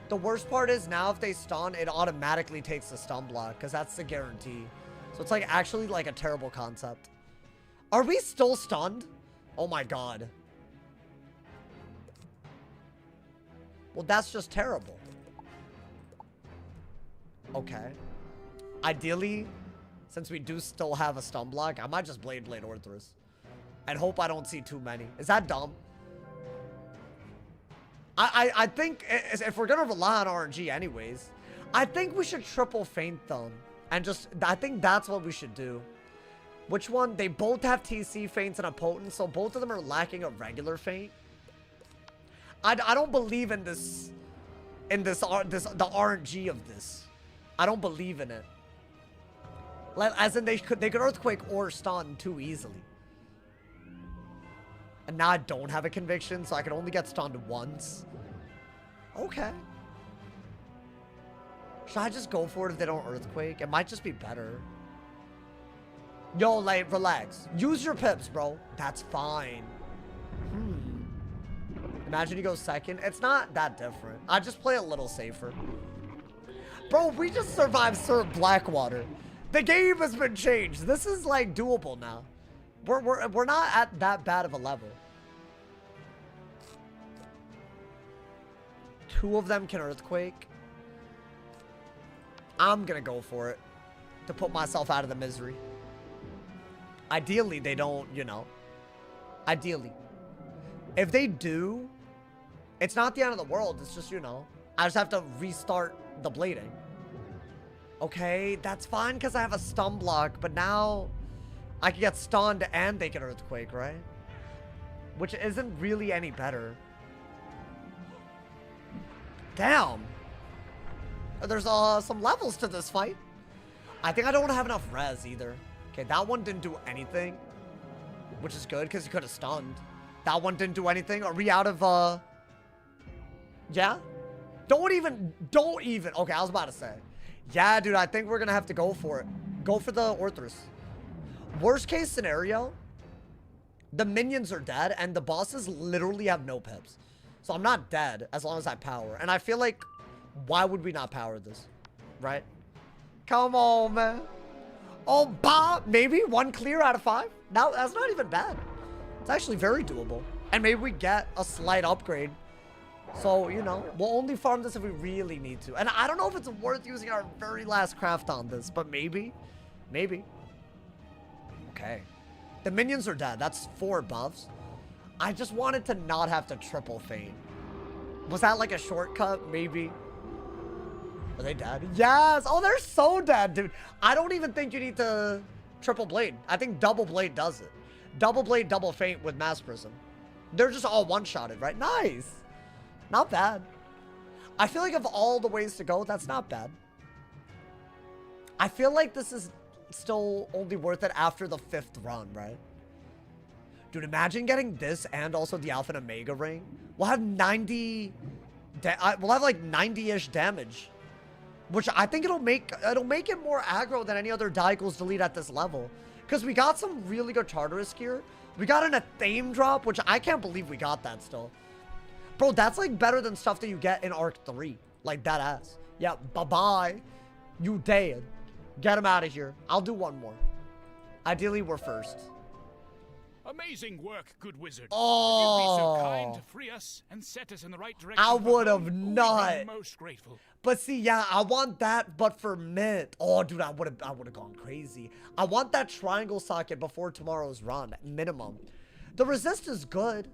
The worst part is now if they stun, it automatically takes the stun block because that's the guarantee. So it's like actually like a terrible concept. Are we still stunned? Oh my god. Well, that's just terrible. Okay. Ideally, since we do still have a stun block, I might just Blade Orthrus. And hope I don't see too many. Is that dumb? I think if we're gonna rely on RNG anyways, I think we should triple feint them. And just, I think that's what we should do. Which one? They both have TC feints and a potent, so both of them are lacking a regular feint. I don't believe in the RNG of this. I don't believe in it. Like, as in they could earthquake or stun too easily. And now I don't have a conviction, so I can only get stunned once. Okay. Should I just go for it if they don't earthquake? It might just be better. Yo, like, relax. Use your pips, bro. That's fine. Imagine you go second. It's not that different. I just play a little safer. Bro, we just survived Sir Blackwater. The game has been changed. This is like doable now. We're not at that bad of a level. 2 of them can earthquake. I'm gonna go for it to put myself out of the misery. Ideally, they don't, you know. Ideally. If they do, it's not the end of the world. It's just, you know, I just have to restart the blading. Okay, that's fine because I have a stun block, but now I can get stunned and they can earthquake, right? Which isn't really any better. Damn. There's some levels to this fight. I think I don't have enough res either. Okay, that one didn't do anything, which is good because he could have stunned. That one didn't do anything. Are we out of, yeah? Don't even. Okay, I was about to say. Yeah, dude, I think we're going to have to go for it. Go for the Orthrus. Worst case scenario, the minions are dead and the bosses literally have no pips. So I'm not dead as long as I power. And I feel like, why would we not power this? Right? Come on, man. Oh, Bob, maybe 1 clear out of 5. Now, that's not even bad. It's actually very doable. And maybe we get a slight upgrade. So, you know, we'll only farm this if we really need to. And I don't know if it's worth using our very last craft on this, but maybe. Maybe. Okay. The minions are dead. That's 4 buffs. I just wanted to not have to triple feint. Was that like a shortcut? Maybe. Are they dead? Yes. Oh, they're so dead, dude. I don't even think you need to triple blade. I think double blade does it. Double blade, double feint with mass prism. They're just all one-shotted, right? Nice. Not bad. I feel like of all the ways to go, that's not bad. I feel like this is still only worth it after the 5th run, right? Dude, imagine getting this and also the Alpha and Omega ring. We'll have 90... we'll have like 90-ish damage. Which I think it'll make it more aggro than any other Diagles delete at this level. Because we got some really good Tartarus gear. We got an Athame drop, which I can't believe we got that still. Bro, that's like better than stuff that you get in Arc 3. Like that ass. Yeah, bye-bye. You dead. Get him out of here. I'll do one more. Ideally, we're first. Amazing work, good wizard. Oh. If you'd be so kind to free us and set us in the right direction. I would have we'd be not. Most grateful. But see, yeah, I want that, but for mint. Oh, dude, I would have gone crazy. I want that triangle socket before tomorrow's run, minimum. The resist is good.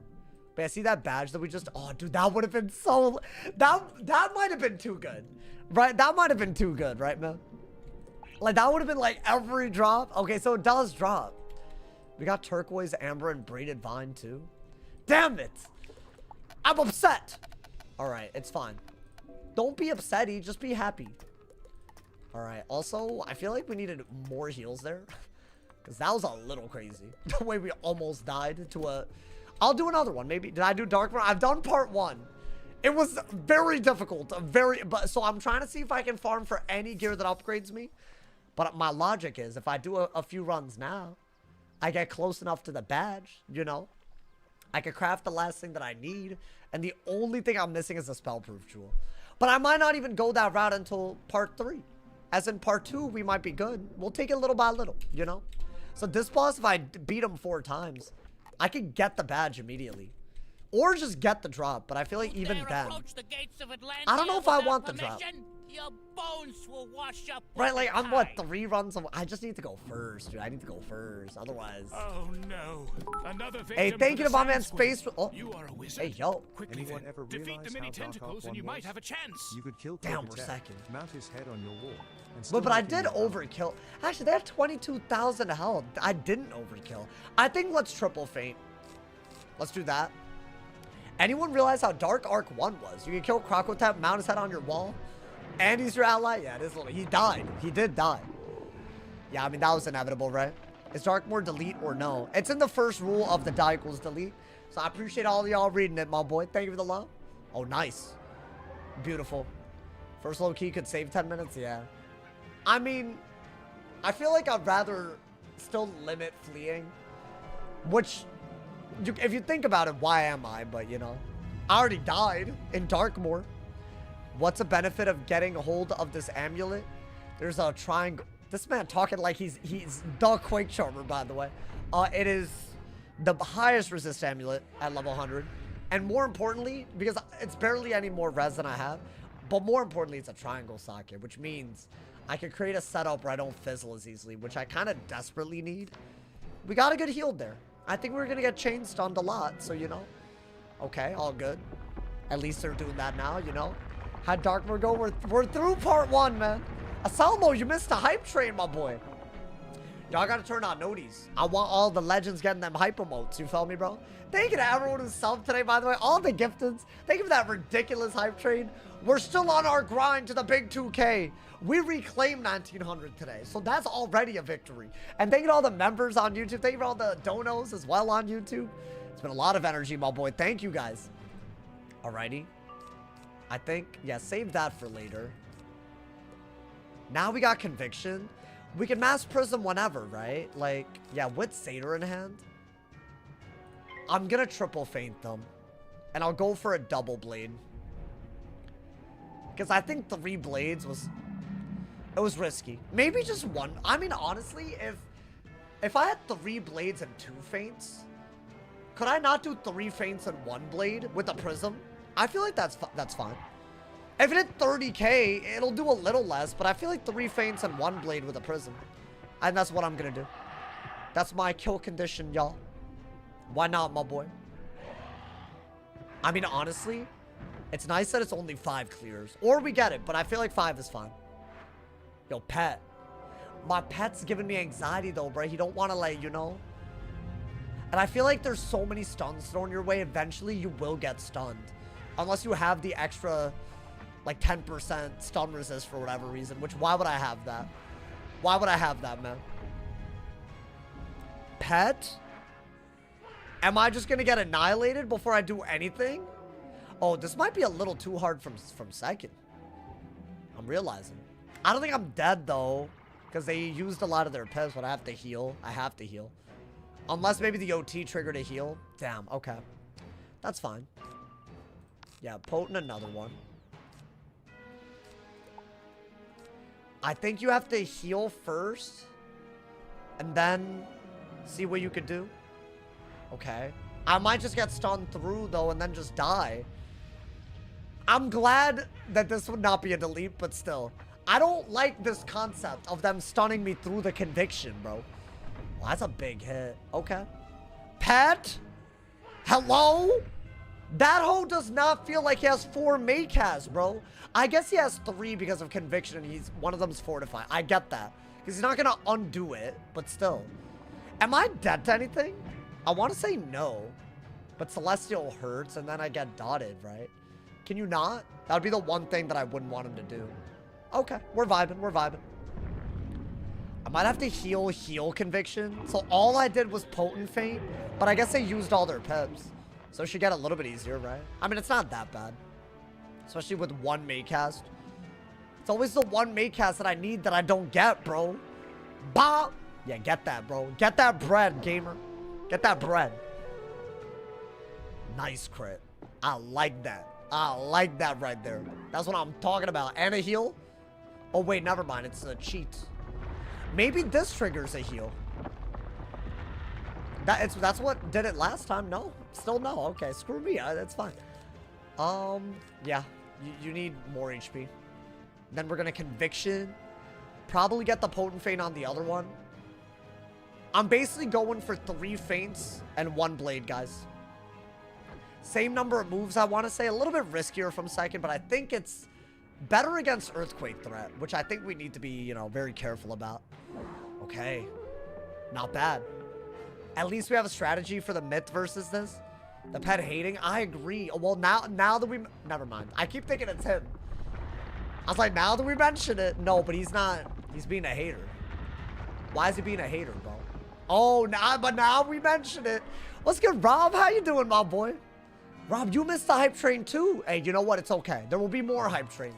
But I see that badge that we just... Oh, dude, that would have been so... That might have been too good. Right? That might have been too good, right, man? Like, that would have been, like, every drop. Okay, so it does drop. We got turquoise, amber, and braided vine, too. Damn it! I'm upset! Alright, it's fine. Don't be upsetty, just be happy. Alright, also, I feel like we needed more heals there. Because that was a little crazy. The way we almost died to a... I'll do another one, maybe. Did I do DARKMOOR? I've done part 1. It was very difficult. So I'm trying to see if I can farm for any gear that upgrades me. But my logic is, if I do a few runs now, I get close enough to the badge, you know? I can craft the last thing that I need. And the only thing I'm missing is a spellproof jewel. But I might not even go that route until part 3. As in part 2, we might be good. We'll take it little by little, you know? So this boss, if I beat him 4 times... I could get the badge immediately. Or just get the drop, but I feel like even then... I don't know if I want the drop. Your bones will wash up. Right, like, I'm what, 3 runs away? I just need to go first, dude. I need to go first, otherwise... Oh, no. Another victim. Hey, thank you to my man Space... Oh. You are a wizard. Hey, yo. Quickly, Anyone ever defeat the many tentacles and you might have a chance. You could kill Damn, we're Protect, second. mount his head on your wall. And But I did overkill. Actually, they have 22,000 health. I didn't overkill. I think let's triple feint. Let's do that. Anyone realize how dark Arc 1 was? You can kill Crocotep, mount his head on your wall, and he's your ally? Yeah, it is little. He died. He did die. Yeah, I mean, that was inevitable, right? Is DARKMOOR delete or no? It's in the first rule of the die equals delete. So I appreciate all of y'all reading it, my boy. Thank you for the love. Oh, nice. Beautiful. First low key could save 10 minutes? Yeah. I mean, I feel like I'd rather still limit fleeing. Which... if you think about it, why am I? But, you know, I already died in Darkmoor. What's the benefit of getting a hold of this amulet? There's a triangle. This man talking like he's the Quake Charmer, by the way. It is the highest resist amulet at level 100. And more importantly, because it's barely any more res than I have, but more importantly, it's a triangle socket, which means I can create a setup where I don't fizzle as easily, which I kind of desperately need. We got a good heal there. I think we're going to get chain stunned a lot, so, you know. Okay, all good. At least they're doing that now, you know. How'd Darkmoor go? We're through part 1, man. Asalmo, you missed a hype train, my boy. Y'all gotta turn on noties. I want all the legends getting them hype emotes. You feel me, bro? Thank you to everyone who subbed today, by the way. All the gifteds. Thank you for that ridiculous hype train. We're still on our grind to the big 2K. We reclaimed 1900 today, so that's already a victory. And thank you to all the members on YouTube. Thank you for all the donos as well on YouTube. It's been a lot of energy, my boy. Thank you, guys. Alrighty. I think, yeah, save that for later. Now we got Conviction. We can Mass Prism whenever, right? Like, yeah, with Satyr in hand. I'm gonna triple feint them. And I'll go for a double blade. Because I think 3 blades was... It was risky. Maybe just 1. I mean, honestly, if I had 3 blades and 2 feints, could I not do 3 feints and 1 blade with a prism? I feel like that's fine. If it hit 30k, it'll do a little less, but I feel like 3 feints and 1 blade with a prism. And that's what I'm gonna do. That's my kill condition, y'all. Why not, my boy? I mean, honestly, it's nice that it's only 5 clears. Or we get it, but I feel like 5 is fine. Yo, pet. My pet's giving me anxiety, though, bro. He don't want to, like, you know. And I feel like there's so many stuns thrown your way. Eventually, you will get stunned. Unless you have the extra, like, 10% stun resist for whatever reason. Which, why would I have that? Why would I have that, man? Pet? Am I just going to get annihilated before I do anything? Oh, this might be a little too hard from second. I'm realizing. I don't think I'm dead, though. Because they used a lot of their pips, but I have to heal. I have to heal. Unless maybe the OT triggered a heal. Damn, okay. That's fine. Yeah, potent another one. I think you have to heal first. And then see what you could do. Okay. I might just get stunned through, though, and then just die. I'm glad that this would not be a delete, but still. I don't like this concept of them stunning me through the conviction, bro. Well, that's a big hit. Okay. Pet? Hello? That hoe does not feel like he has 4 Maycasts, bro. I guess he has 3 because of conviction, and one of them's fortified. I get that. Because he's not going to undo it, but still. Am I dead to anything? I want to say no. But Celestial hurts, and then I get dotted, right? Can you not? That would be the one thing that I wouldn't want him to do. Okay, we're vibing, we're vibing. I might have to heal conviction. So all I did was potent feint, but I guess they used all their pips. So it should get a little bit easier, right? I mean, it's not that bad. Especially with 1 Maycast. It's always the 1 Maycast that I need that I don't get, bro. Bah! Yeah, get that, bro. Get that bread, gamer. Get that bread. Nice crit. I like that. I like that right there. That's what I'm talking about. And a heal? Oh, wait, never mind. It's a cheat. Maybe this triggers a heal. That's what did it last time. No. Still no. Okay, screw me. That's fine. Yeah. You need more HP. Then we're going to conviction. Probably get the potent feint on the other one. I'm basically going for 3 feints and 1 blade, guys. Same number of moves, I want to say. A little bit riskier from second, but I think it's better against Earthquake threat, which I think we need to be, you know, very careful about. Okay. Not bad. At least we have a strategy for the myth versus this. The pet hating. I agree. Well, now that we... Never mind. I keep thinking it's him. I was like, now that we mention it. No, but he's not. He's being a hater. Why is he being a hater, bro? Oh, but now we mention it. What's good, Rob? How you doing, my boy? Rob, you missed the hype train too. Hey, you know what? It's okay. There will be more hype trains.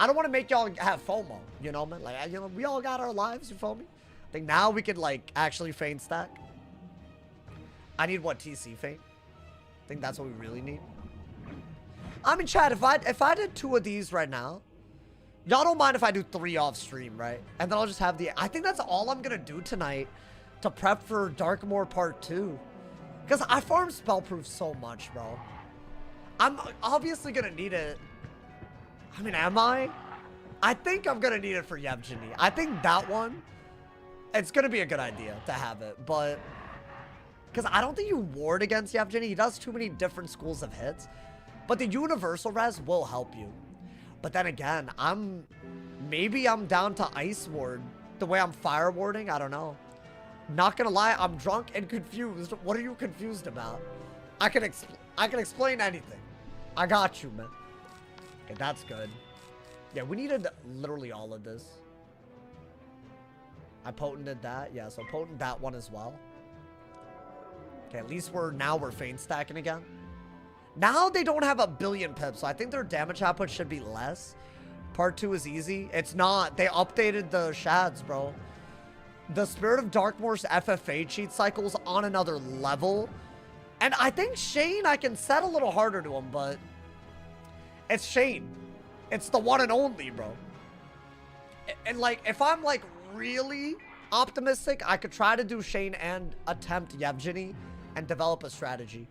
I don't want to make y'all have FOMO. You know, man? Like, you know, we all got our lives. You feel me? I think now we could, like, actually feint stack. I need what? TC feint? I think that's what we really need. I mean, chat, if I did 2 of these right now, y'all don't mind if I do 3 off stream, right? And then I'll just have the... I think that's all I'm gonna do tonight to prep for Darkmoor Part 2. Because I farm Spellproof so much, bro. I'm obviously gonna need it. I mean, am I? I think I'm gonna need it for Yevgeny. I think that one, it's gonna be a good idea to have it, but... Because I don't think you ward against Yevgeny. He does too many different schools of hits. But the universal res will help you. But then again, maybe I'm down to ice ward the way I'm fire warding. I don't know. Not gonna lie, I'm drunk and confused. What are you confused about? I can explain anything. I got you, man. Okay, that's good. Yeah, we needed literally all of this. I potented that. Yeah, so potent that one as well. Okay, at least we're feint stacking again. Now they don't have a billion pips, so I think their damage output should be less. Part 2 is easy. It's not. They updated the shads, bro. The Spirit of Darkmoor's FFA cheat cycle's on another level. And I think Shane, I can set a little harder to him, but it's Shane. It's the one and only, bro. And like, if I'm like really optimistic, I could try to do Shane and attempt Yevgeny and develop a strategy.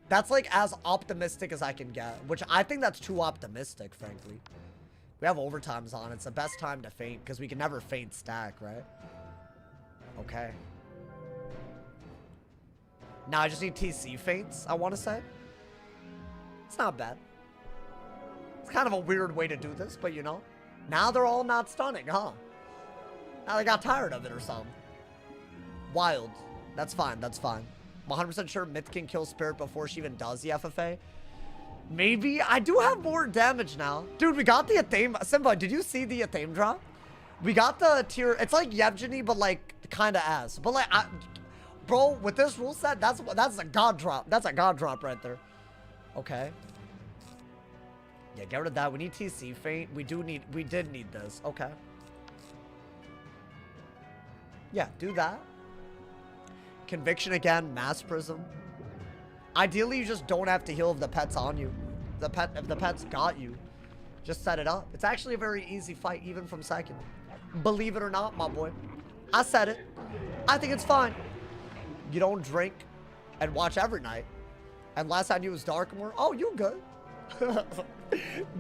That's like as optimistic as I can get, which I think that's too optimistic, frankly. We have overtimes on. It's the best time to feint because we can never feint stack, right? Okay. Now I just need TC feints, I want to say. It's not bad. It's kind of a weird way to do this, but you know. Now they're all not stunning, huh? Now they got tired of it or something. Wild. That's fine, that's fine. I'm 100% sure Myth can kill Spirit before she even does the FFA. Maybe. I do have more damage now. Dude, we got the Athame. Simba, did you see the Athame drop? We got the tier. It's like Yevgeny, but like kind of ass. But like, bro, with this rule set, that's a god drop. That's a god drop right there. Okay. Yeah, get rid of that. We need TC feint. We did need this. Okay. Yeah, do that. Conviction again, Mass Prism. Ideally, you just don't have to heal if the pet's on you. If the pet's got you, just set it up. It's actually a very easy fight, even from second. Believe it or not, my boy. I said it. I think it's fine. You don't drink and watch every night. And last I knew was Darkmoor. Oh, you good.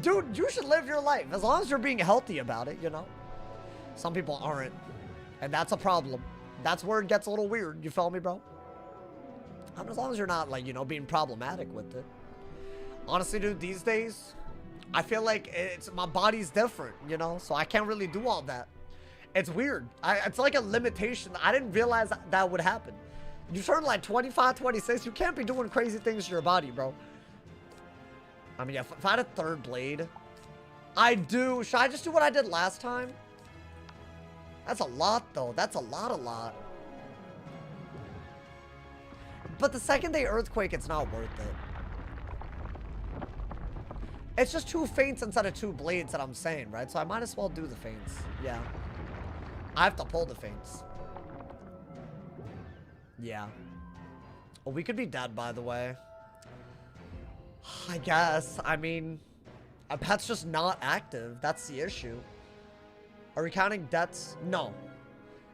Dude, you should live your life. As long as you're being healthy about it, you know? Some people aren't. And that's a problem. That's where it gets a little weird. You feel me, bro? As long as you're not, like, you know, being problematic with it. Honestly, dude, these days, I feel like my body's different, you know? So I can't really do all that. It's weird. It's like a limitation. I didn't realize that would happen. You turn like 25, 26, you can't be doing crazy things to your body, bro. I mean, yeah, if I had a third blade, I do. Should I just do what I did last time? That's a lot, though. That's a lot. But the second they earthquake, it's not worth it. It's just 2 feints instead of 2 blades that I'm saying, right? So I might as well do the feints. Yeah. I have to pull the feints. Yeah. Oh, we could be dead, by the way. I guess. I mean, a pet's just not active. That's the issue. Are we counting debts? No.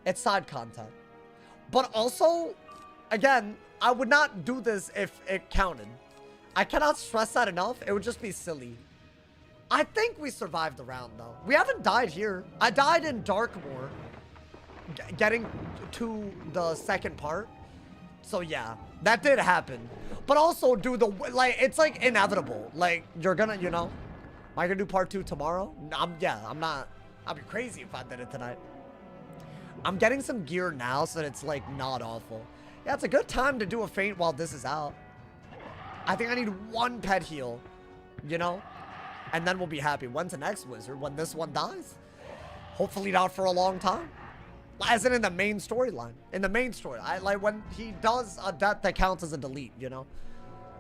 It's side content. But also, again, I would not do this if it counted. I cannot stress that enough. It would just be silly. I think we survived the round, though. We haven't died here. I died in Darkmoor, getting to the second part. So, yeah, that did happen. But also, dude, it's like inevitable. Like, you're gonna, you know, am I gonna do part 2 tomorrow? I'm not. I'd be crazy if I did it tonight. I'm getting some gear now so that it's, like, not awful. Yeah, it's a good time to do a feint while this is out. I think I need 1 pet heal, you know? And then we'll be happy. When's the next wizard? When this one dies? Hopefully not for a long time. As in the main storyline. In the main story. Like, when he does a death that counts as a delete, you know?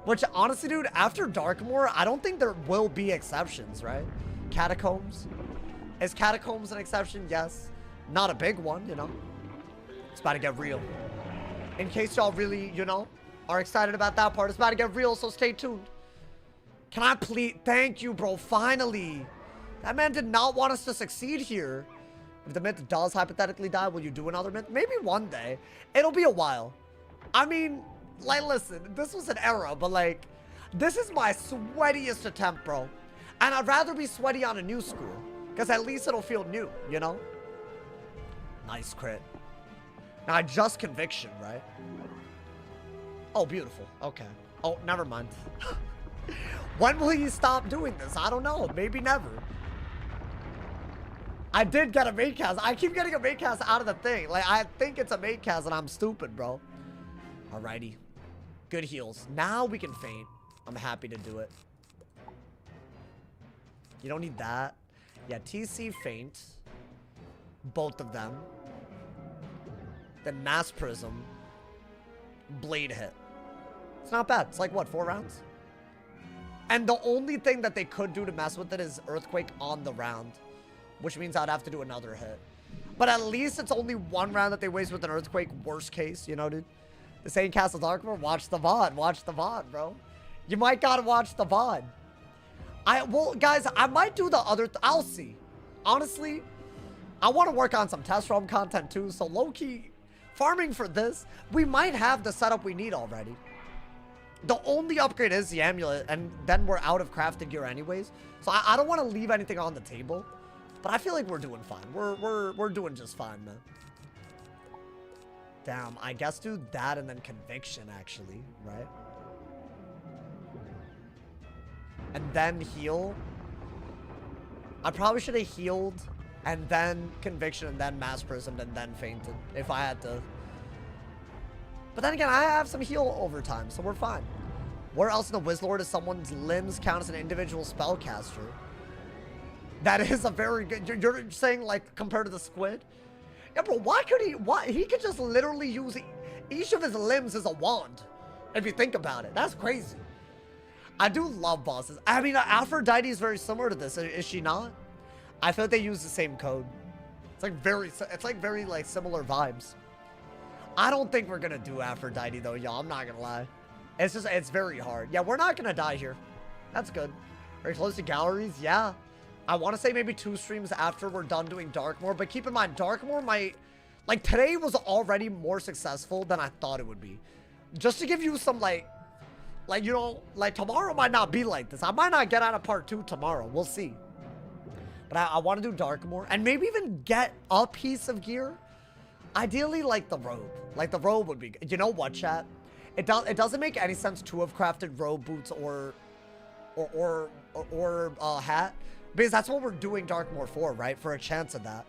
Which, honestly, dude, after Darkmoor, I don't think there will be exceptions, right? Catacombs. Is Catacombs an exception? Yes. Not a big one, you know? It's about to get real. In case y'all really, you know, are excited about that part, it's about to get real, so stay tuned. Can I please? Thank you, bro. Finally. That man did not want us to succeed here. If the myth does hypothetically die, will you do another myth? Maybe one day. It'll be a while. I mean, like, listen, this was an era, but like, this is my sweatiest attempt, bro. And I'd rather be sweaty on a new school, because at least it'll feel new, you know? Nice crit. Now, just conviction, right? Oh, beautiful. Okay. Oh, never mind. When will you stop doing this? I don't know. Maybe never. I did get a main cast. I keep getting a main cast out of the thing. Like, I think it's a main cast and I'm stupid, bro. Alrighty. Good heals. Now we can feint. I'm happy to do it. You don't need that. Yeah, TC feint. Both of them. Then mass prism. Blade hit. It's not bad. It's like, what, 4 rounds? And the only thing that they could do to mess with it is earthquake on the round. Which means I'd have to do another hit. But at least it's only 1 round that they waste with an earthquake. Worst case, you know, dude. This ain't Castle Darkmoor. Watch the VOD. Watch the VOD, bro. You might gotta watch the VOD. Well, guys, I might do the other... I'll see. Honestly, I want to work on some test roam content too. So low-key, farming for this, we might have the setup we need already. The only upgrade is the amulet, and then we're out of crafted gear anyways. So I don't want to leave anything on the table. But I feel like we're doing fine. We're doing just fine, man. Damn, I guess do that and then conviction, actually, right? And then heal. I probably should have healed and then conviction and then mass prismed and then fainted if I had to. But then again, I have some heal over time, so we're fine. Where else in the Wizlord does someone's limbs count as an individual spellcaster? That is a very good... You're saying, like, compared to the squid? Yeah, bro, why could he... Why? He could just literally use... Each of his limbs as a wand. If you think about it. That's crazy. I do love bosses. I mean, Aphrodite is very similar to this. Is she not? I feel like they use the same code. It's like very... It's like very, like, similar vibes. I don't think we're gonna do Aphrodite, though, y'all. I'm not gonna lie. It's just... It's very hard. Yeah, we're not gonna die here. That's good. Very close to galleries? Yeah. I want to say maybe 2 streams after we're done doing Darkmoor, but keep in mind, Darkmoor might... Like, today was already more successful than I thought it would be. Just to give you some, like, you know, like, tomorrow might not be like this. I might not get out of part 2 tomorrow. We'll see. But I want to do Darkmoor, and maybe even get a piece of gear. Ideally, like, the robe. Like, the robe would be good. You know what, chat? It doesn't make any sense to have crafted robe, boots, or hat. Because that's what we're doing Darkmoor for, right? For a chance of that.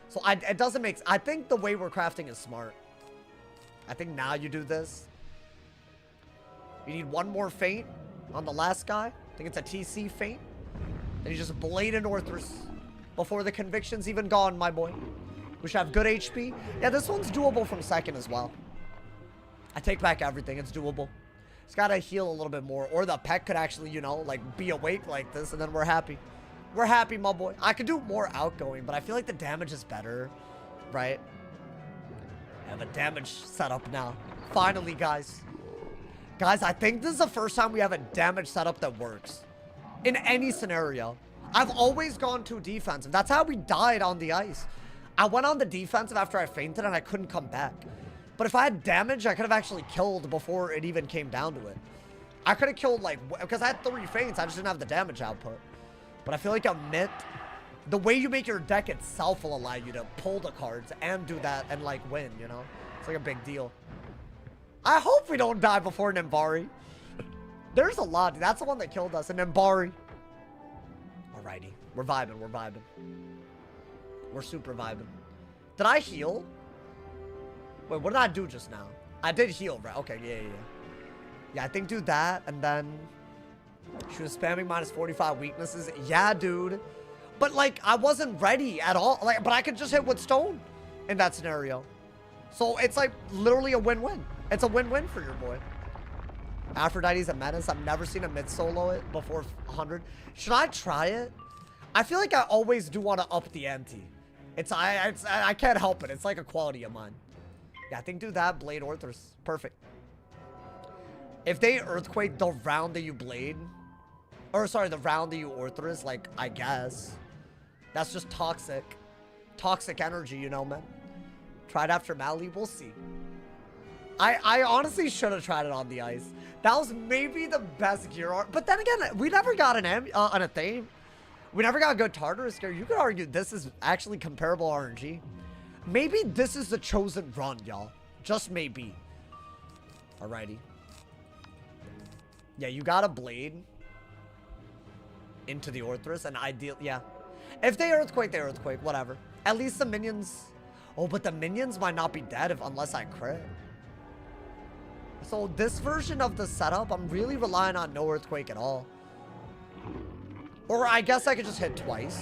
So it doesn't make... I think the way we're crafting is smart. I think now you do this. You need 1 more feint on the last guy. I think it's a TC feint. Then you just blade an Orthrus before the conviction's even gone, my boy. We should have good HP. Yeah, this one's doable from second as well. I take back everything. It's doable. It's got to heal a little bit more. Or the pet could actually, you know, like, be awake like this, and then we're happy. We're happy, my boy. I could do more outgoing, but I feel like the damage is better, right? I have a damage setup now. Finally, guys. Guys, I think this is the first time we have a damage setup that works. In any scenario. I've always gone too defensive. That's how we died on the ice. I went on the defensive after I fainted and I couldn't come back. But if I had damage, I could have actually killed before it even came down to it. I could have killed, like, because I had 3 feints, I just didn't have the damage output. But I feel like a myth, the way you make your deck itself will allow you to pull the cards and do that and, like, win, you know? It's like a big deal. I hope we don't die before Nimbari. There's a lot. That's the one that killed us, and Nimbari. Alrighty. We're vibing. We're vibing. We're super vibing. Did I heal? Wait, what did I do just now? I did heal, right? Okay, yeah. Yeah, I think do that, and then... She was spamming minus 45 weaknesses. Yeah, dude. But, like, I wasn't ready at all. Like, but I could just hit with stone in that scenario. So, it's, like, literally a win-win. It's a win-win for your boy. Aphrodite's a menace. I've never seen a mid-solo it before 100. Should I try it? I feel like I always do want to up the ante. I can't help it. It's like a quality of mine. Yeah, I think do that. Blade Orthrus. Perfect. If they earthquake the round that you blade, Or sorry, the round that you Orthrus, like, I guess. That's just toxic. Toxic energy, you know, man. Tried after Mali, we'll see. I honestly should have tried it on the ice. That was maybe the best gear art. But then again, we never got a theme. We never got a good Tartarus gear. You could argue this is actually comparable RNG. Maybe this is the chosen run, y'all. Just maybe. Alrighty. Yeah, you got a blade into the Orthrus, and ideal, yeah. If they Earthquake, they Earthquake, whatever. At least the minions. Oh, but the minions might not be dead unless I crit. So this version of the setup, I'm really relying on no Earthquake at all. Or I guess I could just hit twice.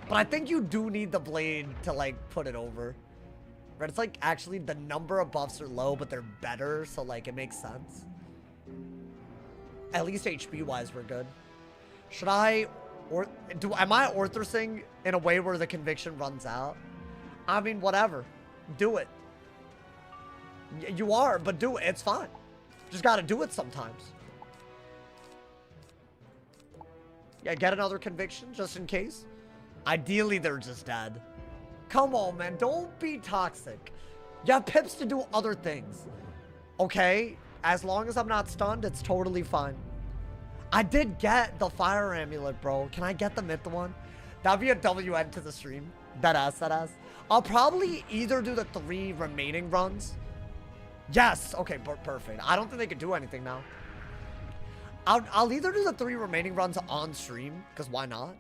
But I think you do need the blade to, like, put it over. Right? It's like, actually, the number of buffs are low, but they're better. So, like, it makes sense. At least HP-wise, we're good. Should I... am I Orthrusing in a way where the conviction runs out? I mean, whatever. Do it. You are, but do it. It's fine. Just gotta do it sometimes. Yeah, get another conviction just in case. Ideally, they're just dead. Come on, man. Don't be toxic. You have pips to do other things. Okay? As long as I'm not stunned, it's totally fine. I did get the fire amulet, bro. Can I get the myth one? That'd be a WN to the stream. That ass. I'll probably either do the 3 remaining runs. Yes. Okay, perfect. I don't think they could do anything now. I'll either do the 3 remaining runs on stream, because why not?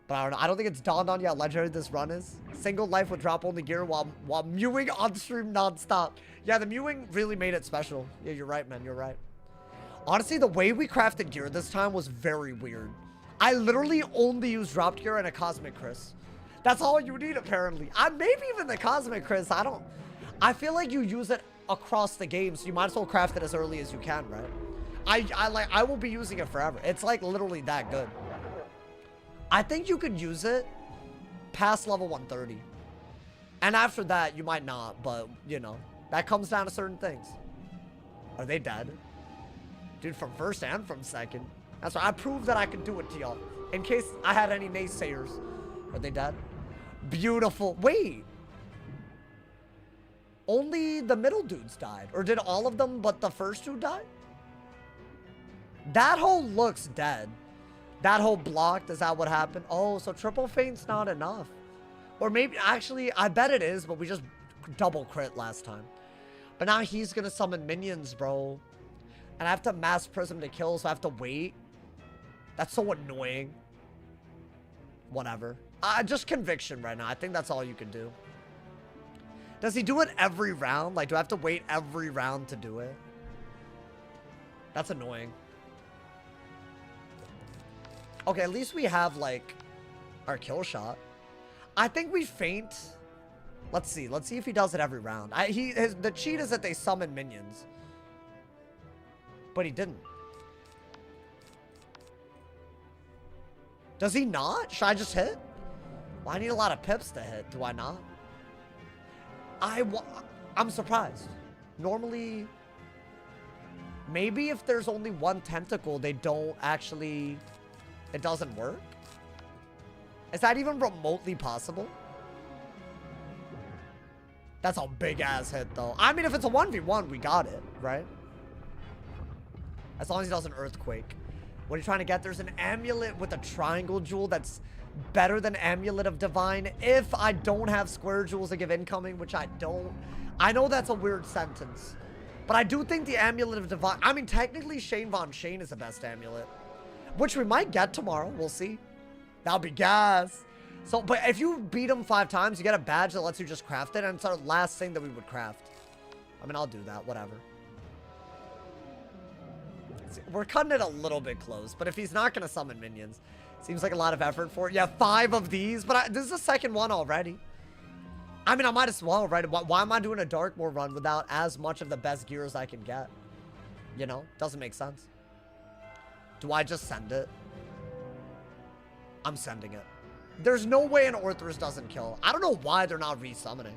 But I don't know. I don't think it's dawned on you how legendary this run is. Single life with drop only gear while mewing on stream nonstop. Yeah, the mewing really made it special. Yeah, you're right, man. You're right. Honestly, the way we crafted gear this time was very weird. I literally only used dropped gear and a Cosmic Chris. That's all you need, apparently. Maybe even the Cosmic Chris. I feel like you use it across the game, so you might as well craft it as early as you can, right? I will be using it forever. It's like literally that good. I think you could use it past level 130. And after that, you might not, but, you know, that comes down to certain things. Are they dead? Dude, from first and from second. That's why I proved that I could do it to y'all. In case I had any naysayers. Are they dead? Beautiful. Wait. Only the middle dudes died. Or did all of them but the first 2 die? That hole looks dead. That hole blocked. Is that what happened? Oh, so triple feint's not enough. Or maybe, actually, I bet it is, but we just double crit last time. But now he's going to summon minions, bro. And I have to mass prism to kill, so I have to wait. That's so annoying. Whatever. Just conviction right now. I think that's all you can do. Does he do it every round? Like, do I have to wait every round to do it? That's annoying. Okay, at least we have, like, our kill shot. I think we feint. Let's see. Let's see if he does it every round. The cheat is that they summon minions. But he didn't. Does he not? Should I just hit? Well, I need a lot of pips to hit. Do I not? I'm surprised. Normally, maybe if there's only 1 tentacle, they don't actually... It doesn't work? Is that even remotely possible? That's a big-ass hit, though. I mean, if it's a 1v1, we got it, right? As long as he doesn't Earthquake. What are you trying to get? There's an amulet with a triangle jewel that's better than Amulet of Divine if I don't have square jewels to give incoming, which I don't. I know that's a weird sentence. But I do think the Amulet of Divine... I mean, technically, Shane Von Shane is the best amulet. Which we might get tomorrow. We'll see. That'll be gas. So, but if you beat him 5 times, you get a badge that lets you just craft it. And it's our last thing that we would craft. I mean, I'll do that. Whatever. We're cutting it a little bit close. But if he's not going to summon minions, seems like a lot of effort for it. Yeah, 5 of these. But this is the second one already. I mean, I might as well, right? Why am I doing a Darkmoor run without as much of the best gear as I can get? You know? Doesn't make sense. Do I just send it? I'm sending it. There's no way an Orthrus doesn't kill. I don't know why they're not resummoning.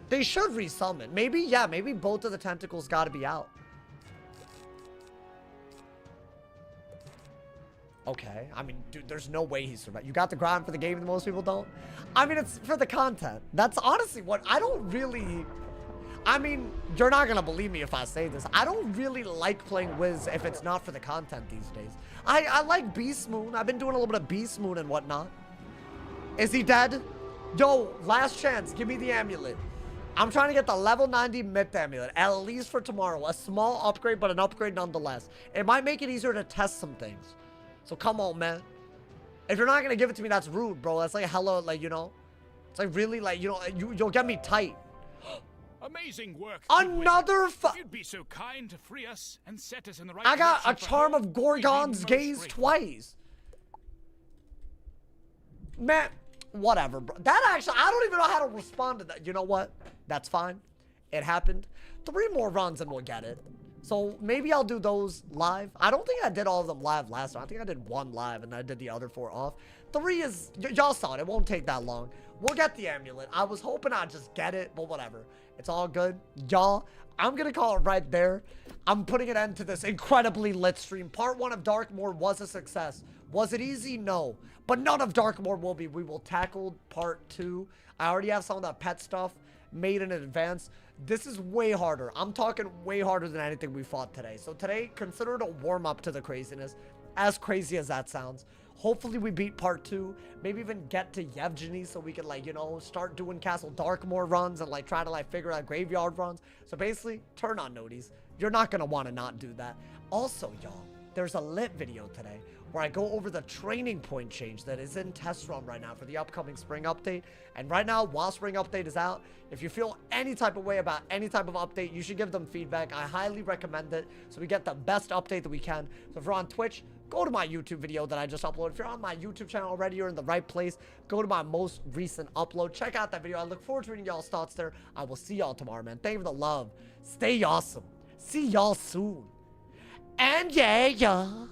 They should resummon. Maybe, yeah, maybe both of the tentacles got to be out. Okay, I mean, dude, there's no way he's survived. You got the grind for the game that most people don't? I mean, it's for the content. That's honestly what I don't really... I mean, you're not gonna believe me if I say this. I don't really like playing Wiz if it's not for the content these days. I like Beast Moon. I've been doing a little bit of Beast Moon and whatnot. Is he dead? Yo, last chance. Give me the amulet. I'm trying to get the level 90 myth amulet, at least for tomorrow. A small upgrade, but an upgrade nonetheless. It might make it easier to test some things. So come on, man. If you're not gonna give it to me, that's rude, bro. That's like hella, like, you know. It's like really, like, you know, you'll get me tight. Amazing work. Another If you'd be so kind to free us and set us in the right I got a direction for charm home, of Gorgon's we'd be most gaze grateful. twice. Man, whatever, bro. That actually, I don't even know how to respond to that. You know what? That's fine. It happened. 3 more runs and we'll get it. So maybe I'll do those live. I don't think I did all of them live last time. I think I did 1 live and I did the other 4 off. 3 is, y'all saw it. It won't take that long. We'll get the amulet. I was hoping I'd just get it, but whatever. It's all good. Y'all, I'm going to call it right there. I'm putting an end to this incredibly lit stream. Part 1 of Darkmoor was a success. Was it easy? No. But none of Darkmoor will be. We will tackle part 2. I already have some of that pet stuff made in advance. This is way harder. I'm talking way harder than anything we fought today. So today, consider it a warm-up to the craziness. As crazy as that sounds. Hopefully we beat part 2. Maybe even get to Yevgeny so we can, like, you know, start doing Castle Darkmoor runs and, like, try to, like, figure out graveyard runs. So basically, turn on noties. You're not going to want to not do that. Also, y'all, there's a lit video today where I go over the training point change that is in test run right now for the upcoming spring update. And right now, while spring update is out, if you feel any type of way about any type of update, you should give them feedback. I highly recommend it so we get the best update that we can. So if you're on Twitch, go to my YouTube video that I just uploaded. If you're on my YouTube channel already, you're in the right place. Go to my most recent upload. Check out that video. I look forward to reading y'all's thoughts there. I will see y'all tomorrow, man. Thank you for the love. Stay awesome. See y'all soon. And yeah.